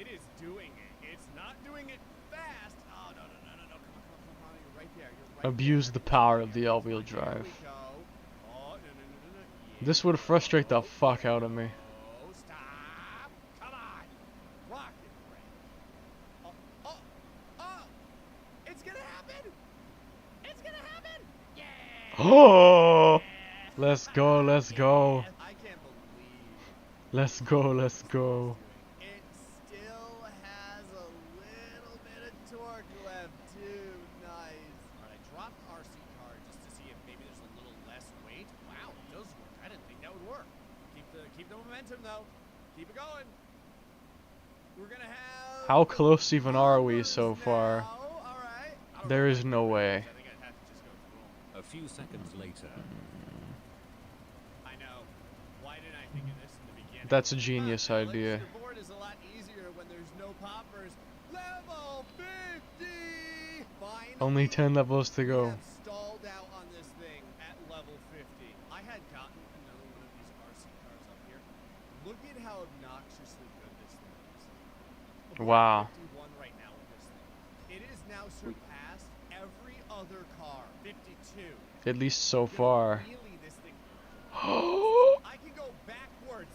it is doing it. It's not doing it fast. Oh no no no no no! Come on! You're right there. You're right Abuse there. the power of the all-wheel There drive. we go. Oh no no no no no! Yeah. This would frustrate the fuck out of me. Oh, stop! Come on! Rocket brake. Oh, oh, oh! It's gonna happen! It's gonna happen! Yeah! Oh, let's go, let's go, I can't believe let's go, let's go. it still has a little bit of torque left too. Nice. Alright, I dropped RC car just to see if maybe there's a little less weight. Wow, it does work. I didn't think that would work. Keep the momentum though. Keep it going. We're gonna have How close even are we so far? Alright. There is no way. I think I'd have to just go through 'em. A few seconds later. I know. Why didn't I think of this in the beginning? That's a genius Now, idea. The board is a lot easier when there's no poppers. Level 50! Finally, Only 10 levels to we go. have stalled out on this thing at level 50. I had gotten another one of these RC cars up here. Look at how obnoxiously good this thing is. We're Wow. at 51 right now with this thing. It has now surpassed every other car. 52. At least so Gonna far. wheelie this thing. For I can go backwards.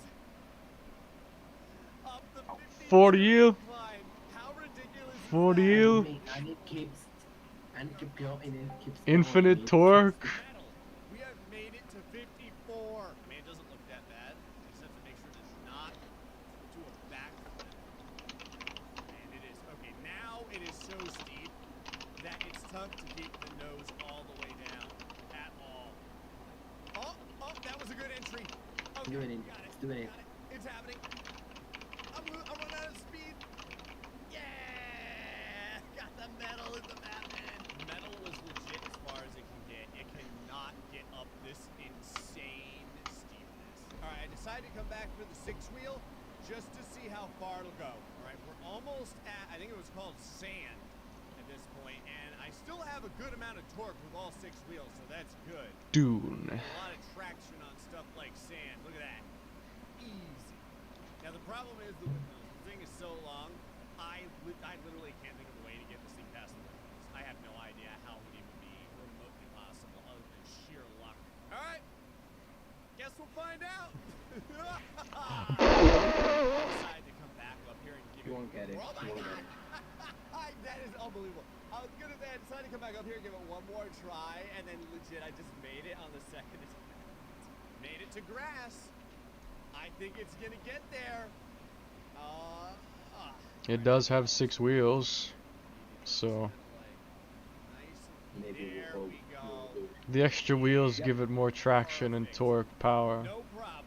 Up the 50 you, climb. How ridiculous is for that? you. And it keeps going and it keeps Infinite going. torque. Metal. We have made it to 54. I mean, it doesn't look that bad. I just have to make sure it does not do a backflip. And it is. Okay, now it is so steep that it's tough to keep the nose all the way down at all. Oh, that was a good entry. Okay, Doing it. got it. Doing it. Got it. It's happening. I'm running out of speed. Yeah! Got the metal in the map, man. Metal was legit as far as it can get. It cannot get up this insane steepness. Alright, I decided to come back for the 6-wheel just to see how far it'll go. Alright, we're almost at, I think it was called sand at this point, and I still have a good amount of torque with all 6 wheels, so that's good. Dune. A lot of traction on stuff like sand. Look at that. Easy. Now the problem is the windmills. The thing is so long, I literally can't think of a way to get this thing past the windmills. I have no idea how it would even be remotely possible other than sheer luck. Alright. Guess we'll find out. I decided to come back up here and give You won't get it. Oh my You won't God. get it. That is unbelievable. I was gonna say I decided to come back up here and give it one more try, and then legit I just made it on the second attempt. Made it to grass. I think it's gonna get there. It does have 6 wheels, so Nice. Maybe There we'll we go. the extra wheels give it more traction and torque power. No problem.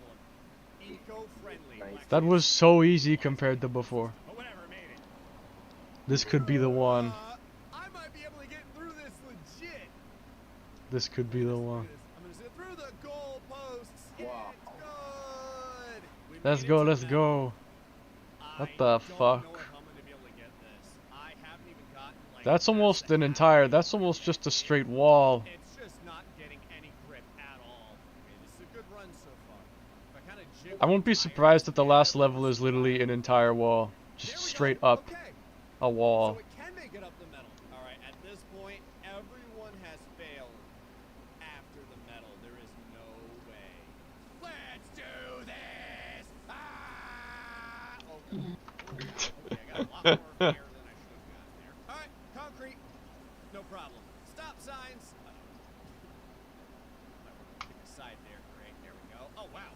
Eco-friendly. Nice. That was so easy compared to before. But whatever, made it. This could be the one. I might be able to get through this legit. This could be the one. I'm gonna sit through the goal posts. Wow. It's good. We Let's made it go, to let's that. go. What I the don't fuck? know if I'm gonna be able to get this. I haven't even gotten like That's almost past the an entire, that's almost just a straight wall. It's just not getting any grip at all. Okay, this is a good run so far. If I kinda jiggle I won't be the surprised tires, if the yeah, last that level looks is literally an fine. entire wall. There Just we straight go. up Okay. a wall. So it can make it up the metal. Alright, at this point, everyone has failed after the metal. There is no way. Let's do this! Ah! Oh, okay, I got a lot more air than I should have gotten there. Alright, concrete. No problem. Stop signs. Pick a side there, Greg. There we go. Oh, wow.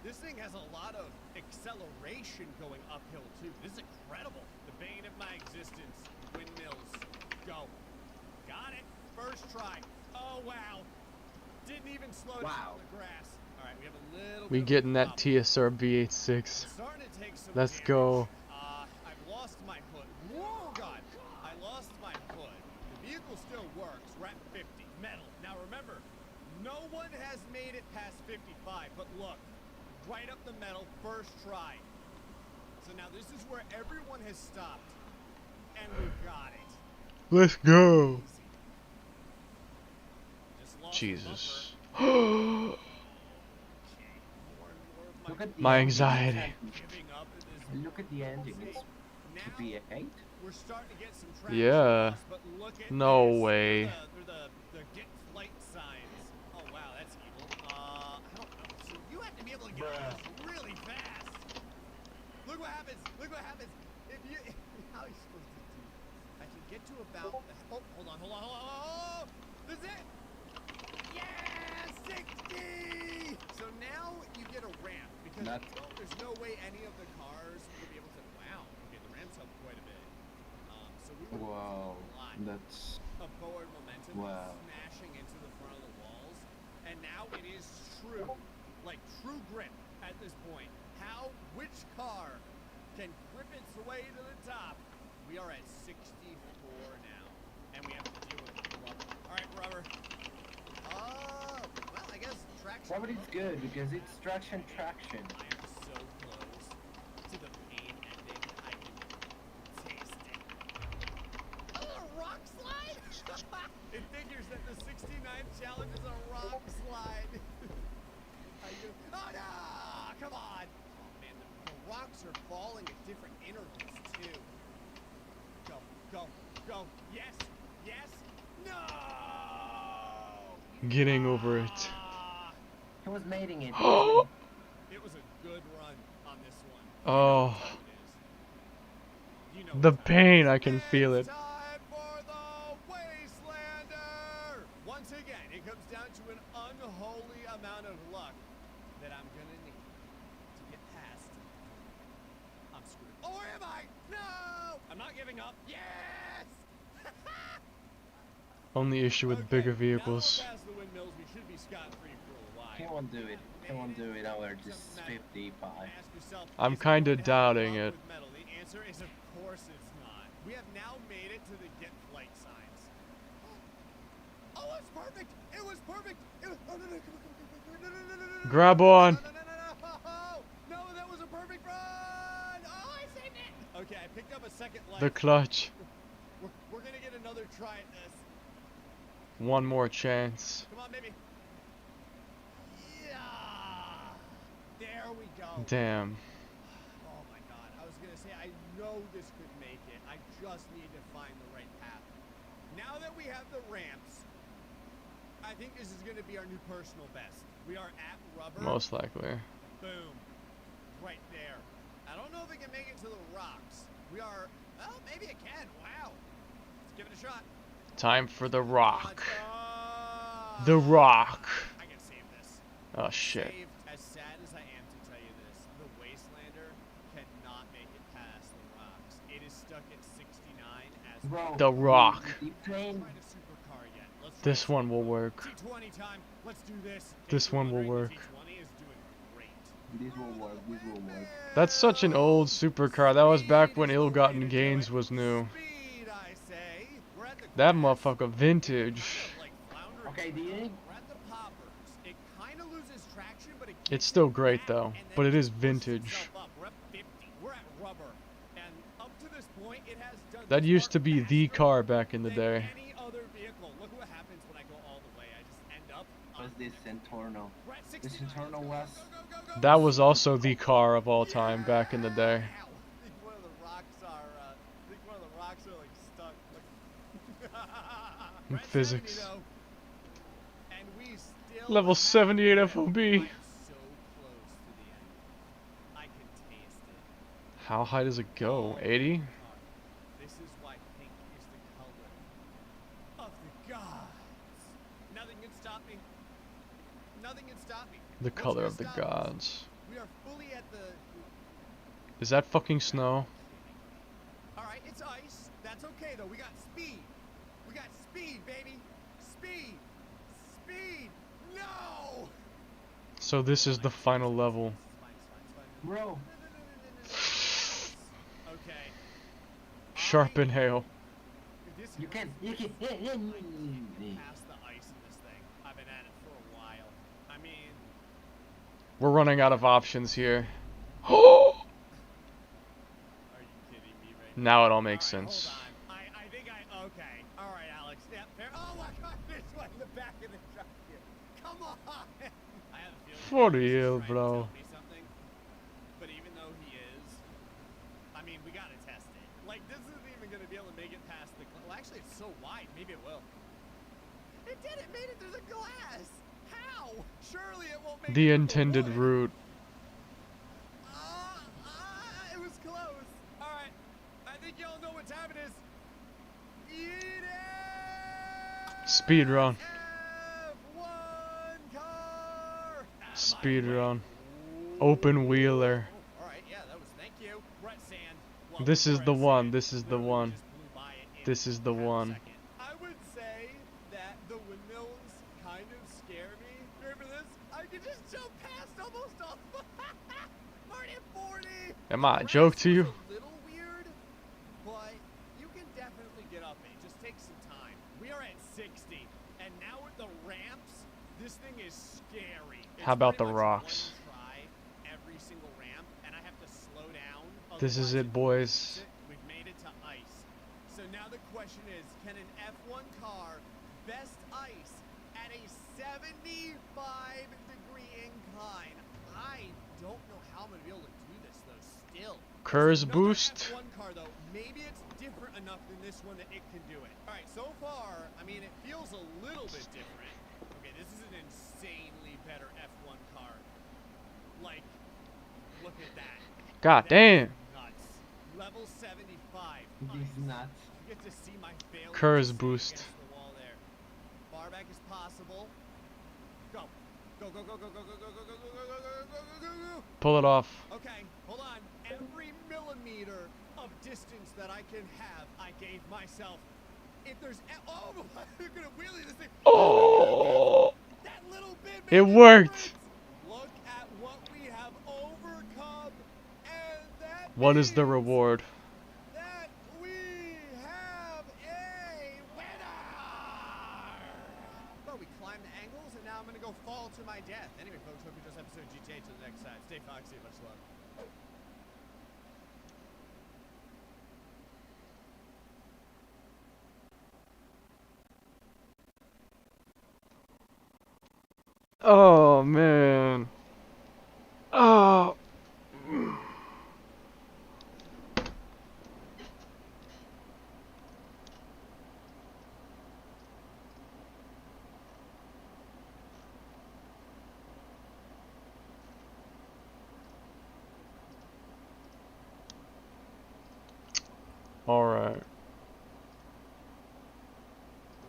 This thing has a lot of acceleration going uphill, too. This is incredible. The bane of my existence. Windmills. Go. Got it. First try. Oh, wow. Didn't even slow down Wow. on the grass. All right, we have a little We bit of a getting that problem. TSR V86. Starting to take some Let's damage. go. I've lost my hood. Whoa, God. I lost my hood. The vehicle still works. We're at 50. Metal. Now remember, no one has made it past 55, but look, right up the metal, first try. So now this is where everyone has stopped, and we've got it. Let's go. Easy. Just lost the Jesus. bumper. Okay. More and more of Look at the My engine. anxiety. giving up in this. Look at the engine. It's Now to be 8. we're starting to get some traction. Yeah. loss, but look at No this. way. They're the get flight signs. Oh wow, that's evil. I don't know. So you have to be able to get on this really fast. Look what happens. Look what happens. If you how are you supposed to do this? I can get to about oh, hold on. Oh, this is it. Yeah! 60! So now you get a ramp because That's- well, there's no way any of the cars will be able to. Wow. Okay, the ramps up quite a bit. So we would Wow, a lot that's of forward momentum Wow. smashing into the front of the walls, and now it is true, like true grip at this point. Which car can grip its way to the top? We are at 64 now, and we have to deal with rubber. All right, rubber. Well, I guess traction. Rubber is good because it's traction. I am so close to the pain ending. I can taste it. Oh, a rock slide? It figures that the 69th challenge is a rock slide. Oh no! Come on! Oh man, the rocks are falling at different intervals too. Go! Yes! No! Getting over it. Ah, He was mating it. it was a good run on this one. Oh, You know the what time pain, it is. I can feel it. It's time for the Wastelander! Once again, it comes down to an unholy amount of luck that I'm gonna need to get past. I'm screwed. Oh, where am I? No! I'm not giving up. Yes! Only issue with bigger vehicles. Now that we're past the windmills, we should be scot-free for a while. He won't do it. He won't do it over this 55. Ask yourself, I'm is kinda it gonna have doubting love it. with metal? The answer is of course it's not. We have now made it to the get flight signs. Oh, it's perfect! It was perfect! It was, oh, no, no. Grab on. No, that was a perfect run! Oh, I saved it! Okay, I picked up a second life. The clutch. We're gonna get another try at this. One more chance. Come on, baby. Yeah! There we go. Damn. Oh my god, I was gonna say, I know this could make it. I just need to find the right path. Now that we have the ramps, I think this is gonna be our new personal best. We are at rubber. Most likely. Boom. Right there. I don't know if it can make it to the rocks. We are, well, maybe it can. Wow. Let's give it a shot. Time for the rock. Ah, The rock. I can save this. Oh shit. Saved. As sad as I am to tell you this, the Wastelander cannot make it past the rocks. It is stuck at 69 as Bro, The rock. The plane. Find a supercar yet. Let's This race one it. will work. T20 time. Let's do this. This If you're one will wondering, work. The T20 is doing great. This will work. This will work. That's such an old supercar. That was back when Ill-Gotten Gains was new. Speed, I say. We're at the That grass. motherfucker vintage. Like floundering. Okay, do you? We're at the poppers. It kind of loses traction, but it It's gets still it great back, though, and then but it is pushes vintage. itself up. We're at 50. We're at rubber. And up to this point, it has done That used to far be the faster car back in the than day. any other vehicle. Look what happens when I go all the way. I just end up on What's this Centorno? We're at This 69. Centorno was. Go. That was also the car of all time back in the day. Ow. I think one of the rocks are, like stuck. We're at 70 Physics. though. And we still Level have 78 it. FOB. I'm so close to the end. I can taste it. How high does it go? 80? This is why pink is the color of the gods. Nothing can stop me. Nothing can stop me. The What's color gonna of the stop us? gods. We are fully at the. Is that fucking snow? Alright, it's ice. That's okay though. We got speed. We got speed, baby. Speed. Speed. No! So this is the final level. It's fine. Bro, Okay. Sharp inhale. This you can. past the ice in this thing. I've been at it for a while. I mean, We're running out of options here. Oh! are you kidding me right Now it all makes All right, sense. Hold on. I think okay. All right, Alex. Yep. There. Oh my God! This one in the back of the truck here. Come on. I have a feeling. For Alex is real, trying to bro. tell me something, but even though he is, I mean, we gotta test it. Like this isn't even gonna be able to make it past the. Well, actually, it's so wide. Maybe it will. It did. It made it through the glass. How? Surely it won't make The it through intended wood. route. It was close. All right. I think y'all know what time it is. Eat it! Speed run. F1 car! speed run. Open wheeler. Alright, yeah, that was, thank you. Brett Sand. Welcome This to is the Brett one. Sand. This is the Literally one. just blew by it in This is the half a one. second. I would say that the windmills kind of scare me. Remember this? I could just jump past almost all. Already at 40. Am I a joke to you? A little weird, but you can definitely get up it. Just take some time. We are at 60, and now with the ramps, this thing is scary. How about pretty the much rocks? one try every single ramp, and I have to slow down. This is otherwise it, boys. We've made it to ice. So now the question is, can an F1 car best ice at a 75-degree incline? I don't know how I'm gonna be able to do this though. Still. Curse Another boost. F1 car though. Maybe it's different enough than this one that it can do it. All right. So far, I mean, it feels a little bit different. Okay, this is an insanely better F1 car. Like, look at that. God That damn. is nuts. Level 75. These nuts. You get to see my failure Curse just boost. against the wall there. Far back as possible. Go. Go, go, go, go, go, go, go, go, go, go, go, go, go, go, go. Pull it off. Okay, hold on. Every millimeter of distance that I can have, I gave myself. If there's oh, I'm gonna wheelie this thing. Oh, That little bit it made a worked. difference. Look at what we have overcome, and that What is the means reward? that we have a winner. Well, we climbed the angles, and now I'm gonna go fall to my death. Anyway, folks, hope you enjoyed this episode of GTA. To the next time, stay foxy, much love. Oh man. Oh. All right.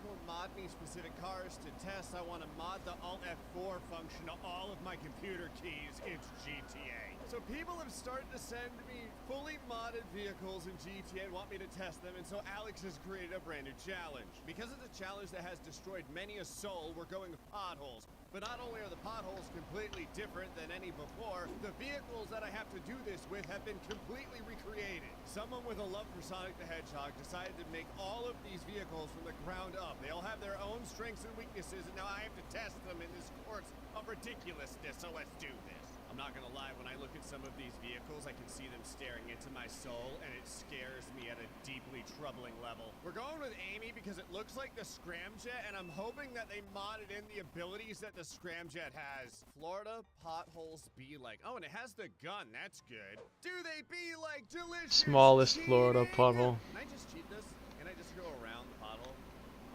Won't mod me specific cars to test. I want to mod the Alt F4 function to all of my computer keys. It's GTA. So people have started to send me fully modded vehicles in GTA and want me to test them, and so Alex has created a brand new challenge. Because it's a challenge that has destroyed many a soul, we're going with potholes. But not only are the potholes completely different than any before, the vehicles that I have to do this with have been completely recreated. Someone with a love for Sonic the Hedgehog decided to make all of these vehicles from the ground up. They all have their own strengths and weaknesses, and now I have to test them in this course of ridiculousness, so let's do this. I'm not gonna lie, when I look at some of these vehicles, I can see them staring into my soul, and it scares me at a deeply troubling level. We're going with Amy because it looks like the Scramjet, and I'm hoping that they modded in the abilities that the Scramjet has. Florida potholes be like, oh, and it has the gun, that's good. Do they be like delicious Smallest Florida cheating? pothole. Can I just cheat this? Can I just go around the pothole?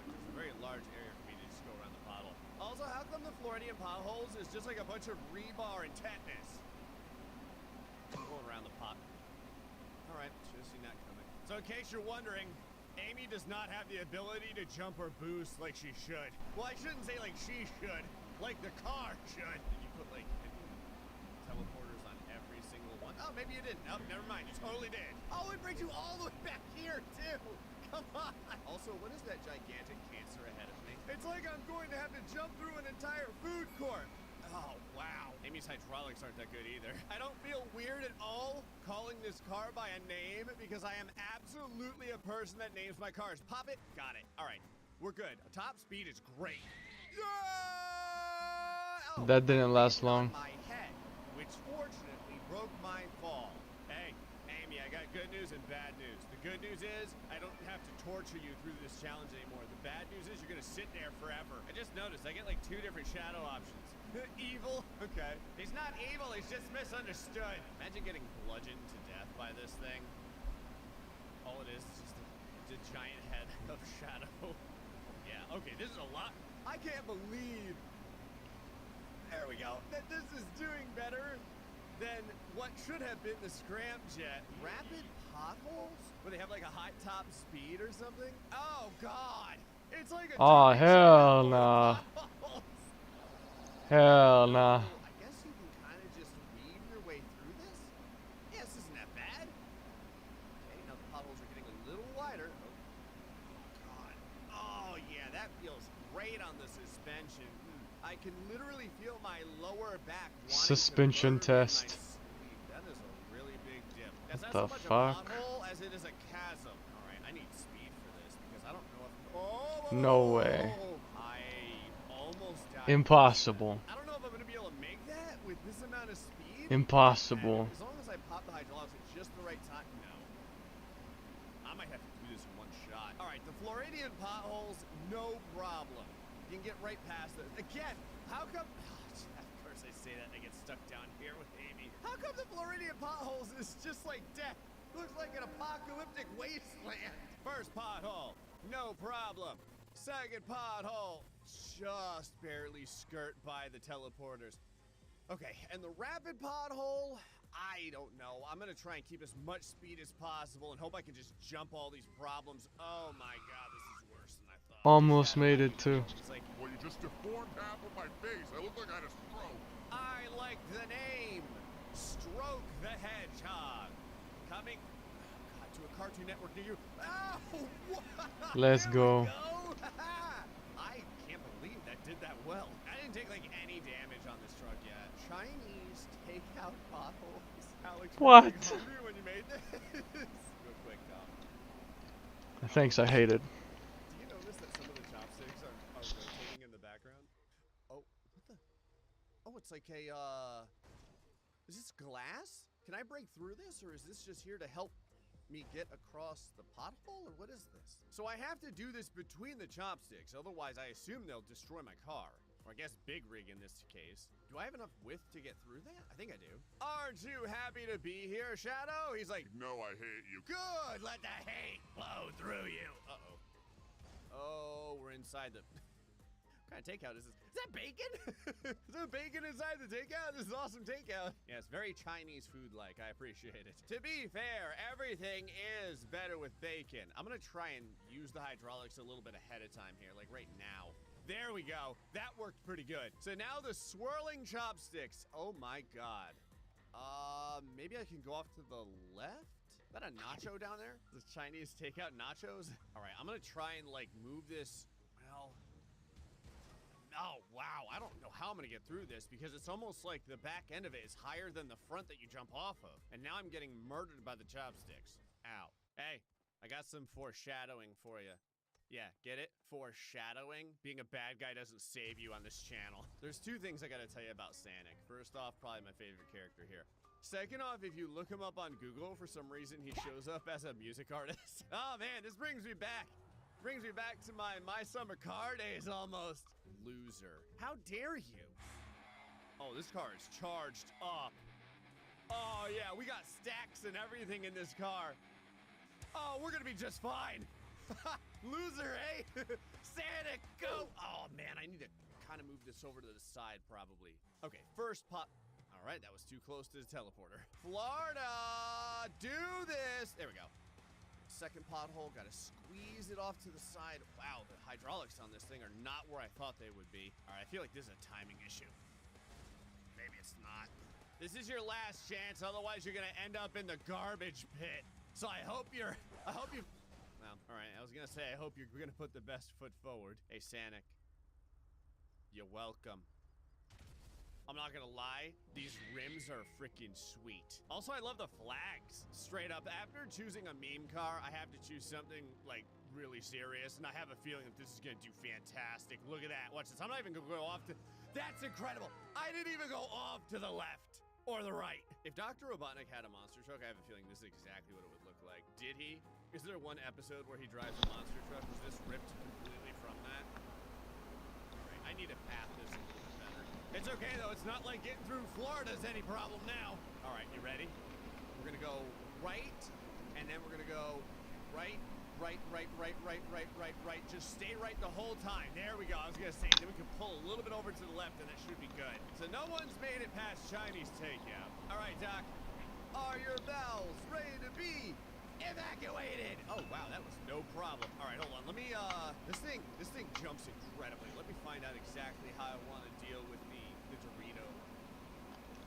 Like, there's a very large area for me to just go around the pothole. Also, how come the Floridian potholes is just like a bunch of rebar and tetanus? I'm going around the pot. Alright, should have seen that coming. So in case you're wondering, Amy does not have the ability to jump or boost like she should. Well, I shouldn't say like she should, like the car should. Did you put like teleporters on every single one? Oh, maybe you didn't. Oh, never mind, you totally did. Oh, it brings you all the way back here too. Come on. Also, what is that gigantic cancer ahead of me? It's like I'm going to have to jump through an entire food court. Oh, wow. Amy's hydraulics aren't that good either. I don't feel weird at all calling this car by a name because I am absolutely a person that names my cars. Pop it. Got it. All right. We're good. Top speed is great. Yeah! Oh, That didn't last it's on long. my head, which fortunately broke my fall. Hey, Amy, I got good news and bad news. The good news is I don't have to torture you through this challenge anymore. The bad news is you're gonna sit there forever. I just noticed I get like 2 different shadow options. Evil? Okay. He's not evil, he's just misunderstood. Imagine getting bludgeoned to death by this thing. All it is just a giant head of shadow. Yeah, okay, this is a lot. I can't believe, there we go, that this is doing better than what should have been the Scramjet. Rapid potholes? Where they have like a high top speed or something? Oh god! It's like a Oh, giant hell shadow nah. potholes. Hell nah. I guess you great on the suspension. I can literally feel my lower back wanting Suspension to murder me in my test. sleep. That is a really big dip. It's What not the so much fuck? a pothole as it is a chasm. All right, I need speed for this because I don't know if. Oh, No way. I almost died. Impossible. I don't know if I'm gonna be able to make that with this amount of speed. Impossible. As long as I pop the hydraulics at just the right time. No. I might have to do this in one shot. All right, the Floridian potholes, no problem. You can get right past it. Again, how come? Of course I say that. I get stuck down here with Amy. How come the Floridian potholes is just like death? Looks like an apocalyptic wasteland. First pothole, no problem. Second pothole, just barely skirt by the teleporters. Okay, and the rapid pothole, I don't know. I'm gonna try and keep as much speed as possible and hope I can just jump all these problems. Oh my god, this is worse than I thought. Almost made it too. It's like, Well, you just deformed half of my face. I look like I had a stroke. I like the name, Stroke the Hedgehog. Coming, God, to a Cartoon Network near you. Oh, what? Let's There go. we go. I can't believe that did that well. I didn't take like any damage on this truck yet. Chinese takeout potholes. Alex, were What? you hungry when you made this? Real quick, Dom. Thanks, I hate it. Do you notice that some of the chopsticks are rotating in the background? Oh, what the? Oh, it's like a, is this glass? Can I break through this, or is this just here to help me get across the pothole, or what is this? So I have to do this between the chopsticks, otherwise I assume they'll destroy my car. Or I guess big rig in this case. Do I have enough width to get through that? I think I do. Aren't you happy to be here, Shadow? He's like, No, I hate you. good, let the hate flow through you. Uh-oh. Oh, we're inside the... What kind of takeout is this? Is that bacon? Is there bacon inside the takeout? This is awesome takeout. Yeah, it's very Chinese food-like. I appreciate it. To be fair, everything is better with bacon. I'm gonna try and use the hydraulics a little bit ahead of time here, like right now. There we go. That worked pretty good. So now the swirling chopsticks. Oh my god. Maybe I can go off to the left? Is that a nacho down there? The Chinese takeout nachos? All right, I'm gonna try and like move this. Well, oh wow, I don't know how I'm gonna get through this because it's almost like the back end of it is higher than the front that you jump off of. And now I'm getting murdered by the chopsticks. Ow. Hey, I got some foreshadowing for you. Yeah, get it? Foreshadowing? Being a bad guy doesn't save you on this channel. There's two things I gotta tell you about Sanic. First off, probably my favorite character here. Second off, if you look him up on Google, for some reason he shows up as a music artist. Oh man, this brings me back. Brings me back to my summer car days almost. Loser. How dare you? Oh, this car is charged up. Oh yeah, we got stacks and everything in this car. Oh, we're gonna be just fine. Loser, eh? Sanic, go! Oh man, I need to kind of move this over to the side probably. Okay, first pot. All right, that was too close to the teleporter. Florida, do this. There we go. Second pothole, gotta squeeze it off to the side. Wow, the hydraulics on this thing are not where I thought they would be. All right, I feel like this is a timing issue. Maybe it's not. This is your last chance, otherwise you're gonna end up in the garbage pit. So I hope you, well, all right, I was gonna say, I hope you're gonna put the best foot forward. Hey, Sanic, you're welcome. I'm not gonna lie, these rims are freaking sweet. Also, I love the flags. Straight up, after choosing a meme car, I have to choose something like really serious, and I have a feeling that this is gonna do fantastic. Look at that, watch this. I'm not even gonna go off to, that's incredible. I didn't even go off to the left or the right. If Dr. Robotnik had a monster truck, I have a feeling this is exactly what it would look like. Did he? Is there one episode where he drives a monster truck? Was this ripped completely from that? All right, I need to path this a little bit better. It's okay though, it's not like getting through Florida's any problem now. All right, you ready? We're gonna go right, and then we're gonna go right, right. Just stay right the whole time. There we go, I was gonna say, then we can pull a little bit over to the left and that should be good. So no one's made it past Chinese takeout. All right, Doc, are your bowels ready to be evacuated? Oh wow, that was no problem. All right, hold on, let me, this thing jumps incredibly. Let me find out exactly how I want to deal with the Dorito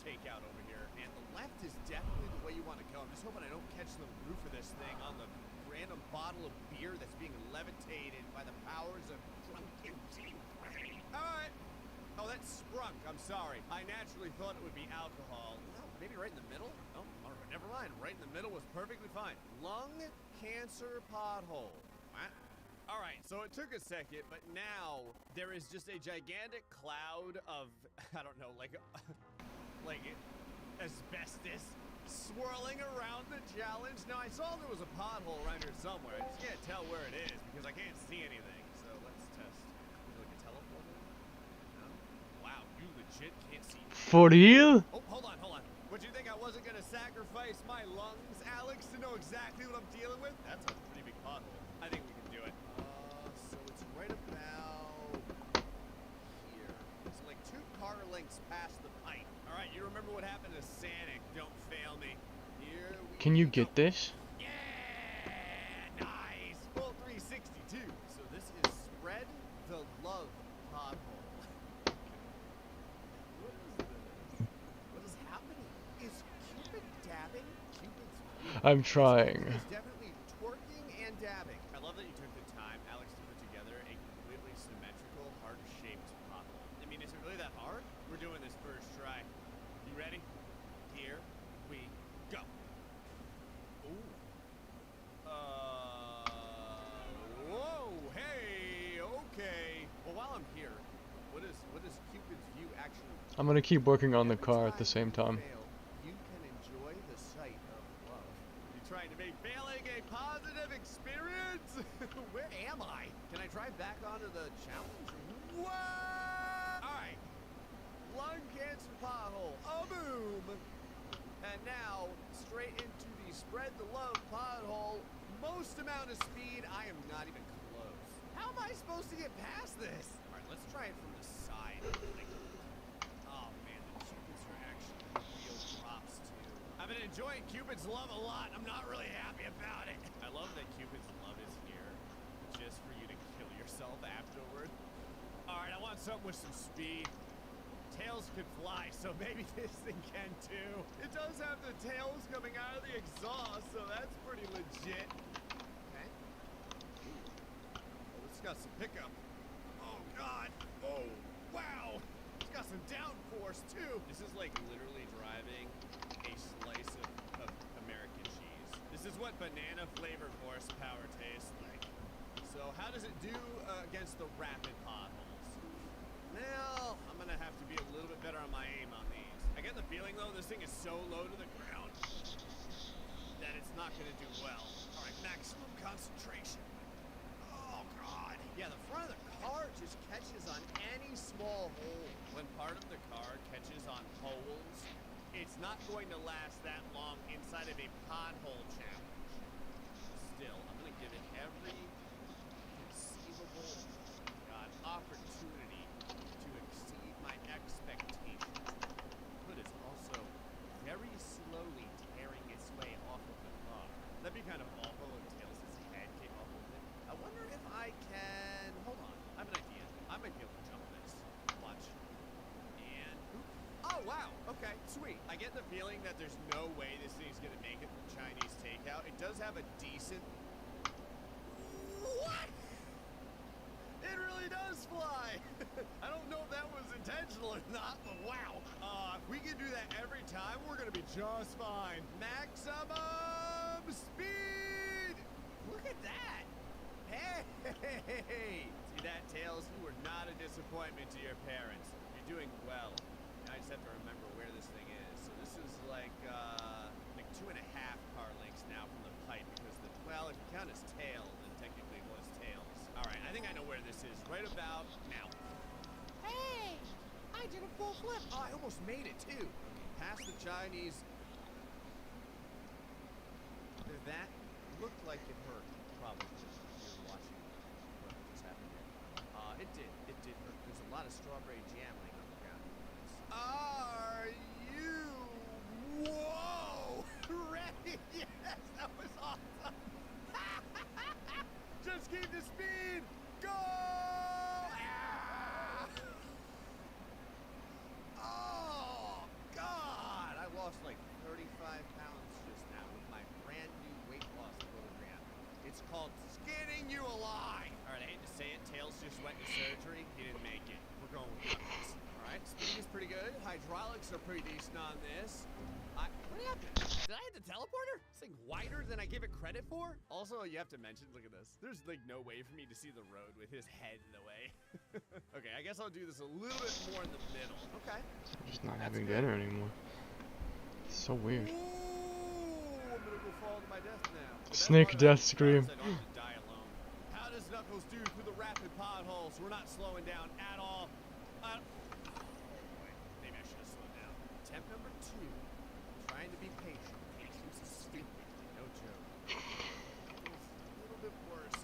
takeout over here. And the left is definitely the way you want to go. I'm just hoping I don't catch the roof of this thing on the random bottle of beer that's being levitated by the powers of drunken genius. Let's sprunk. I'm sorry. I naturally thought it would be alcohol. No, maybe right in the middle? Oh, all right, never mind. Right in the middle was perfectly fine. Lung cancer pothole. Wow. All right, so it took a second, but now there is just a gigantic cloud of, I don't know, like asbestos swirling around the challenge. Now, I saw there was a pothole around here somewhere. I just can't tell where it is because I can't see anything. So let's test. Is it like a teleporter? No? Wow, you legit can't see. For real? Oh, hold on. Would you think I wasn't gonna sacrifice my lungs, Alex, to know exactly what I'm dealing with? That's a pretty big pothole. I think we can do it. So it's right about here. It's like 2 car lengths past the pipe. All right, you remember what happened to Sanic? Don't fail me. Here we Can you go. get this? Yeah, nice. Full 362. So this is Spread the Love pothole. What is this? What is happening? Is Cupid dabbing? Cupid's I'm trying. He's definitely twerking and dabbing. I love that you took the time, Alex, to put together a completely symmetrical, heart-shaped pothole. I mean, is it really that hard? We're doing this first try. You ready? Here we go. Ooh. Whoa, hey, okay. Well, while I'm here, what is Cupid's view actually? I'm gonna keep working on the car at the same time. You can enjoy the sight of love. You trying to make failing a positive experience? Where am I? Can I drive back onto the challenge? What? All right. Lung cancer pothole. A boom. And now straight into the Spread the Love pothole. Most amount of speed. I am not even close. How am I supposed to get past this? All right, let's try it from the side. Like, oh man, the Cupids are actually real props too. I've been enjoying Cupid's love a lot. I'm not really happy about it. I love that Cupid's love is here just for you to kill yourself afterward. All right, I want something with some speed. Tails could fly, so maybe this thing can too. It does have the tails coming out of the exhaust, so that's pretty legit. Okay. Oh, it's got some pickup. Oh god. Oh, wow. It's got some downforce too. This is like literally driving a slice of American cheese. This is what banana flavored horsepower tastes like. So how does it do against the rapid potholes? Well, I'm gonna have to be a little bit better on my aim on these. I get the feeling though this thing is so low to the ground that it's not gonna do well. All right, maximum concentration. Oh god. Yeah, the front of the car just catches on any small hole. When part of the car catches on holes, it's not going to last that long inside of a pothole challenge. Still, I'm gonna give it every conceivable opportunity to exceed my expectations. But it's also very slowly tearing its way off of the car. That'd be kind of awful if Tails' head came off of it. I wonder if I can... Hold on. I have an idea. I might be able to jump this. Watch. And... Oh, wow. Okay, sweet. I get the feeling that there's no way this thing's gonna make it from Chinese takeout. It does have a decent... What? It really does fly! I don't know if that was intentional or not, but wow. If we can do that every time, we're gonna be just fine. Maximum speed! Look at that! Hey! See that, Tails? You were not a disappointment to your parents. You're doing well. Now I just have to remember where this thing is. So this is like 2.5 car lengths now from the pipe because well, if you count as tail, then technically it was Tails. All right, I think I know where this is. Right about now. Hey! I did a full flip. Oh, I almost made it too. Past the Chinese. That looked like it hurt, probably, if you're watching what just happened here. It did hurt. There's a lot of strawberry jam laying on the ground. Are you... Whoa! Ready? Yes, that was awesome! Just keep the speed! Go! Ah! Oh, God! I lost like 35 pounds just now with my brand new weight loss program. It's called Skinning You Alive! Alright, I hate to say it, Tails just went to surgery. He didn't make it. We're going with this, alright? Alright, speed is pretty good. Hydraulics are pretty decent on this. What happened? Did I hit the teleporter? This thing wider than I give it credit for? Also, you have to mention, look at this. There's like no way for me to see the road with his head in the way. Okay, I guess I'll do this a little bit more in the middle. Okay. I'm just not having dinner anymore. It's so weird. Ooh, I'm gonna go fall to my death now. The best Snake part death about this scream. is I don't have to die alone. How does Knuckles do through the rapid potholes? We're not slowing down at all. Oh, boy. Maybe I should have slowed down. Attempt number 2. Trying to be patient. Patience is stupid. No joke. It's a little bit worse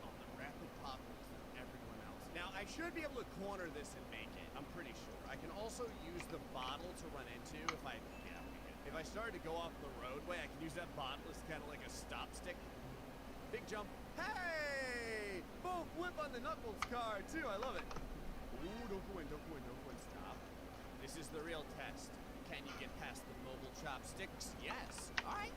on the rapid potholes than everyone else. Now, I should be able to corner this and make it. I'm pretty sure. I can also use the bottle to run into if I... Yeah, if I started to go off the roadway, I can use that bottle as kind of like a stop stick. Big jump. Hey! Boom! Whip on the Knuckles car, too. I love it. Ooh, don't go in, don't go in, don't go in. Stop. This is the real test. Can you get past the mobile chopsticks? Yes. All right.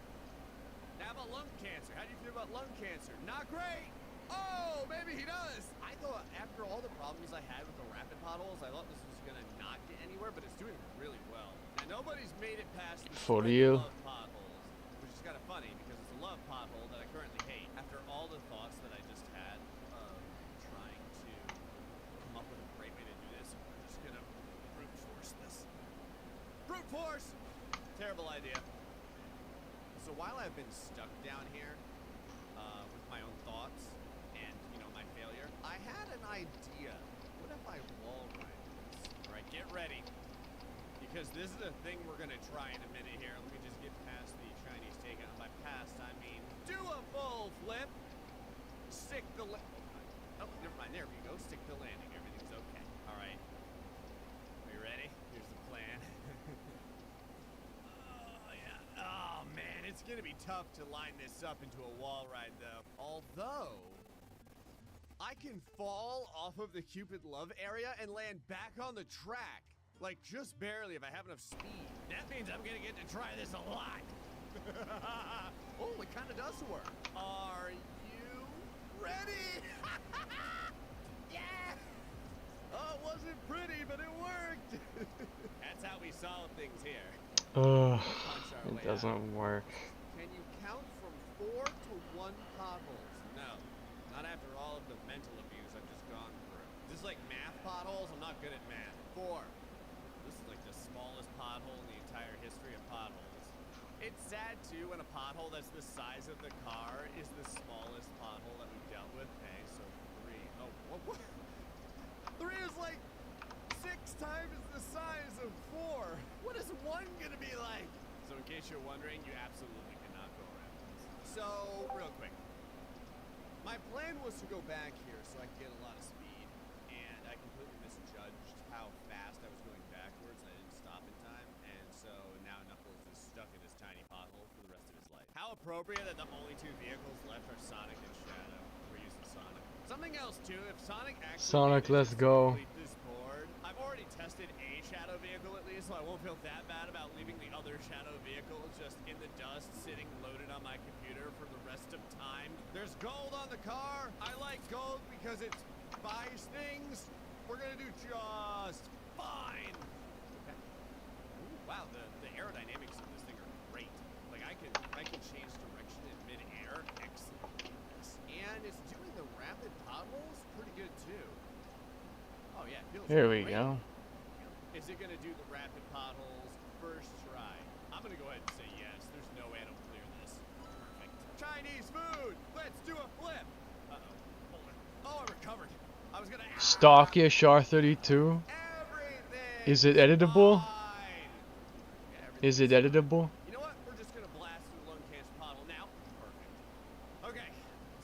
Now about lung cancer. How do you feel about lung cancer? Not great. Oh, maybe he does. I thought after all the problems I had with the rapid potholes, I thought this was going to not get anywhere, but it's doing really well. And nobody's made it past the For spread real? love potholes, which is kind of funny because it's a love pothole that I currently hate. After all the thoughts that I just had of trying to come up with a great way to do this, I'm just going to brute force this. Brute force! Terrible idea. So while I've been stuck down here with my own thoughts and, you know, my failure, I had an idea. What if I wall ride this? All right, get ready. Because this is a thing we're going to try in a minute here. Let me just get past the Chinese takeout. By past, I mean do a full flip. Stick the oh, never mind. There we go. Stick the landing. Everything's okay. All right. Are you ready? Here's the plan. Oh, yeah. Oh, man. It's going to be tough to line this up into a wall ride, though. Although, I can fall off of the Cupid Love area and land back on the track. Like, just barely if I have enough speed. That means I'm going to get to try this a lot. Oh, it kind of does work. Are you ready? Yeah! Oh, it wasn't pretty, but it worked. That's how we solve things here. Ugh, Punch our way it doesn't work. Can you count from 4 to 1 potholes? No. Not after all of the mental abuse I've just gone through. Is this like math potholes? I'm not good at math. 4. This is like the smallest pothole in the entire history of potholes. It's sad too when a pothole that's the size of the car is the smallest pothole that we've dealt with. Okay, so 3. Oh, what? 3 is like 6 times the size of 4. What is 1 gonna be like? So in case you're wondering, you absolutely cannot go around this. So, real quick. My plan was to go back here so I could get a lot of speed, and I completely misjudged how fast I was going backwards. I didn't stop in time, and so now Knuckles is stuck in this tiny pothole for the rest of his life. How appropriate that the only 2 vehicles left are Sonic and Shadow. We're using Sonic. Something else too, if Sonic actually Sonic, manages let's to go. complete this board, I've already tested a Shadow vehicle at least, so I won't feel that bad about leaving the other Shadow vehicle just in the dust, sitting loaded on my computer for the rest of time. There's gold on the car. I like gold because it buys things. We're gonna do just fine. Okay. Ooh, wow, the aerodynamics of this thing are great. Like I can change direction in mid-air. Excellent. And it's doing the rapid potholes pretty good too. Oh yeah, it feels Here we great. go. Is it gonna do the rapid potholes first try? I'm gonna go ahead and say yes. There's no way I don't clear this. Perfect. Chinese food! Let's do a flip! Uh-oh. Hold on. Oh, I recovered. I was gonna Stockish R32. everything! Is it editable? Fine. Yeah, Is it editable? You know what? We're just gonna blast through lung cancer pothole now. Perfect. Okay,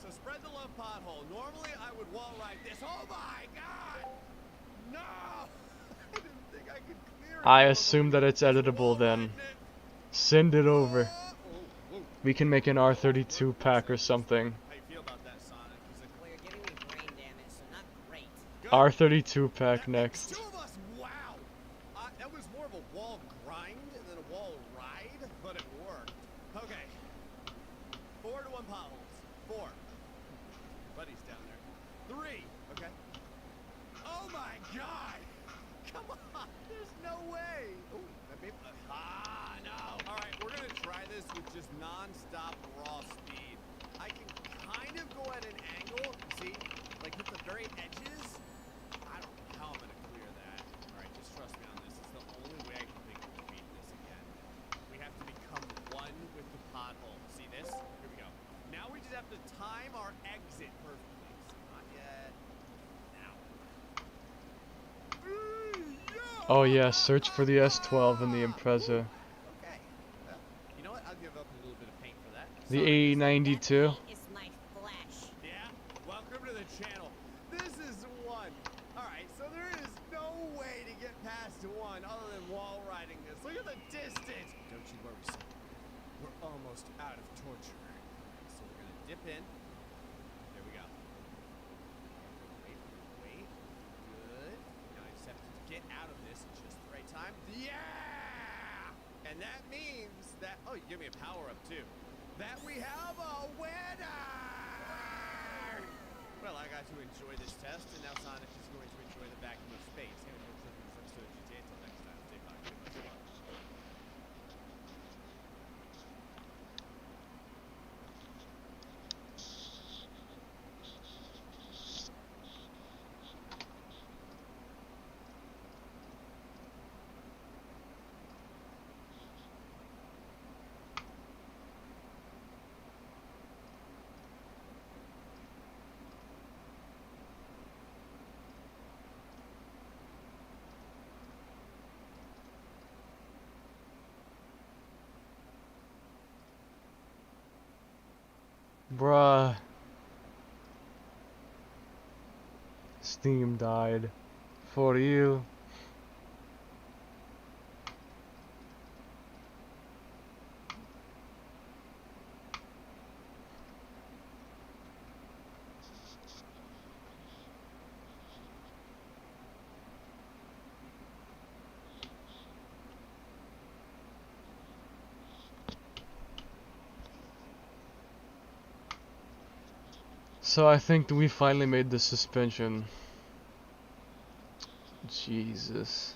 so spread the love pothole. Normally I would wall ride this. Oh my god! No! I didn't think I could clear it. I assume that it's editable then. Send it over. Whoa. We can make an R32 pack or something. How you feel about that, Sonic? He's like, Well, you're giving me brain damage, so not great. good. R32 pack That makes next. 2 of us. Wow. That was more of a wall grind than a wall ride, but it worked. Okay. 4 to 1 potholes. 4. Buddy's down there. 3. Okay. Oh my god. come on. There's no way. Oh, no. All right, we're gonna try this with just non-stop raw speed. I can kind of go at an angle. See, like hit the very edges. I don't know how I'm gonna clear that. All right, just trust me on this. It's the only way I can think of beat this again. We have to become one with the pothole. See this? Here we go. Now we just have to time our exit perfectly. Not yet. Now. Oh yeah, search for the S12 and the Impreza. Okay. Well, you know what? I'll give up a little bit of paint for that. The Sorry. A92. That is my flesh. Yeah? Welcome to the channel. This is one. Alright, so there is no way to get past one other than wall riding this. Look at the distance. Don't you worry, son. We're almost out of torture. So we're gonna dip in. There we go. Wait. Good. Now I just have to get out of this at just the right time. Yeah! And that means that, oh, you give me a power up too. That we have a winner! Well, I got to enjoy this test, and now Sonic is going to enjoy the vacuum of space. Anyway, folks, this episode of GTA. Until next time, stay positive, much love. Bruh. Steam died. For you. So I think we finally made the suspension. Jesus.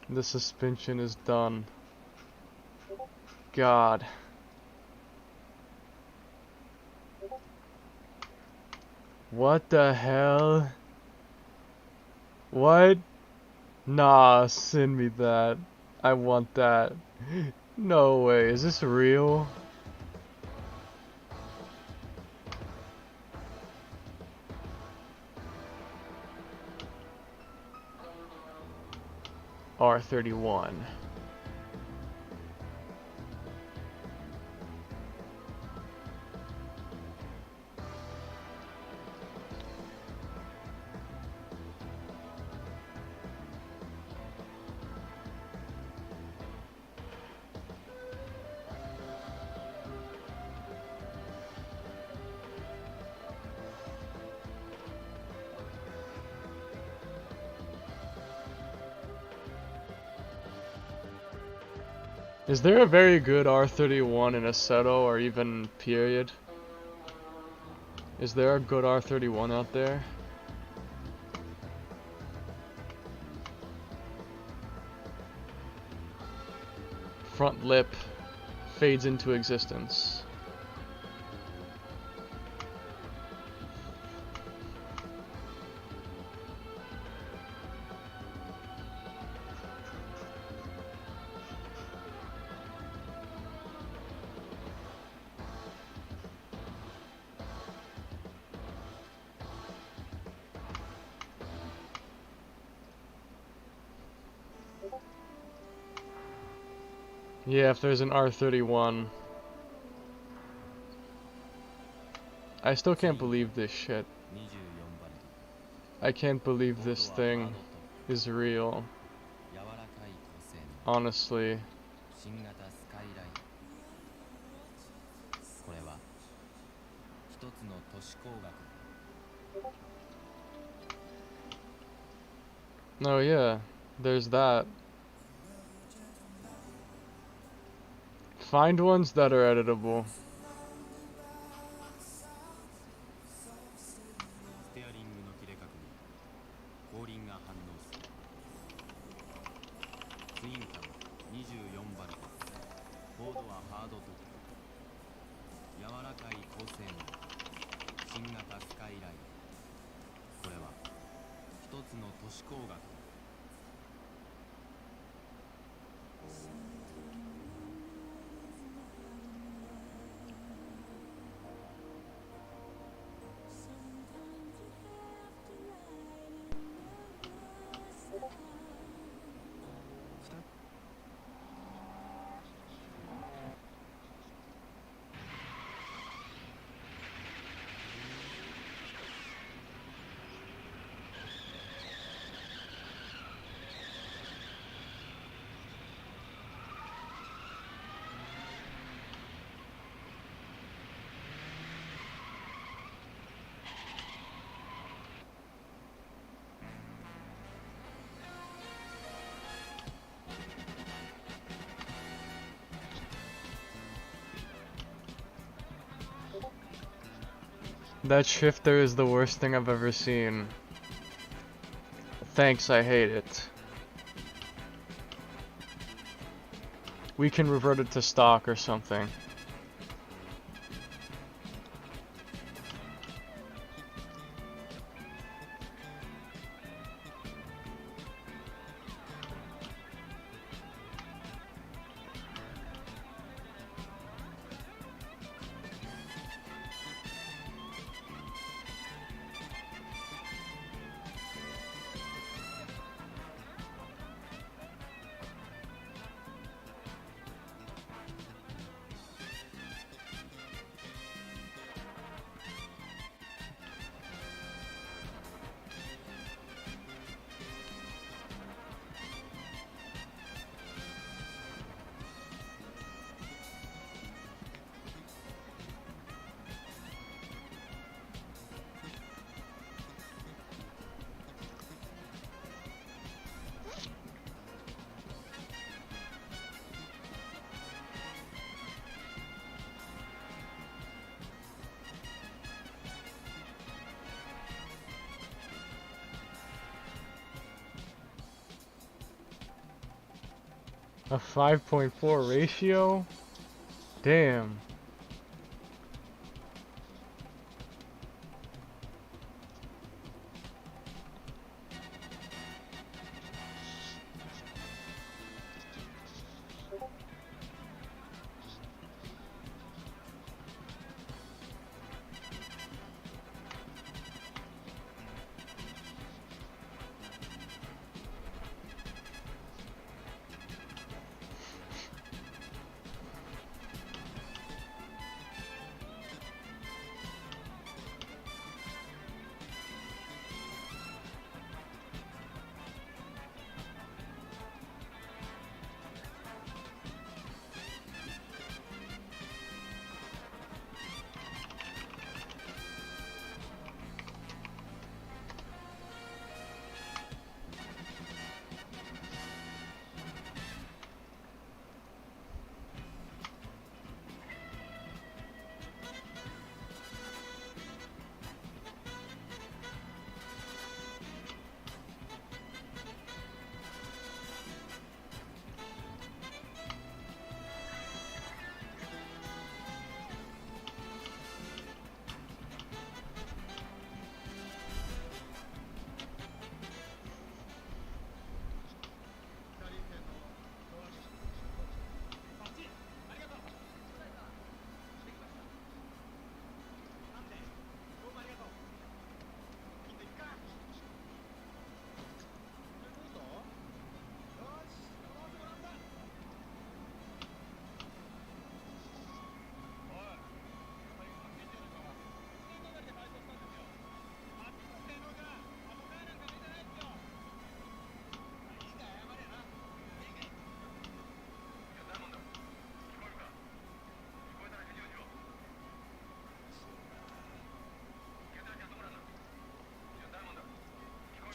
The suspension is done. God. What the hell? What? Nah, send me that. I want that. No way, is this real? R31. Is there a very good R31 in Assetto or even period? Is there a good R31 out there? Front lip fades into existence. Yeah, if there's an R31. I still can't believe this shit. I can't believe this thing is real. Honestly. Oh yeah, there's that. Find ones that are editable. 新型スカイライン。これは一つの都市工学。That shifter is the worst thing I've ever seen. Thanks, I hate it. We can revert it to stock or something. A 5.4 ratio? Damn.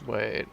Wait.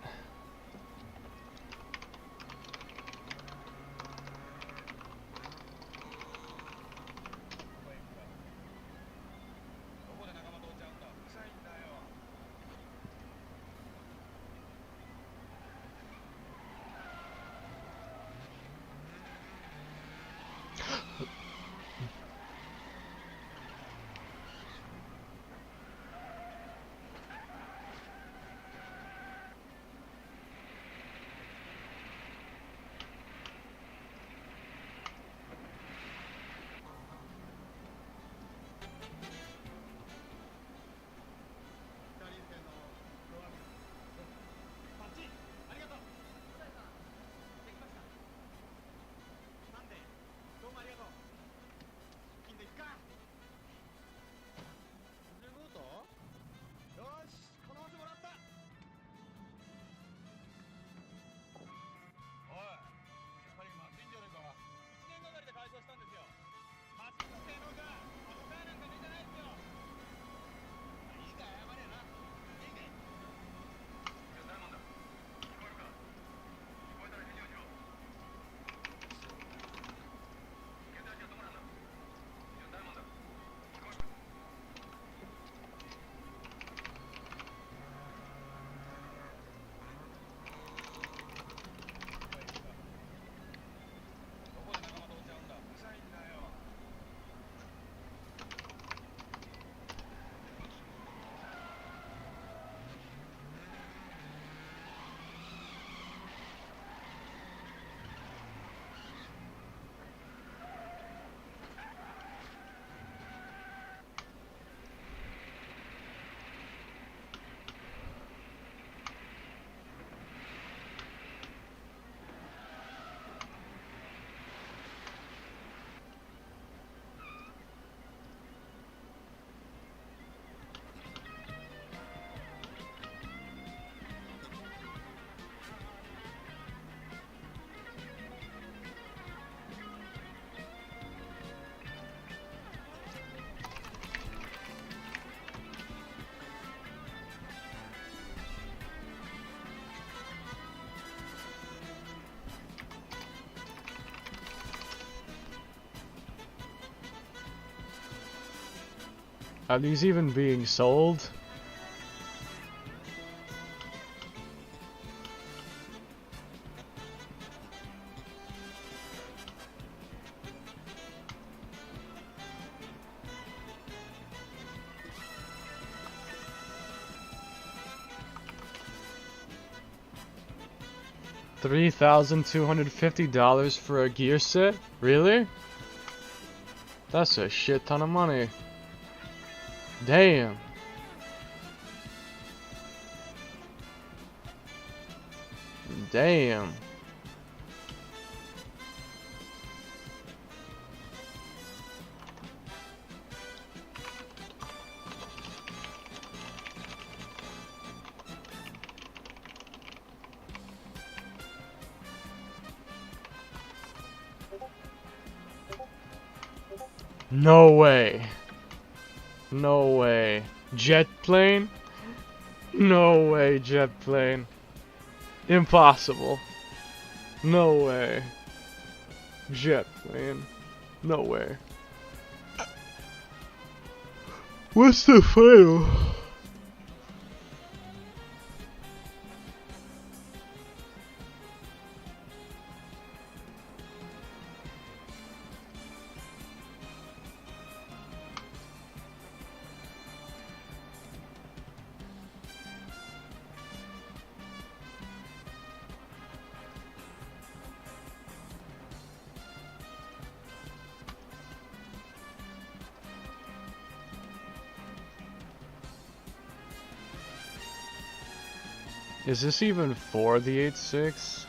Are these even being sold? $3,250 for a gear set? Really? That's a shit ton of money. Damn. Damn. No way. No way. Jet plane? No way, jet plane. Impossible. No way. Jet plane. No way. What's the final? Is this even for the 8.6?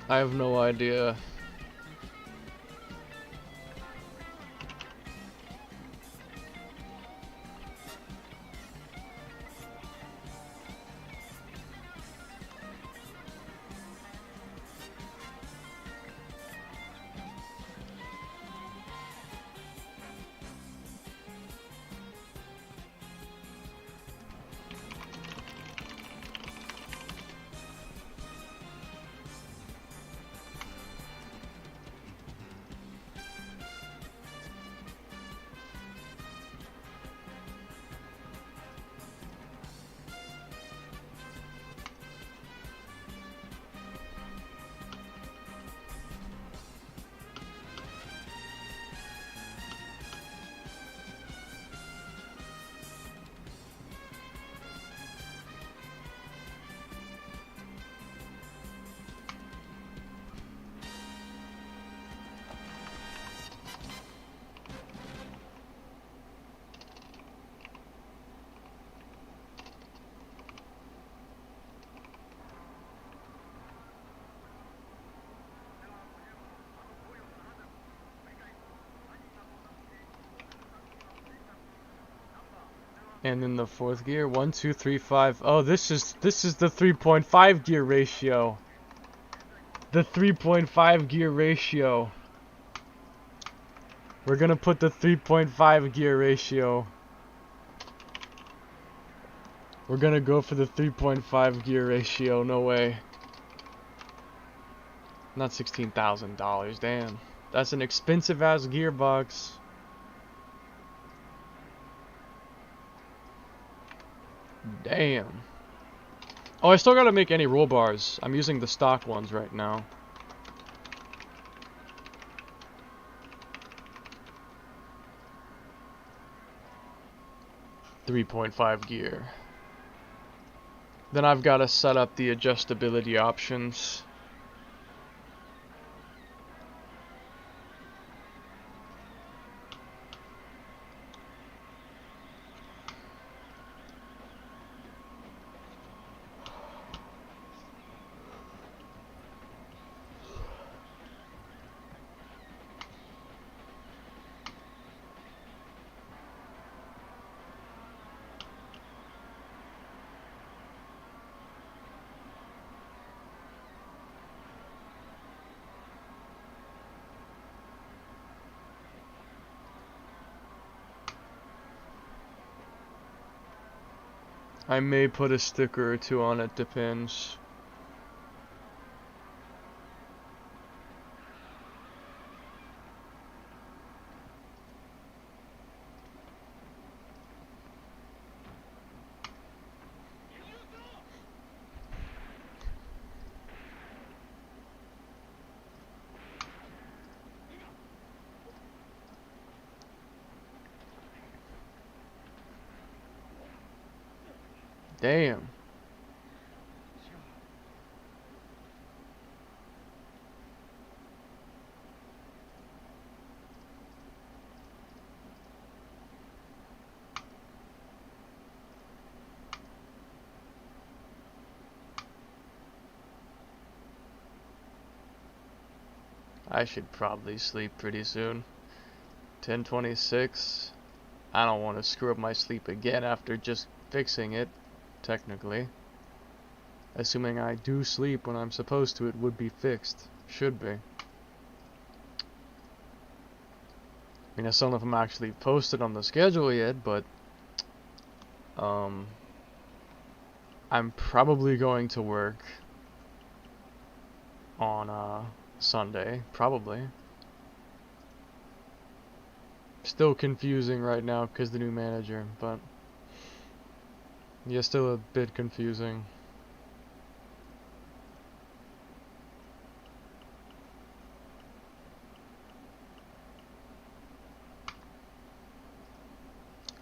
I have no idea. And in the fourth gear, 1, 2, 3, 5. Oh, this is the 3.5 gear ratio. The 3.5 gear ratio. We're gonna put the 3.5 gear ratio. We're gonna go for the 3.5 gear ratio. No way. Not $16,000. Damn, that's an expensive ass gearbox. Damn. Oh, I still gotta make any roll bars. I'm using the stock ones right now. .5 gear. Then I've gotta set up the adjustability options. I may put a sticker or two on it, depends. Damn. I should probably sleep pretty soon. 10:26. I don't want to screw up my sleep again after just fixing it, technically. Assuming I do sleep when I'm supposed to, it would be fixed. Should be. I mean, I still don't know if I'm actually posted on the schedule yet, but I'm probably going to work on Sunday, probably. Still confusing right now because the new manager, but yeah, still a bit confusing.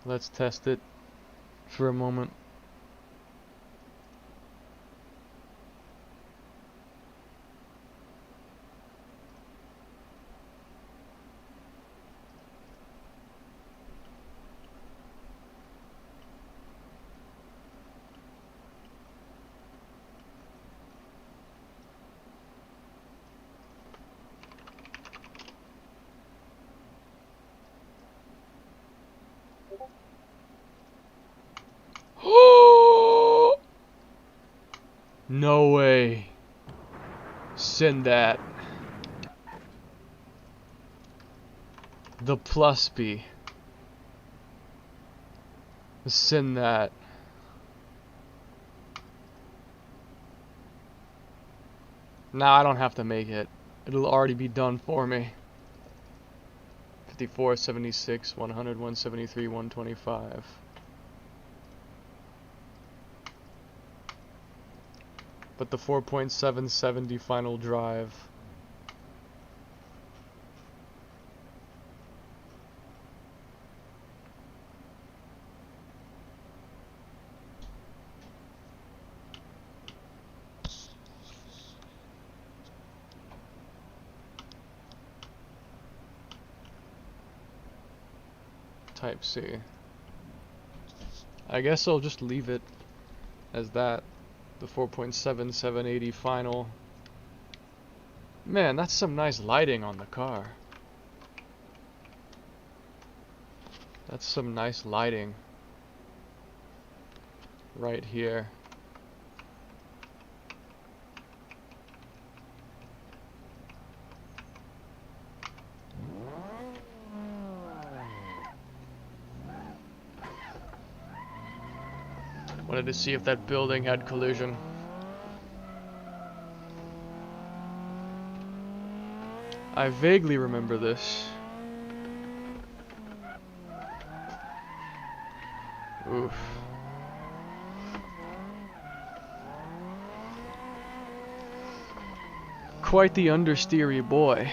Let's test it for a moment. No way. Send that. The plus B. Send that. Now I don't have to make it. It'll already be done for me. 54, 76, 100, 173, 125. But the 4.770 final drive. Type C. I guess I'll just leave it as that. The 4.7780 final. Man, that's some nice lighting on the car. That's some nice lighting. Right here. Wanted to see if that building had collision. I vaguely remember this. Oof. Quite the understeery boy.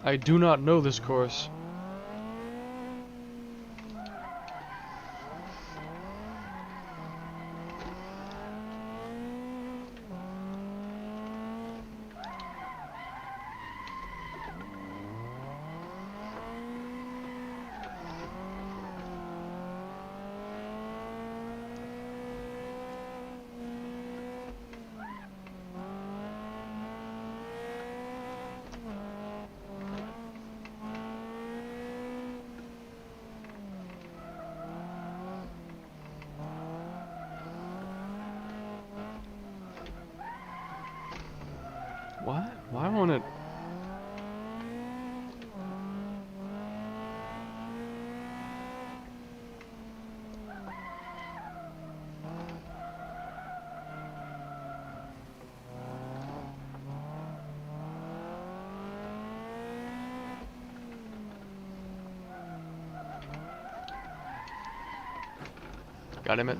I do not know this course. What? Why won't it? Got him it.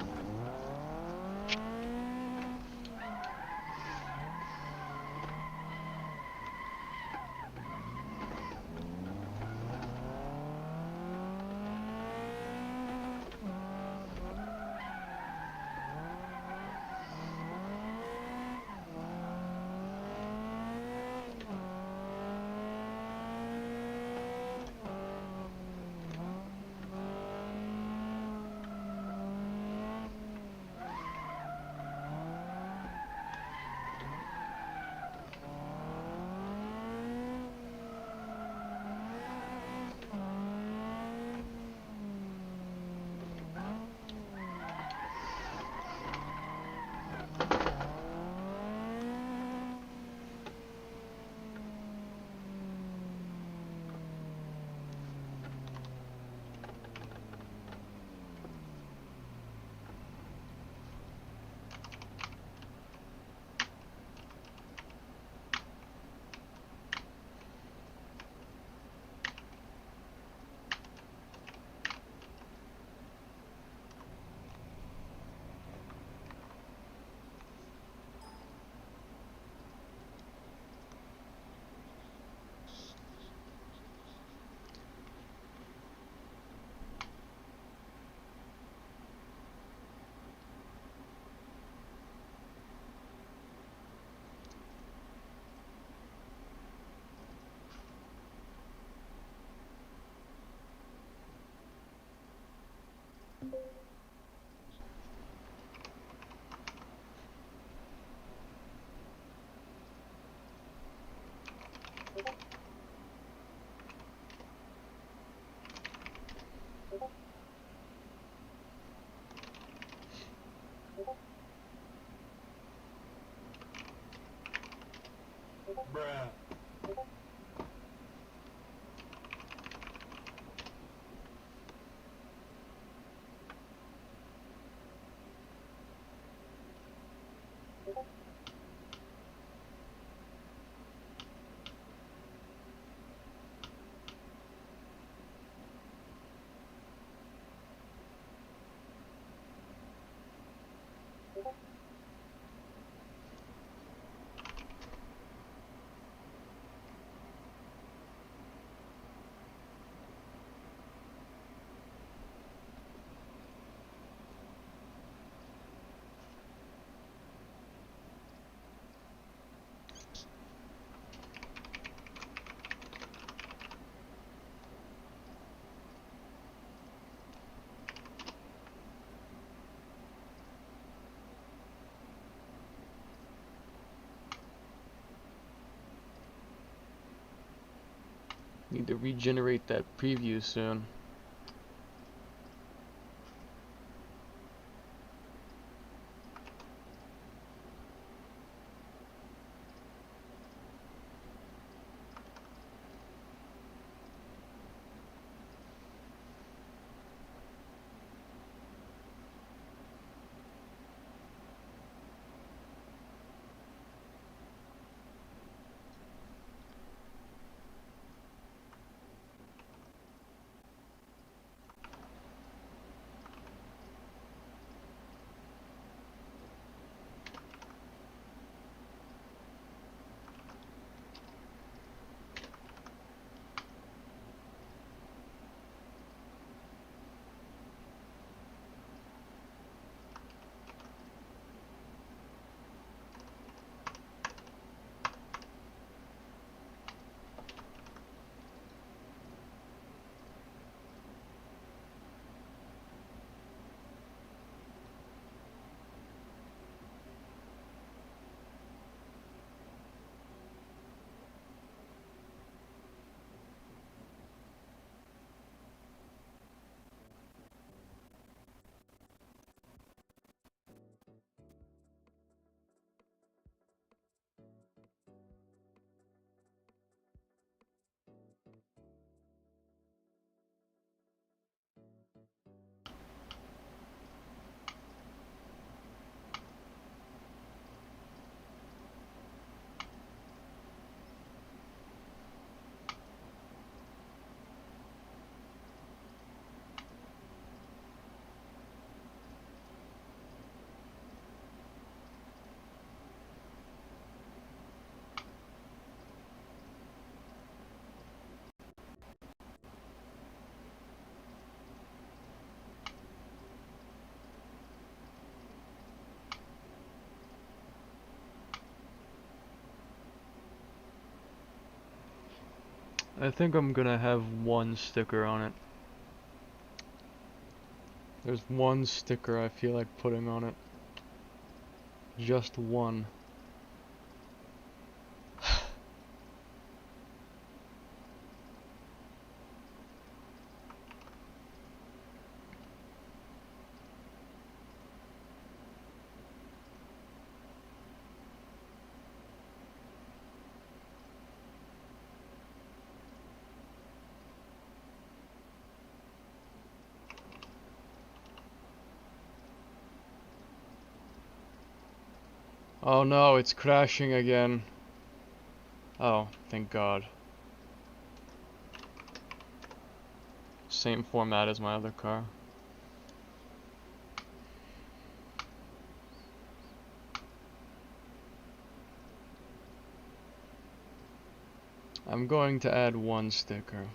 Need to regenerate that preview soon. I think I'm gonna have one sticker on it. There's one sticker I feel like putting on it. Just one. Oh no, it's crashing again. Oh, thank God. Same format as my other car. I'm going to add one sticker.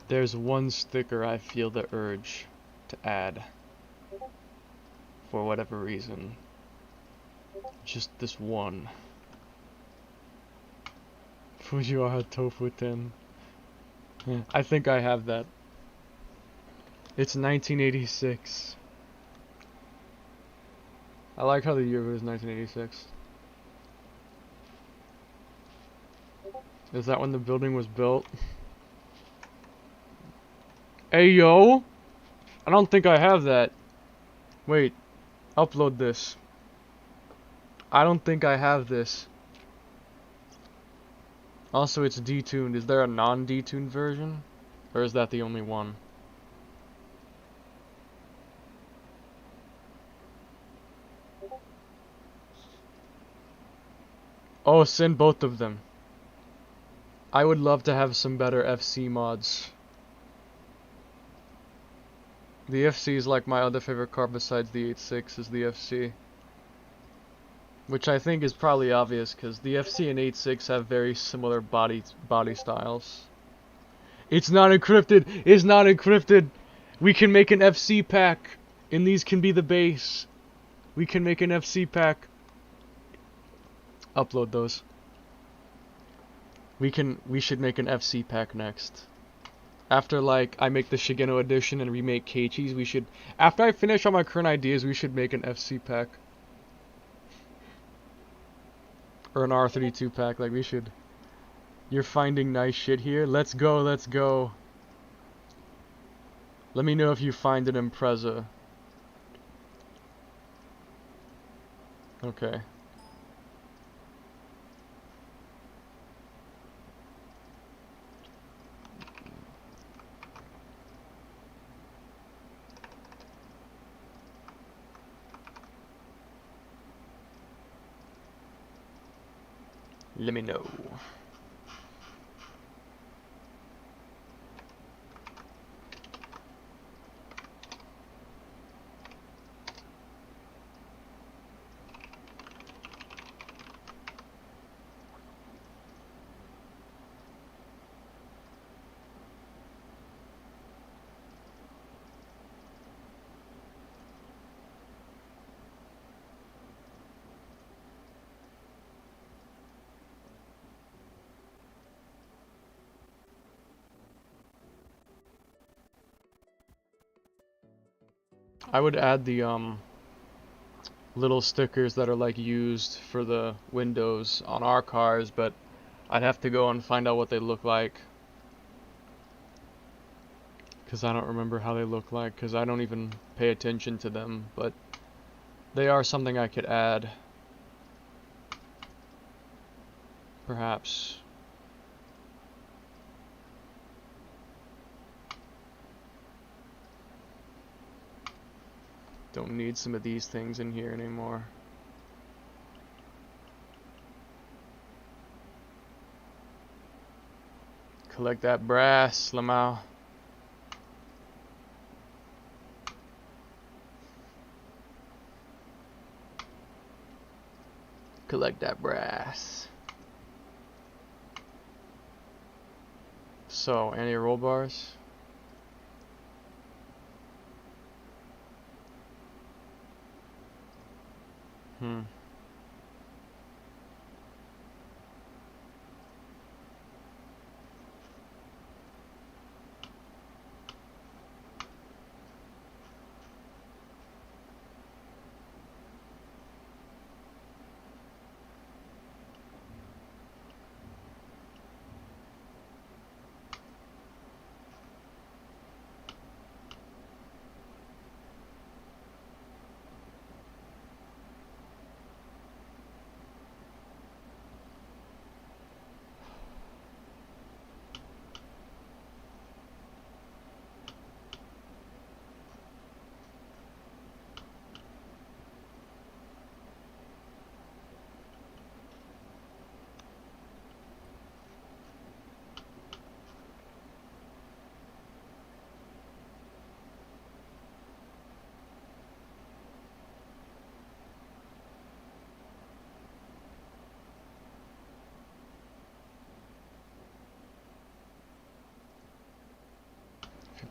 There's one sticker I feel the urge to add. For whatever reason. Just this one. Fujiwara Tofu Tin. I think I have that. It's 1986. I like how the year was 1986. Is that when the building was built? Hey yo! I don't think I have that. Wait. Upload this. I don't think I have this. Also, it's detuned. Is there a non-detuned version? Or is that the only one? Oh, send both of them. I would love to have some better FC mods. The FC is like my other favorite car besides the 86 is the FC. Which I think is probably obvious because the FC and 86 have very similar body styles. It's not encrypted! It's not encrypted! We can make an FC pack! And these can be the base. We can make an FC pack. Upload those. We should make an FC pack next. After, like, I make the Shigeno edition and remake Keiichi's, we should... After I finish all my current ideas, we should make an FC pack. Or an R32 pack, like, we should... You're finding nice shit here? Let's go, let's go. Let me know if you find an Impreza. Okay. Let me know. I would add the little stickers that are like used for the windows on our cars, but I'd have to go and find out what they look like. Because I don't remember how they look like, because I don't even pay attention to them, but they are something I could add. Perhaps. Don't need some of these things in here anymore. Collect that brass, Lamau. Collect that brass. So, any roll bars?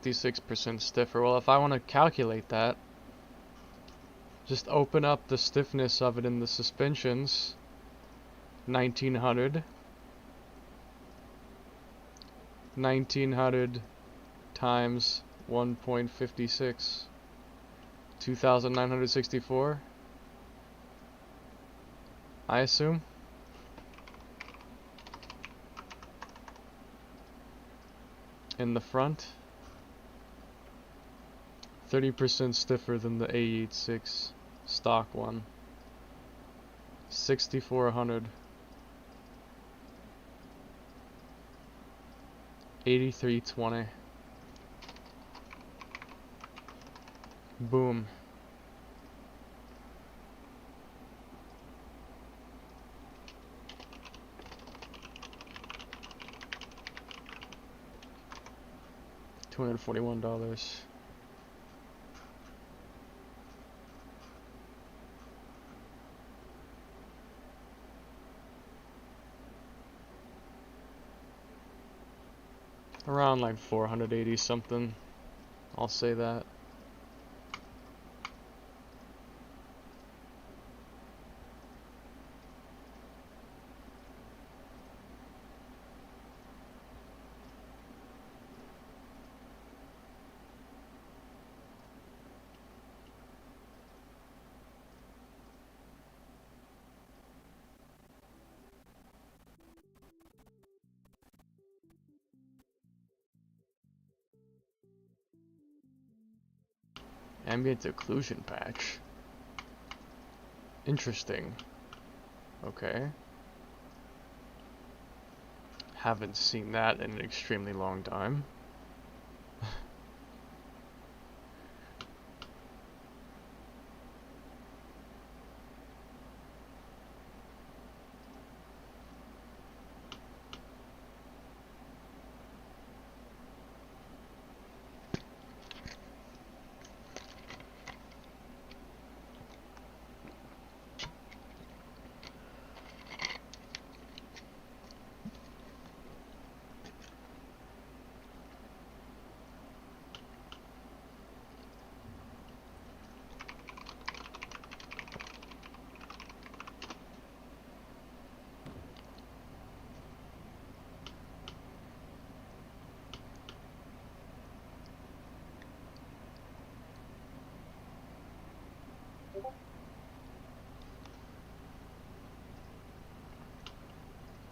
56% stiffer. Well, if I want to calculate that, just open up the stiffness of it in the suspensions. 1900. 1900 times 1.56. 2,964. I assume. In the front. 30% stiffer than the A86 stock one. 6,400. 8320. Boom. $241. Around like 480 something. I'll say that. Ambient occlusion patch. Interesting. Okay. Haven't seen that in an extremely long time.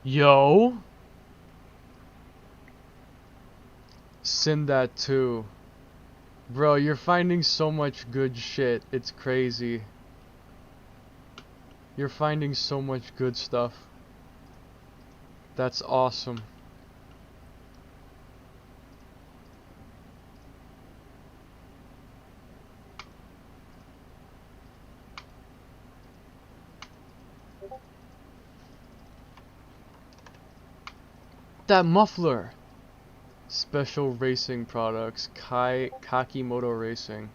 Yo! Send that too. Bro, you're finding so much good shit. It's crazy. You're finding so much good stuff. That's awesome. That muffler! Special Racing Products, Kakimoto Racing.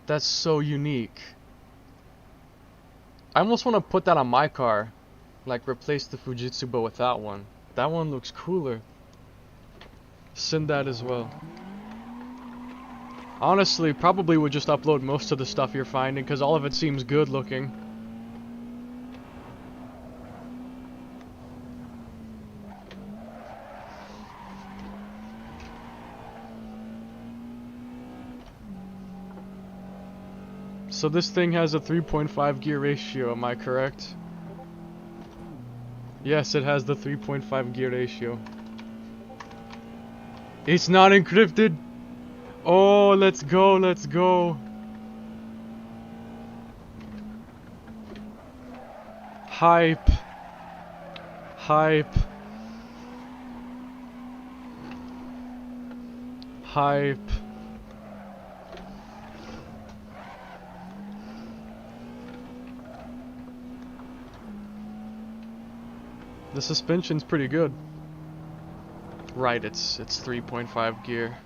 That's so unique. I almost want to put that on my car. Like, replace the Fujitsuba with that one. That one looks cooler. Send that as well. Honestly, probably would just upload most of the stuff you're finding, because all of it seems good looking. So this thing has a 3.5 gear ratio, am I correct? Yes, it has the 3.5 gear ratio. It's not encrypted! Oh, let's go, let's go! Hype! Hype! Hype! The suspension's pretty good. Right, it's 3.5 gear.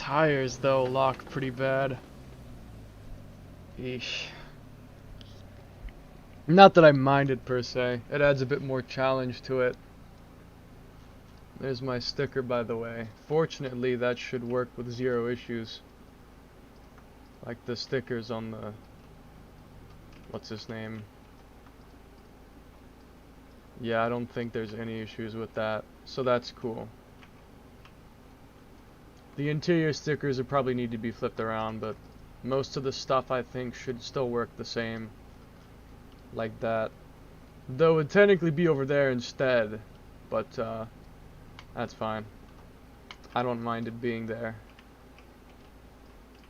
Tires, though, lock pretty bad. Eesh. Not that I mind it, per se. It adds a bit more challenge to it. There's my sticker, by the way. Fortunately, that should work with zero issues. Like the stickers on the... what's his name? Yeah, I don't think there's any issues with that. So that's cool. The interior stickers would probably need to be flipped around, but most of the stuff I think should still work the same. Like that. Though it would technically be over there instead, but that's fine. I don't mind it being there.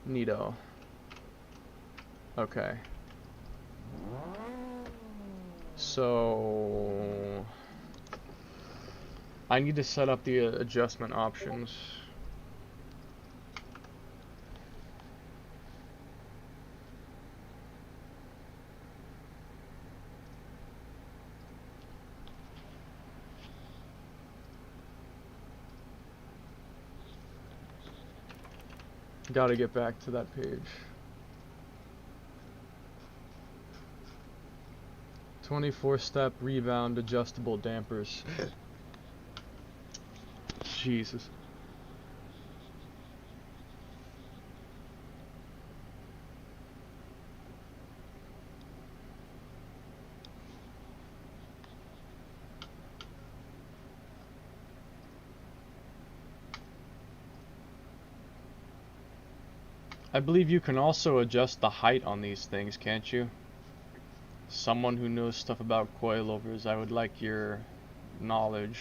Neato. Okay. So I need to set up the adjustment options. Gotta get back to that page. 24-step rebound adjustable dampers. Jesus. I believe you can also adjust the height on these things, can't you? Someone who knows stuff about coilovers, I would like your knowledge.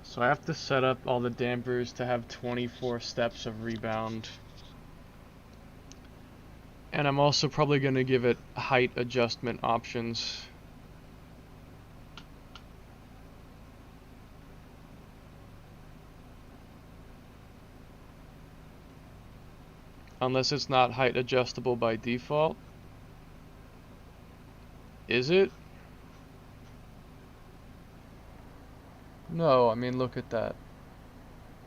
So I have to set up all the dampers to have 24 steps of rebound. And I'm also probably going to give it height adjustment options. Unless it's not height adjustable by default. Is it? No, I mean, look at that.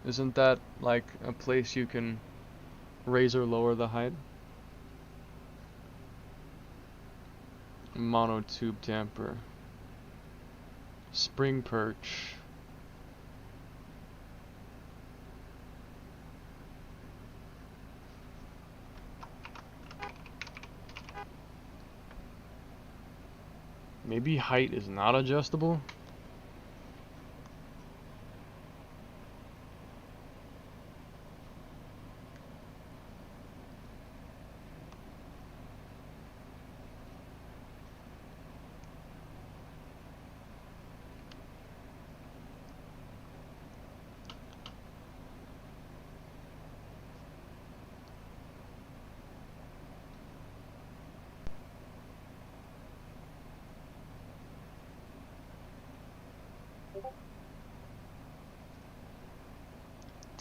Isn't that like a place you can raise or lower the height? Monotube damper. Spring perch. Maybe height is not adjustable?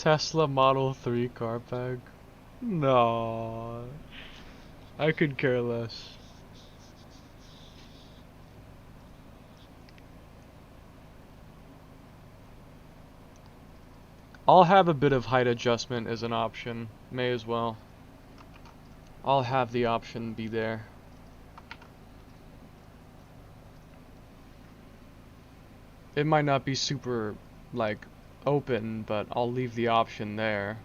Tesla Model 3 car pack? No. I could care less. I'll have a bit of height adjustment as an option. May as well. I'll have the option be there. It might not be super, like, open, but I'll leave the option there.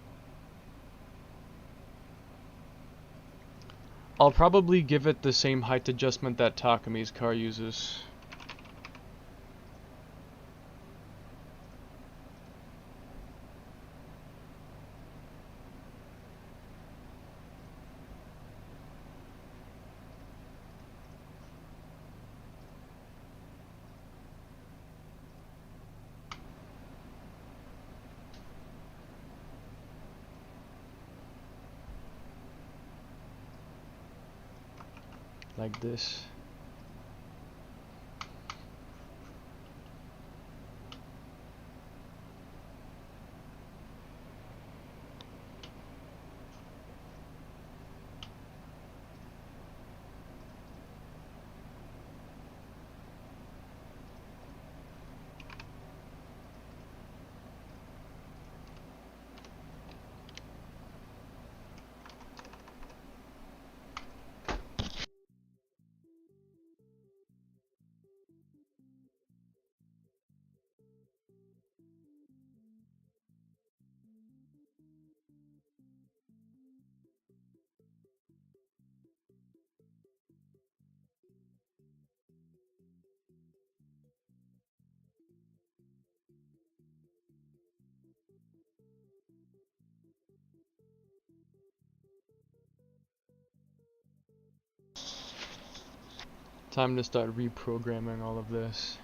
I'll probably give it the same height adjustment that Takami's car uses. Like this. Time to start reprogramming all of this.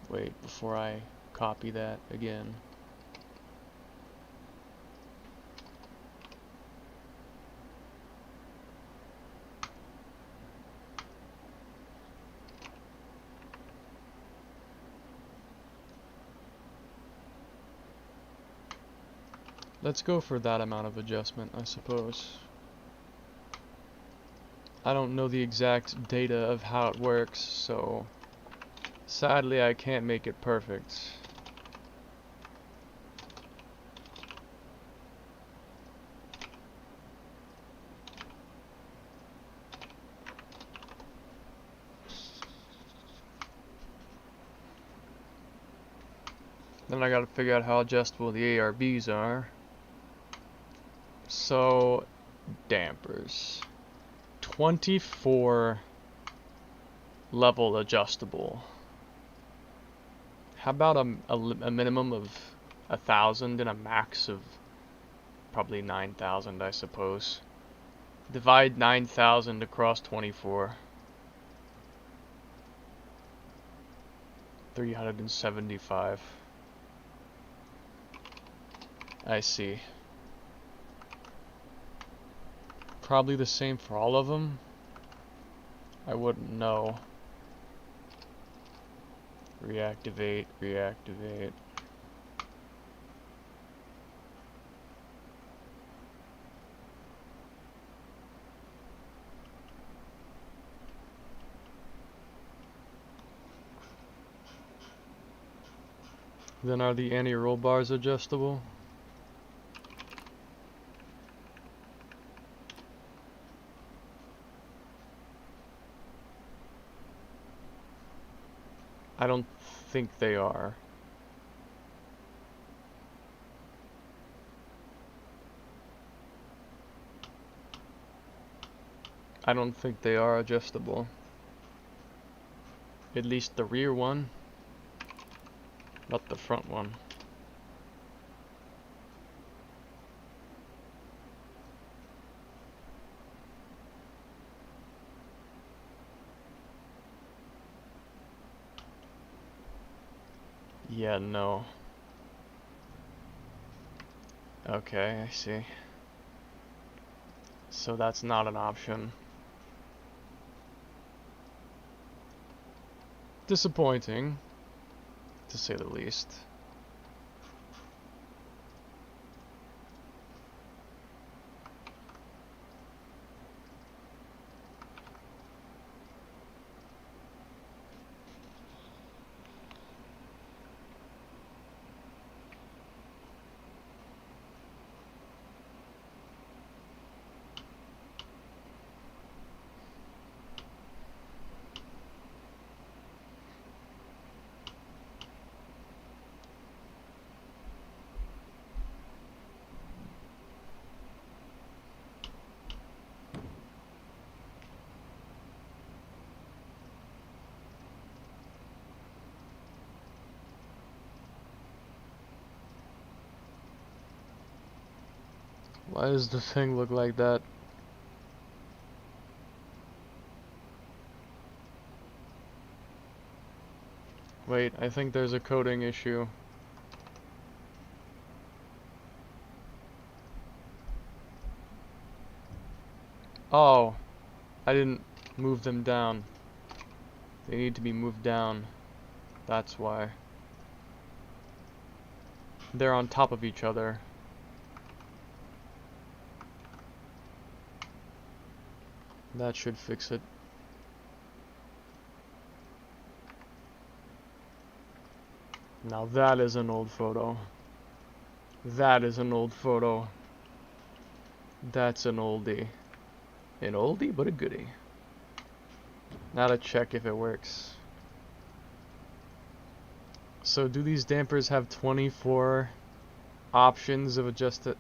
Wait, before I copy that again. Let's go for that amount of adjustment, I suppose. I don't know the exact data of how it works, so sadly I can't make it perfect. Then I gotta figure out how adjustable the ARBs are. So, dampers. 24 level adjustable. How about a minimum of 1,000 and a max of probably 9,000, I suppose. Divide 9,000 across 24. 375. I see. Probably the same for all of them. I wouldn't know. Reactivate, reactivate. Then are the anti-roll bars adjustable? I don't think they are. I don't think they are adjustable. At least the rear one, not the front one. Yeah, no. Okay, I see. So that's not an option. Disappointing, to say the least. Why does the thing look like that? Wait, I think there's a coding issue. Oh, I didn't move them down. They need to be moved down. That's why. They're on top of each other. That should fix it. Now that is an old photo. That is an old photo. That's an oldie. An oldie, but a goodie. Now to check if it works. So do these dampers have 24 options of adjusted?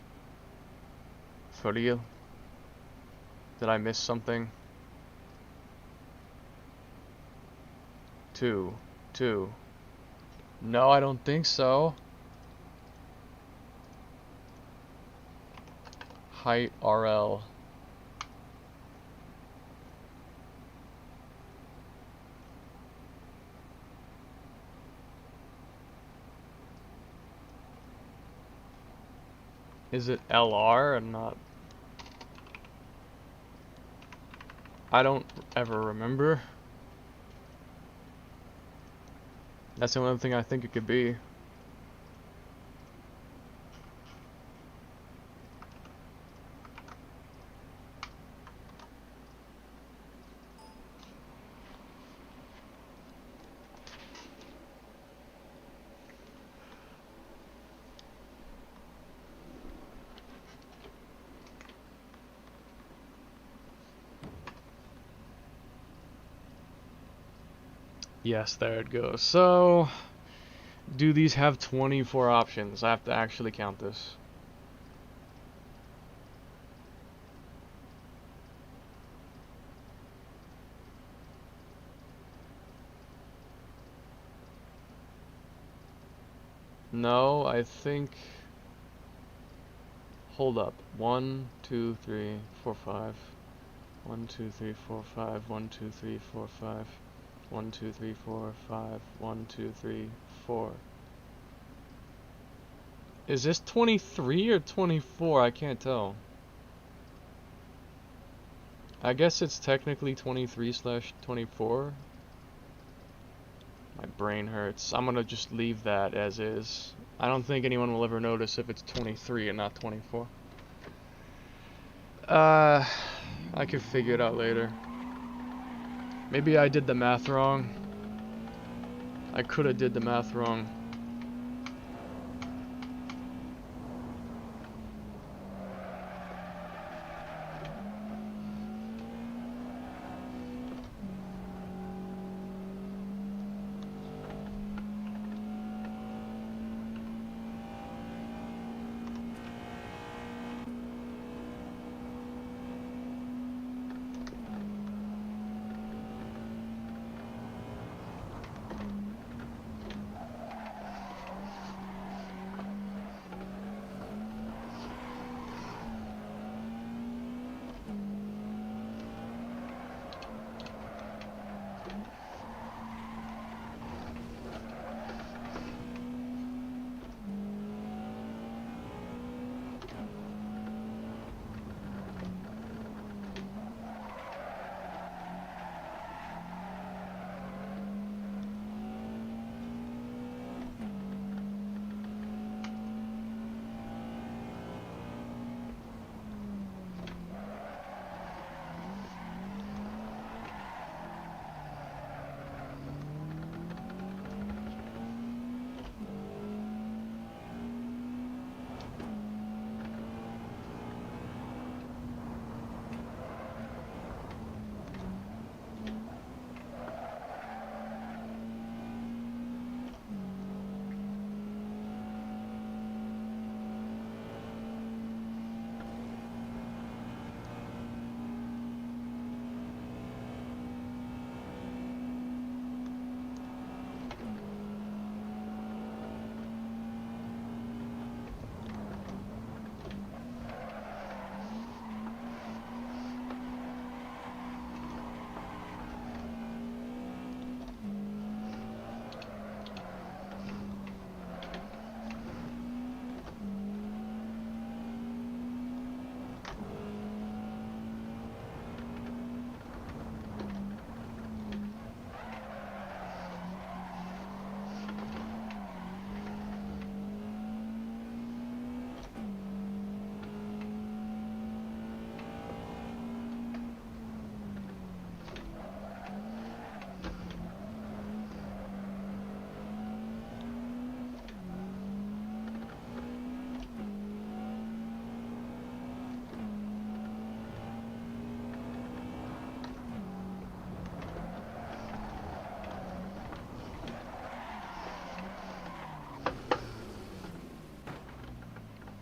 For real? Did I miss something? 2. No, I don't think so. Height RL. Is it LR or not? I don't ever remember. That's the only thing I think it could be. Yes, there it goes. So, do these have 24 options? I have to actually count this. No, I think... Hold up. 1, 2, 3, 4, 5. 1, 2, 3, 4, 5. 1, 2, 3, 4, 5. 1, 2, 3, 4, 5. 1, 2, 3, 4. Is this 23 or 24? I can't tell. I guess it's technically 23/24. My brain hurts. I'm gonna just leave that as is. I don't think anyone will ever notice if it's 23 and not 24. I could figure it out later. Maybe I did the math wrong. I could have did the math wrong.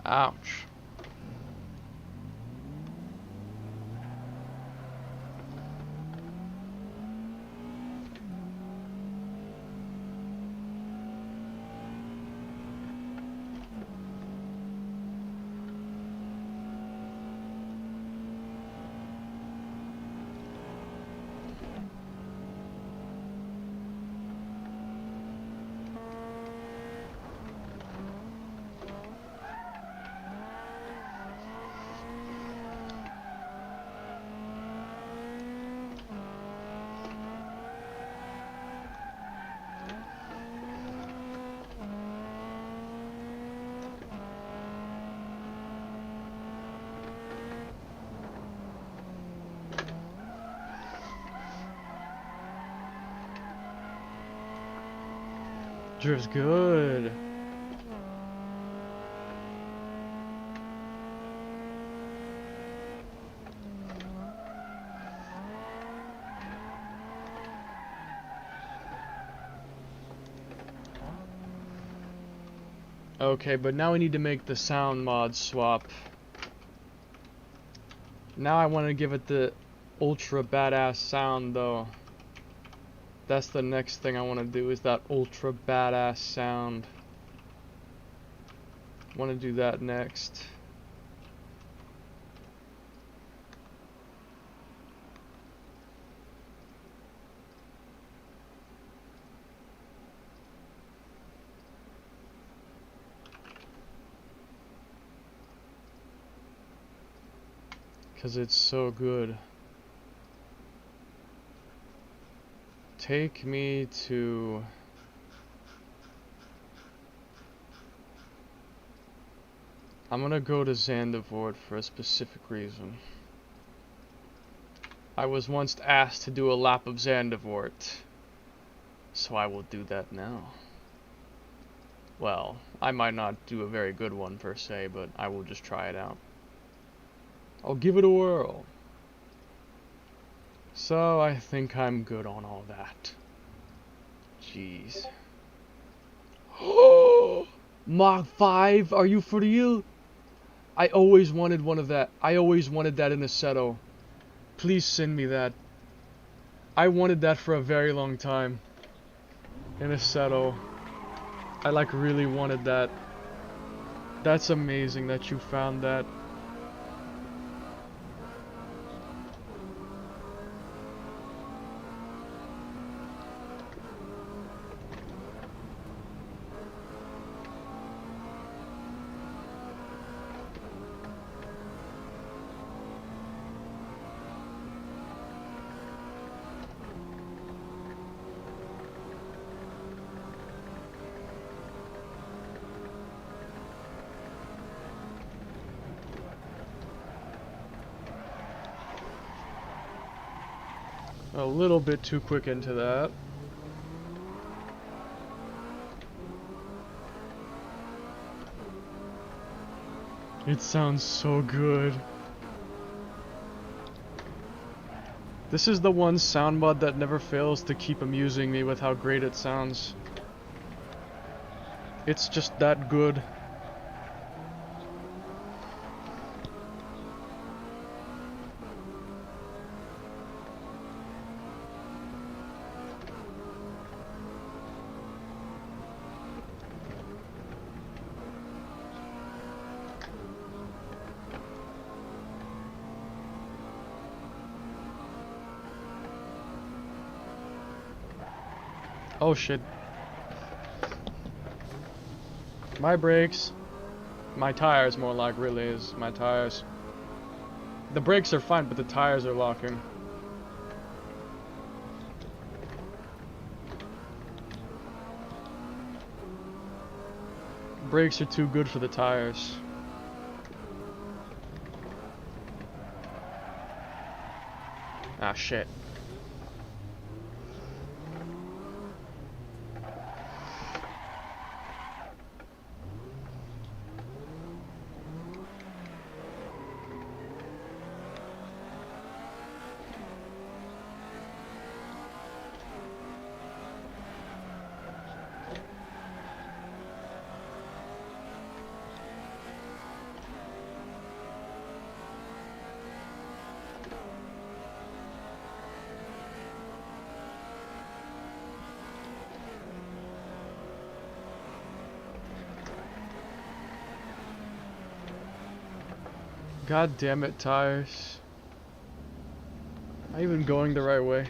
Ouch. Drift's good. Okay, but now we need to make the sound mod swap. Now I want to give it the ultra badass sound though. That's the next thing I want to do, is that ultra badass sound. Want to do that next. Because it's so good. Take me to... I'm gonna go to Zandvoort for a specific reason. I was once asked to do a lap of Zandvoort, so I will do that now. Well, I might not do a very good one per se, but I will just try it out. I'll give it a whirl. So I think I'm good on all that. Jeez. Oh, Mach 5? Are you for real? I always wanted one of that. I always wanted that in Assetto. Please send me that. I wanted that for a very long time. In Assetto. I like really wanted that. That's amazing that you found that. A little bit too quick into that. It sounds so good. This is the one sound mod that never fails to keep amusing me with how great it sounds. It's just that good. Oh shit. My brakes. My tires more like really is my tires. The brakes are fine, but the tires are locking. Brakes are too good for the tires. Ah shit. God damn it, tires. Not even going the right way.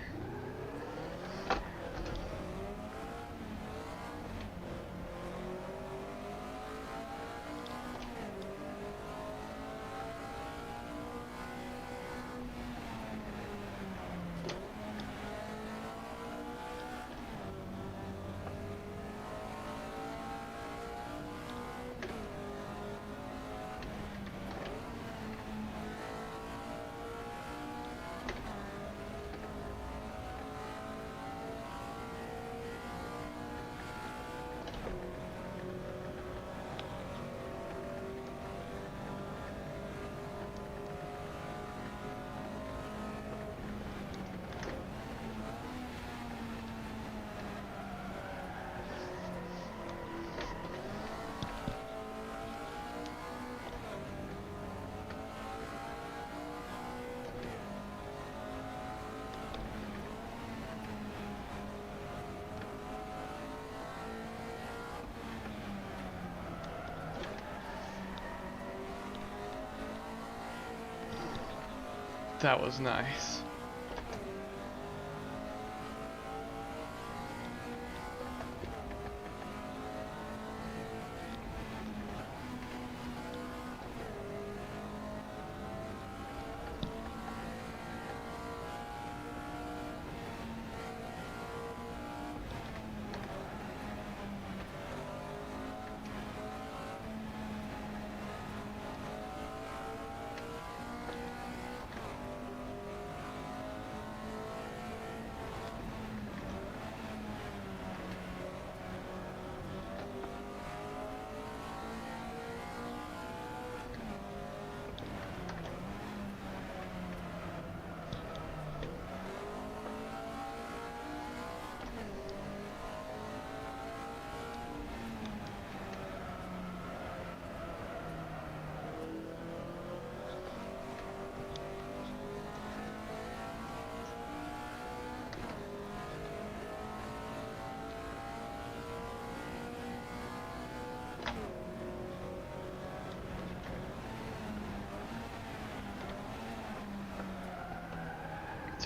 That was nice.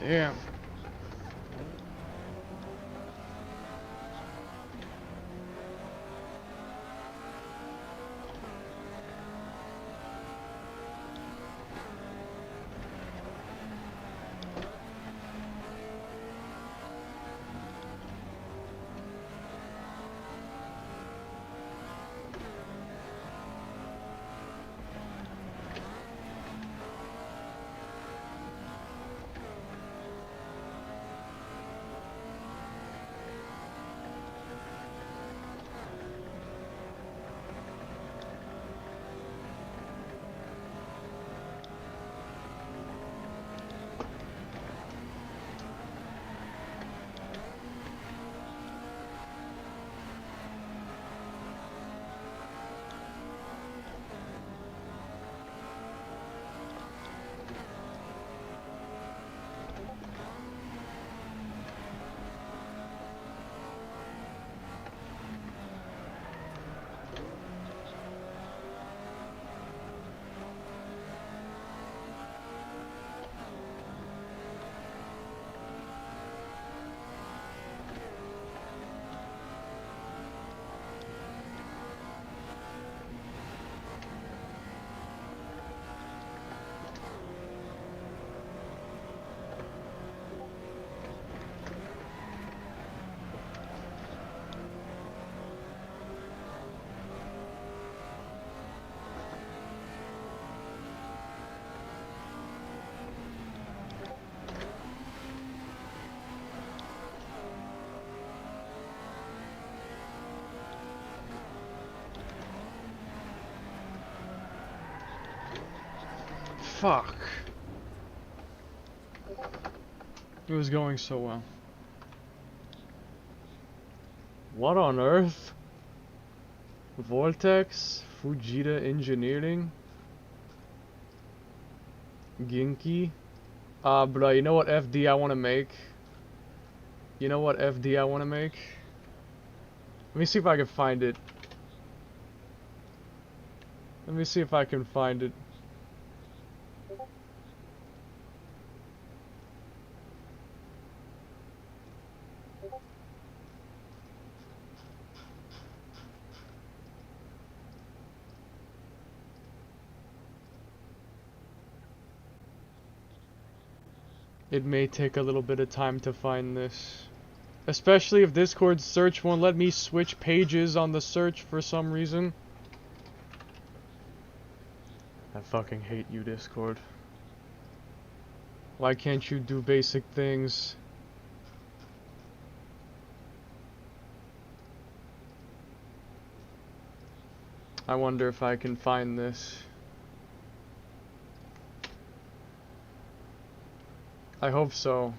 Damn. Fuck. It was going so well. What on earth? Vortex? Fujita Engineering? Ginky? Bro, you know what FD I want to make? You know what FD I want to make? Let me see if I can find it. Let me see if I can find it. It may take a little bit of time to find this. Especially if Discord's search won't let me switch pages on the search for some reason. I fucking hate you, Discord. Why can't you do basic things? I wonder if I can find this. I hope so.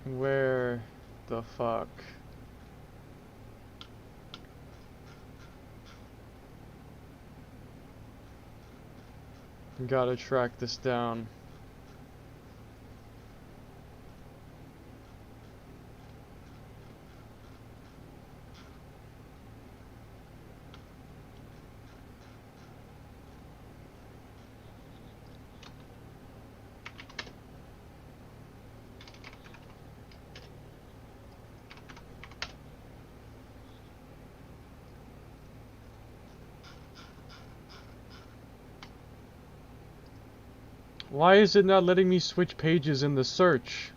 Where the fuck? Gotta track this down. Why is it not letting me switch pages in the search?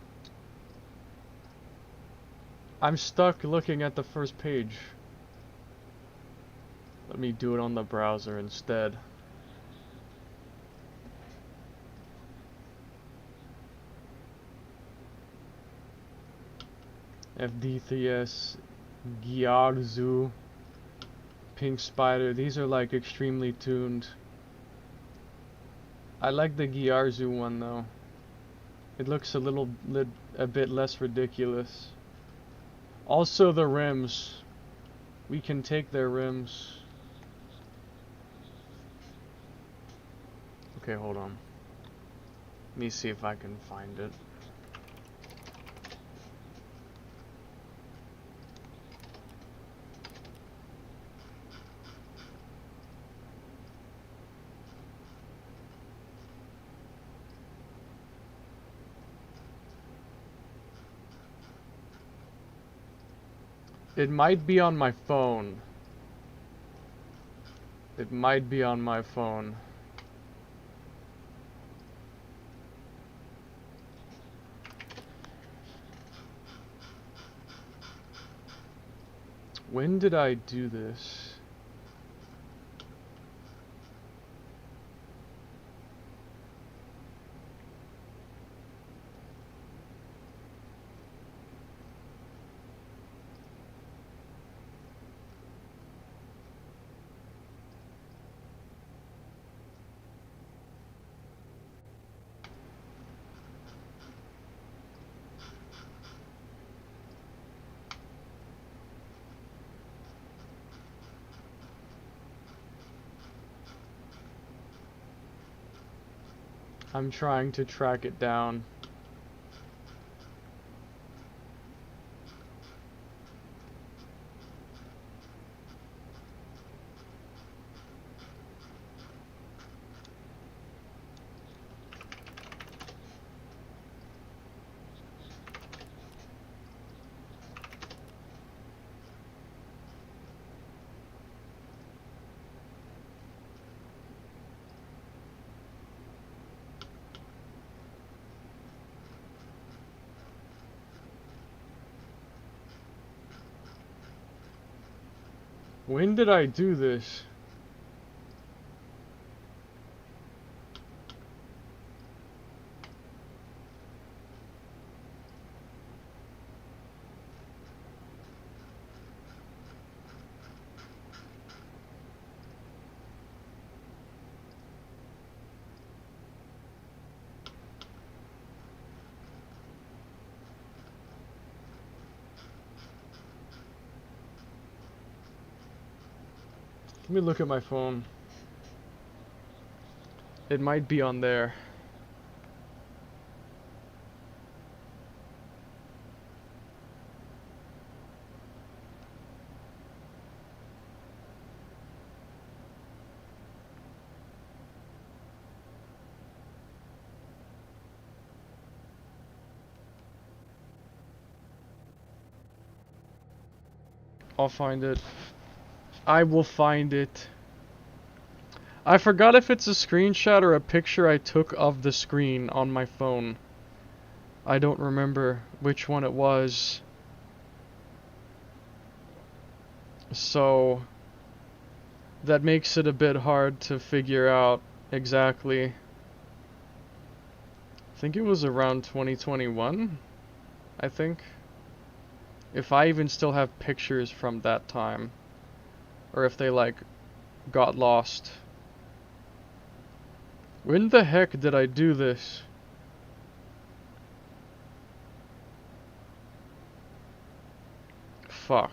I'm stuck looking at the first page. Let me do it on the browser instead. FD3S, Gyarzu, Pink Spider, these are like extremely tuned. I like the Gyarzu one though. It looks a bit less ridiculous. Also the rims. We can take their rims. Okay, hold on. Let me see if I can find it. It might be on my phone. It might be on my phone. When did I do this? I'm trying to track it down. When did I do this? Let me look at my phone. It might be on there. I'll find it. I will find it. I forgot if it's a screenshot or a picture I took of the screen on my phone. I don't remember which one it was. So that makes it a bit hard to figure out exactly. I think it was around 2021, I think. If I even still have pictures from that time. Or if they, like, got lost. When the heck did I do this? Fuck.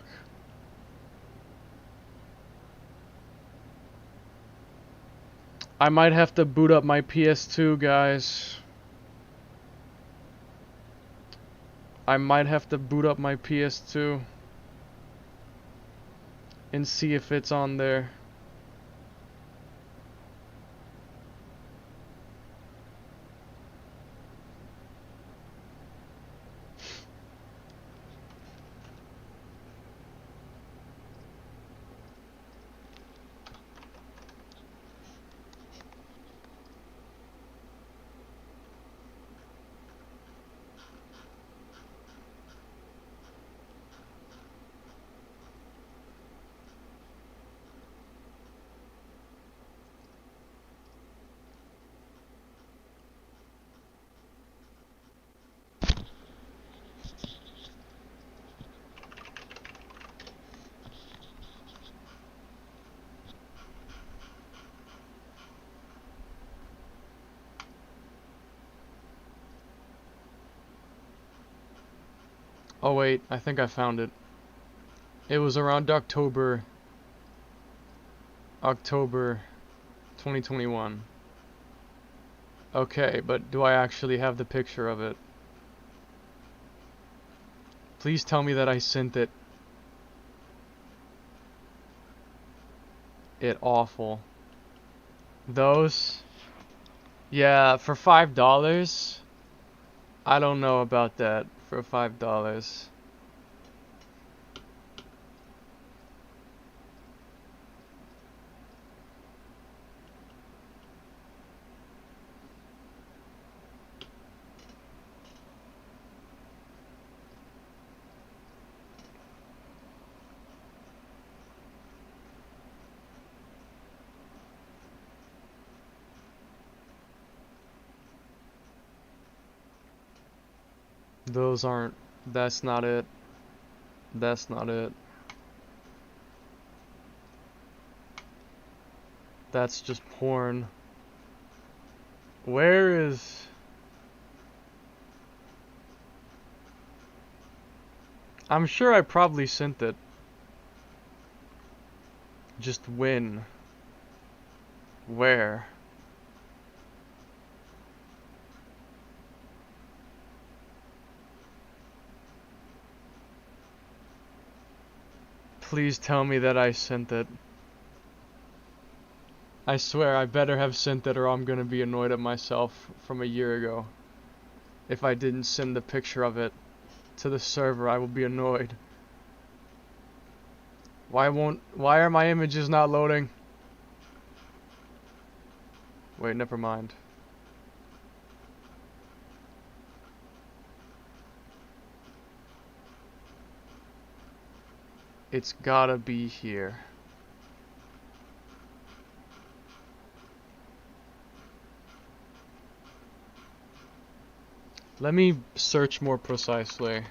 I might have to boot up my PS2, guys. I might have to boot up my PS2 and see if it's on there. Oh wait, I think I found it. It was around October 2021. Okay, but do I actually have the picture of it? Please tell me that I sent it. It awful. Those? Yeah, for $5? I don't know about that for $5. Those aren't, that's not it. That's not it. That's just porn. Where is... I'm sure I probably sent it. Just when? Where? Please tell me that I sent it. I swear I better have sent it or I'm gonna be annoyed at myself from a year ago. If I didn't send the picture of it to the server, I will be annoyed. Why are my images not loading? Wait, never mind. It's gotta be here. Let me search more precisely.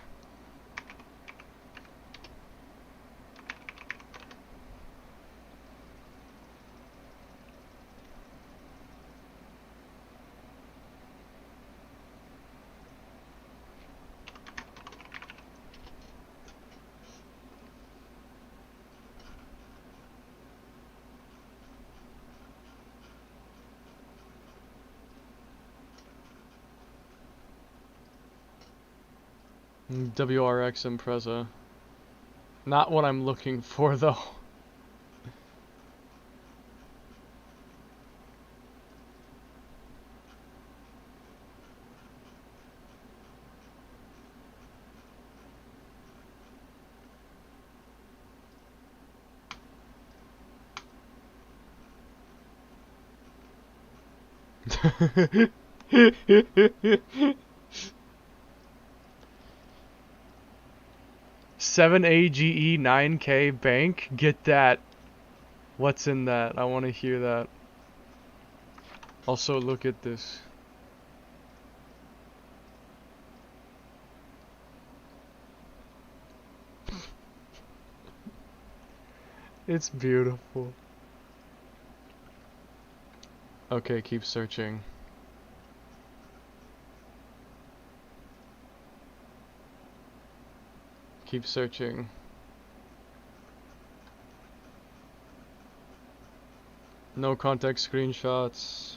WRX Impreza. Not what I'm looking for though. Seven AGE 9K bank. Get that. What's in that? I want to hear that. Also, look at this. It's beautiful. Okay, keep searching. Keep searching. No context screenshots.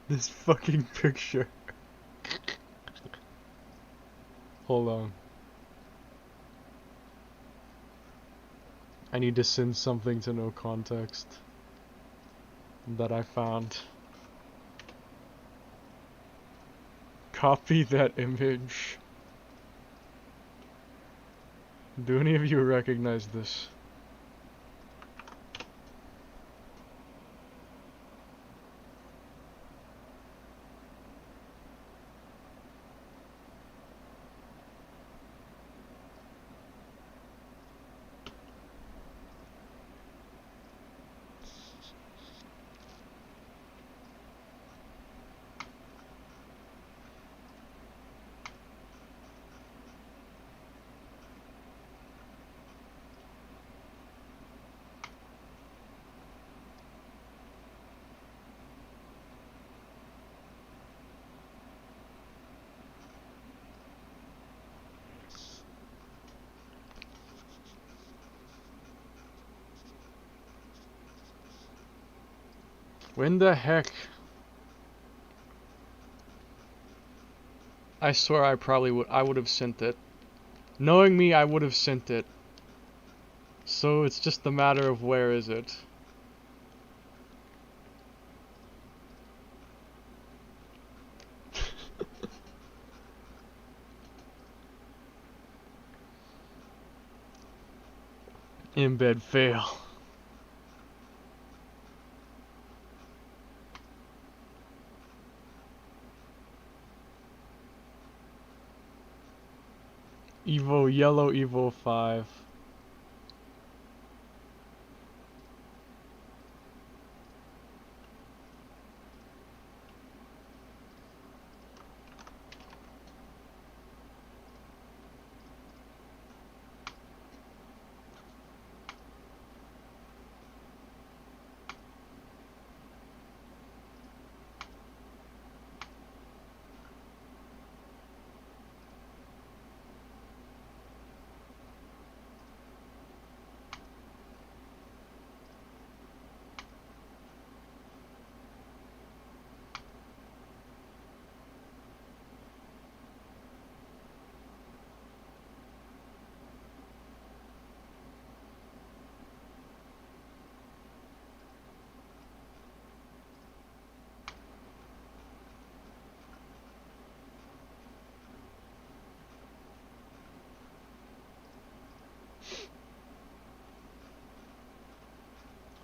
This fucking picture. Hold on. I need to send something to no context that I found. Copy that image. Do any of you recognize this? When the heck? I swear I would have sent it. Knowing me, I would have sent it. So it's just a matter of where is it? Embed fail. Evo, yellow Evo 5.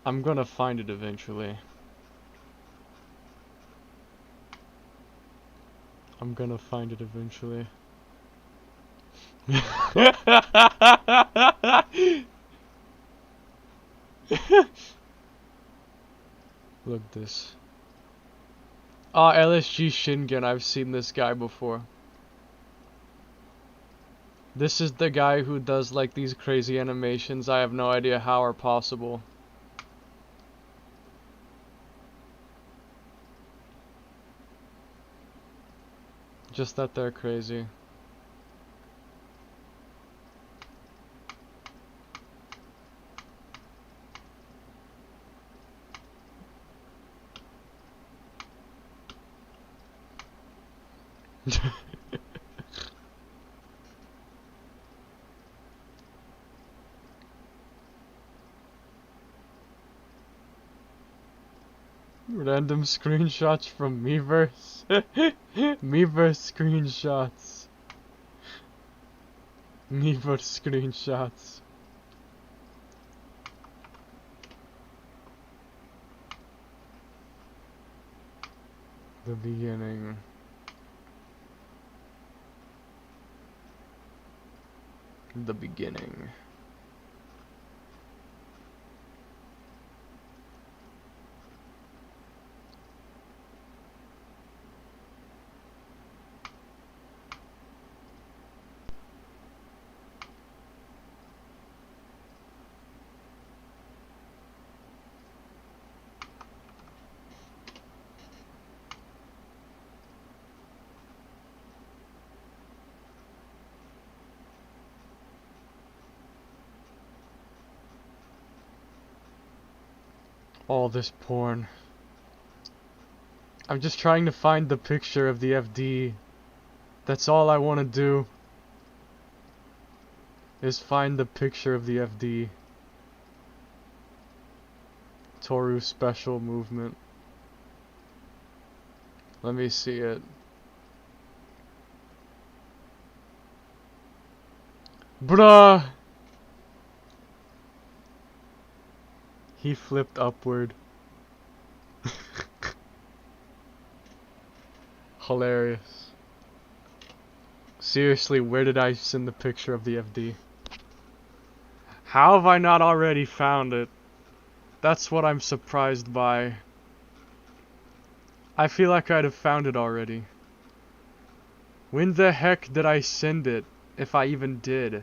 I'm gonna find it eventually. I'm gonna find it eventually. Look this. Ah, LSG Shingen, I've seen this guy before. This is the guy who does like these crazy animations I have no idea how are possible. Just that they're crazy. Random screenshots from Miiverse. Miiverse screenshots. Miiverse screenshots. The beginning. The beginning. All this porn. I'm just trying to find the picture of the FD. That's all I want to do. Is find the picture of the FD. Toru special movement. Let me see it. Bruh! He flipped upward. Hilarious. Seriously, where did I send the picture of the FD? How have I not already found it? That's what I'm surprised by. I feel like I'd have found it already. When the heck did I send it? If I even did.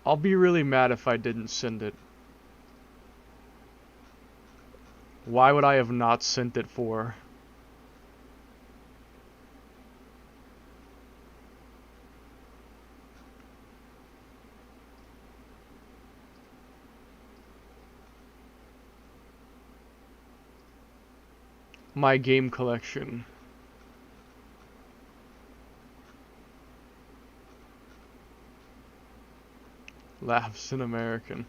I'll be really mad if I didn't send it. Why would I have not sent it for? My game collection. Laughs in American.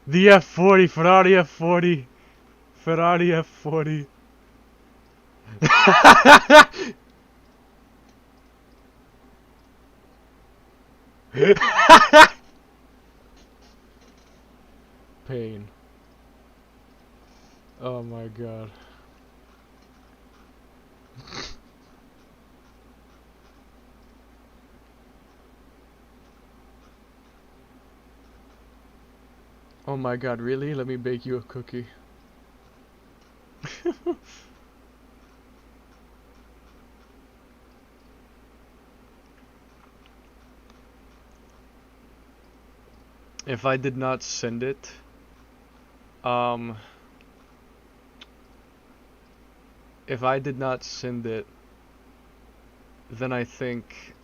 The F40, Ferrari F40. Ferrari F40. Pain. Oh my god. Oh my god, really? Let me bake you a cookie. If I did not send it, if I did not send it, then I think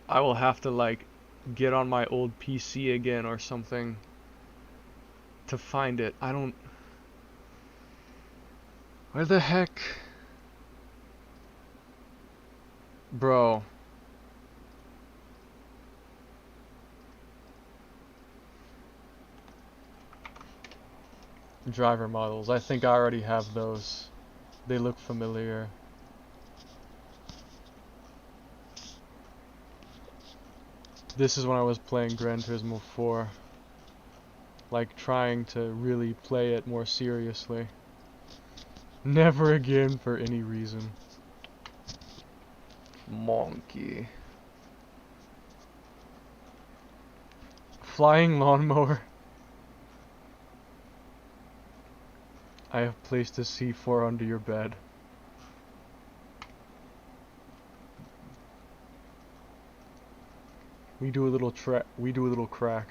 I will have to like get on my old PC again or something to find it. I don't... Where the heck? Bro. Driver models. I think I already have those. They look familiar. This is when I was playing Gran Turismo 4. Like, trying to really play it more seriously. Never again for any reason. Monkey. Flying lawnmower. I have placed a C4 under your bed. We do a little crack.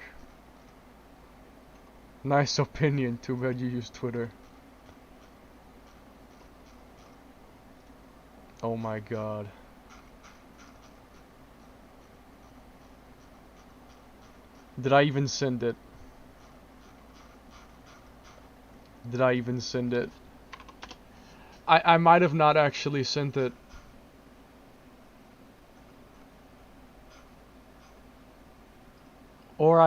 Nice opinion, too bad you use Twitter. Oh my god. Did I even send it? Did I even send it? I might have not actually sent it. Or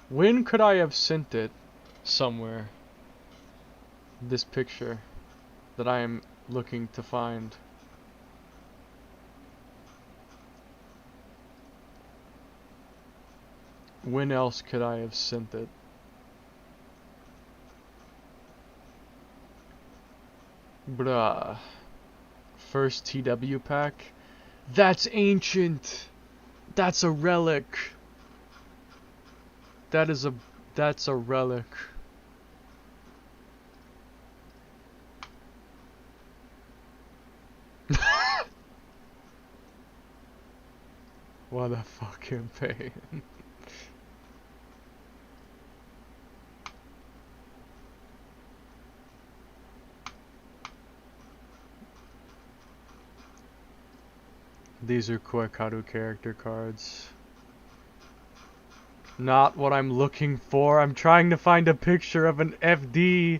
when could I have sent it somewhere? This picture that I am looking to find. When else could I have sent it? Bruh. First TW pack? That's ancient! That's a relic! That's a relic. What a fucking pain. These are Koekaru character cards. Not what I'm looking for. I'm trying to find a picture of an FD.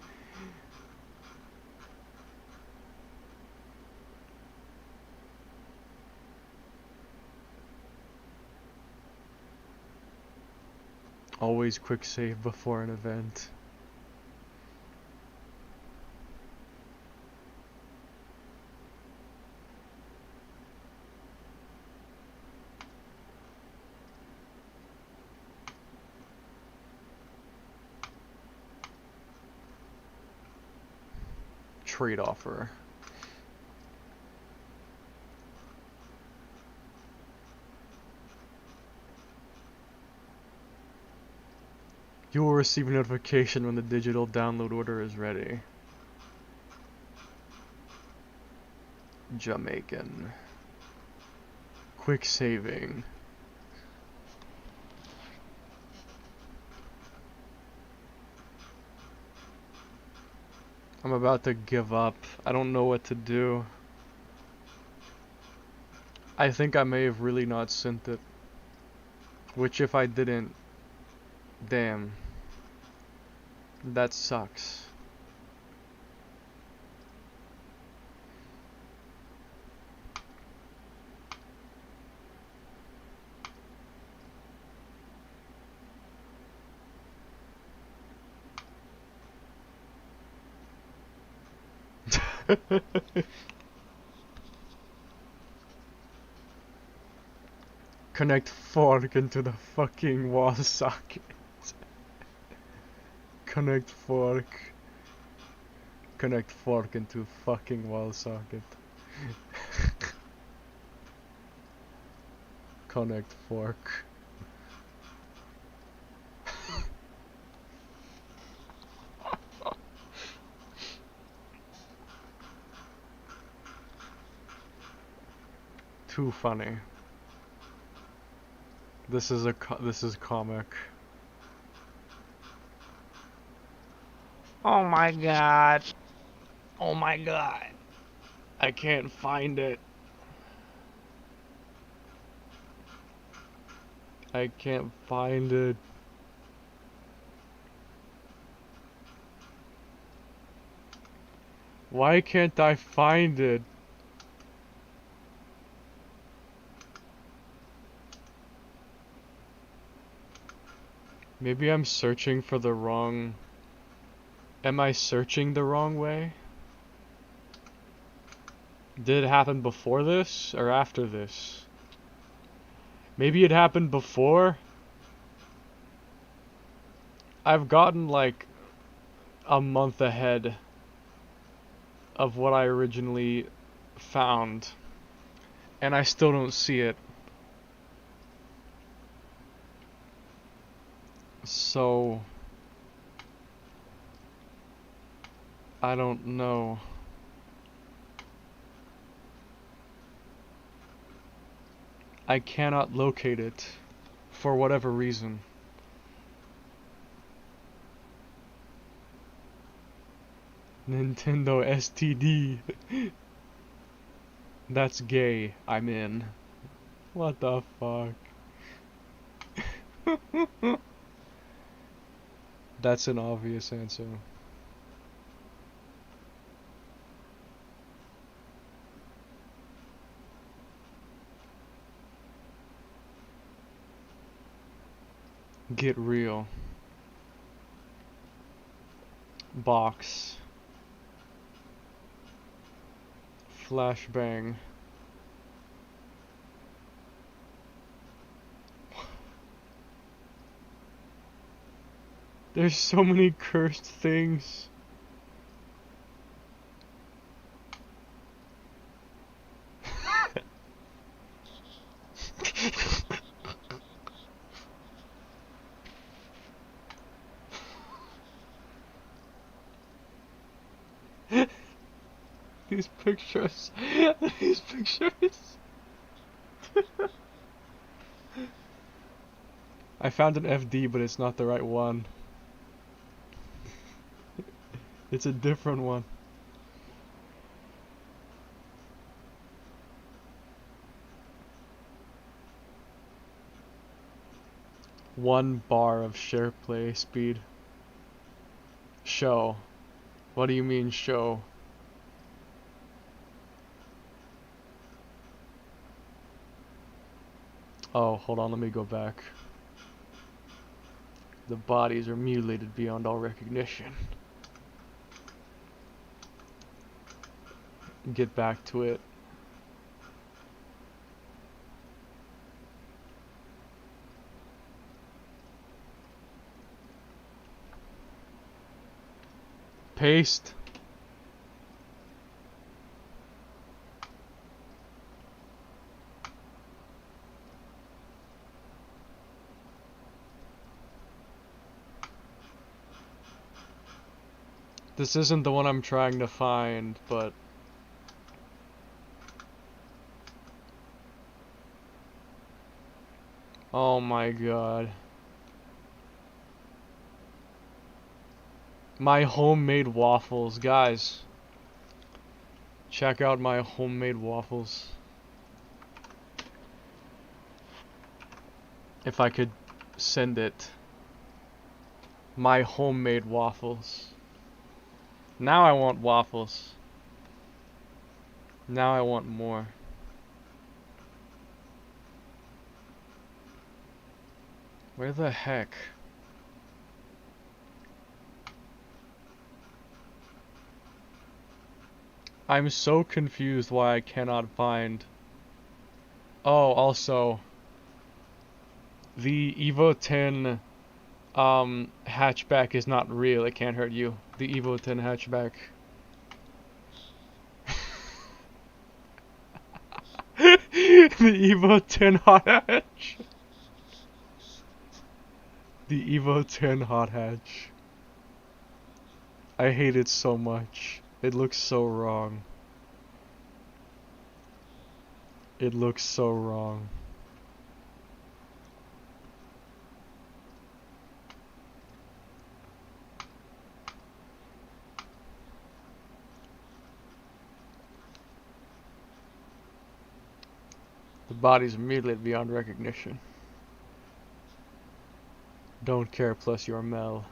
Always quick save before an event. Trade offer. You will receive a notification when the digital download order is ready. Jamaican. Quick saving. I'm about to give up. I don't know what to do. I think I may have really not sent it. Which if I didn't, damn. That sucks. Connect fork into the fucking wall socket. Connect fork. Connect fork into fucking wall socket. Connect fork. Too funny. This is comic. Oh my god. Oh my god. I can't find it. I can't find it. Why can't I find it? Maybe I'm searching for the wrong... Am I searching the wrong way? Did it happen before this or after this? Maybe it happened before? I've gotten like a month ahead of what I originally found, and I still don't see it. So I don't know. I cannot locate it for whatever reason. Nintendo STD. That's gay. I'm in. What the fuck? That's an obvious answer. Get real. Box. Flashbang. There's so many cursed things. These pictures. These pictures. I found an FD, but it's not the right one. It's a different one. One bar of share play speed. Show. What do you mean show? Oh, hold on, let me go back. The bodies are mutilated beyond all recognition. Get back to it. Paste. This isn't the one I'm trying to find, but oh my god. My homemade waffles, guys. Check out my homemade waffles. If I could send it. My homemade waffles. Now I want waffles. Now I want more. Where the heck? I'm so confused why I cannot find. Oh, also, the Evo 10 hatchback is not real. It can't hurt you. The Evo 10 hatchback. The Evo 10 hot hatch. The Evo 10 hot hatch. I hate it so much. It looks so wrong. It looks so wrong. The body's mutilated beyond recognition. Don't care plus your Mel.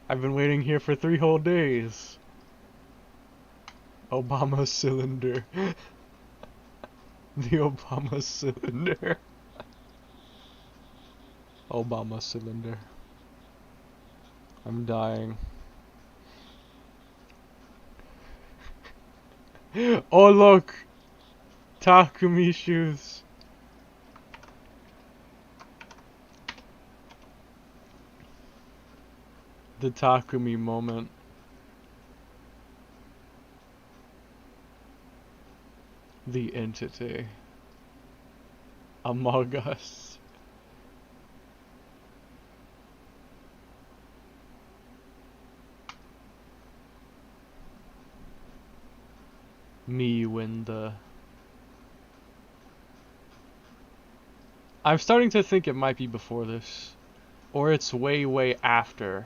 I've been waiting here for 3 whole days. Obama cylinder. The Obama cylinder. Obama cylinder. I'm dying. Oh look! Takumi shoes. The Takumi moment. The entity. Among Us. Me when the I'm starting to think it might be before this. Or it's way, way after.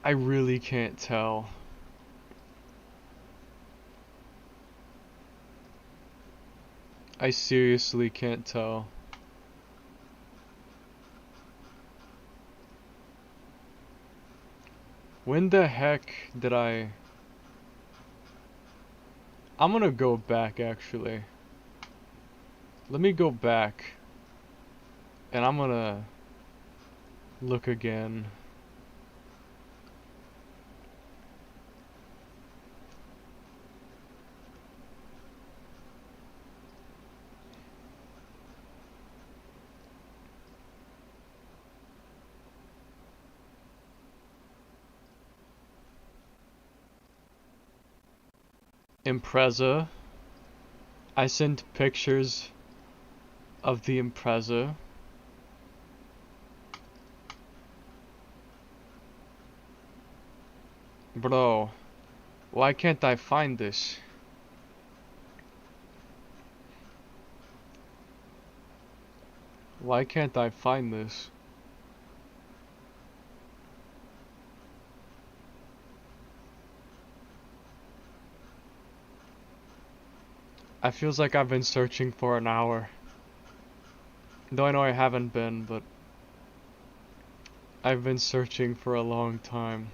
I really can't tell. I seriously can't tell. When the heck did I... I'm gonna go back actually. Let me go back. And I'm gonna look again. Impreza. I sent pictures of the Impreza. Bro, why can't I find this? Why can't I find this? I feels like I've been searching for an hour. Though I know I haven't been, but I've been searching for a long time.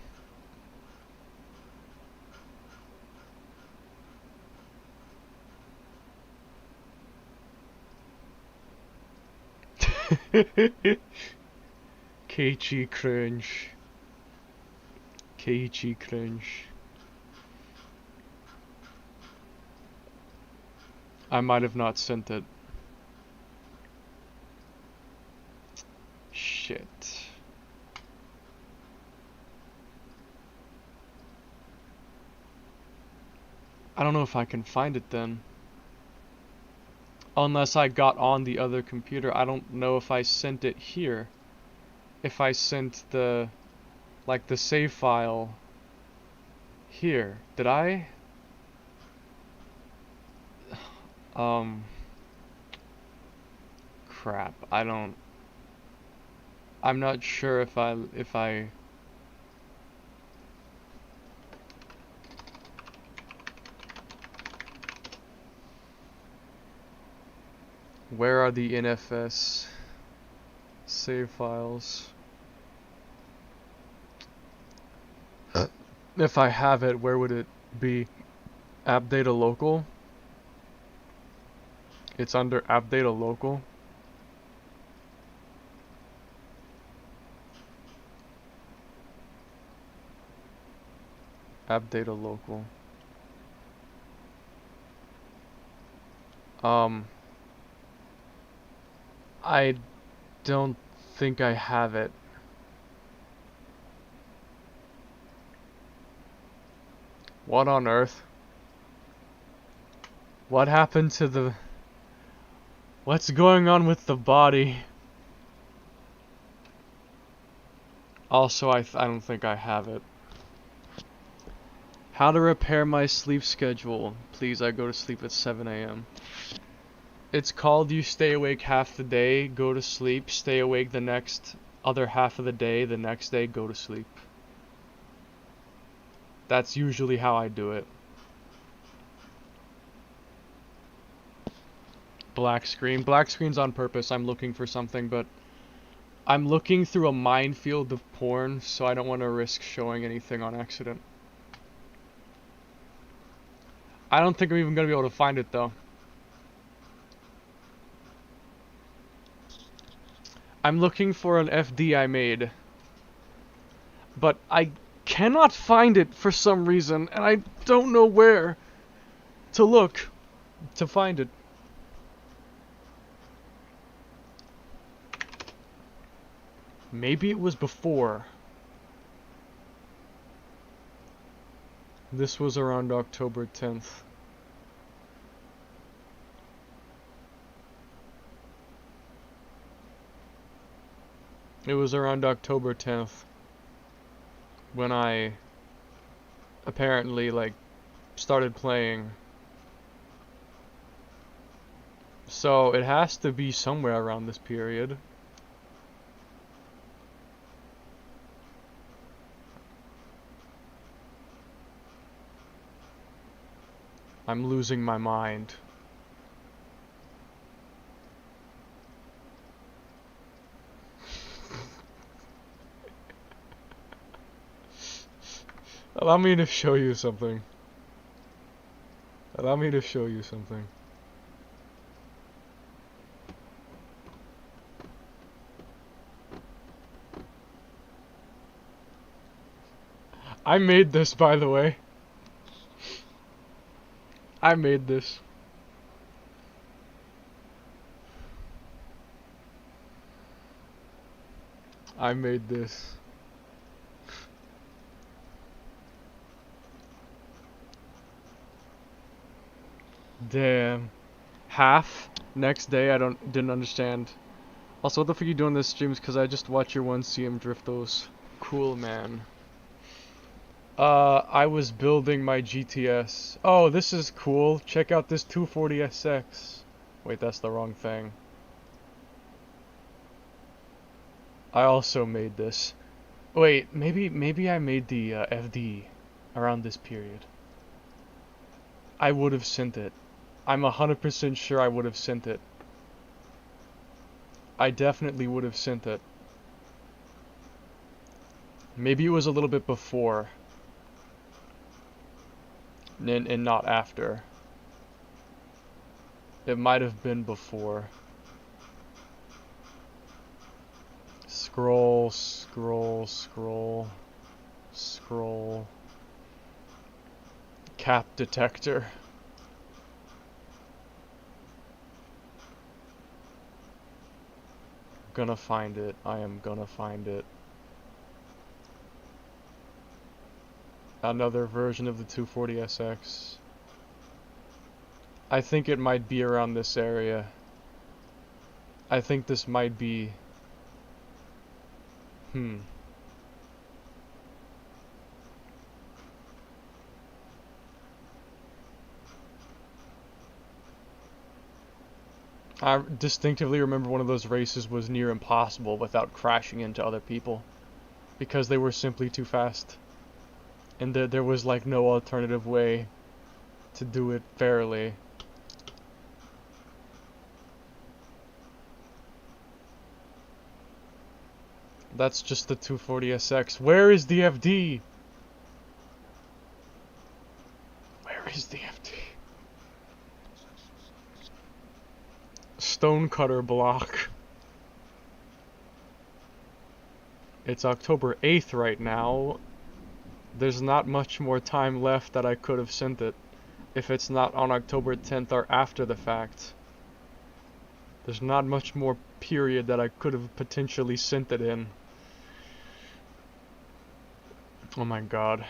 Keiichi cringe. Keiichi cringe. I might have not sent it. Shit. I don't know if I can find it then. Unless I got on the other computer. I don't know if I sent it here. If I sent the, like, the save file here. Did I? Crap. I'm not sure if I where are the NFS save files? If I have it, where would it be? App data local? It's under app data local. App data local. I don't think I have it. What on earth? What happened to the... What's going on with the body? Also, I don't think I have it. How to repair my sleep schedule. Please, I go to sleep at 7 a.m. It's called you stay awake half the day, go to sleep, stay awake the next other half of the day, the next day go to sleep. That's usually how I do it. Black screen. Black screen's on purpose. I'm looking for something, but I'm looking through a minefield of porn, so I don't want to risk showing anything on accident. I don't think I'm even going to be able to find it, though. I'm looking for an FD I made, but I cannot find it for some reason, and I don't know where to look to find it. Maybe it was before. This was around October 10th. It was around October 10th when I apparently, like, started playing So it has to be somewhere around this period. I'm losing my mind. Allow me to show you something. Allow me to show you something. I made this, by the way. I made this. I made this. Damn. Half next day. I didn't understand. Also, what the fuck are you doing this streams? Cause I just watch your one CM Driftos. Cool, man. I was building my GTS. Oh, this is cool. Check out this 240SX. Wait, that's the wrong thing. I also made this. Wait, maybe I made the FD around this period. I would have sent it. I'm 100% sure I would have sent it. I definitely would have sent it. Maybe it was a little bit before. And not after. It might have been before. Scroll, scroll, scroll, scroll. Cap detector. Gonna find it. I am gonna find it. Another version of the 240SX. I think it might be around this area. I think this might be... I distinctively remember one of those races was near impossible without crashing into other people. Because they were simply too fast. And there was like no alternative way to do it fairly. That's just the 240SX. Where is the FD? Where is the FD? Stonecutter block. It's October 8th right now. There's not much more time left that I could have sent it. If it's not on October 10th or after the fact. There's not much more period that I could have potentially sent it in. Oh my god.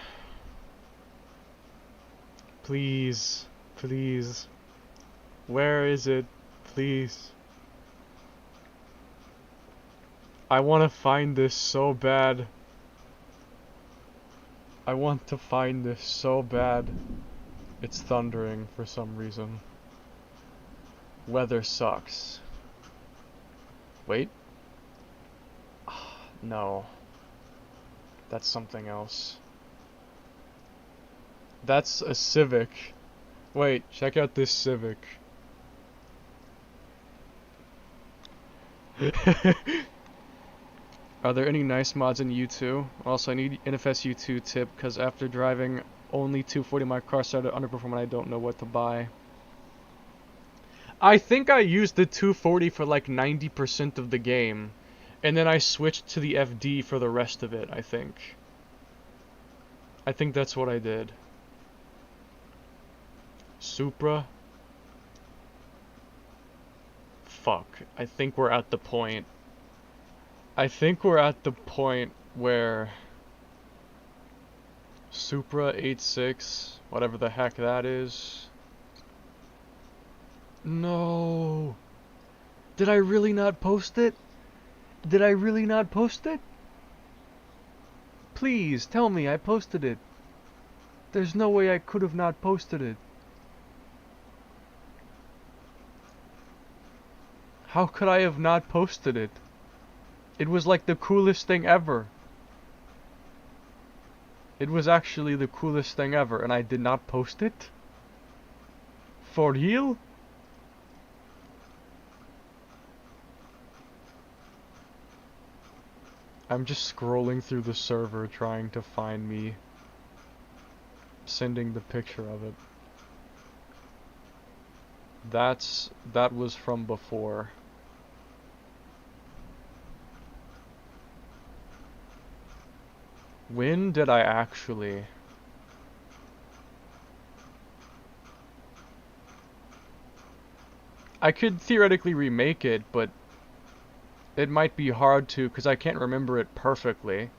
Please. Please. Where is it? Please. I want to find this so bad. I want to find this so bad. It's thundering for some reason. Weather sucks. Wait. No. That's something else. That's a Civic. Wait, check out this Civic. Are there any nice mods in U2? Also, I need NFS U2 tip, because after driving only 240, my car started to underperform and I don't know what to buy. I think I used the 240 for like 90% of the game, and then I switched to the FD for the rest of it, I think. I think that's what I did. Supra? Fuck, I think we're at the point. I think we're at the point where Supra 86, whatever the heck that is. No. Did I really not post it? Did I really not post it? Please tell me I posted it. There's no way I could have not posted it. How could I have not posted it? It was like the coolest thing ever. It was actually the coolest thing ever, and I did not post it? For real? I'm just scrolling through the server trying to find me sending the picture of it. That was from before. When did I actually? I could theoretically remake it, but it might be hard to because I can't remember it perfectly.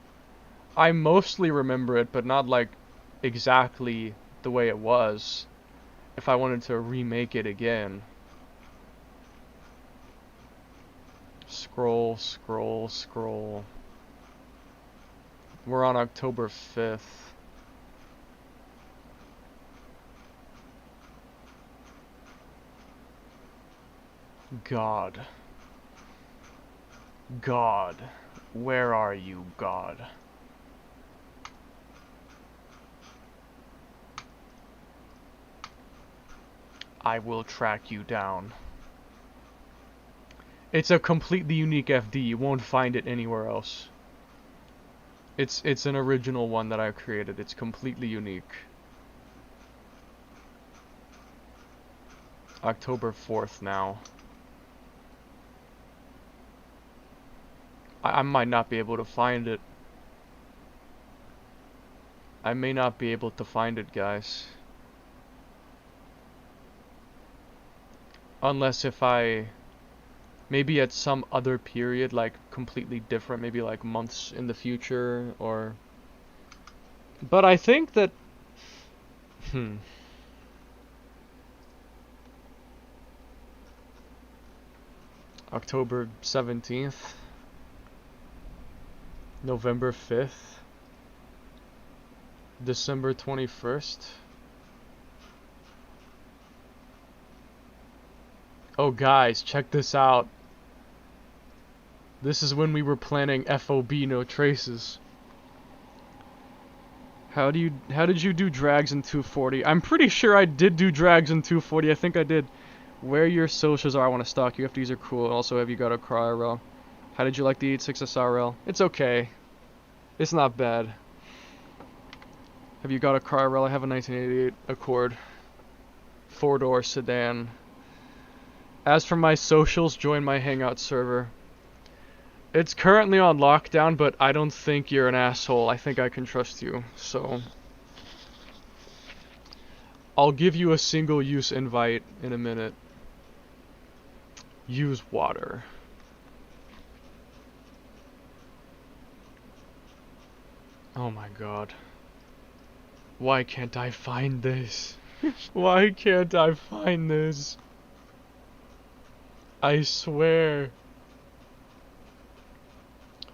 I mostly remember it, but not like exactly the way it was. If I wanted to remake it again. Scroll, scroll, scroll. We're on October 5th. God. God. Where are you, God? I will track you down. It's a completely unique FD. You won't find it anywhere else. It's an original one that I created. It's completely unique. October 4th now. I might not be able to find it. I may not be able to find it, guys. Unless if I... Maybe at some other period, like completely different, maybe like months in the future, or... But I think that... October 17th. November 5th. December 21st. Oh guys, check this out. This is when we were planning FOB No Traces. How did you do drags in 240? I'm pretty sure I did do drags in 240. I think I did. Where your socials are, I want to stalk you. FDs are cool. Also, have you got a CRL? How did you like the 86 SRL? It's okay. It's not bad. Have you got a CRL? I have a 1988 Accord. 4-door sedan. As for my socials, join my Hangout server. It's currently on lockdown, but I don't think you're an asshole. I think I can trust you, so... I'll give you a single-use invite in a minute. Use water. Oh my god. Why can't I find this? Why can't I find this? I swear.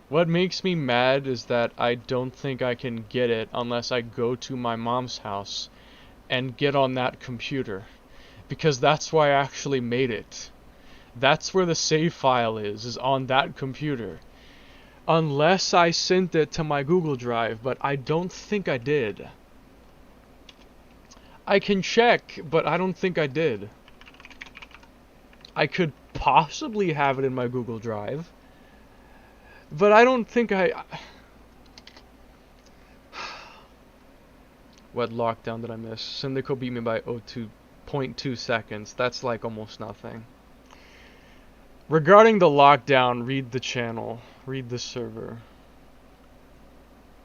What makes me mad is that I don't think I can get it unless I go to my mom's house and get on that computer. Because that's why I actually made it. That's where the save file is on that computer. Unless I sent it to my Google Drive, but I don't think I did. I can check, but I don't think I did. I could possibly have it in my Google Drive. But I don't think I... What lockdown did I miss? Syndico beat me by 0.2 seconds. That's like almost nothing. Regarding the lockdown, read the channel. Read the server.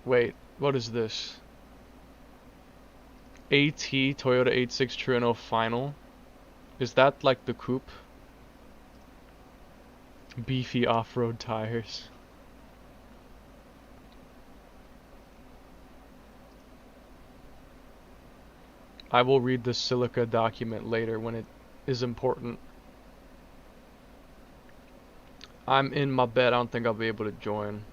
Wait, what is this? AT Toyota 86 Trueno final? Is that like the coupe? Beefy off-road tires. I will read the Silica document later when it is important. I'm in my bed. I don't think I'll be able to join.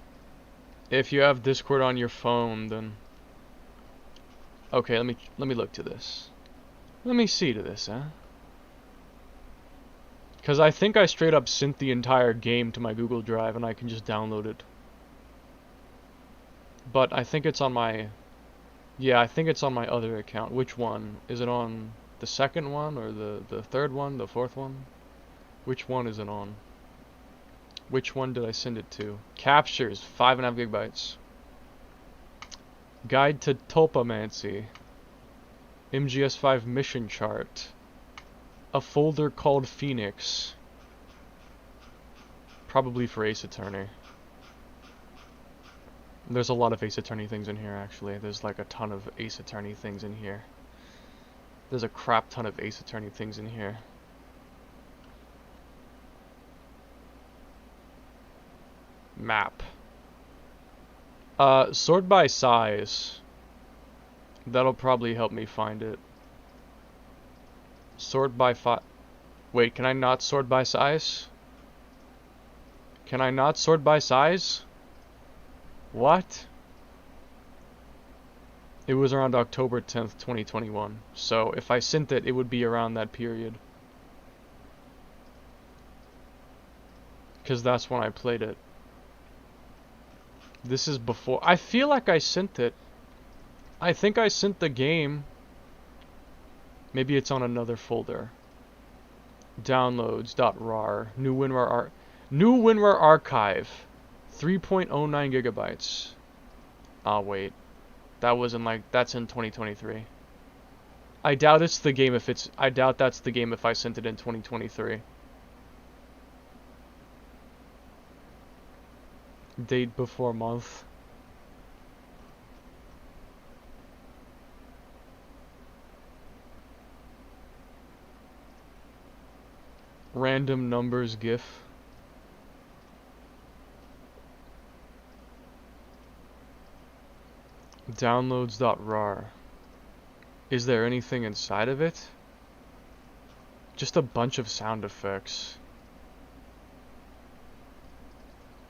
If you have Discord on your phone, then... Okay, let me look to this. Let me see to this, huh? Because I think I straight up sent the entire game to my Google Drive and I can just download it. But I think it's on my... Yeah, I think it's on my other account. Which one? Is it on the second one or the third one? The fourth one? Which one is it on? Which one did I send it to? Captures, 5.5 gigabytes. Guide to Tulpamancy. MGS5 mission chart. A folder called Phoenix. Probably for Ace Attorney. There's a lot of Ace Attorney things in here, actually. There's like a ton of Ace Attorney things in here. There's a crap ton of Ace Attorney things in here. Map. Sort by size. That'll probably help me find it. Sort by Wait, can I not sort by size? Can I not sort by size? What? It was around October 10th, 2021. So if I sent it, it would be around that period. Because that's when I played it. This is before. I feel like I sent it. I think I sent the game. Maybe it's on another folder. Downloads.rar. New WinRAR archive. 3.09 gigabytes. Ah, wait. That wasn't like... That's in 2023. I doubt it's the game if it's... I doubt that's the game if I sent it in 2023. Date before month. Random numbers GIF. Downloads.rar. Is there anything inside of it? Just a bunch of sound effects.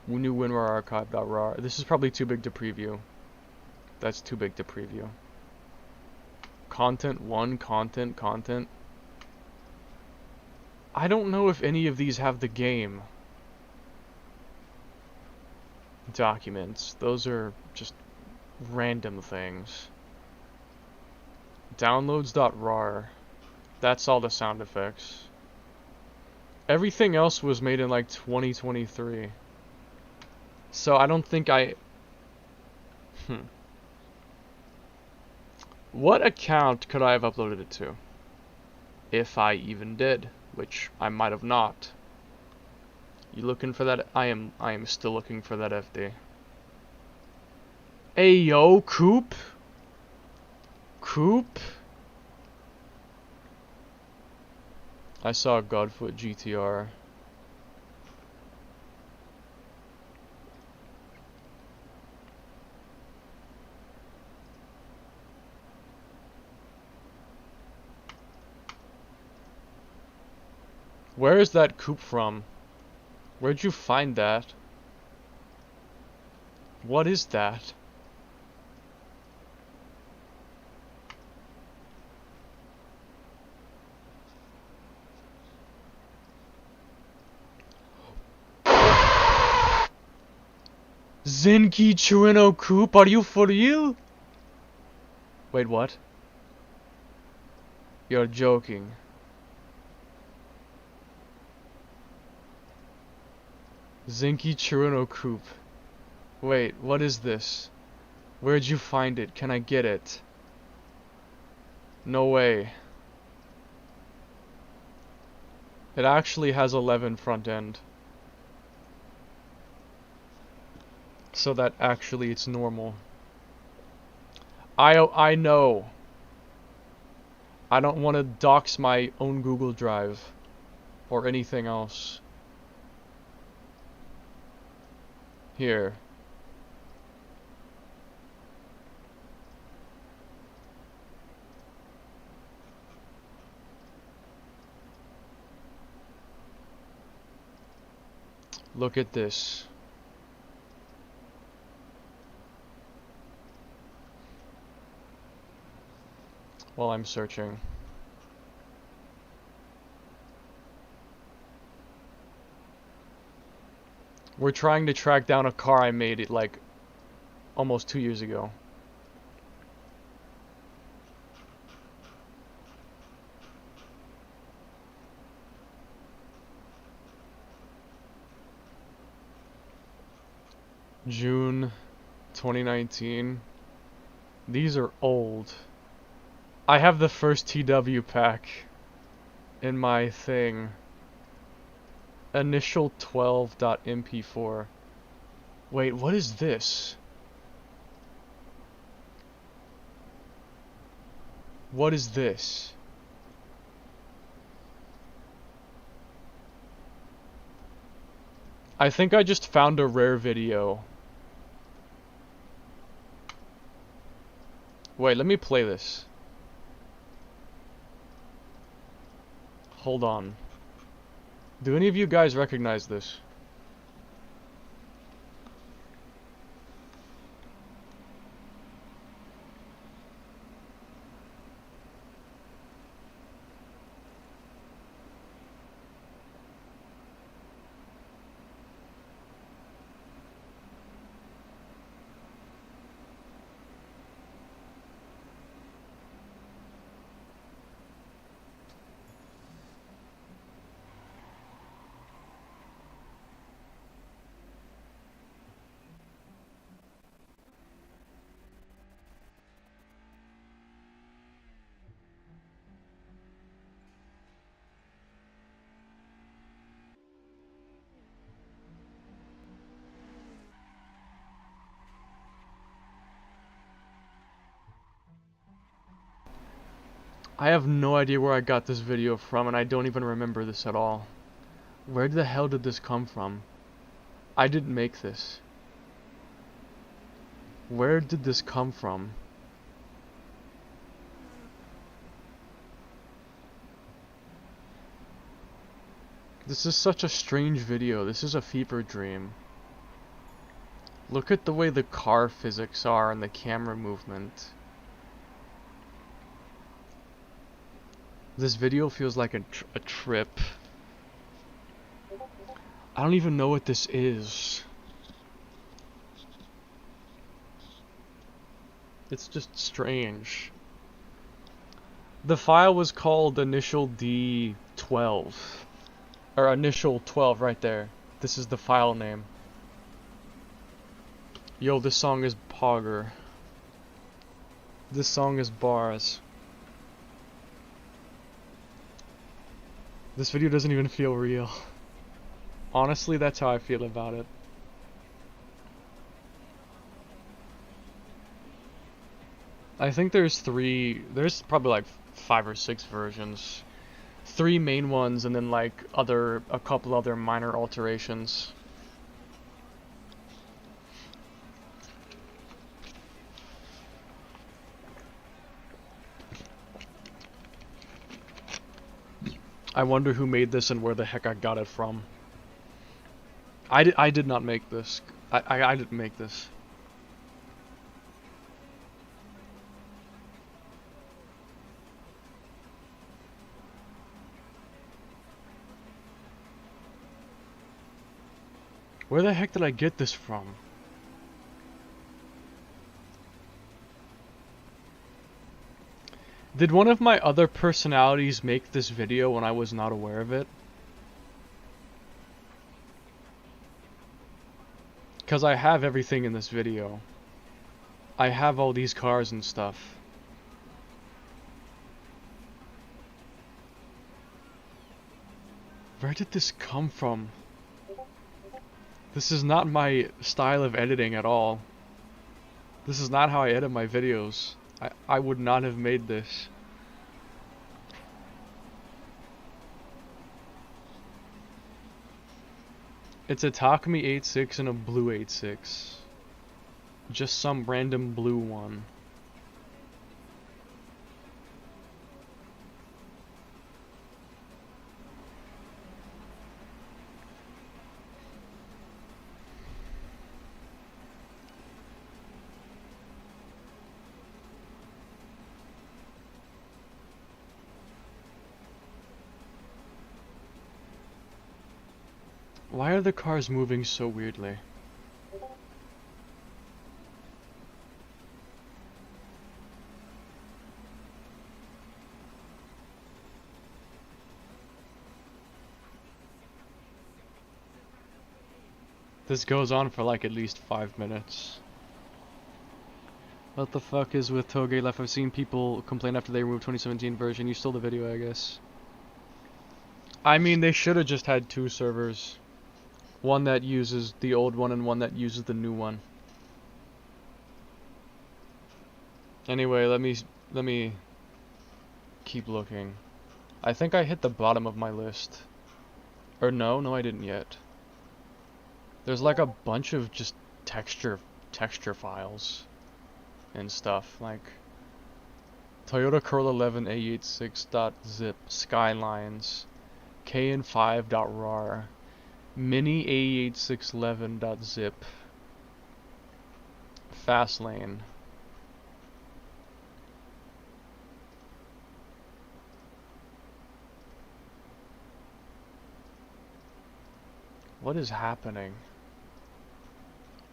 New WinRAR archive.rar. This is probably too big to preview. That's too big to preview. Content 1, content. I don't know if any of these have the game. Documents. Those are just random things. Downloads.rar. That's all the sound effects. Everything else was made in like 2023. So I don't think I... What account could I have uploaded it to? If I even did, which I might have not. You looking for that? I am still looking for that FD. Hey yo, Coop? Coop? I saw Godfoot GTR. Where is that Coop from? Where'd you find that? What is that? Zenki Chirino Coop, are you for real? Wait, what? You're joking. Zenki Chirino Coop. Wait, what is this? Where'd you find it? Can I get it? No way. It actually has 11 front end. So that actually it's normal. I know. I don't want to dox my own Google Drive or anything else. Here. Look at this. While I'm searching. We're trying to track down a car I made it like almost 2 years ago. June 2019. These are old. I have the first TW pack in my thing. Initial 12.mp4. Wait, what is this? What is this? I think I just found a rare video. Wait, let me play this. Hold on. Do any of you guys recognize this? I have no idea where I got this video from, and I don't even remember this at all. Where the hell did this come from? I didn't make this. Where did this come from? This is such a strange video. This is a fever dream. Look at the way the car physics are and the camera movement. This video feels like a trip. I don't even know what this is. It's just strange. The file was called initial D12. Or initial 12 right there. This is the file name. Yo, this song is Pogger. This song is bars. This video doesn't even feel real. Honestly, that's how I feel about it. I think there's probably like 5 or 6 versions. 3 main ones and then like a couple other minor alterations. I wonder who made this and where the heck I got it from. I did not make this. I didn't make this. Where the heck did I get this from? Did one of my other personalities make this video when I was not aware of it? Because I have everything in this video. I have all these cars and stuff. Where did this come from? This is not my style of editing at all. This is not how I edit my videos. I would not have made this. It's a Takumi 86 and a blue 86. Just some random blue one. Why are the cars moving so weirdly? This goes on for like at least 5 minutes. What the fuck is with Toge Life? I've seen people complain after they removed 2017 version. You stole the video, I guess. I mean, they should have just had 2 servers. One that uses the old one and one that uses the new one. Anyway, let me keep looking. I think I hit the bottom of my list. Or no, I didn't yet. There's like a bunch of just texture files and stuff, like Toyota Corolla 11 A86.zip, Skylines, KN5.rar, Mini A8611.zip, Fastlane. What is happening?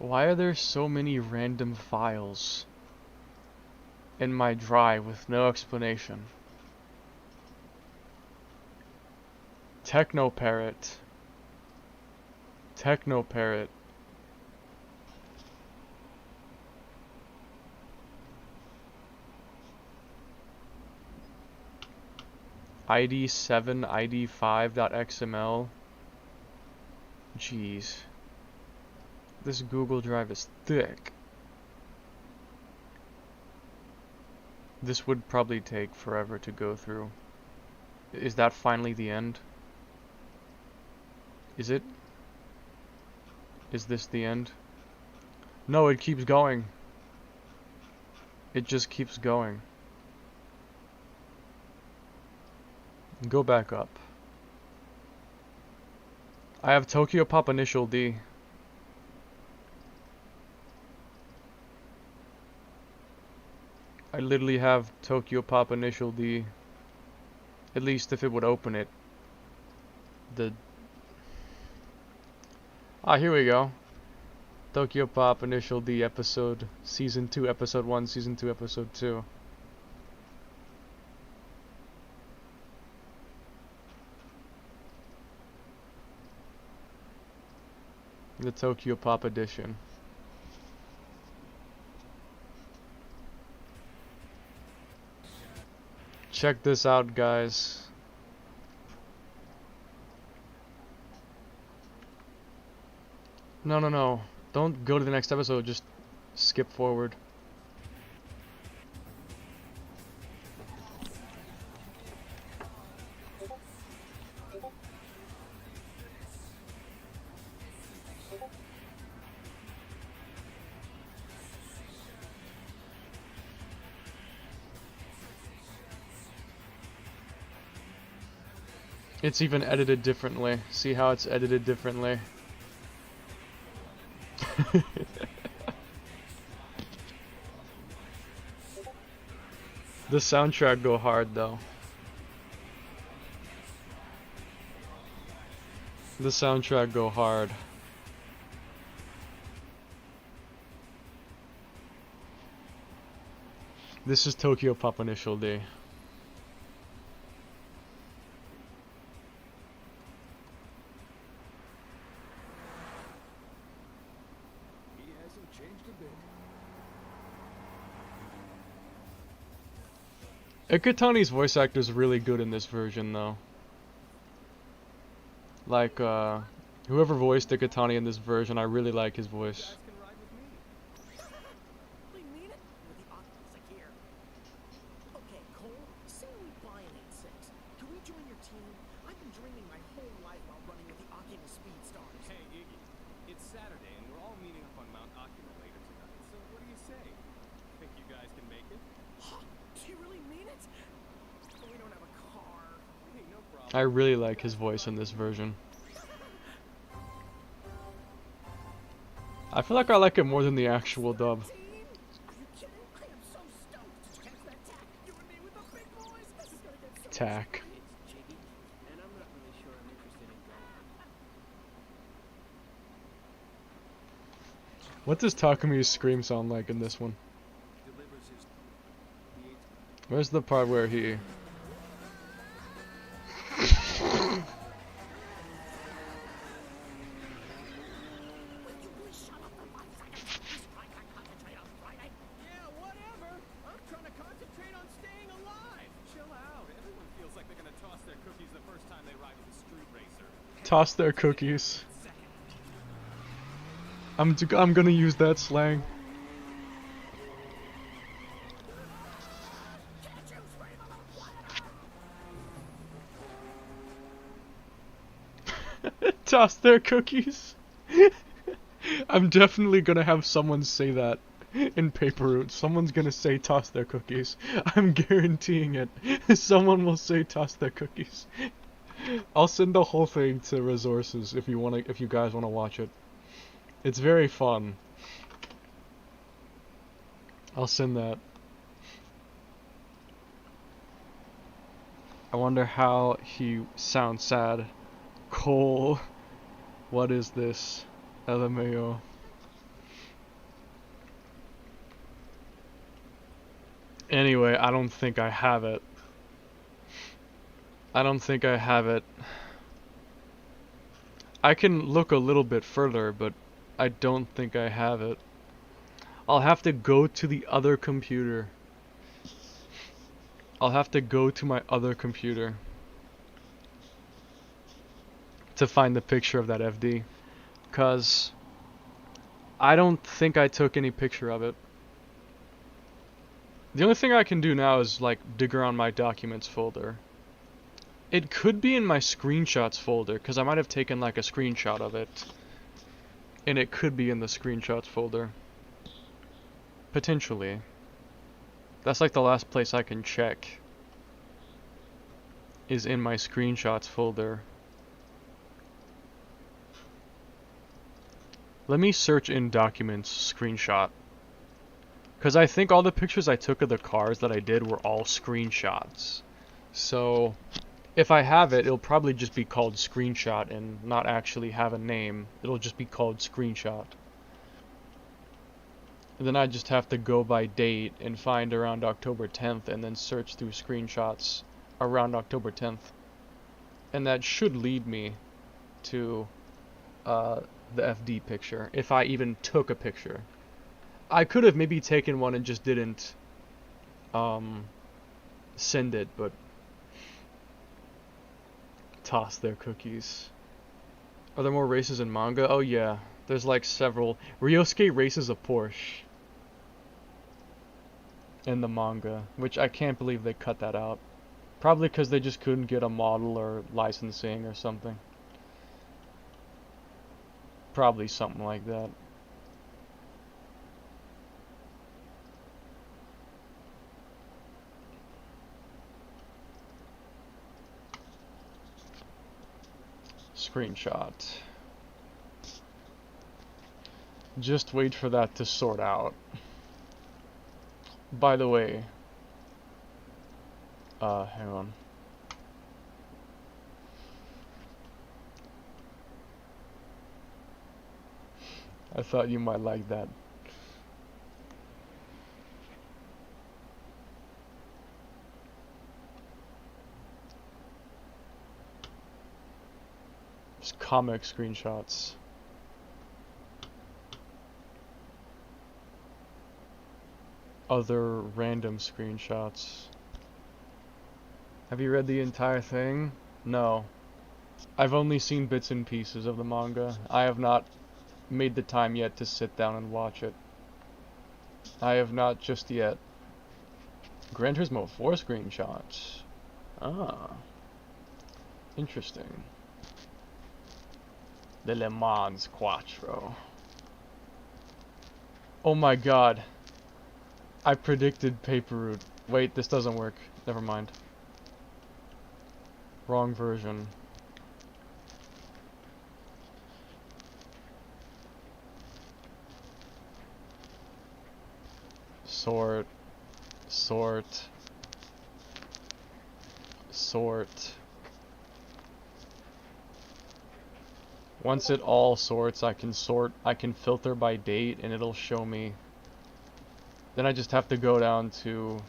Why are there so many random files in my drive with no explanation? Technoparrot. ID7, ID5.xml. Jeez. This Google Drive is thick. This would probably take forever to go through. Is that finally the end? Is it? Is this the end? No, it keeps going. It just keeps going. Go back up. I have Tokyo Pop Initial D. I literally have Tokyo Pop Initial D. At least if it would open it. Here we go. Tokyo Pop Initial D episode, Season 2, Episode 1, Season 2, Episode 2. The Tokyo Pop edition. Check this out, guys. No. Don't go to the next episode, just skip forward. It's even edited differently. See how it's edited differently? The soundtrack go hard though. The soundtrack go hard. This is Tokyo Pop Initial D. Ikutani's voice actor is really good in this version, though. Like, whoever voiced Ikutani in this version, I really like his voice. Really mean it? With the octopus like here. Okay, Cole, say we buy an 8.6. Can we join your team? I've been dreaming my whole life about running with the Akima Speedstars. Hey, Iggy. It's Saturday, and we're all meeting up on Mount Akima later tonight. So what do you say? Think you guys can make it? Do you really mean it? We don't have a car. Hey, no problem. I really like his voice in this version. I feel like I like it more than the actual dub. Are you kidding? I am so stoked. Did you catch that tack? You and me with the big boys. This is gonna get so Tack. It's jiggy, and I'm not really sure I'm interested in going. What does Takumi's scream sound like in this one? delivers his Where's the part where he... Yeah, whatever. I'm trying to concentrate on staying alive. Chill out. Everyone feels like they're gonna toss their cookies the first time they ride with a street racer. Toss their cookies. I'm gonna use that slang. Toss their cookies. I'm definitely gonna have someone say that in Paper Route. Someone's gonna say toss their cookies. I'm guaranteeing it. Someone will say toss their cookies. I'll send the whole thing to resources if you guys wanna watch it. It's very fun. I'll send that. I wonder how he sounds sad. Cole, what is this? LMAO. Anyway, I don't think I have it. I don't think I have it. I can look a little bit further, but I don't think I have it. I'll have to go to the other computer. I'll have to go to my other computer to find the picture of that FD. 'Cause I don't think I took any picture of it. The only thing I can do now is like dig around my documents folder. It could be in my screenshots folder, because I might have taken like a screenshot of it. And it could be in the screenshots folder. Potentially. That's like the last place I can check. Is in my screenshots folder. Let me search in documents screenshot. Because I think all the pictures I took of the cars that I did were all screenshots. So, if I have it, it'll probably just be called screenshot and not actually have a name. It'll just be called screenshot. And then I just have to go by date and find around October 10th and then search through screenshots around October 10th. And that should lead me to the FD picture, if I even took a picture. I could have maybe taken one and just didn't send it, but toss their cookies. Are there more races in manga? Oh yeah, there's like several. Ryosuke races a Porsche in the manga, which I can't believe they cut that out. Probably because they just couldn't get a model or licensing or something. Probably something like that. Screenshot. Just wait for that to sort out. By the way, hang on. I thought you might like that. Just comic screenshots. Other random screenshots. Have you read the entire thing? No. I've only seen bits and pieces of the manga. I have not made the time yet to sit down and watch it. I have not just yet. Gran Turismo 4 screenshots. Ah. Interesting. The Le Mans Quattro. Oh my god. I predicted Paper Route. Wait, this doesn't work. Never mind. Wrong version. Sort. Sort. Sort. Once it all sorts, I can filter by date and it'll show me. Then I just have to go down to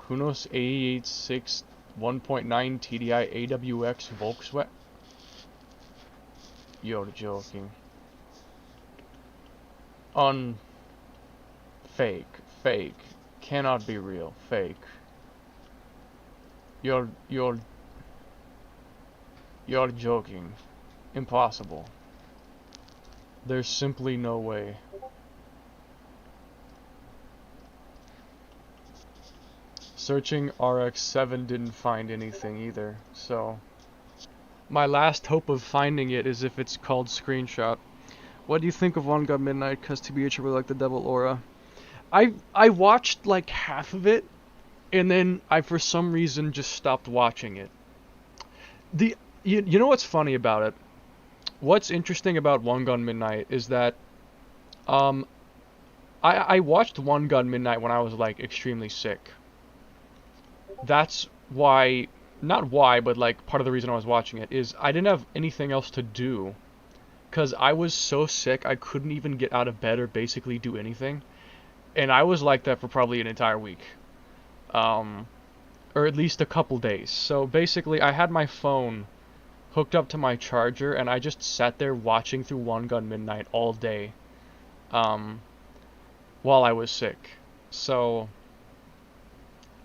Kunos 886 1.9 TDI AWX Volkswagen. You're joking. Fake. Cannot be real. Fake. You're joking. Impossible. There's simply no way. Searching RX-7 didn't find anything either, so... My last hope of finding it is if it's called Screenshot. What do you think of One Gun Midnight? Cause TBH, I really like the Devil Aura. I watched like half of it, and then I for some reason just stopped watching it. You know what's funny about it? What's interesting about One Gun Midnight is that I watched One Gun Midnight when I was like extremely sick. That's why, not why, but like part of the reason I was watching it is I didn't have anything else to do. Cause I was so sick I couldn't even get out of bed or basically do anything. And I was like that for probably an entire week. Or at least a couple days. So basically I had my phone hooked up to my charger and I just sat there watching through One Gun Midnight all day. While I was sick. So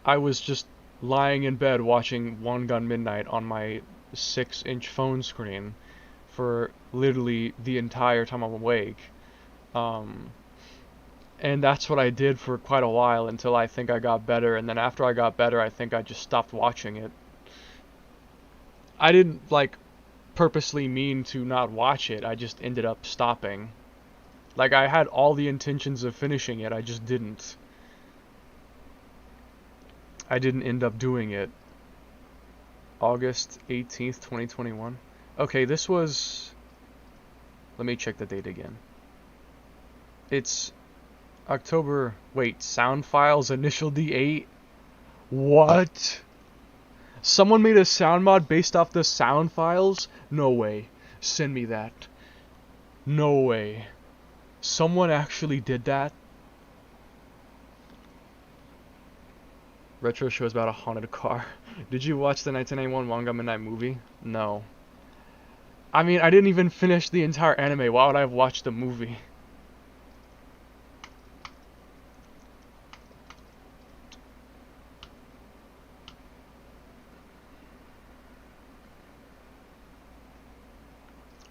I was just lying in bed watching One Gun Midnight on my 6-inch phone screen for literally the entire time I'm awake. And that's what I did for quite a while until I think I got better, and then after I got better I think I just stopped watching it. I didn't like purposely mean to not watch it, I just ended up stopping. Like I had all the intentions of finishing it, I just didn't. I didn't end up doing it. August 18th, 2021. Okay, this was... Let me check the date again. It's October... Wait, sound files initial D8? What? Someone made a sound mod based off the sound files? No way. Send me that. No way. Someone actually did that? Retro show is about a haunted car. Did you watch the 1991 One Gun Midnight movie? No. I mean, I didn't even finish the entire anime. Why would I have watched the movie?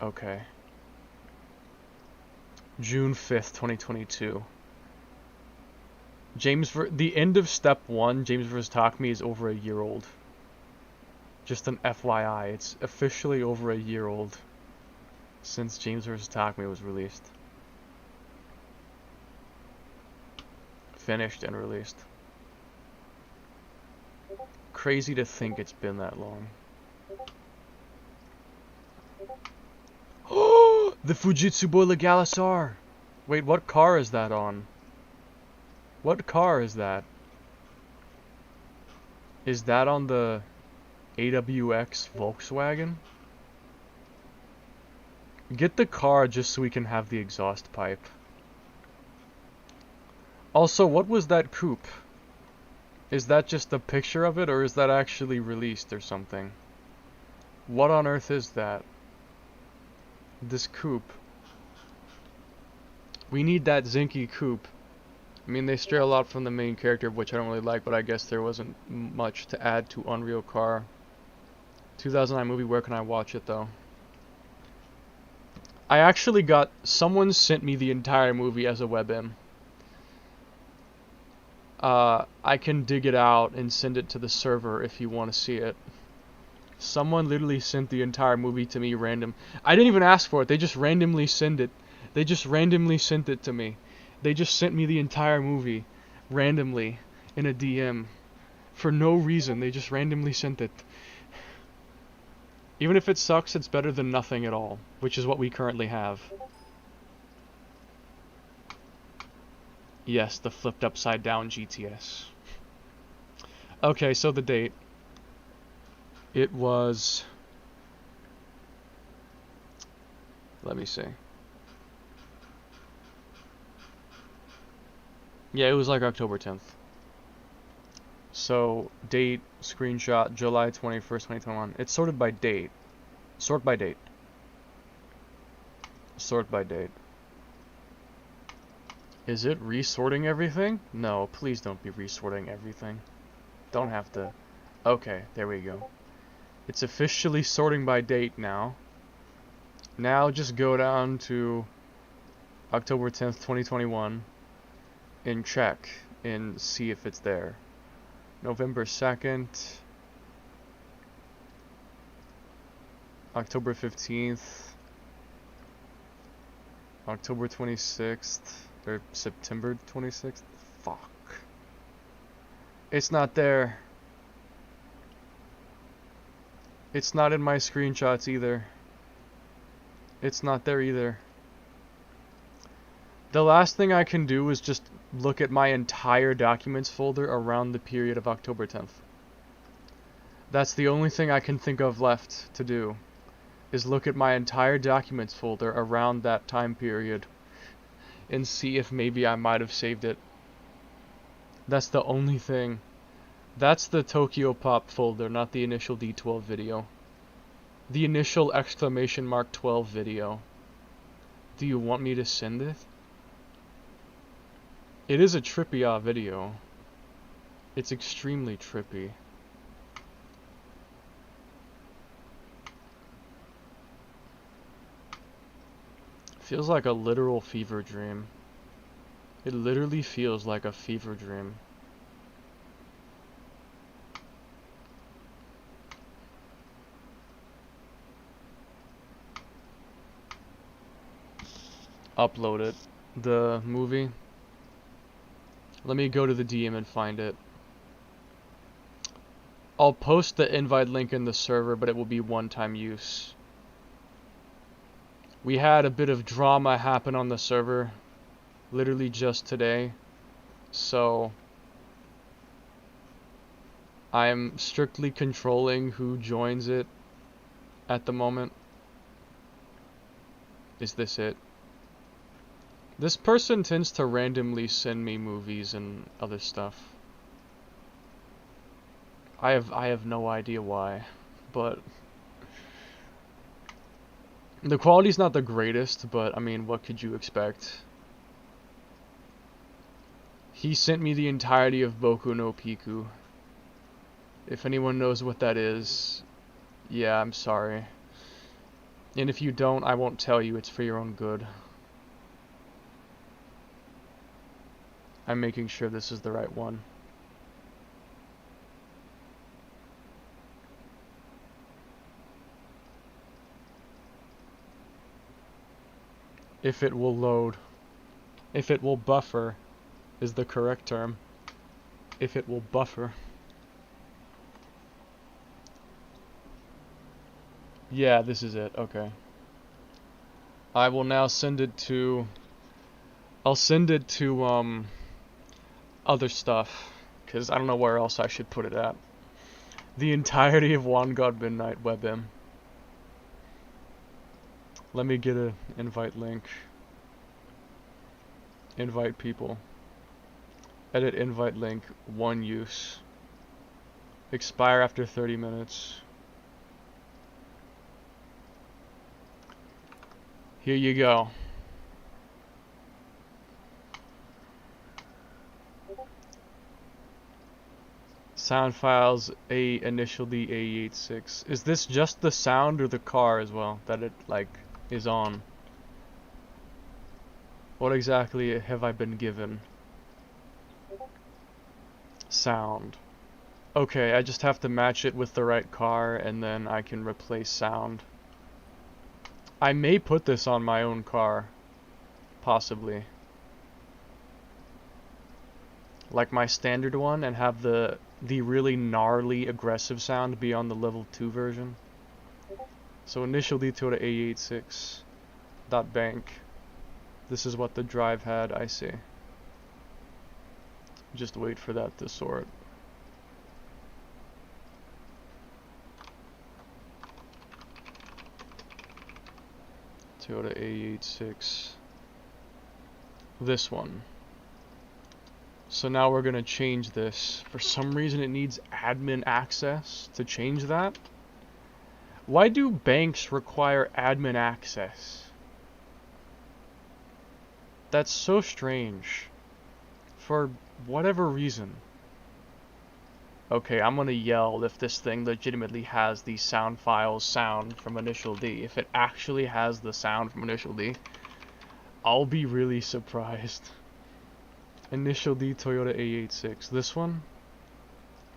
Okay. June 5th, 2022. The end of step 1, James vs. Takumi, is over a year old. Just an FYI, it's officially over a year old since James vs. Takumi was released. Finished and released. Crazy to think it's been that long. Oh, the Fujitsu Boy Legalis R! Wait, what car is that on? What car is that? Is that on the AWX Volkswagen? Get the car just so we can have the exhaust pipe. Also, what was that coupe? Is that just a picture of it, or is that actually released or something? What on earth is that? This coupe. We need that Zinky coupe. I mean, they stray a lot from the main character, which I don't really like, but I guess there wasn't much to add to Unreal Car. 2009 movie, where can I watch it, though? I actually got... Someone sent me the entire movie as a WebM. I can dig it out and send it to the server if you want to see it. Someone literally sent the entire movie to me random. I didn't even ask for it, they just randomly sent it. They just randomly sent it to me. They just sent me the entire movie, randomly, in a DM. For no reason, they just randomly sent it. Even if it sucks, it's better than nothing at all, which is what we currently have. Yes, the flipped upside down GTS. Okay, so the date. It was Let me see. Yeah, it was like October 10th. So, date, screenshot, July 21st, 2021. It's sorted by date. Sort by date. Sort by date. Is it resorting everything? No, please don't be resorting everything. Don't have to. Okay, there we go. It's officially sorting by date now. Now just go down to October 10th, 2021 and check and see if it's there. November 2nd, October 15th, October 26th, or September 26th. Fuck. It's not there. It's not in my screenshots either. It's not there either. The last thing I can do is just look at my entire documents folder around the period of October 10th. That's the only thing I can think of left to do, is look at my entire documents folder around that time period and see if maybe I might have saved it. That's the only thing. That's the Tokyo Pop folder, not the initial D12 video. The initial exclamation mark 12 video. Do you want me to send it? It is a trippy video. It's extremely trippy. Feels like a literal fever dream. It literally feels like a fever dream. Upload it. The movie. Let me go to the DM and find it. I'll post the invite link in the server, but it will be one-time use. We had a bit of drama happen on the server, literally just today, so I'm strictly controlling who joins it at the moment. Is this it? This person tends to randomly send me movies and other stuff. I have no idea why, but the quality's not the greatest, but I mean, what could you expect? He sent me the entirety of Boku no Pico. If anyone knows what that is, yeah, I'm sorry. And if you don't, I won't tell you, it's for your own good. I'm making sure this is the right one. If it will load. If it will buffer is the correct term. If it will buffer. Yeah, this is it. Okay. I will now send it to... I'll send it to, other stuff, because I don't know where else I should put it at. The entirety of One God Midnight WebM. Let me get an invite link. Invite people. Edit invite link, one use. Expire after 30 minutes. Here you go. Sound files initially A86. Is this just the sound or the car as well that it like is on? What exactly have I been given? Sound. Okay, I just have to match it with the right car and then I can replace sound. I may put this on my own car. Possibly. Like my standard one, and have the really gnarly aggressive sound be on the level 2 version. So initial detour to A86 .bank. This is what the drive had, I see. Just wait for that to sort. Toyota A86. This one. So now we're gonna change this. For some reason it needs admin access to change that. Why do banks require admin access? That's so strange. For whatever reason. Okay, I'm gonna yell if this thing legitimately has the sound files sound from Initial D. If it actually has the sound from Initial D, I'll be really surprised. Initial D Toyota A86. This one?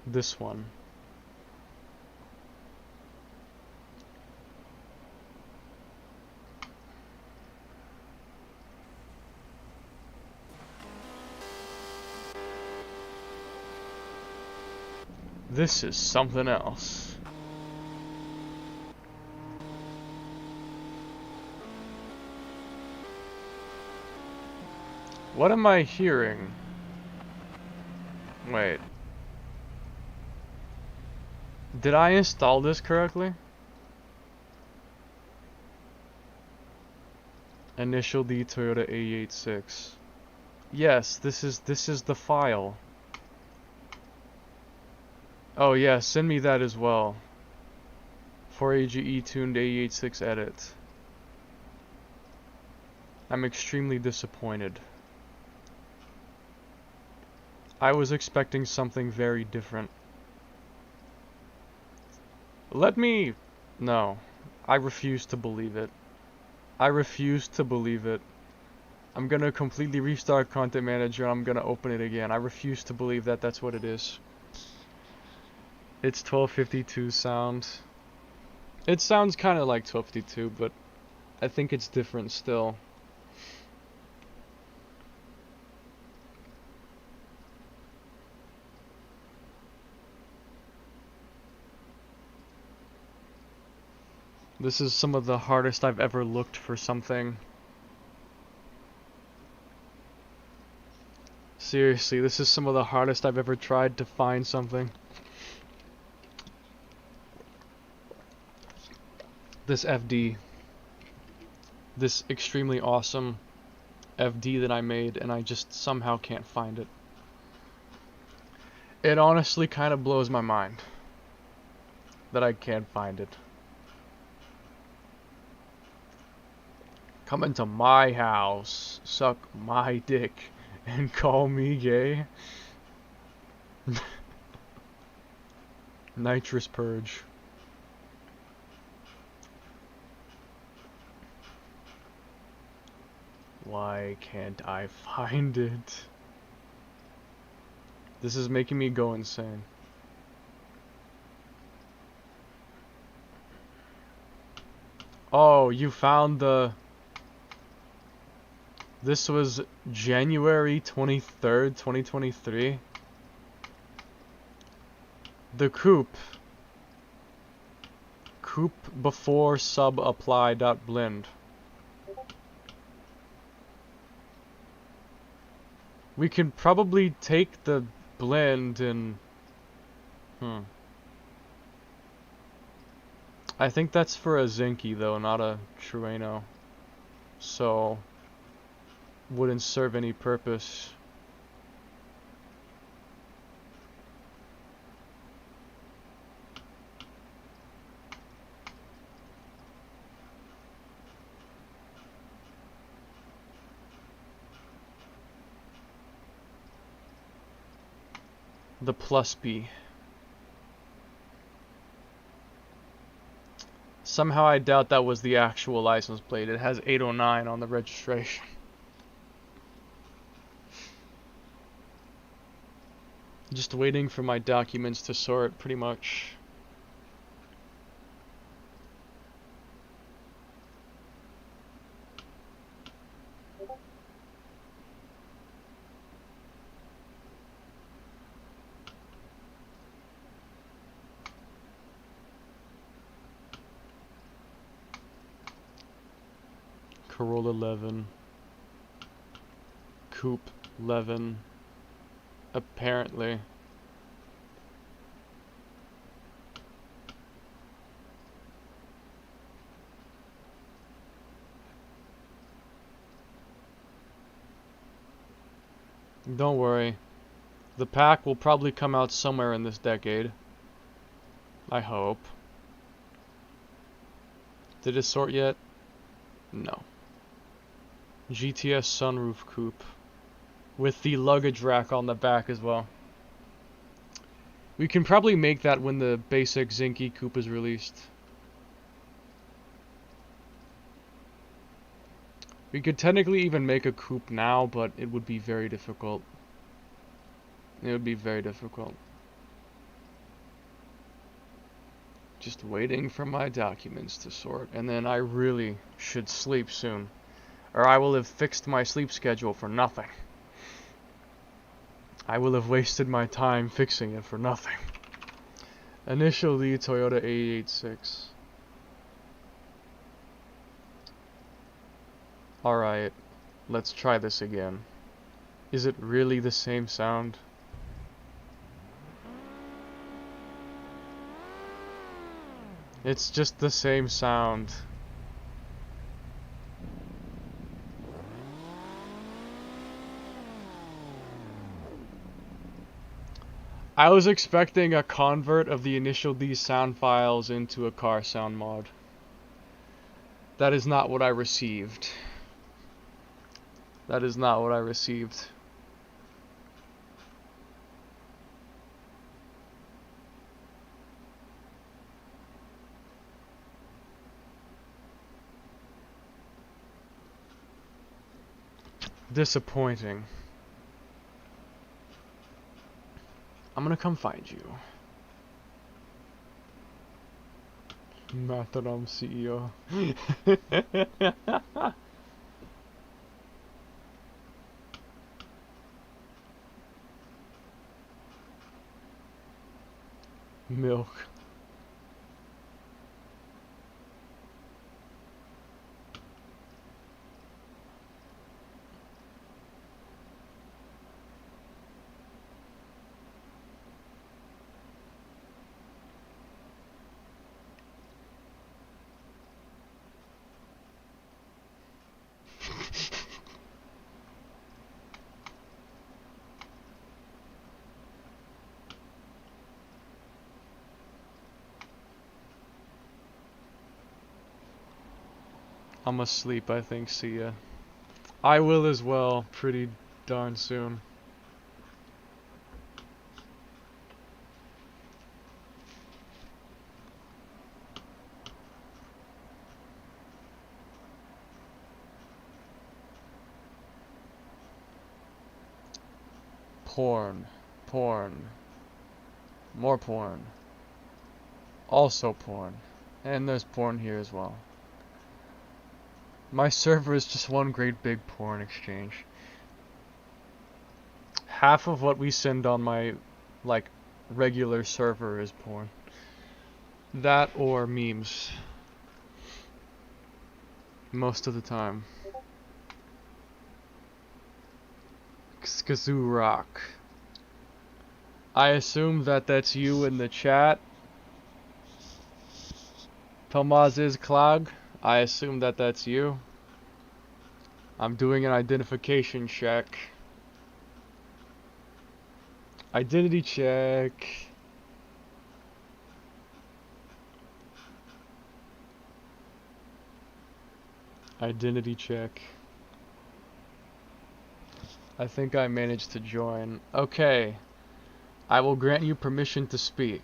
This one. This is something else. What am I hearing? Wait. Did I install this correctly? Initial D Toyota A86. Yes, this is the file. Oh yeah, send me that as well. 4AGE tuned A86 edit. I'm extremely disappointed. I was expecting something very different. No. I refuse to believe it. I refuse to believe it. I'm gonna completely restart Content Manager and I'm gonna open it again. I refuse to believe that that's what it is. It's 1252 sound. It sounds kind of like 1252, but I think it's different still. This is some of the hardest I've ever looked for something. Seriously, this is some of the hardest I've ever tried to find something. This FD. This extremely awesome FD that I made, and I just somehow can't find it. It honestly kind of blows my mind that I can't find it. Come into my house, suck my dick, and call me gay. Nitrous Purge. Why can't I find it? This is making me go insane. Oh, you found the... This was January 23rd, 2023. The coupe. Coupe before sub apply dot blend. We can probably take the blend and... I think that's for a Zinky though, not a Trueno. So... wouldn't serve any purpose. The plus B. Somehow I doubt that was the actual license plate. It has 809 on the registration. Just waiting for my documents to sort, pretty much. Corolla 11. Coupe 11. Apparently. Don't worry. The pack will probably come out somewhere in this decade. I hope. Did it sort yet? No. GTS sunroof coupe. With the luggage rack on the back as well. We can probably make that when the basic Zinky coupe is released. We could technically even make a coupe now, but it would be very difficult. It would be very difficult. Just waiting for my documents to sort, and then I really should sleep soon. Or I will have fixed my sleep schedule for nothing. I will have wasted my time fixing it for nothing. Initially, Toyota 886. Alright, let's try this again. Is it really the same sound? It's just the same sound. I was expecting a convert of the initial D sound files into a car sound mod. That is not what I received. That is not what I received. Disappointing. I'm gonna come find you. Mataram CEO. Milk. I'm asleep, I think. See ya. I will as well, pretty darn soon. Porn. Porn. More porn. Also porn. And there's porn here as well. My server is just one great big porn exchange. Half of what we send on my, like, regular server is porn. That or memes. Most of the time. Skazoo Rock. I assume that that's you in the chat. Tomaz is Clag. I assume that that's you. I'm doing an identification check. Identity check. Identity check. I think I managed to join. Okay. I will grant you permission to speak.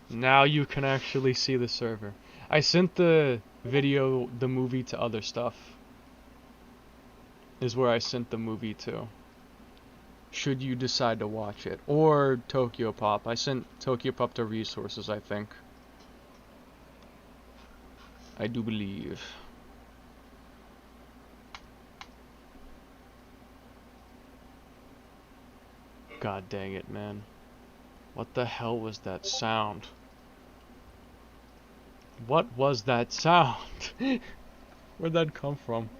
Now you can actually see the server. I sent the video, the movie to other stuff. Is where I sent the movie to. Should you decide to watch it. Or Tokyo Pop. I sent Tokyo Pop to resources, I think. I do believe. God dang it, man. What the hell was that sound? What was that sound? Where'd that come from?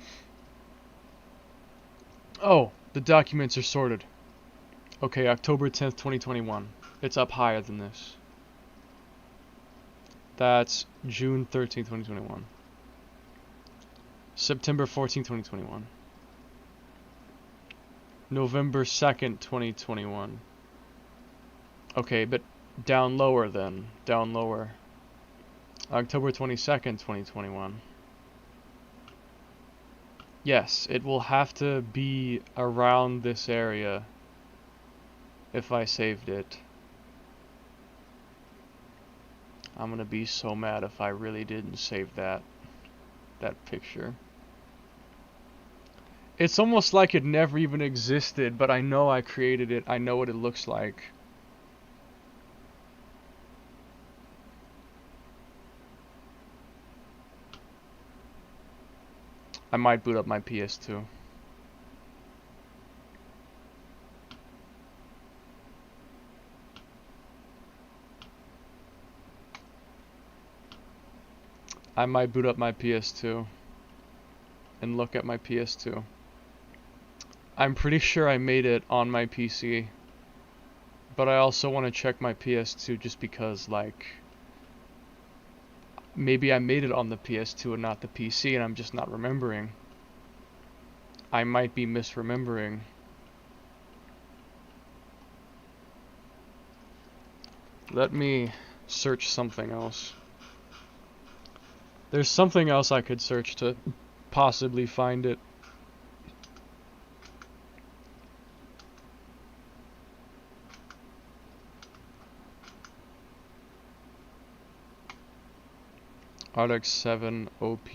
Oh, the documents are sorted. Okay, October 10th, 2021. It's up higher than this. That's June 13th, 2021. September 14th, 2021. November 2nd, 2021. Okay, but down lower then. Down lower. October 22nd, 2021. Yes, it will have to be around this area if I saved it. I'm gonna be so mad if I really didn't save that picture. It's almost like it never even existed, but I know I created it. I know what it looks like. I might boot up my PS2. I might boot up my PS2 and look at my PS2. I'm pretty sure I made it on my PC, but I also want to check my PS2 just because, like, maybe I made it on the PS2 and not the PC and I'm just not remembering. I might be misremembering. Let me search something else. There's something else I could search to possibly find it. RX 7 OP,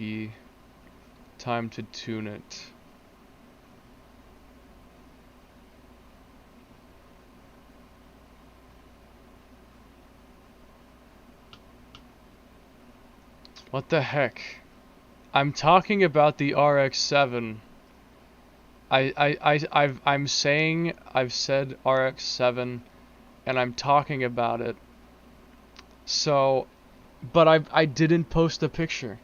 time to tune it. What the heck? I'm talking about the RX 7. I've said RX 7 and I'm talking about it. So, but I didn't post a picture.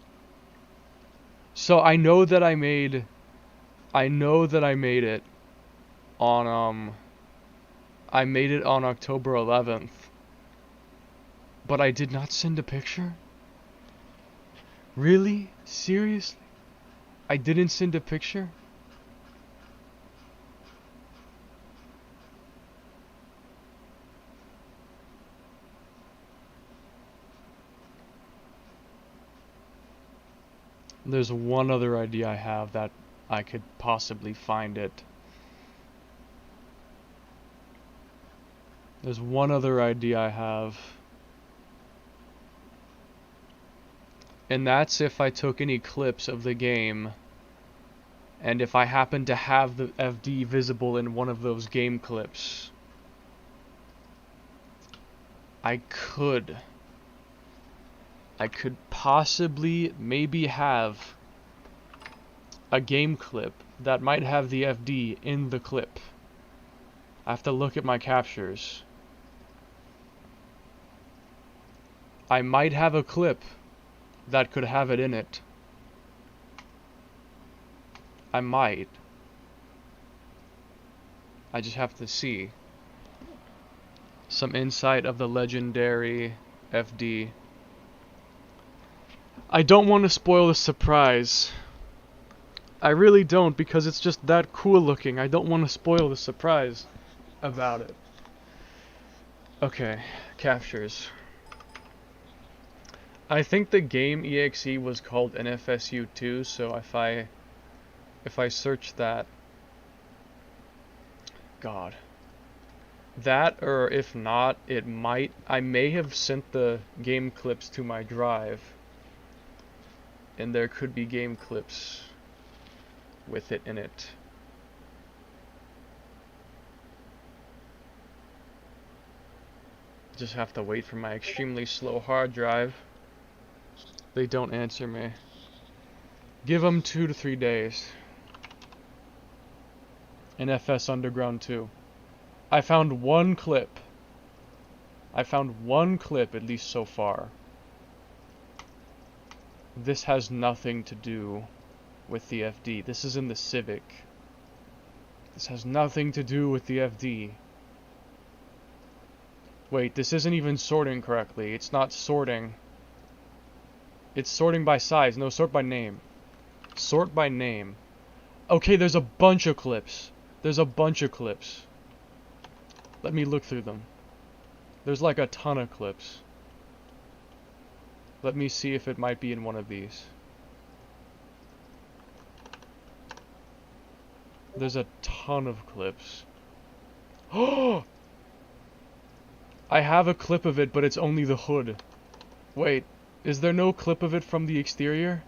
So I know that I made it on I made it on October 11th. But I did not send a picture? Really? Seriously? I didn't send a picture? There's one other idea I have that I could possibly find it. There's one other idea I have. And that's if I took any clips of the game, and if I happen to have the FD visible in one of those game clips, I could possibly maybe have a game clip that might have the FD in the clip. I have to look at my captures. I might have a clip that could have it in it. I might. I just have to see. Some insight of the legendary FD. I don't want to spoil the surprise. I really don't, because it's just that cool looking. I don't want to spoil the surprise about it. Okay, captures. I think the game exe was called NFSU2, so if I search that, God, that, or if not, I may have sent the game clips to my drive, and there could be game clips with it in it. Just have to wait for my extremely slow hard drive. They don't answer me. Give them 2 to 3 days. NFS Underground 2. I found one clip. At least so far. This has nothing to do with the FD. This is in the Civic. This has nothing to do with the FD. Wait, this isn't even sorting correctly. It's not sorting. It's sorting by size. No, sort by name. Sort by name. Okay, there's a bunch of clips. There's a bunch of clips. Let me look through them. There's like a ton of clips. Let me see if it might be in one of these. There's a ton of clips. Oh! I have a clip of it, but it's only the hood. Wait, is there no clip of it from the exterior?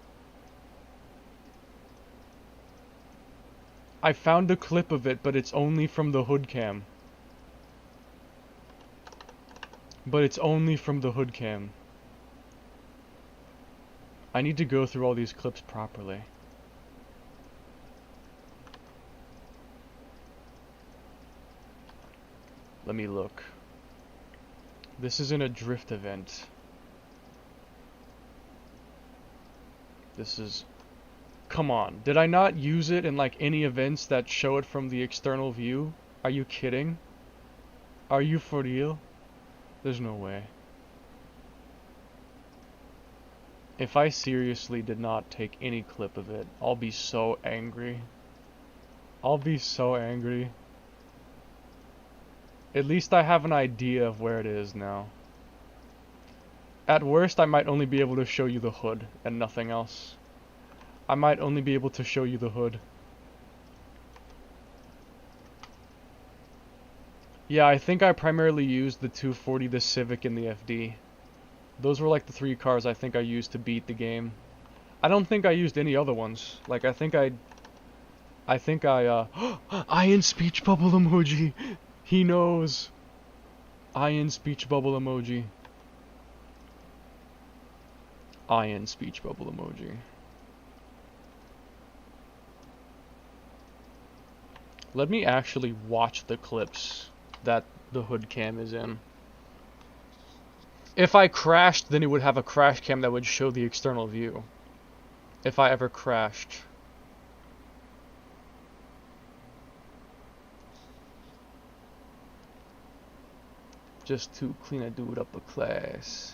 I found a clip of it, but it's only from the hood cam. But it's only from the hood cam. I need to go through all these clips properly. Let me look. This is in a drift event. This is... Come on. Did I not use it in like any events that show it from the external view? Are you kidding? Are you for real? There's no way. If I seriously did not take any clip of it, I'll be so angry. I'll be so angry. At least I have an idea of where it is now. At worst, I might only be able to show you the hood and nothing else. I might only be able to show you the hood. Yeah, I think I primarily used the 240, the Civic, and the FD. Those were like the 3 cars I think I used to beat the game. I don't think I used any other ones. Like, I think I, Ian speech bubble emoji! He knows! Ian speech bubble emoji. Ian speech bubble emoji. Let me actually watch the clips that the hood cam is in. If I crashed, then it would have a crash cam that would show the external view. If I ever crashed. Just to clean a dude up a class.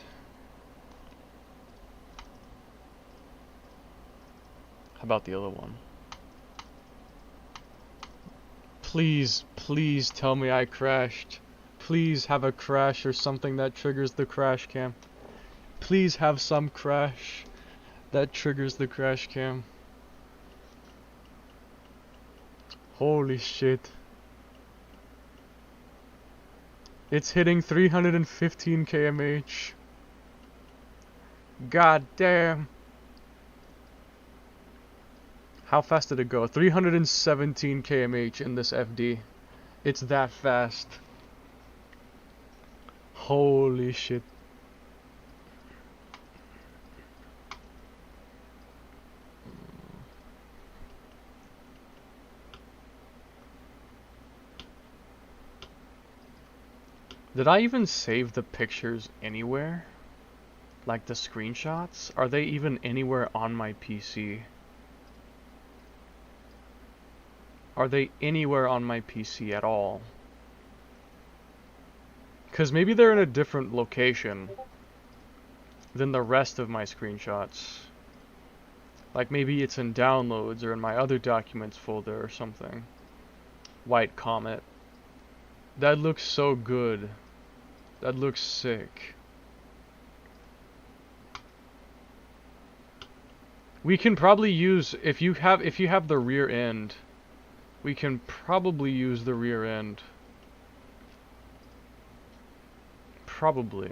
How about the other one? Please, please tell me I crashed. Please have a crash or something that triggers the crash cam. Please have some crash that triggers the crash cam. Holy shit. It's hitting 315 kmh. God damn. How fast did it go? 317 kmh in this FD. It's that fast. Holy shit. Did I even save the pictures anywhere? Like the screenshots? Are they even anywhere on my PC? Are they anywhere on my PC at all? Because maybe they're in a different location than the rest of my screenshots. Like maybe it's in downloads or in my other documents folder or something. White Comet. That looks so good. That looks sick. We can probably use, if you have the rear end, we can probably use the rear end. Probably.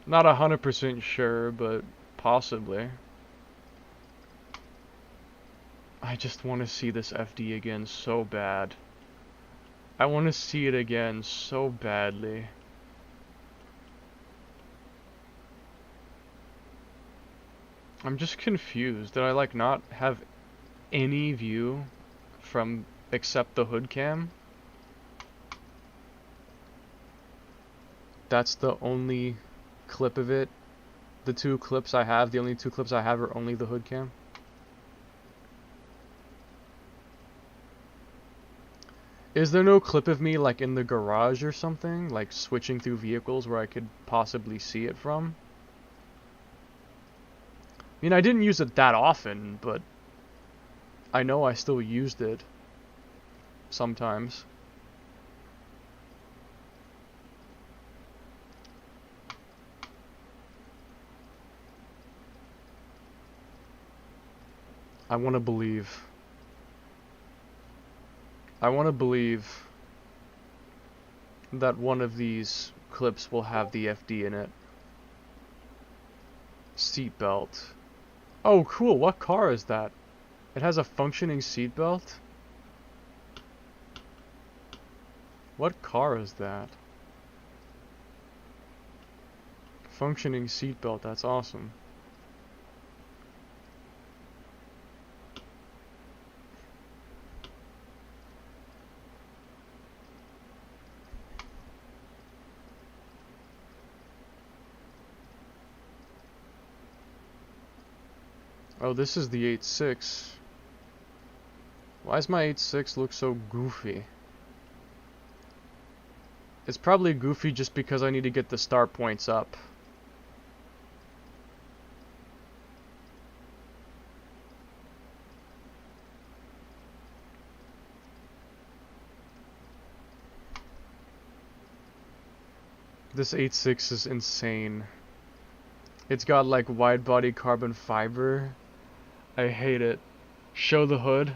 Not 100% sure, but possibly. I just want to see this FD again so bad. I want to see it again so badly. I'm just confused. Did I like not have any view from except the hood cam? That's the only clip of it. The 2 clips I have, the only 2 clips I have are only the hood cam. Is there no clip of me like in the garage or something? Like switching through vehicles where I could possibly see it from? I mean, I didn't use it that often, but I know I still used it. sometimes. I want to believe. I want to believe that one of these clips will have the FD in it. Seatbelt. Oh, cool. What car is that? It has a functioning seatbelt? What car is that? Functioning seatbelt. That's awesome. Oh, this is the 8.6. Why does my 8.6 look so goofy? It's probably goofy just because I need to get the star points up. This 8.6 is insane. It's got like wide body carbon fiber. I hate it. Show the hood.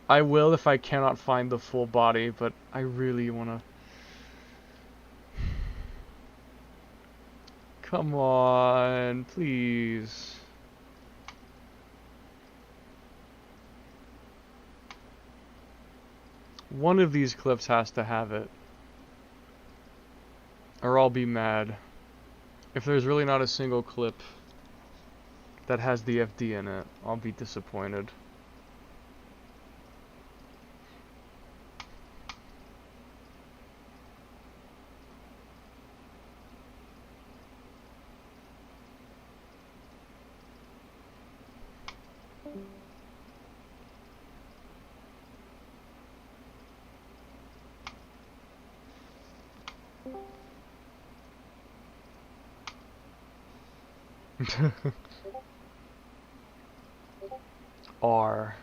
I will if I cannot find the full body, but I really wanna... Come on, please. One of these clips has to have it. Or I'll be mad. If there's really not a single clip that has the FD in it, I'll be disappointed. R.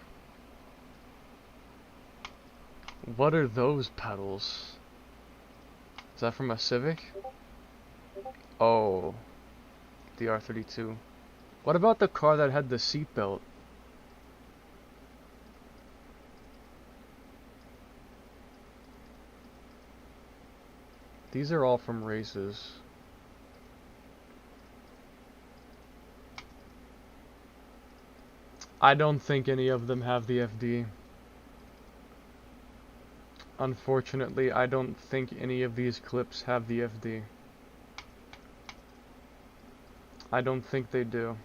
What are those pedals? Is that from a Civic? Oh, the R32. What about the car that had the seatbelt? These are all from races. I don't think any of them have the FD. Unfortunately, I don't think any of these clips have the FD. I don't think they do.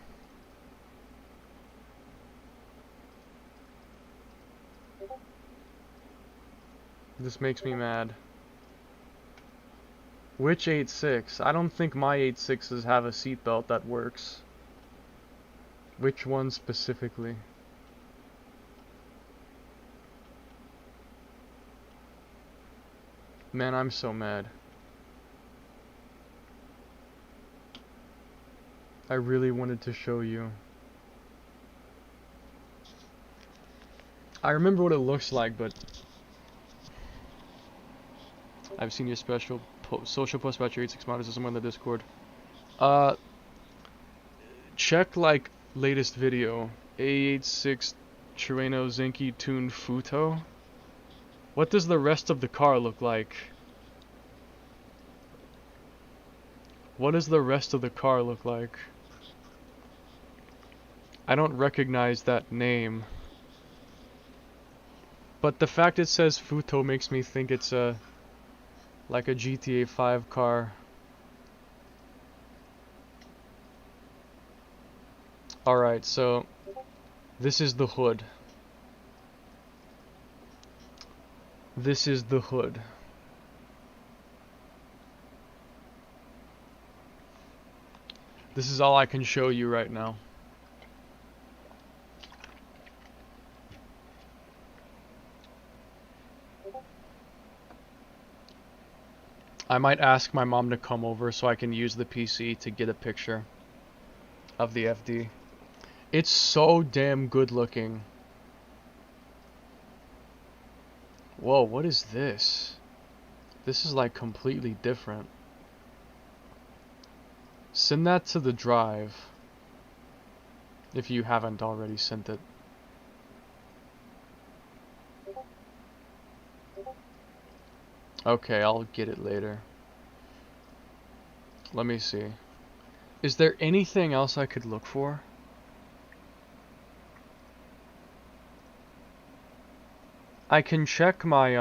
This makes me mad. Which 8.6? I don't think my 8.6s have a seatbelt that works. Which one specifically? Man, I'm so mad. I really wanted to show you. I remember what it looks like, but I've seen your special social post about your 8.6 models somewhere in the Discord. Check like latest video. A86 Tirreno Zinky tuned Futo. What does the rest of the car look like? What does the rest of the car look like? I don't recognize that name. But the fact it says Futo makes me think it's a like a GTA 5 car. Alright, so this is the hood. This is the hood. This is all I can show you right now. I might ask my mom to come over so I can use the PC to get a picture of the FD. It's so damn good looking. Whoa, what is this? This is like completely different. Send that to the drive. If you haven't already sent it. Okay, I'll get it later. Let me see. Is there anything else I could look for? I can check my,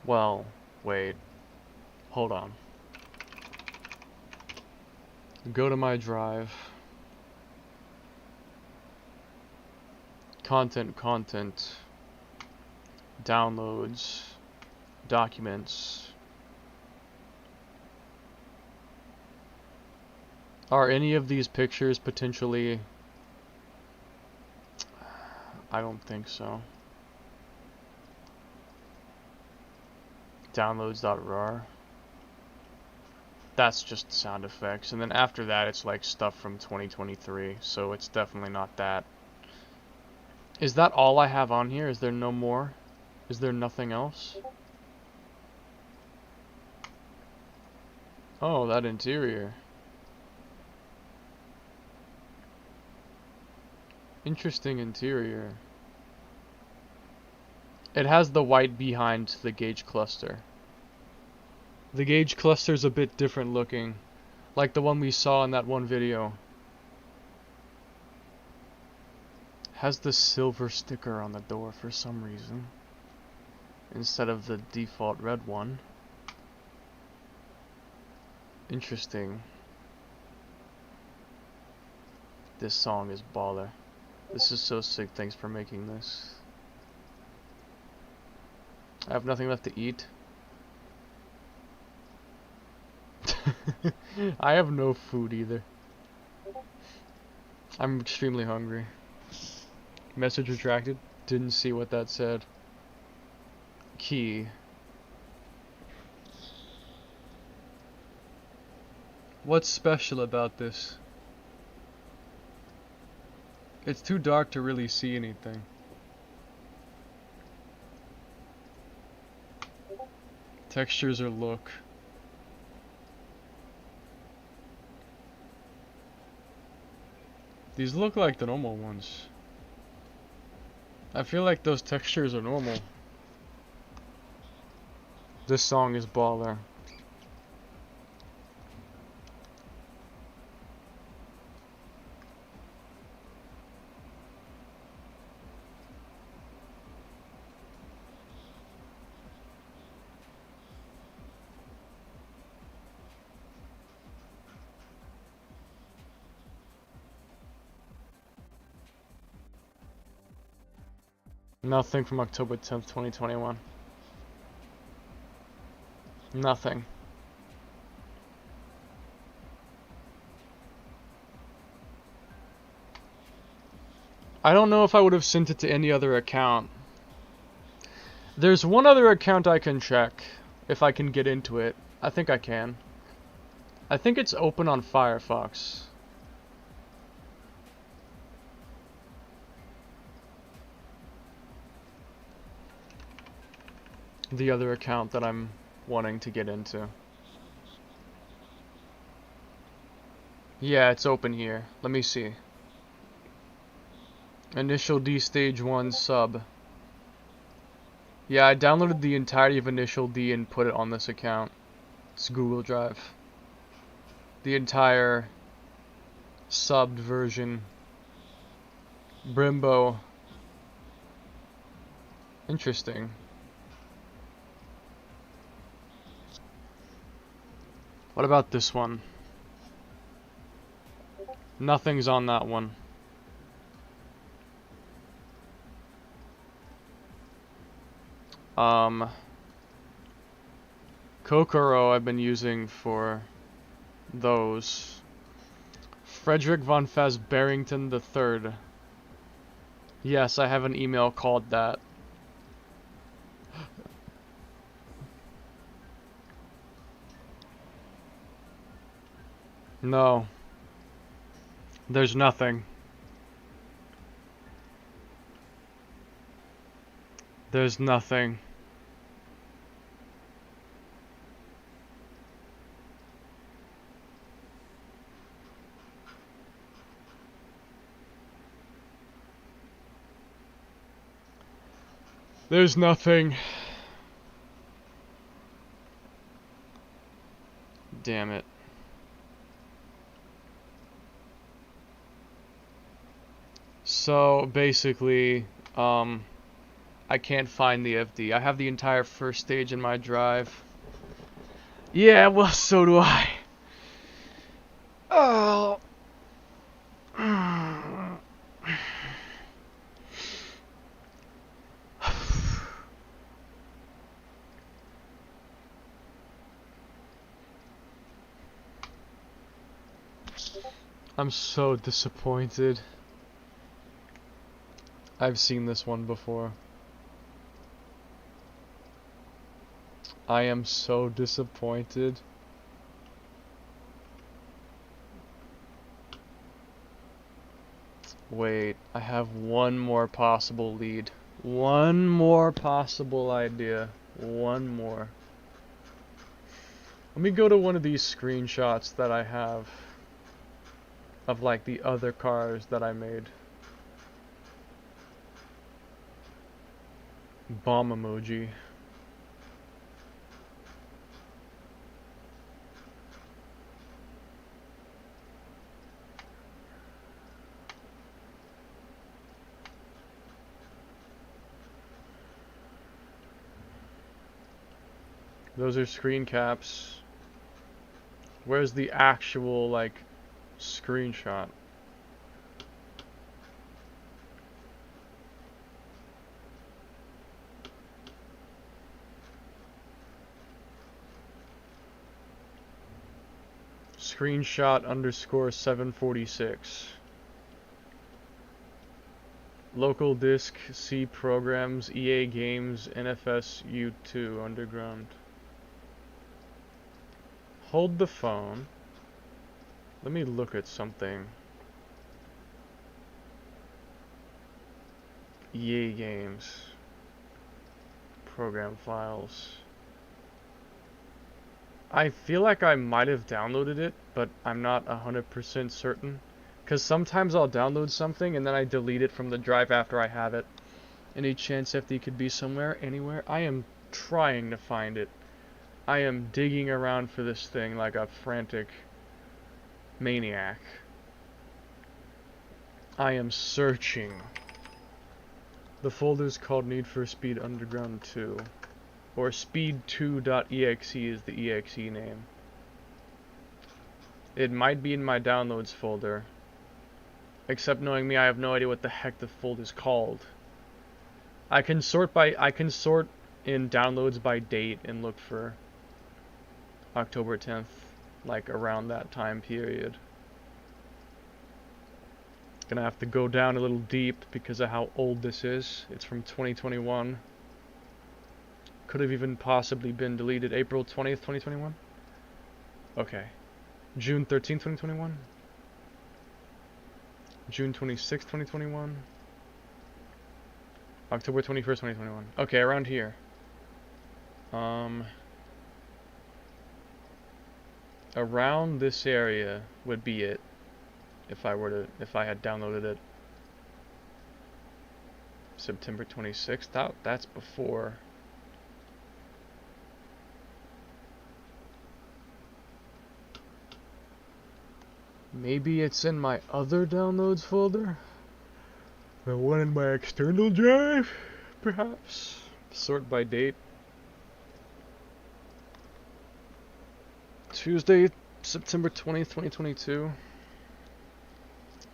well, wait. Hold on. Go to my drive. Content. Downloads. Documents. Are any of these pictures potentially... I don't think so. Downloads.rar. That's just sound effects. And then after that, it's like stuff from 2023. So it's definitely not that. Is that all I have on here? Is there no more? Is there nothing else? Oh, that interior. Interesting interior. It has the white behind the gauge cluster. The gauge cluster's a bit different looking, like the one we saw in that one video. Has the silver sticker on the door for some reason, instead of the default red one. Interesting. This song is baller. This is so sick, thanks for making this. I have nothing left to eat. I have no food either. I'm extremely hungry. Message retracted. Didn't see what that said. Key. What's special about this? It's too dark to really see anything. Textures or look. These look like the normal ones. I feel like those textures are normal. This song is baller. Nothing from October 10th, 2021. Nothing. I don't know if I would have sent it to any other account. There's one other account I can check, if I can get into it. I think I can. I think it's open on Firefox. The other account that I'm wanting to get into. Yeah, it's open here. Let me see. Initial D Stage 1 sub. Yeah, I downloaded the entirety of Initial D and put it on this account. It's Google Drive. The entire subbed version. Brembo. Interesting. What about this one? Nothing's on that one. Kokoro I've been using for those. Frederick von Faz Barrington III. Yes, I have an email called that. No. There's nothing. There's nothing. There's nothing. Damn it. So basically, I can't find the FD. I have the entire first stage in my drive. Yeah, well, so do I. Oh. I'm so disappointed. I've seen this one before. I am so disappointed. Wait, I have one more possible lead. One more possible idea. One more. Let me go to one of these screenshots that I have of like the other cars that I made. Bomb emoji. Those are screen caps. Where's the actual, like, screenshot? Screenshot underscore 746. Local disk, C programs, EA games, NFS U2 underground. Hold the phone. Let me look at something. EA games. Program files. I feel like I might have downloaded it, but I'm not 100% certain. Because sometimes I'll download something and then I delete it from the drive after I have it. Any chance FD could be somewhere, anywhere? I am trying to find it. I am digging around for this thing like a frantic maniac. I am searching. The folder's called Need for Speed Underground 2. Or speed2.exe is the exe name. It might be in my downloads folder. Except knowing me, I have no idea what the heck the folder's called. I can sort in downloads by date and look for October 10th, like around that time period. Gonna have to go down a little deep because of how old this is. It's from 2021. Could have even possibly been deleted April 20th, 2021? Okay. June 13th, 2021? June 26th, 2021? October 21st, 2021. Okay, around here. Around this area would be it. If I had downloaded it. September 26th, that's before. Maybe it's in my other downloads folder? The one in my external drive, perhaps? Sort by date. Tuesday, September 20th, 2022.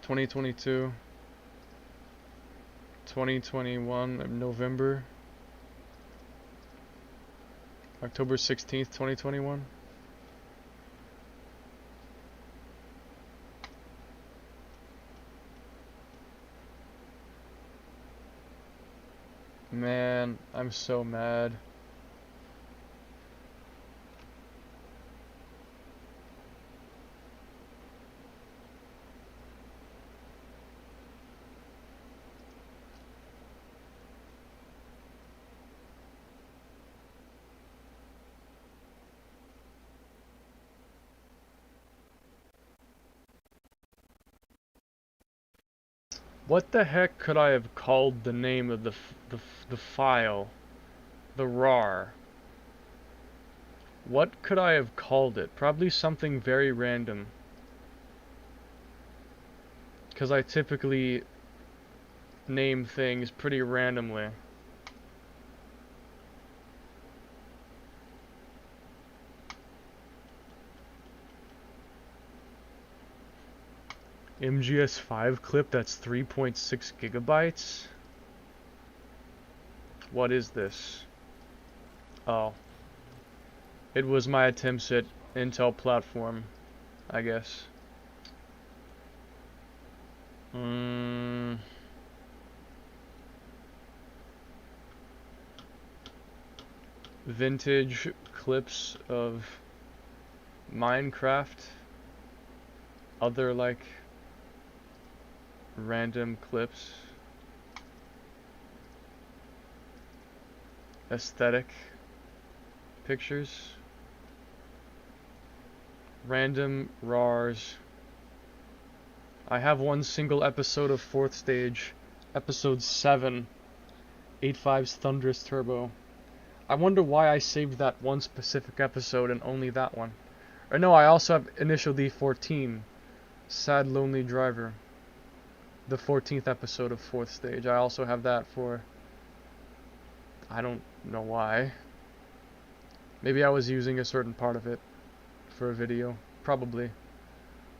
2022. 2021 of November. October 16th, 2021. Man, I'm so mad. What the heck could I have called the name of the file? The RAR. What could I have called it? Probably something very random. Because I typically name things pretty randomly. MGS5 clip that's 3.6 gigabytes? What is this? Oh. It was my attempts at Intel platform, I guess. Vintage clips of Minecraft. Other, like, random clips. Aesthetic pictures. Random RARs. I have one single episode of 4th Stage, episode 7, 8.5's Thunderous Turbo. I wonder why I saved that one specific episode and only that one. Or no, I also have Initial D14, Sad Lonely Driver, the 14th episode of 4th Stage. I also have that for... I don't know why. Maybe I was using a certain part of it for a video. Probably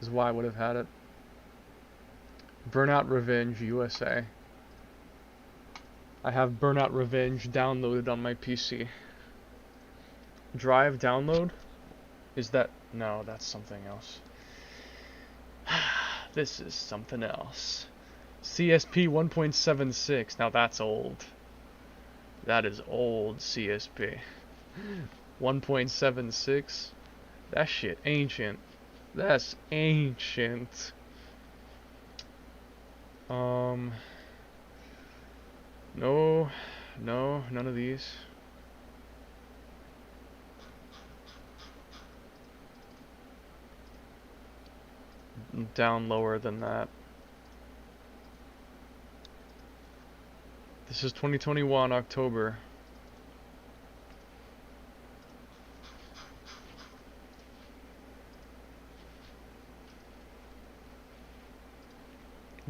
is why I would have had it. Burnout Revenge USA. I have Burnout Revenge downloaded on my PC. Drive download? Is that... No, that's something else. This is something else. CSP 1.76. Now that's old. That is old CSP. 1.76. That shit ancient. That's ancient. No, none of these. Down lower than that. This is 2021, October.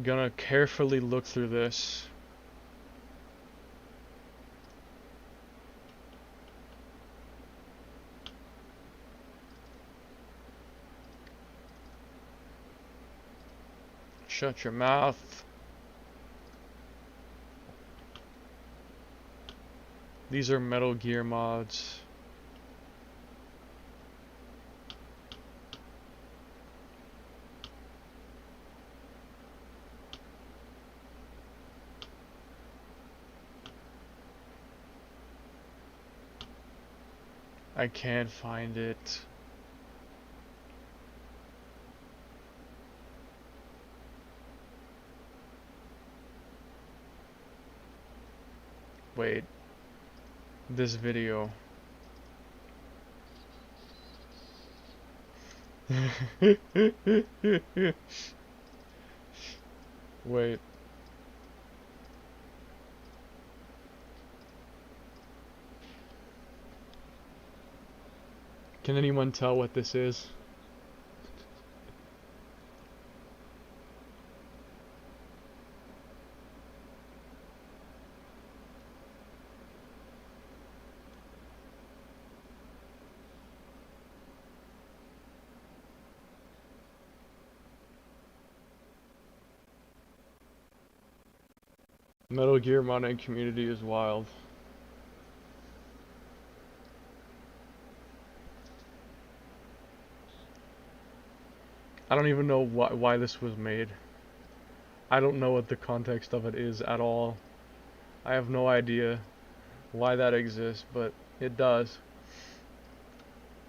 Gonna carefully look through this. Shut your mouth. These are Metal Gear mods. I can't find it. Wait. This video. Wait. Can anyone tell what this is? Metal Gear modding community is wild. I don't even know why this was made. I don't know what the context of it is at all. I have no idea why that exists, but it does.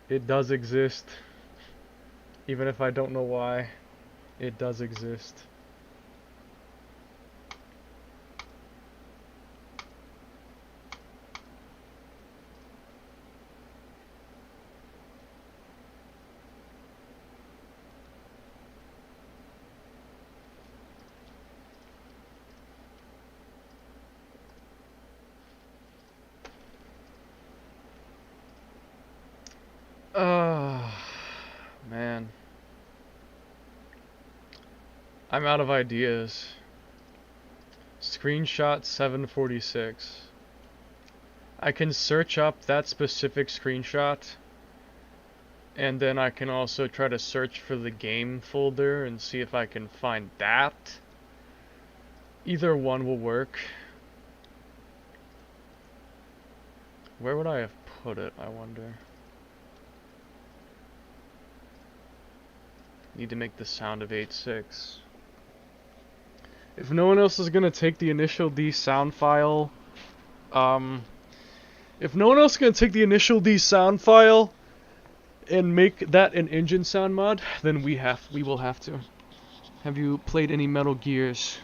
It does exist. Even if I don't know why, it does exist. I'm out of ideas. Screenshot 746. I can search up that specific screenshot, and then I can also try to search for the game folder and see if I can find that. Either one will work. Where would I have put it, I wonder? Need to make the sound of 8.6. If no one else is gonna take the initial D sound file, if no one else is gonna take the initial D sound file and make that an engine sound mod, then we will have to. Have you played any Metal Gears?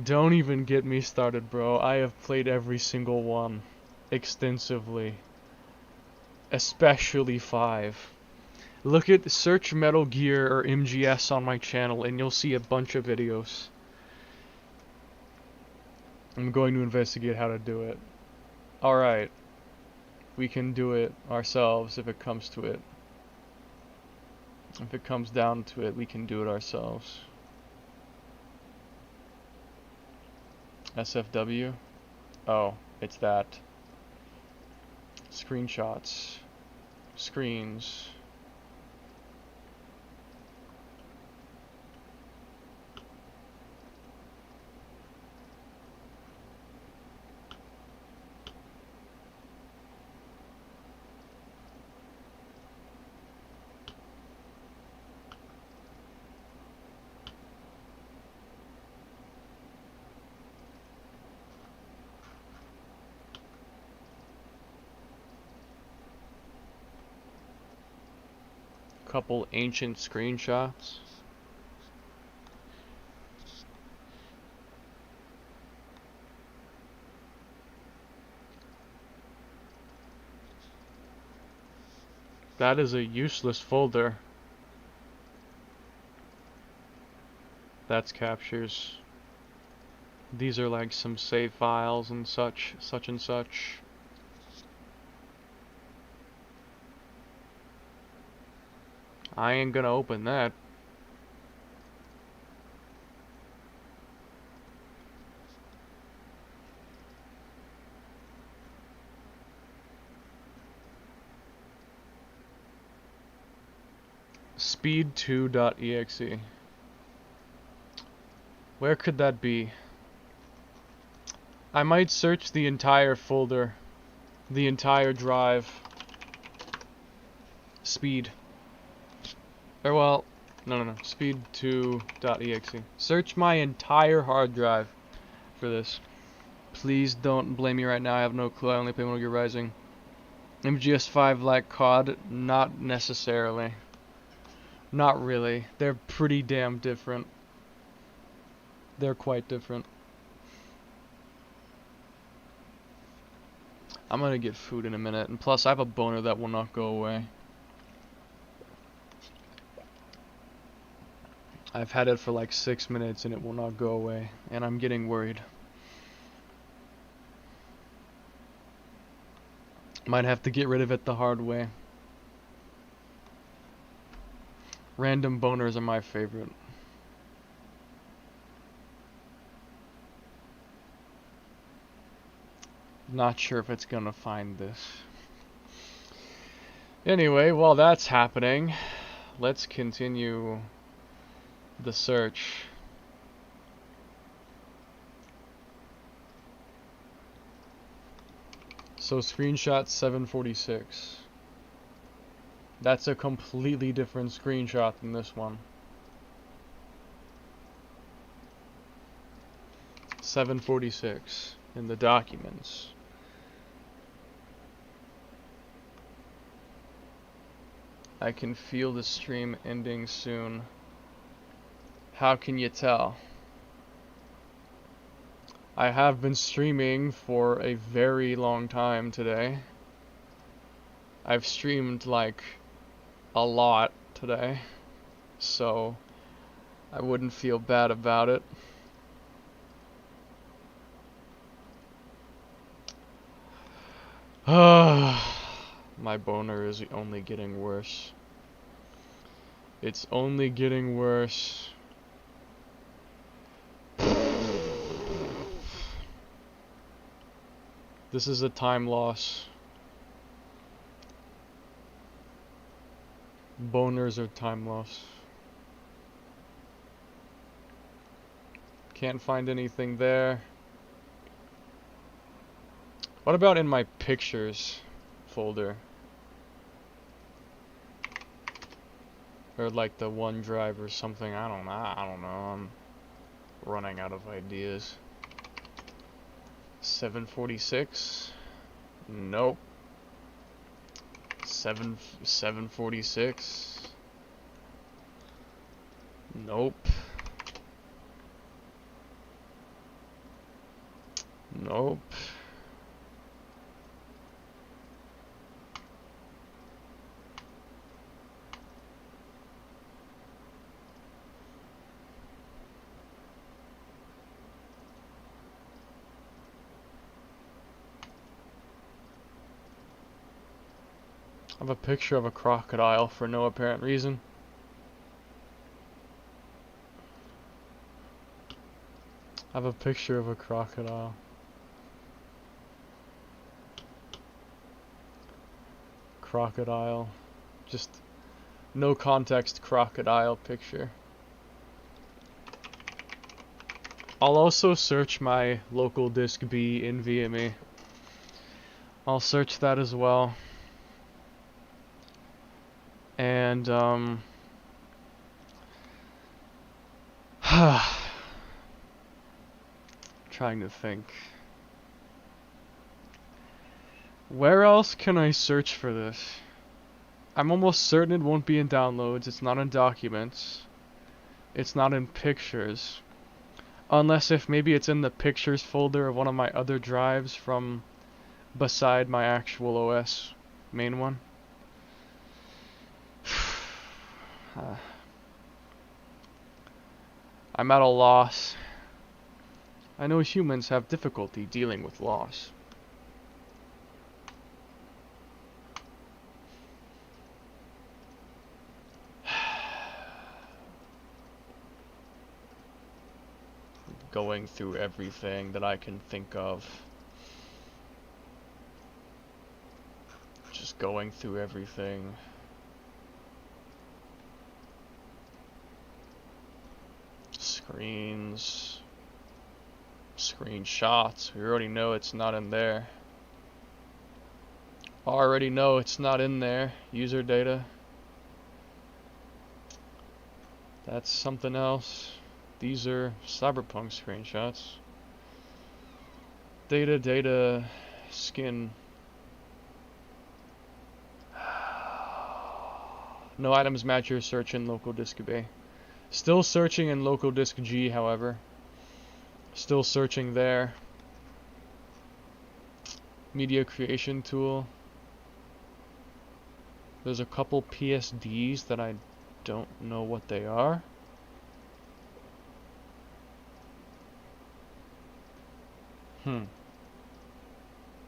Don't even get me started, bro. I have played every single one extensively, especially 5. Search Metal Gear or MGS on my channel and you'll see a bunch of videos. I'm going to investigate how to do it. Alright. We can do it ourselves if it comes to it. If it comes down to it, we can do it ourselves. SFW? Oh, it's that. Screenshots. Screens. Couple ancient screenshots. That is a useless folder. That's captures. These are like some save files and such and such. I ain't gonna open that. Speed2.exe. Where could that be? I might search the entire folder, the entire drive. Speed. Or well, no. Speed2.exe. Search my entire hard drive for this. Please don't blame me right now. I have no clue. I only play Metal Gear Rising. MGS5 like COD? Not necessarily. Not really. They're pretty damn different. They're quite different. I'm gonna get food in a minute, and plus I have a boner that will not go away. I've had it for like 6 minutes and it will not go away, and I'm getting worried. Might have to get rid of it the hard way. Random boners are my favorite. Not sure if it's gonna find this. Anyway, while that's happening, let's continue the search. So screenshot 746. That's a completely different screenshot than this one. 746 in the documents. I can feel the stream ending soon. How can you tell? I have been streaming for a very long time today. I've streamed like a lot today, so I wouldn't feel bad about it. My boner is only getting worse. It's only getting worse. This is a time loss. Boners are time loss. Can't find anything there. What about in my pictures folder? Or like the OneDrive or something. I don't know. I'm running out of ideas. 746? Nope. 746? Nope. Nope. I have a picture of a crocodile for no apparent reason. I have a picture of a crocodile. Crocodile. Just no context crocodile picture. I'll also search my local disk B in VME. I'll search that as well. And trying to think. Where else can I search for this? I'm almost certain it won't be in downloads. It's not in documents. It's not in pictures. Unless if maybe it's in the pictures folder of one of my other drives from beside my actual OS main one. I'm at a loss. I know humans have difficulty dealing with loss. Going through everything that I can think of. Just going through everything. Screens. Screenshots. We already know it's not in there. Already know it's not in there. User data. That's something else. These are Cyberpunk screenshots. Data, skin. No items match your search in local disk B. Still searching in local disk G, however. Still searching there. Media creation tool. There's a couple PSDs that I don't know what they are.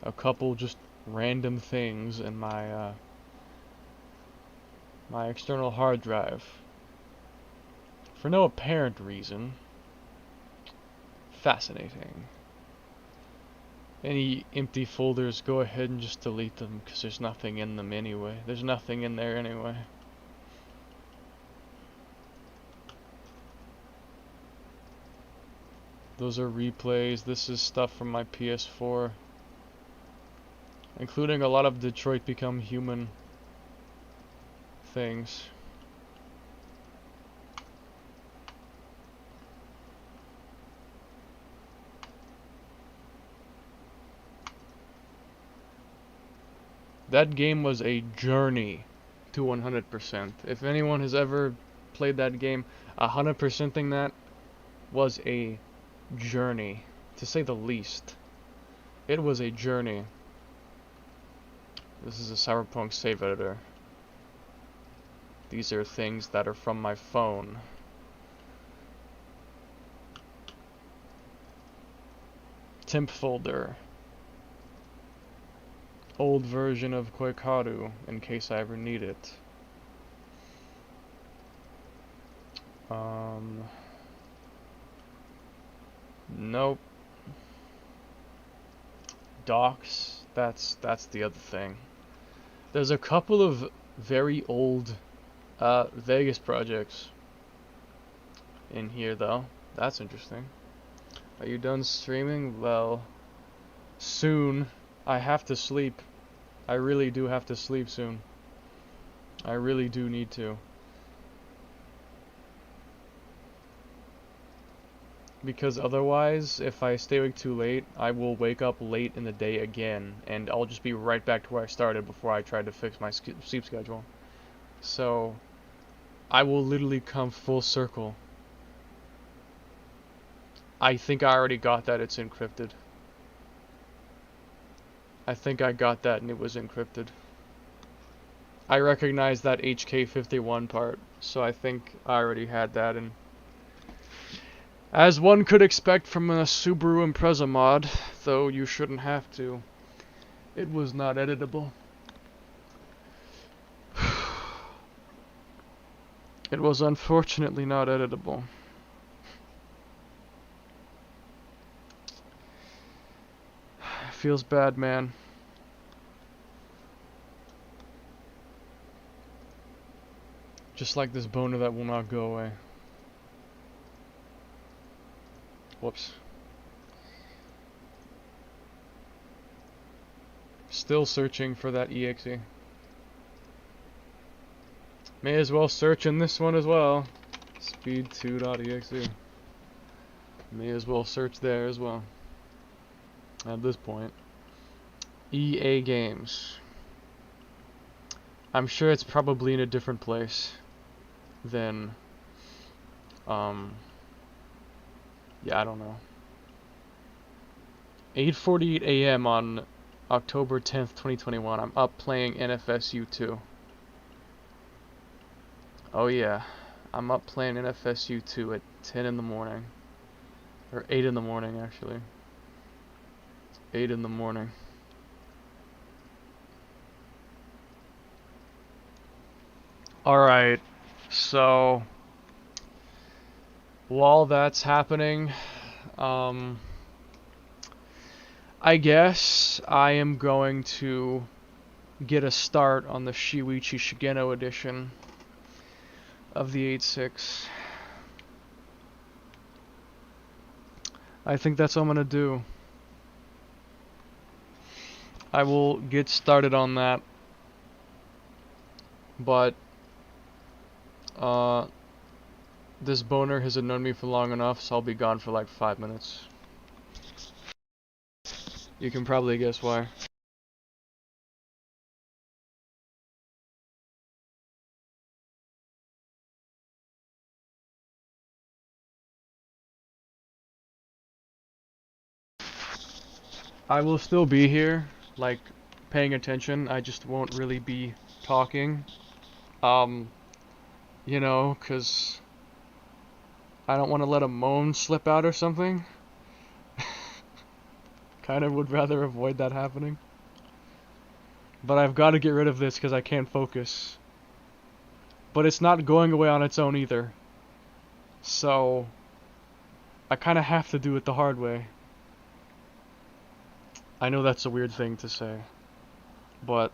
A couple just random things in my my external hard drive. For no apparent reason. Fascinating. Any empty folders, go ahead and just delete them, because there's nothing in them anyway. There's nothing in there anyway. Those are replays. This is stuff from my PS4. Including a lot of Detroit Become Human things. That game was a journey to 100%. If anyone has ever played that game, 100%ing that was a journey, to say the least. It was a journey. This is a Cyberpunk save editor. These are things that are from my phone. Temp folder. Old version of Koikaru, in case I ever need it. Nope. Docs, that's the other thing. There's a couple of very old Vegas projects in here though. That's interesting. Are you done streaming? Well, soon. I have to sleep. I really do have to sleep soon. I really do need to. Because otherwise, if I stay awake too late, I will wake up late in the day again, and I'll just be right back to where I started before I tried to fix my sleep schedule. So, I will literally come full circle. I think I already got that it's encrypted. I think I got that and it was encrypted. I recognize that HK51 part, so I think I already had that, and as one could expect from a Subaru Impreza mod, though you shouldn't have to, it was not editable. It was unfortunately not editable. Feels bad, man. Just like this boner that will not go away. Whoops. Still searching for that EXE. May as well search in this one as well. Speed2.exe. May as well search there as well. At this point. EA Games. I'm sure it's probably in a different place than yeah, I don't know. 8:48 a.m. on October 10th, 2021. I'm up playing NFSU 2. Oh yeah, I'm up playing NFSU 2 at 10 in the morning. Or 8 in the morning, actually. 8 in the morning. Alright, so while that's happening, I guess I am going to get a start on the Shiwichi Shigeno edition of the 8.6. I think that's what I'm gonna do. I will get started on that, but this boner has known me for long enough, so I'll be gone for like 5 minutes. You can probably guess why. I will still be here, like, paying attention. I just won't really be talking. You know, 'cause I don't want to let a moan slip out or something. Kind of would rather avoid that happening. But I've got to get rid of this because I can't focus. But it's not going away on its own either. So, I kind of have to do it the hard way. I know that's a weird thing to say. But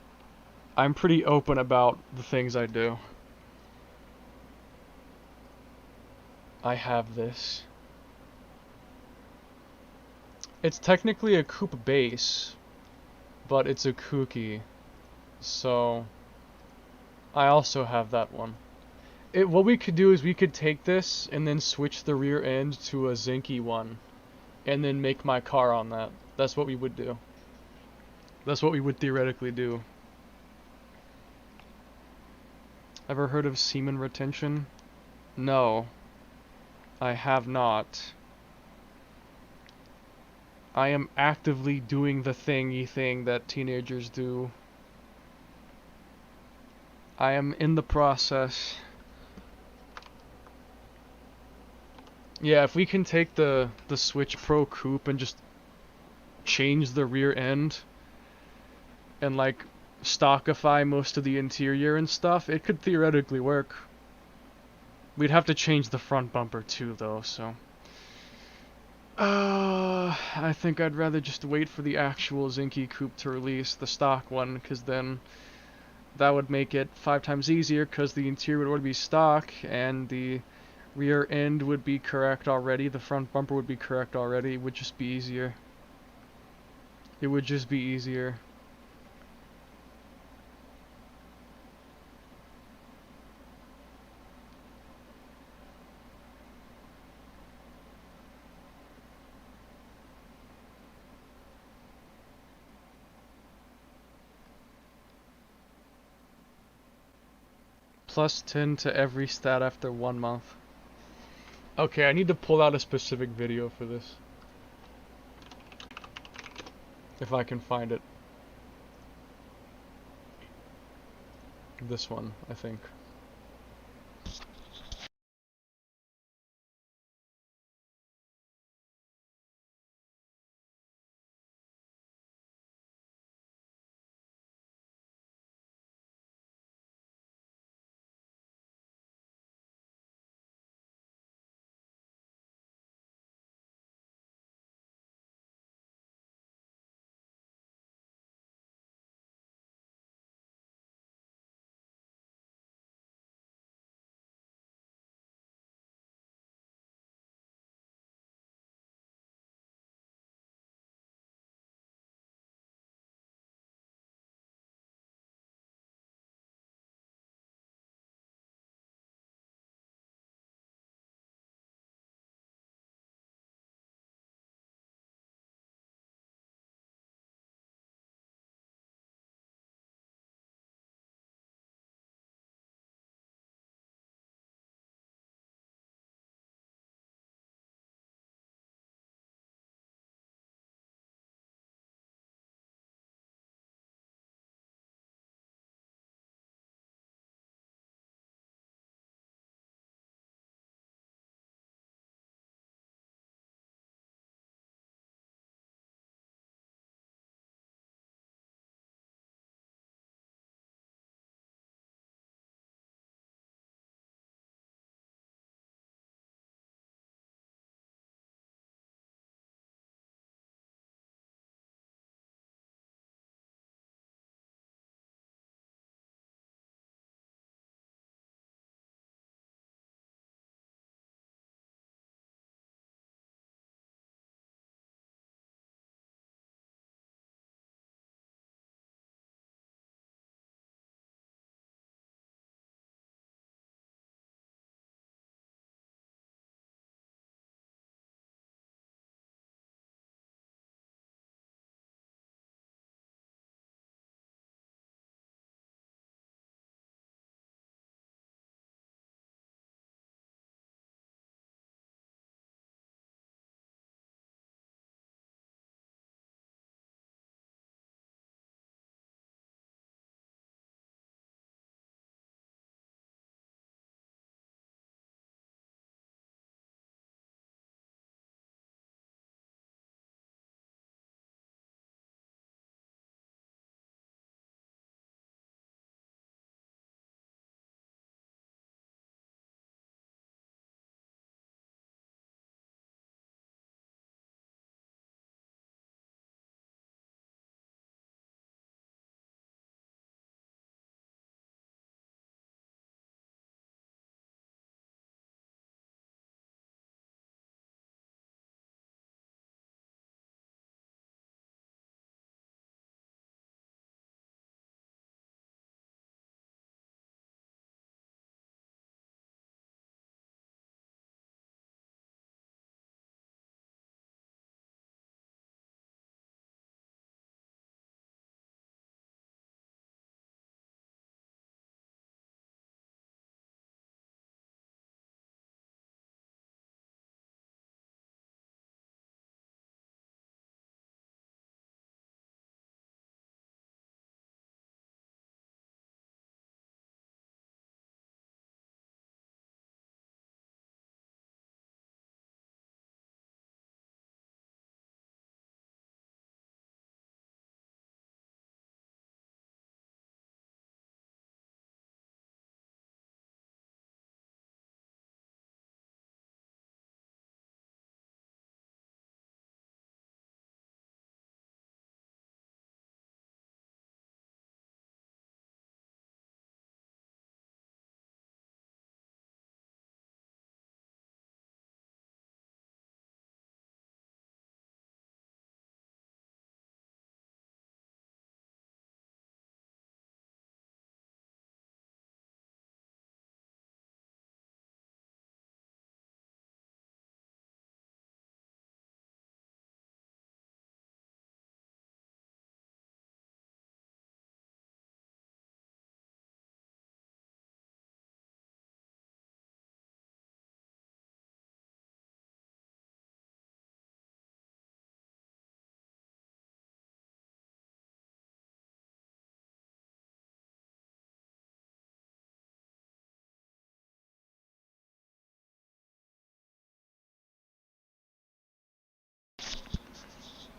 I'm pretty open about the things I do. I have this. It's technically a coupe base, but it's a Kuki, so I also have that one. What we could do is we could take this and then switch the rear end to a Zinky one, and then make my car on that. That's what we would do. That's what we would theoretically do. Ever heard of semen retention? No, I have not. I am actively doing the thingy thing that teenagers do. I am in the process. Yeah, if we can take the Switch Pro Coupe and just change the rear end and like stockify most of the interior and stuff, it could theoretically work. We'd have to change the front bumper too, though, so. I think I'd rather just wait for the actual Zinky Coupe to release, the stock one, because then that would make it 5 times easier, because the interior would already be stock, and the rear end would be correct already, the front bumper would be correct already, it would just be easier. It would just be easier. Plus 10 to every stat after 1 month. Okay, I need to pull out a specific video for this. If I can find it. This one, I think.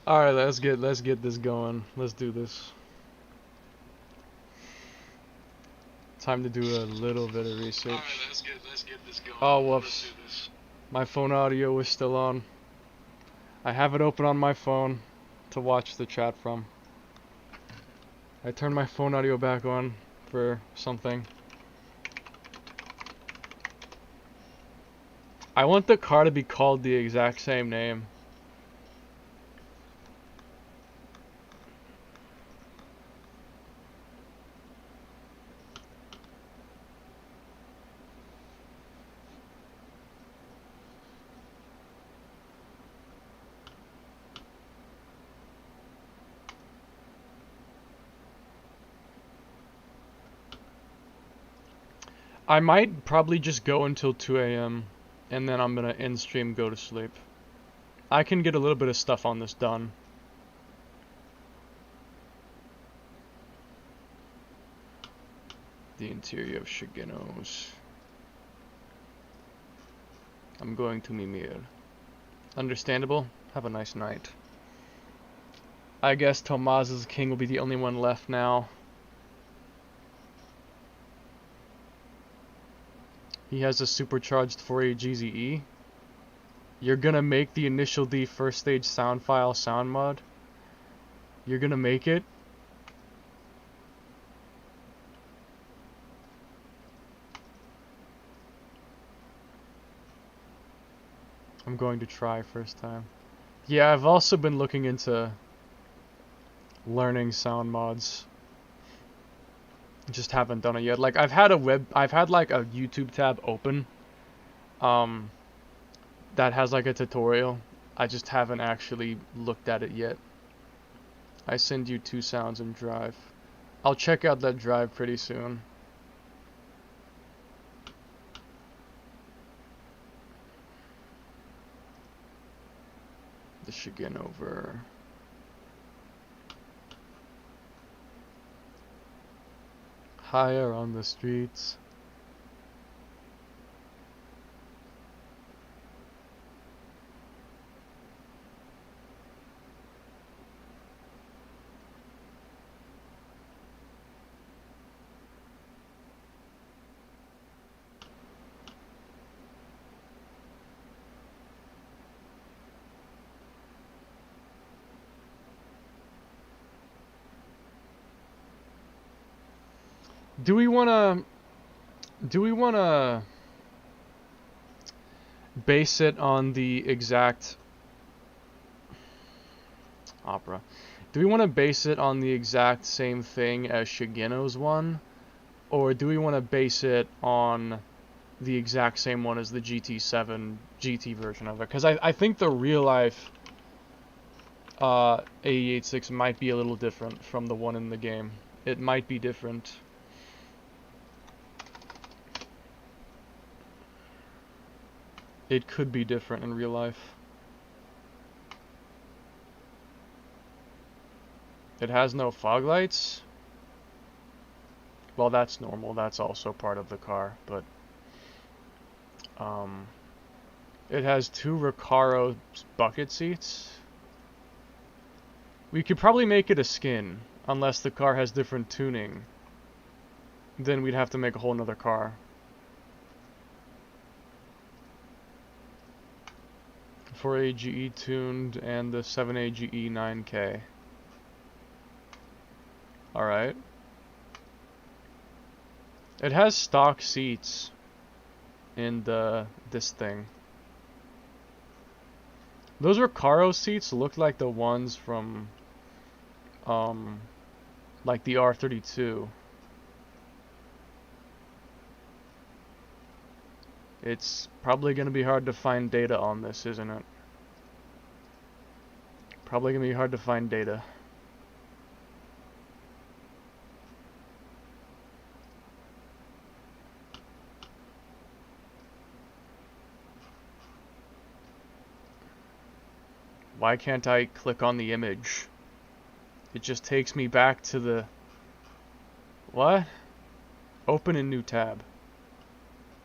Alright, let's get this going. Let's do this. Time to do a little bit of research. Alright, let's get this going. Oh, Let's whoops. do this. My phone audio is still on. I have it open on my phone to watch the chat from. I turned my phone audio back on for something. I want the car to be called the exact same name. I might probably just go until 2 a.m. and then I'm gonna end stream, go to sleep. I can get a little bit of stuff on this done. The interior of Shigenos. I'm going to Mimir. Understandable? Have a nice night. I guess Tomaz's king will be the only one left now. He has a supercharged 4A GZE. You're gonna make the initial D first stage sound file sound mod? You're gonna make it? I'm going to try first time. Yeah, I've also been looking into learning sound mods. Just haven't done it yet. Like I've had like a YouTube tab open that has like a tutorial. I just haven't actually looked at it yet. I send you 2 sounds in Drive. I'll check out that Drive pretty soon. This should get over. Higher on the streets. Do we wanna base it on the exact opera? Do we want to base it on the exact same thing as Shigeno's one? Or do we want to base it on the exact same one as the GT7 GT version of it? Because I think the real life AE86 might be a little different from the one in the game. It might be different. It could be different in real life. It has no fog lights? Well, that's normal. That's also part of the car, but it has 2 Recaro bucket seats. We could probably make it a skin, unless the car has different tuning. Then we'd have to make a whole nother car. For a GE tuned and the 7A GE 9K. Alright. It has stock seats in this thing. Those Recaro seats look like the ones from like the R32. It's probably going to be hard to find data on this, isn't it? Probably going to be hard to find data. Why can't I click on the image? It just takes me back to the... What? Open a new tab.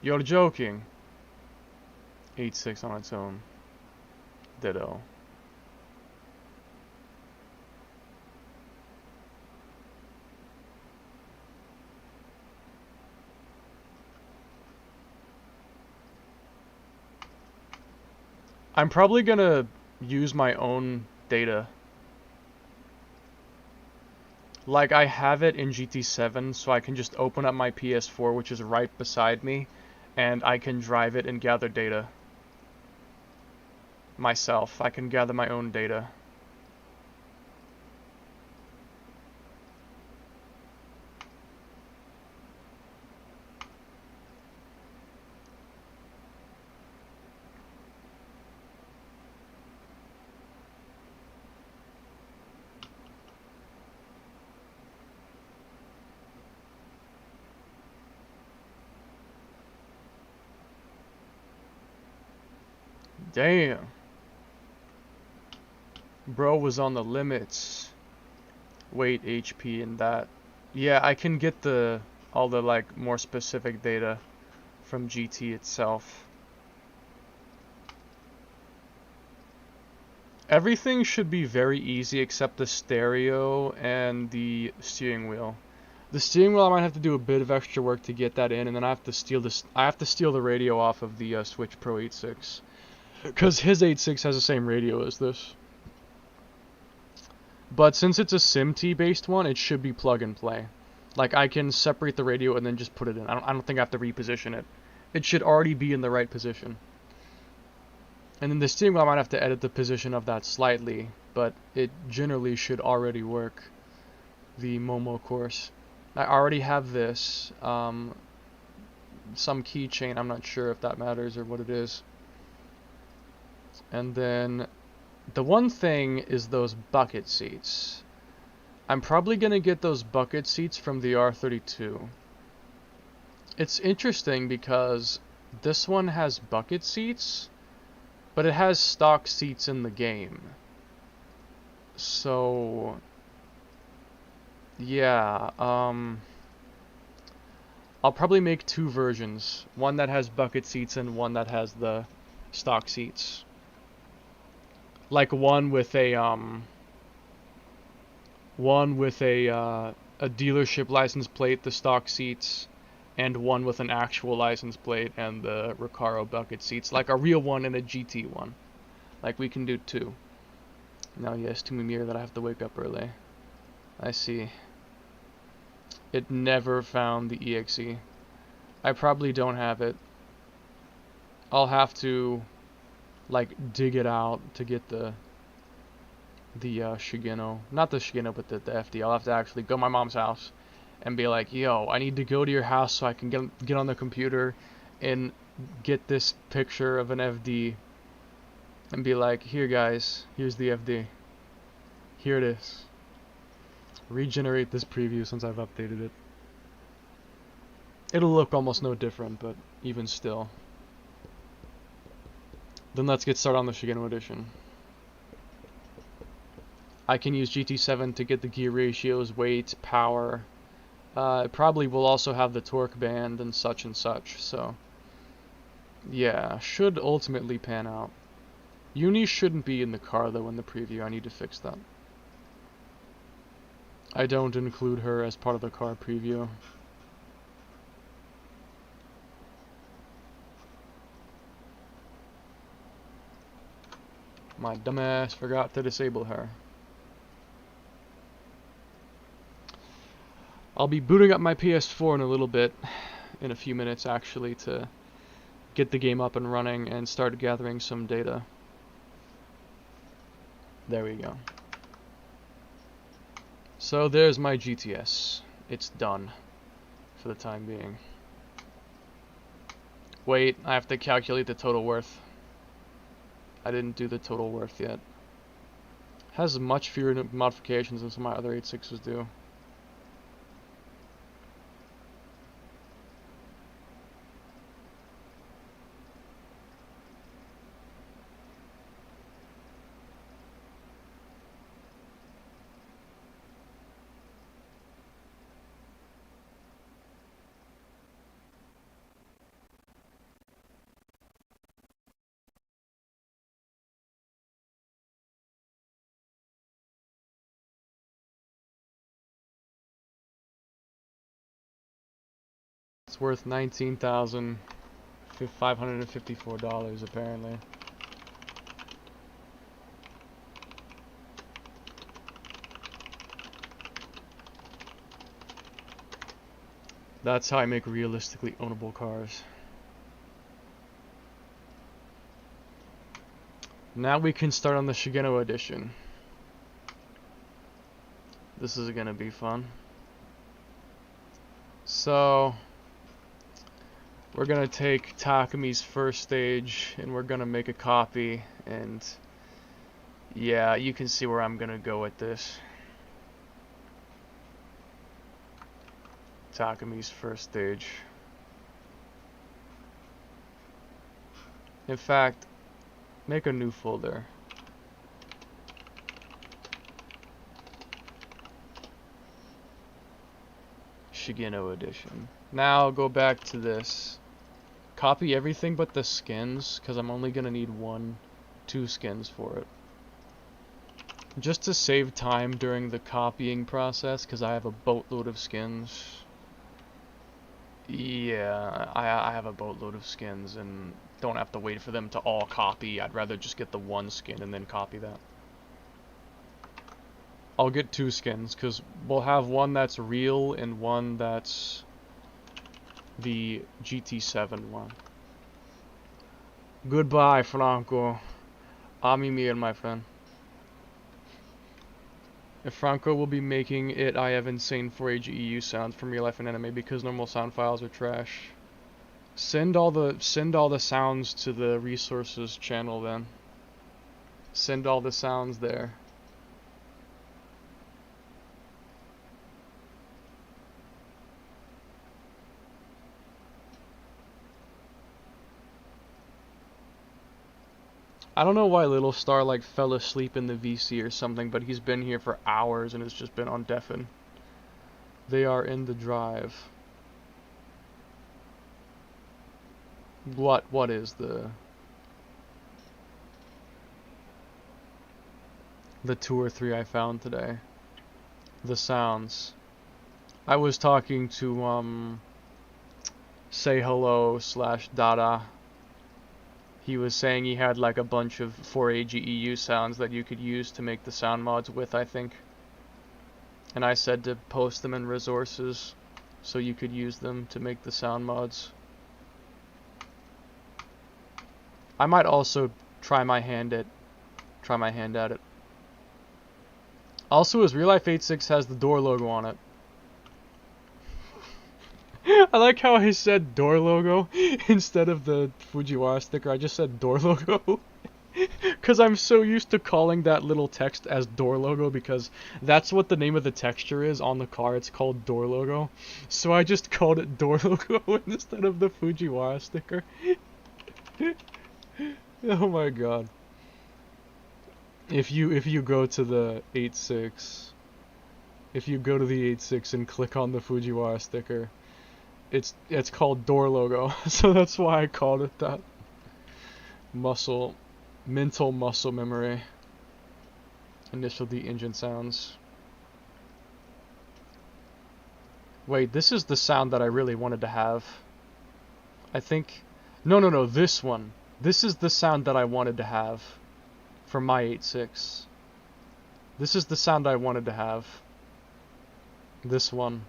You're joking. 8.6 on its own. Ditto. I'm probably gonna use my own data. Like, I have it in GT7, so I can just open up my PS4, which is right beside me, and I can drive it and gather data. Myself. I can gather my own data. Damn. Bro was on the limits. Weight, HP, and that. Yeah, I can get all the like more specific data from GT itself. Everything should be very easy except the stereo and the steering wheel. The steering wheel, I might have to do a bit of extra work to get that in, and then I have to steal the radio off of the Switch Pro 8.6. Because his 8.6 has the same radio as this. But since it's a SIM-T based one, it should be plug and play. Like, I can separate the radio and then just put it in. I don't think I have to reposition it. It should already be in the right position. And then the steering wheel, I might have to edit the position of that slightly, but it generally should already work. The Momo course. I already have this. Some keychain, I'm not sure if that matters or what it is. And then the one thing is those bucket seats. I'm probably going to get those bucket seats from the R32. It's interesting because this one has bucket seats, but it has stock seats in the game. So, yeah, I'll probably make two versions. One that has bucket seats and one that has the stock seats. Like one with a dealership license plate, the stock seats, and one with an actual license plate and the Recaro bucket seats, like a real one and a GT one. Like, we can do two. Now, yes, to Mimir that I have to wake up early. I see. It never found the EXE. I probably don't have it. I'll have to, like, dig it out to get the Shigeno. Not the Shigeno, but the FD. I'll have to actually go to my mom's house and be like, yo, I need to go to your house so I can get on the computer and get this picture of an FD and be like, here guys, here's the FD. Here it is. Regenerate this preview since I've updated it. It'll look almost no different, but even still. Then let's get started on the Shigeno edition. I can use GT7 to get the gear ratios, weight, power. It probably will also have the torque band and such, so yeah, should ultimately pan out. Uni shouldn't be in the car though in the preview. I need to fix that. I don't include her as part of the car preview. My dumbass forgot to disable her. I'll be booting up my PS4 in a little bit, in a few minutes actually, to get the game up and running and start gathering some data. There we go. So there's my GTS. It's done for the time being. Wait, I have to calculate the total worth. I didn't do the total worth yet. Has much fewer modifications than some of my other 8.6s do. It's worth $19,554 apparently. That's how I make realistically ownable cars. Now we can start on the Shigeno edition. This is gonna be fun. So, we're gonna take Takami's first stage and we're gonna make a copy, and yeah, you can see where I'm gonna go with this. Takami's first stage. In fact, make a new folder. Shigeno edition. Now go back to this. Copy everything but the skins, because I'm only gonna need 2 skins for it. Just to save time during the copying process, because I have a boatload of skins. Yeah, I have a boatload of skins and don't have to wait for them to all copy. I'd rather just get the 1 skin and then copy that. I'll get 2 skins, because we'll have one that's real and one that's the GT7 one. Goodbye, Franco. Ami mia, my friend. If Franco will be making it, I have insane 4AG EU sounds from real life and anime because normal sound files are trash. Send all the sounds to the resources channel then. Send all the sounds there. I don't know why Little Star like fell asleep in the VC or something, but he's been here for hours and it's just been on deafen. They are in the drive. What is the 2 or 3 I found today? The sounds. I was talking to Say Hello / Dada. He was saying he had like a bunch of 4AG EU sounds that you could use to make the sound mods with, I think. And I said to post them in resources so you could use them to make the sound mods. I might also try my hand at it. Also, his Real Life 8.6 has the door logo on it. I like how I said door logo instead of the Fujiwara sticker. I just said door logo. Because I'm so used to calling that little text as door logo, because that's what the name of the texture is on the car. It's called door logo. So I just called it door logo instead of the Fujiwara sticker. Oh my god. If you go to the 8.6, if you go to the 8.6 and click on the Fujiwara sticker, it's called door logo. So that's why I called it that. Mental muscle memory. Initial D engine sounds. Wait, this is the sound that I really wanted to have. I think... No, this one. This is the sound that I wanted to have for my 8.6. This is the sound I wanted to have. This one.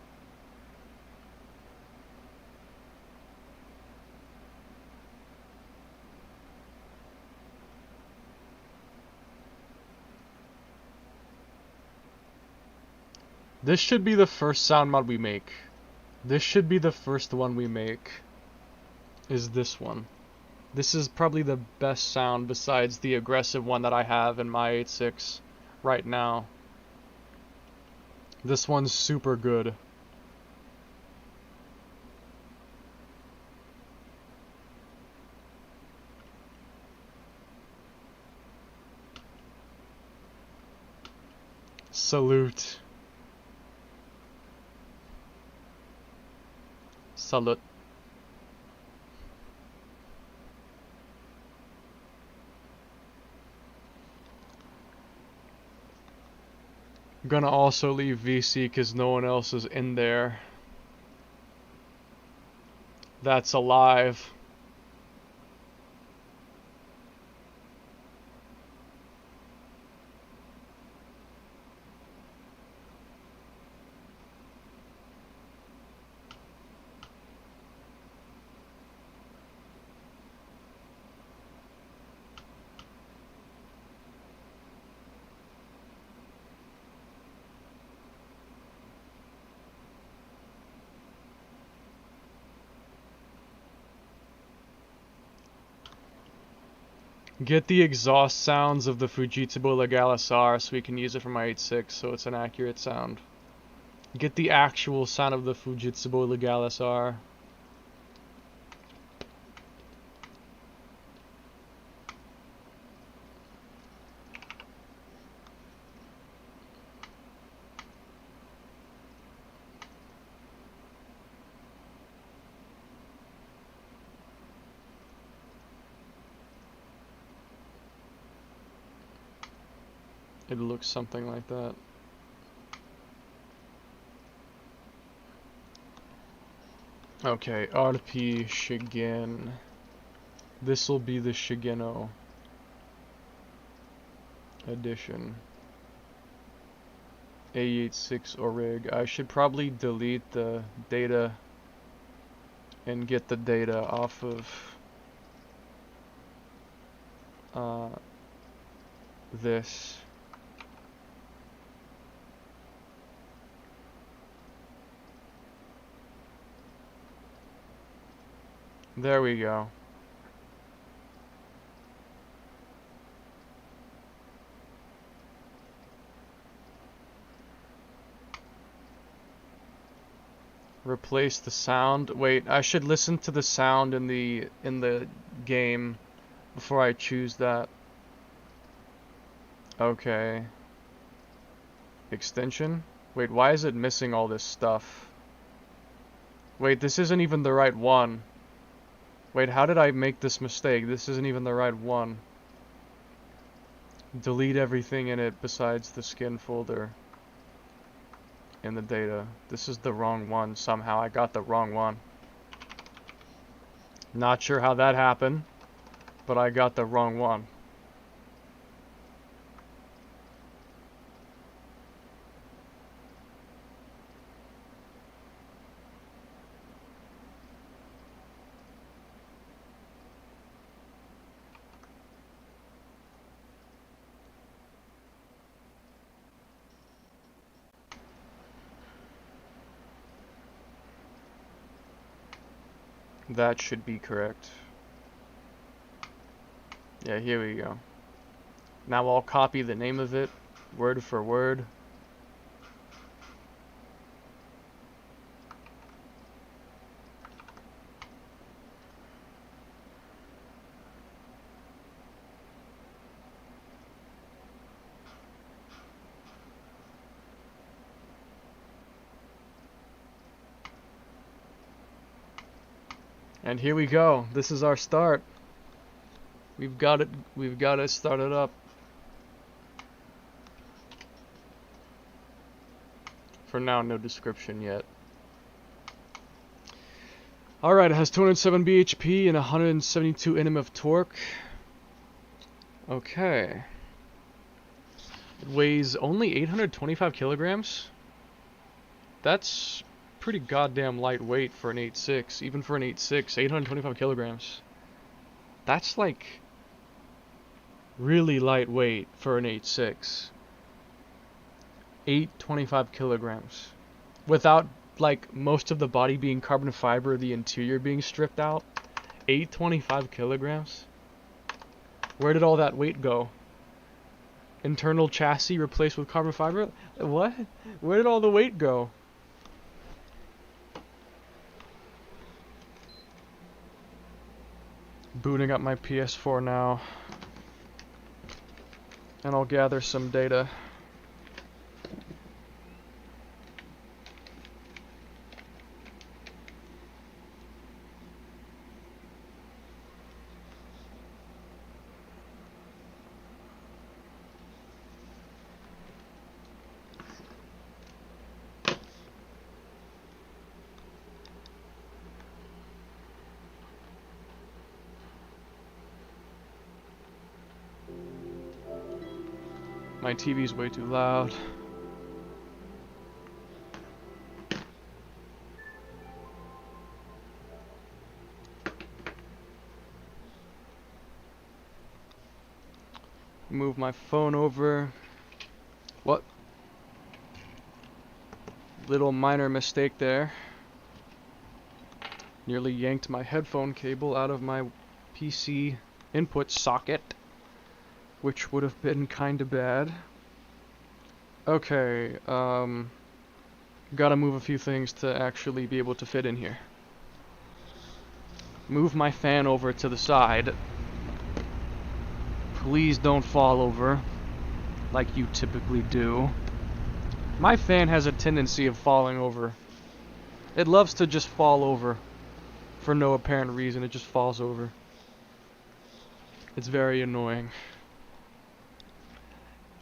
This should be the first sound mod we make. This should be the first one we make. Is this one. This is probably the best sound besides the aggressive one that I have in my 8.6 right now. This one's super good. Salute. Salute. I'm gonna also leave VC because no one else is in there that's alive. Get the exhaust sounds of the Fujitsu Legalis R so we can use it for my 8.6 so it's an accurate sound. Get the actual sound of the Fujitsu Legalis R. It looks something like that. Okay, RP Shigen. This'll be the Shigeno edition. A86 Orig. I should probably delete the data and get the data off of this. There we go. Replace the sound. Wait, I should listen to the sound in the game before I choose that. Okay. Extension? Wait, why is it missing all this stuff? Wait, this isn't even the right one. Wait, how did I make this mistake? This isn't even the right one. Delete everything in it besides the skin folder and the data. This is the wrong one somehow. I got the wrong one. Not sure how that happened, but I got the wrong one. That should be correct. Yeah, here we go. Now I'll copy the name of it, word for word. And here we go. This is our start. We've got it started up. For now, no description yet. Alright, it has 207 bhp and 172 Nm of torque. Okay. It weighs only 825 kilograms. That's pretty goddamn lightweight for an 8.6. Even for an 8.6, 825 kilograms. That's like really lightweight for an 8.6. 825 kilograms. Without like most of the body being carbon fiber, the interior being stripped out. 825 kilograms? Where did all that weight go? Internal chassis replaced with carbon fiber? What? Where did all the weight go? Booting up my PS4 now. And I'll gather some data. My TV's way too loud. Move my phone over. What? Little minor mistake there. Nearly yanked my headphone cable out of my PC input socket. which would have been kinda bad. Okay, gotta move a few things to actually be able to fit in here. Move my fan over to the side. Please don't fall over, like you typically do. My fan has a tendency of falling over. It loves to just fall over. For no apparent reason, it just falls over. It's very annoying.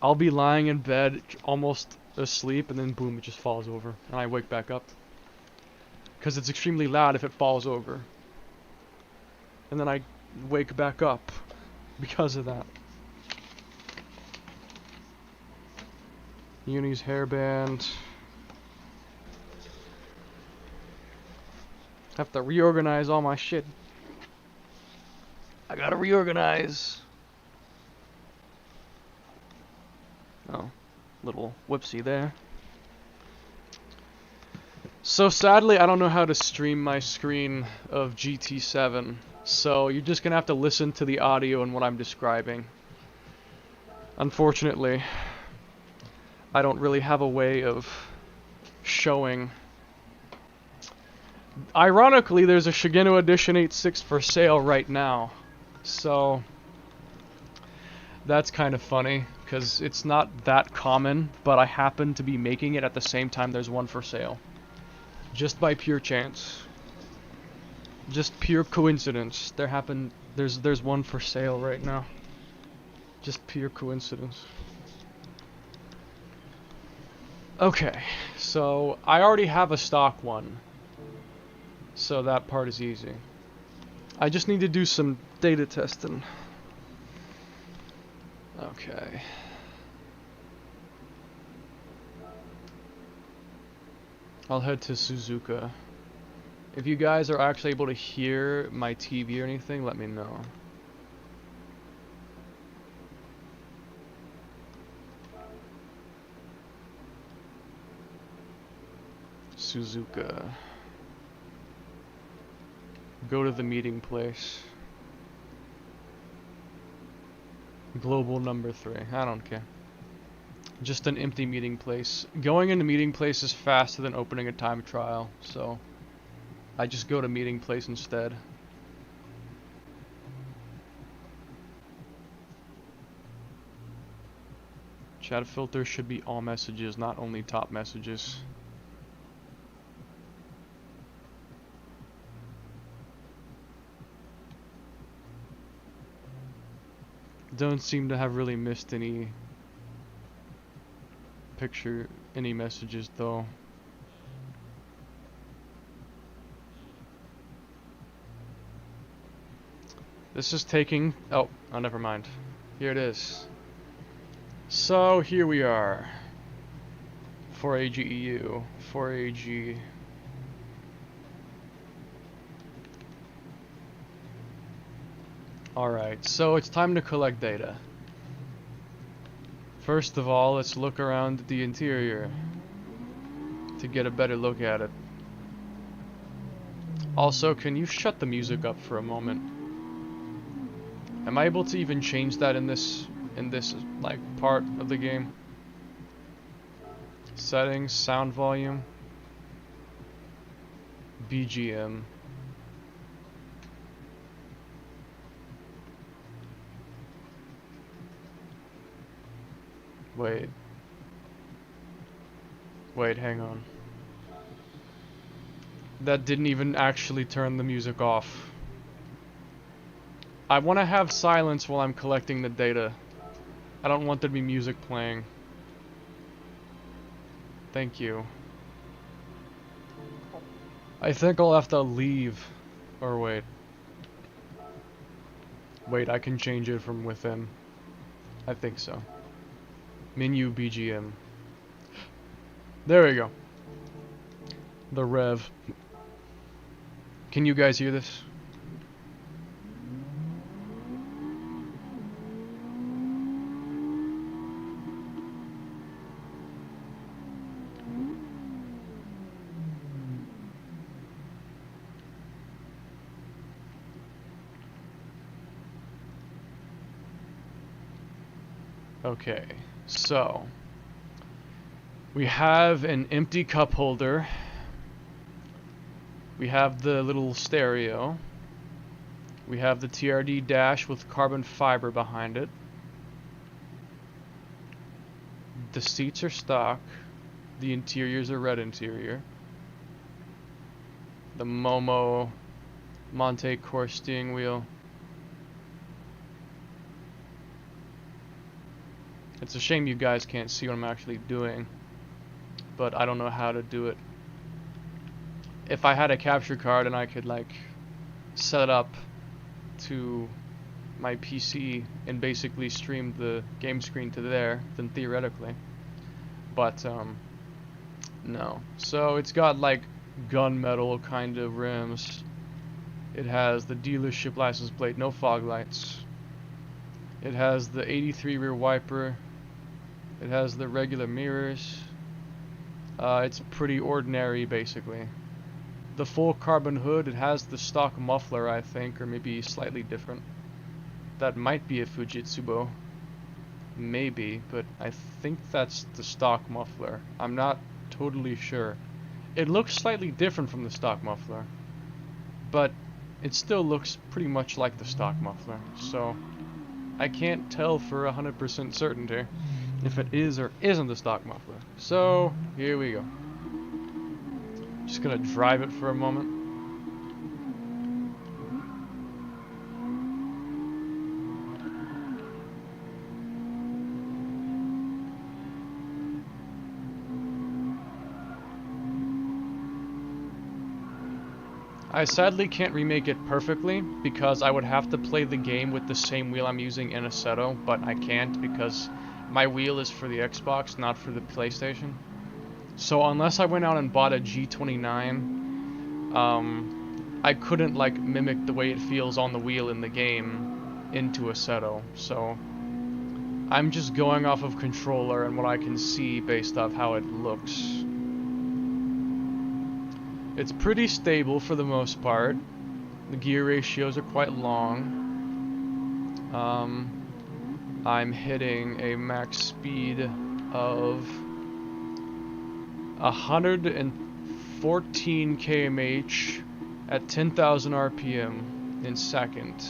I'll be lying in bed, almost asleep, and then boom, it just falls over. And I wake back up. Because it's extremely loud if it falls over. And then I wake back up because of that. Uni's hairband. Have to reorganize all my shit. I gotta reorganize. Oh, little whoopsie there. So sadly, I don't know how to stream my screen of GT7. So you're just gonna have to listen to the audio and what I'm describing. Unfortunately, I don't really have a way of showing. Ironically, there's a Shigeno Edition 8.6 for sale right now. So that's kind of funny, because it's not that common, but I happen to be making it at the same time there's one for sale. Just by pure chance. Just pure coincidence. There's one for sale right now. Just pure coincidence. Okay, so I already have a stock one. So that part is easy. I just need to do some data testing. Okay. I'll head to Suzuka. If you guys are actually able to hear my TV or anything, let me know. Suzuka. Go to the meeting place. Global number 3. I don't care. Just an empty meeting place. Going into meeting place is faster than opening a time trial, so I just go to meeting place instead. Chat filter should be all messages, not only top messages. Don't seem to have really missed any messages though. This is taking, oh, never mind. Here it is. So here we are. 4AGEU, 4AG. Alright, so it's time to collect data. First of all, let's look around the interior to get a better look at it. Also, can you shut the music up for a moment? Am I able to even change that in this like part of the game? Settings, sound volume, BGM. Wait, hang on. That didn't even actually turn the music off. I want to have silence while I'm collecting the data. I don't want there to be music playing. Thank you. I think I'll have to leave. Or wait. Wait, I can change it from within. I think so. Menu BGM. There we go. The rev. Can you guys hear this? Okay, so we have an empty cup holder. We have the little stereo. We have the TRD dash with carbon fiber behind it. The seats are stock. The interiors are red interior. The Momo Monte Core steering wheel. It's a shame you guys can't see what I'm actually doing, but I don't know how to do it. If I had a capture card and I could like set it up to my PC and basically stream the game screen to there, then theoretically. But no. So it's got like gunmetal kind of rims. It has the dealership license plate, no fog lights. It has the 83 rear wiper. It has the regular mirrors. It's pretty ordinary basically. The full carbon hood, it has the stock muffler I think, or maybe slightly different. That might be a Fujitsu. Maybe, but I think that's the stock muffler. I'm not totally sure. It looks slightly different from the stock muffler, but it still looks pretty much like the stock muffler, so I can't tell for 100% certainty if it is or isn't the stock muffler. So here we go. Just gonna drive it for a moment. I sadly can't remake it perfectly because I would have to play the game with the same wheel I'm using in Assetto, but I can't because my wheel is for the Xbox, not for the PlayStation. So unless I went out and bought a G29, I couldn't like mimic the way it feels on the wheel in the game into Assetto. So I'm just going off of controller and what I can see based off how it looks. It's pretty stable for the most part. The gear ratios are quite long. I'm hitting a max speed of 114 km/h at 10,000 RPM in second.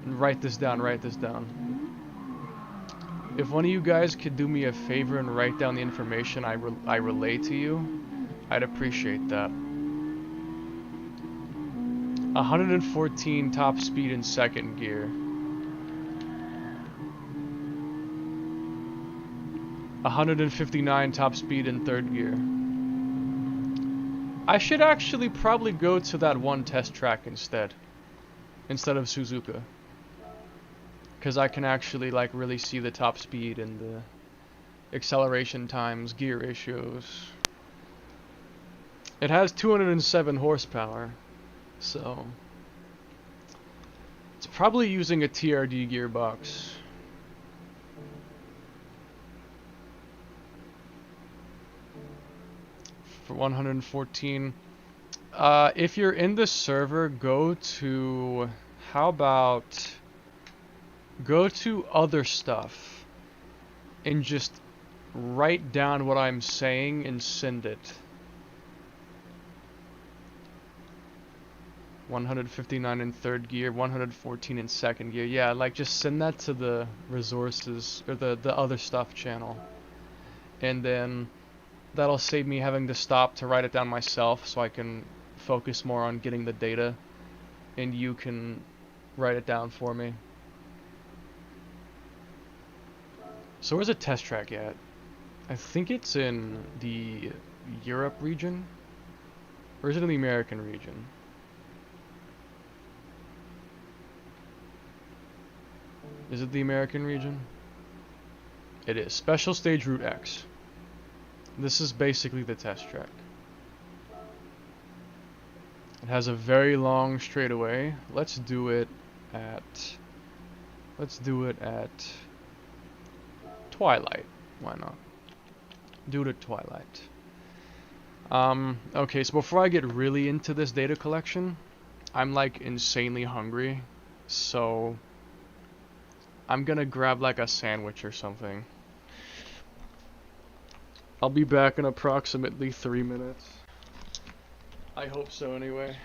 And write this down, write this down. If one of you guys could do me a favor and write down the information I relay to you, I'd appreciate that. 114 top speed in second gear. 159 top speed in third gear. I should actually probably go to that one test track instead of Suzuka. Because I can actually like really see the top speed and the acceleration times, gear ratios. It has 207 horsepower, so it's probably using a TRD gearbox. For 114. If you're in the server, go to, go to other stuff and just write down what I'm saying and send it. 159 in third gear, 114 in second gear. Yeah, like just send that to the resources or the other stuff channel. And then that'll save me having to stop to write it down myself so I can focus more on getting the data and you can write it down for me. So where's a test track at? I think it's in the Europe region. Or is it in the American region? Is it the American region? It is. Special Stage Route X. This is basically the test track. It has a very long straightaway. Let's do it at twilight. Why not? Do it at twilight. Okay, so before I get really into this data collection, I'm like insanely hungry, so I'm gonna grab like a sandwich or something. I'll be back in approximately 3 minutes. I hope so anyway.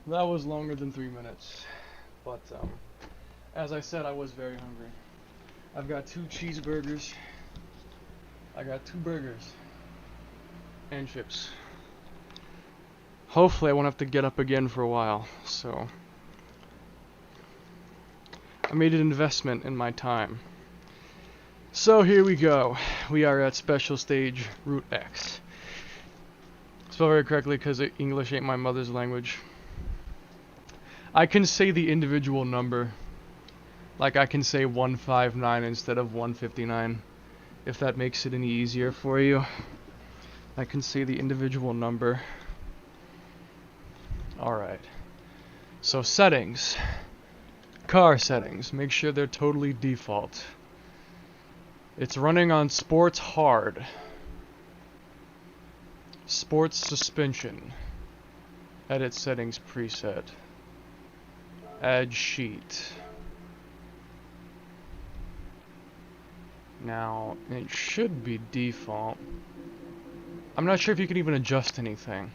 That was longer than 3 minutes. But, as I said, I was very hungry. I've got 2 cheeseburgers. I got 2 burgers. And chips. Hopefully I won't have to get up again for a while, so... I made an investment in my time. So here we go. We are at special stage Route X. Spell very correctly because English ain't my mother's language. I can say the individual number. Like I can say 159 instead of 159. If that makes it any easier for you. I can say the individual number. Alright. So settings. Car settings. Make sure they're totally default. It's running on Sports Hard. Sports Suspension. Edit settings preset. Add sheet. Now, it should be default. I'm not sure if you can even adjust anything.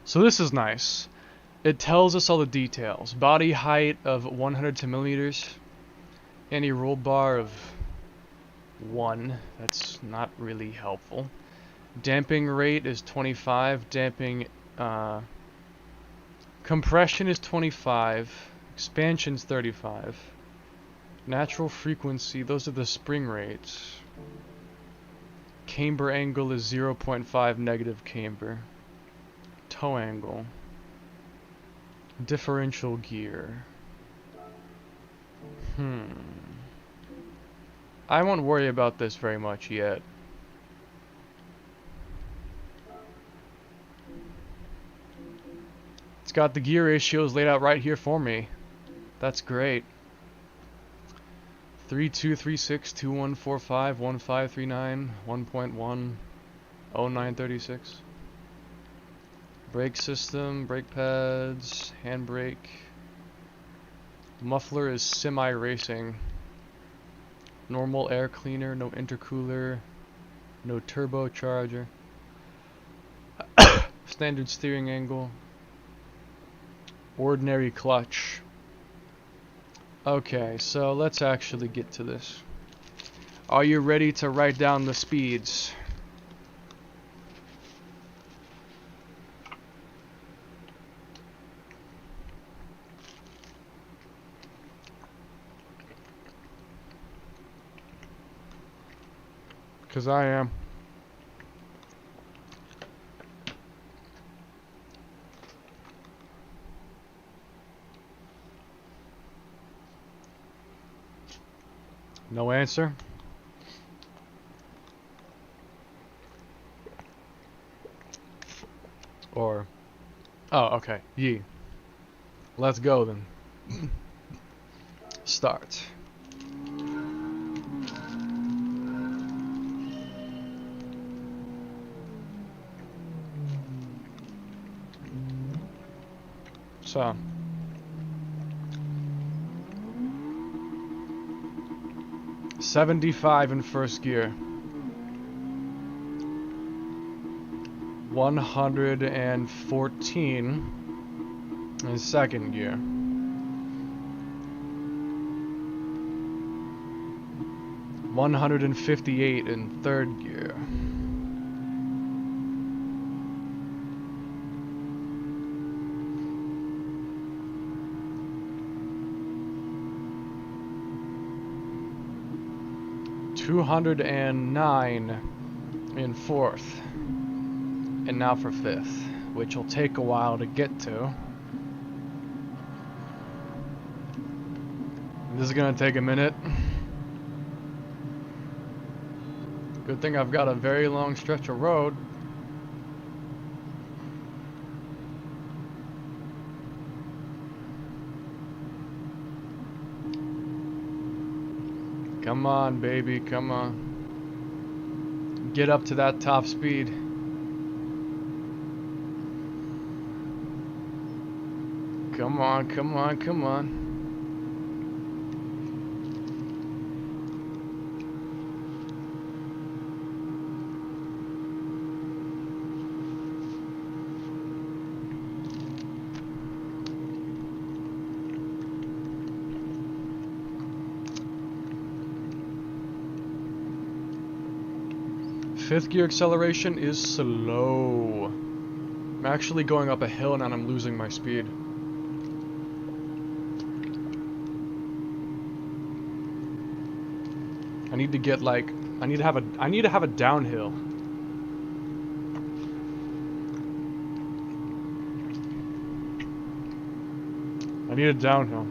So this is nice. It tells us all the details. Body height of 100 millimeters. Anti-roll bar of 1. That's not really helpful. Damping rate is 25. Damping, compression is 25. Expansion's 35. Natural frequency, those are the spring rates. Camber angle is 0.5 negative camber. Toe angle. Differential gear. I won't worry about this very much yet. It's got the gear ratios laid out right here for me. That's great. 3236 2145 1539 1.1 0936. Brake system, brake pads, handbrake. Muffler is semi-racing. Normal air cleaner, no intercooler, no turbocharger. Standard steering angle. Ordinary clutch. Okay, so let's actually get to this. Are you ready to write down the speeds? Because I am. No answer? Or... Oh, okay. Yee. Let's go then. Start. So... 75 in first gear. 114 in second gear. 158 in third gear. $209 in fourth, and now for fifth, which will take a while to get to. This is gonna take a minute. Good thing I've got a very long stretch of road. Come on, baby, come on. Get up to that top speed. Come on, come on, come on. fifth gear acceleration is slow. I'm actually going up a hill and I'm losing my speed. I need to get like, I need to have a downhill. I need a downhill.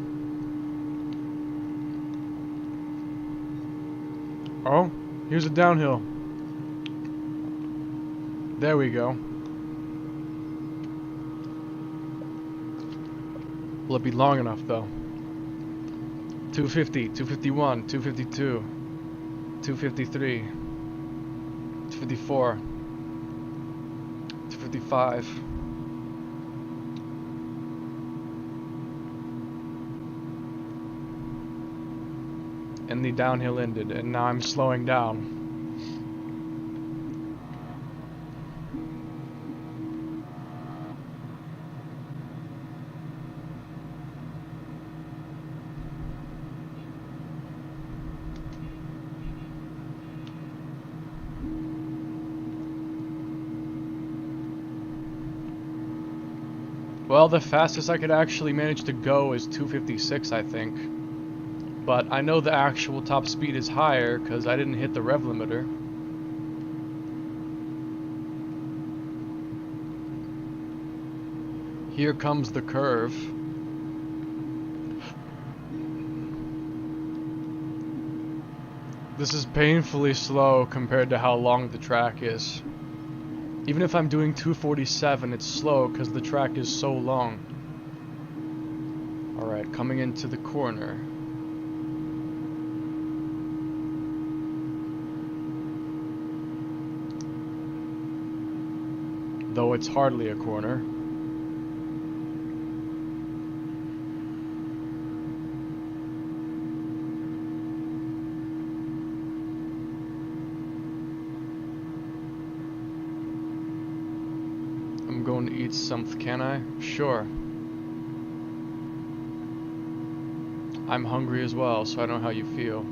Oh, here's a downhill. There we go. Will it be long enough though? 250, 251, 252, 253, 254, 255. And the downhill ended, and now I'm slowing down. Well, the fastest I could actually manage to go is 256, I think. But I know the actual top speed is higher because I didn't hit the rev limiter. Here comes the curve. This is painfully slow compared to how long the track is. Even if I'm doing 247, it's slow because the track is so long. Alright, coming into the corner. Though it's hardly a corner. I'm going to eat something, can I? Sure. I'm hungry as well, so I know how you feel.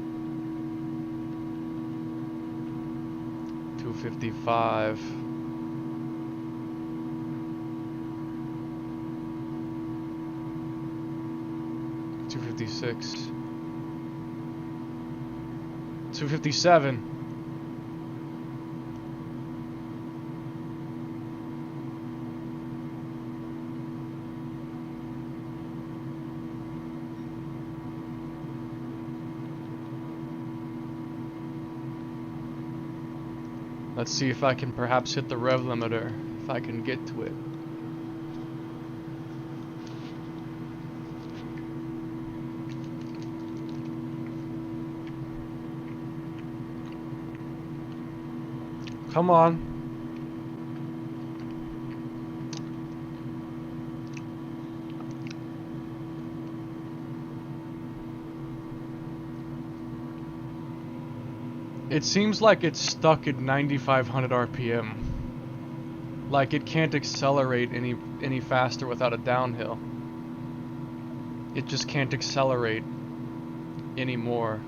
255. 256. 257. Let's see if I can perhaps hit the rev limiter, if I can get to it. Come on. It seems like it's stuck at 9,500 RPM. Like it can't accelerate any faster without a downhill. It just can't accelerate anymore.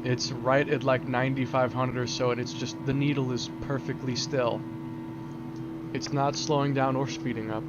It's right at like 9,500 or so, and it's just, the needle is perfectly still. It's not slowing down or speeding up.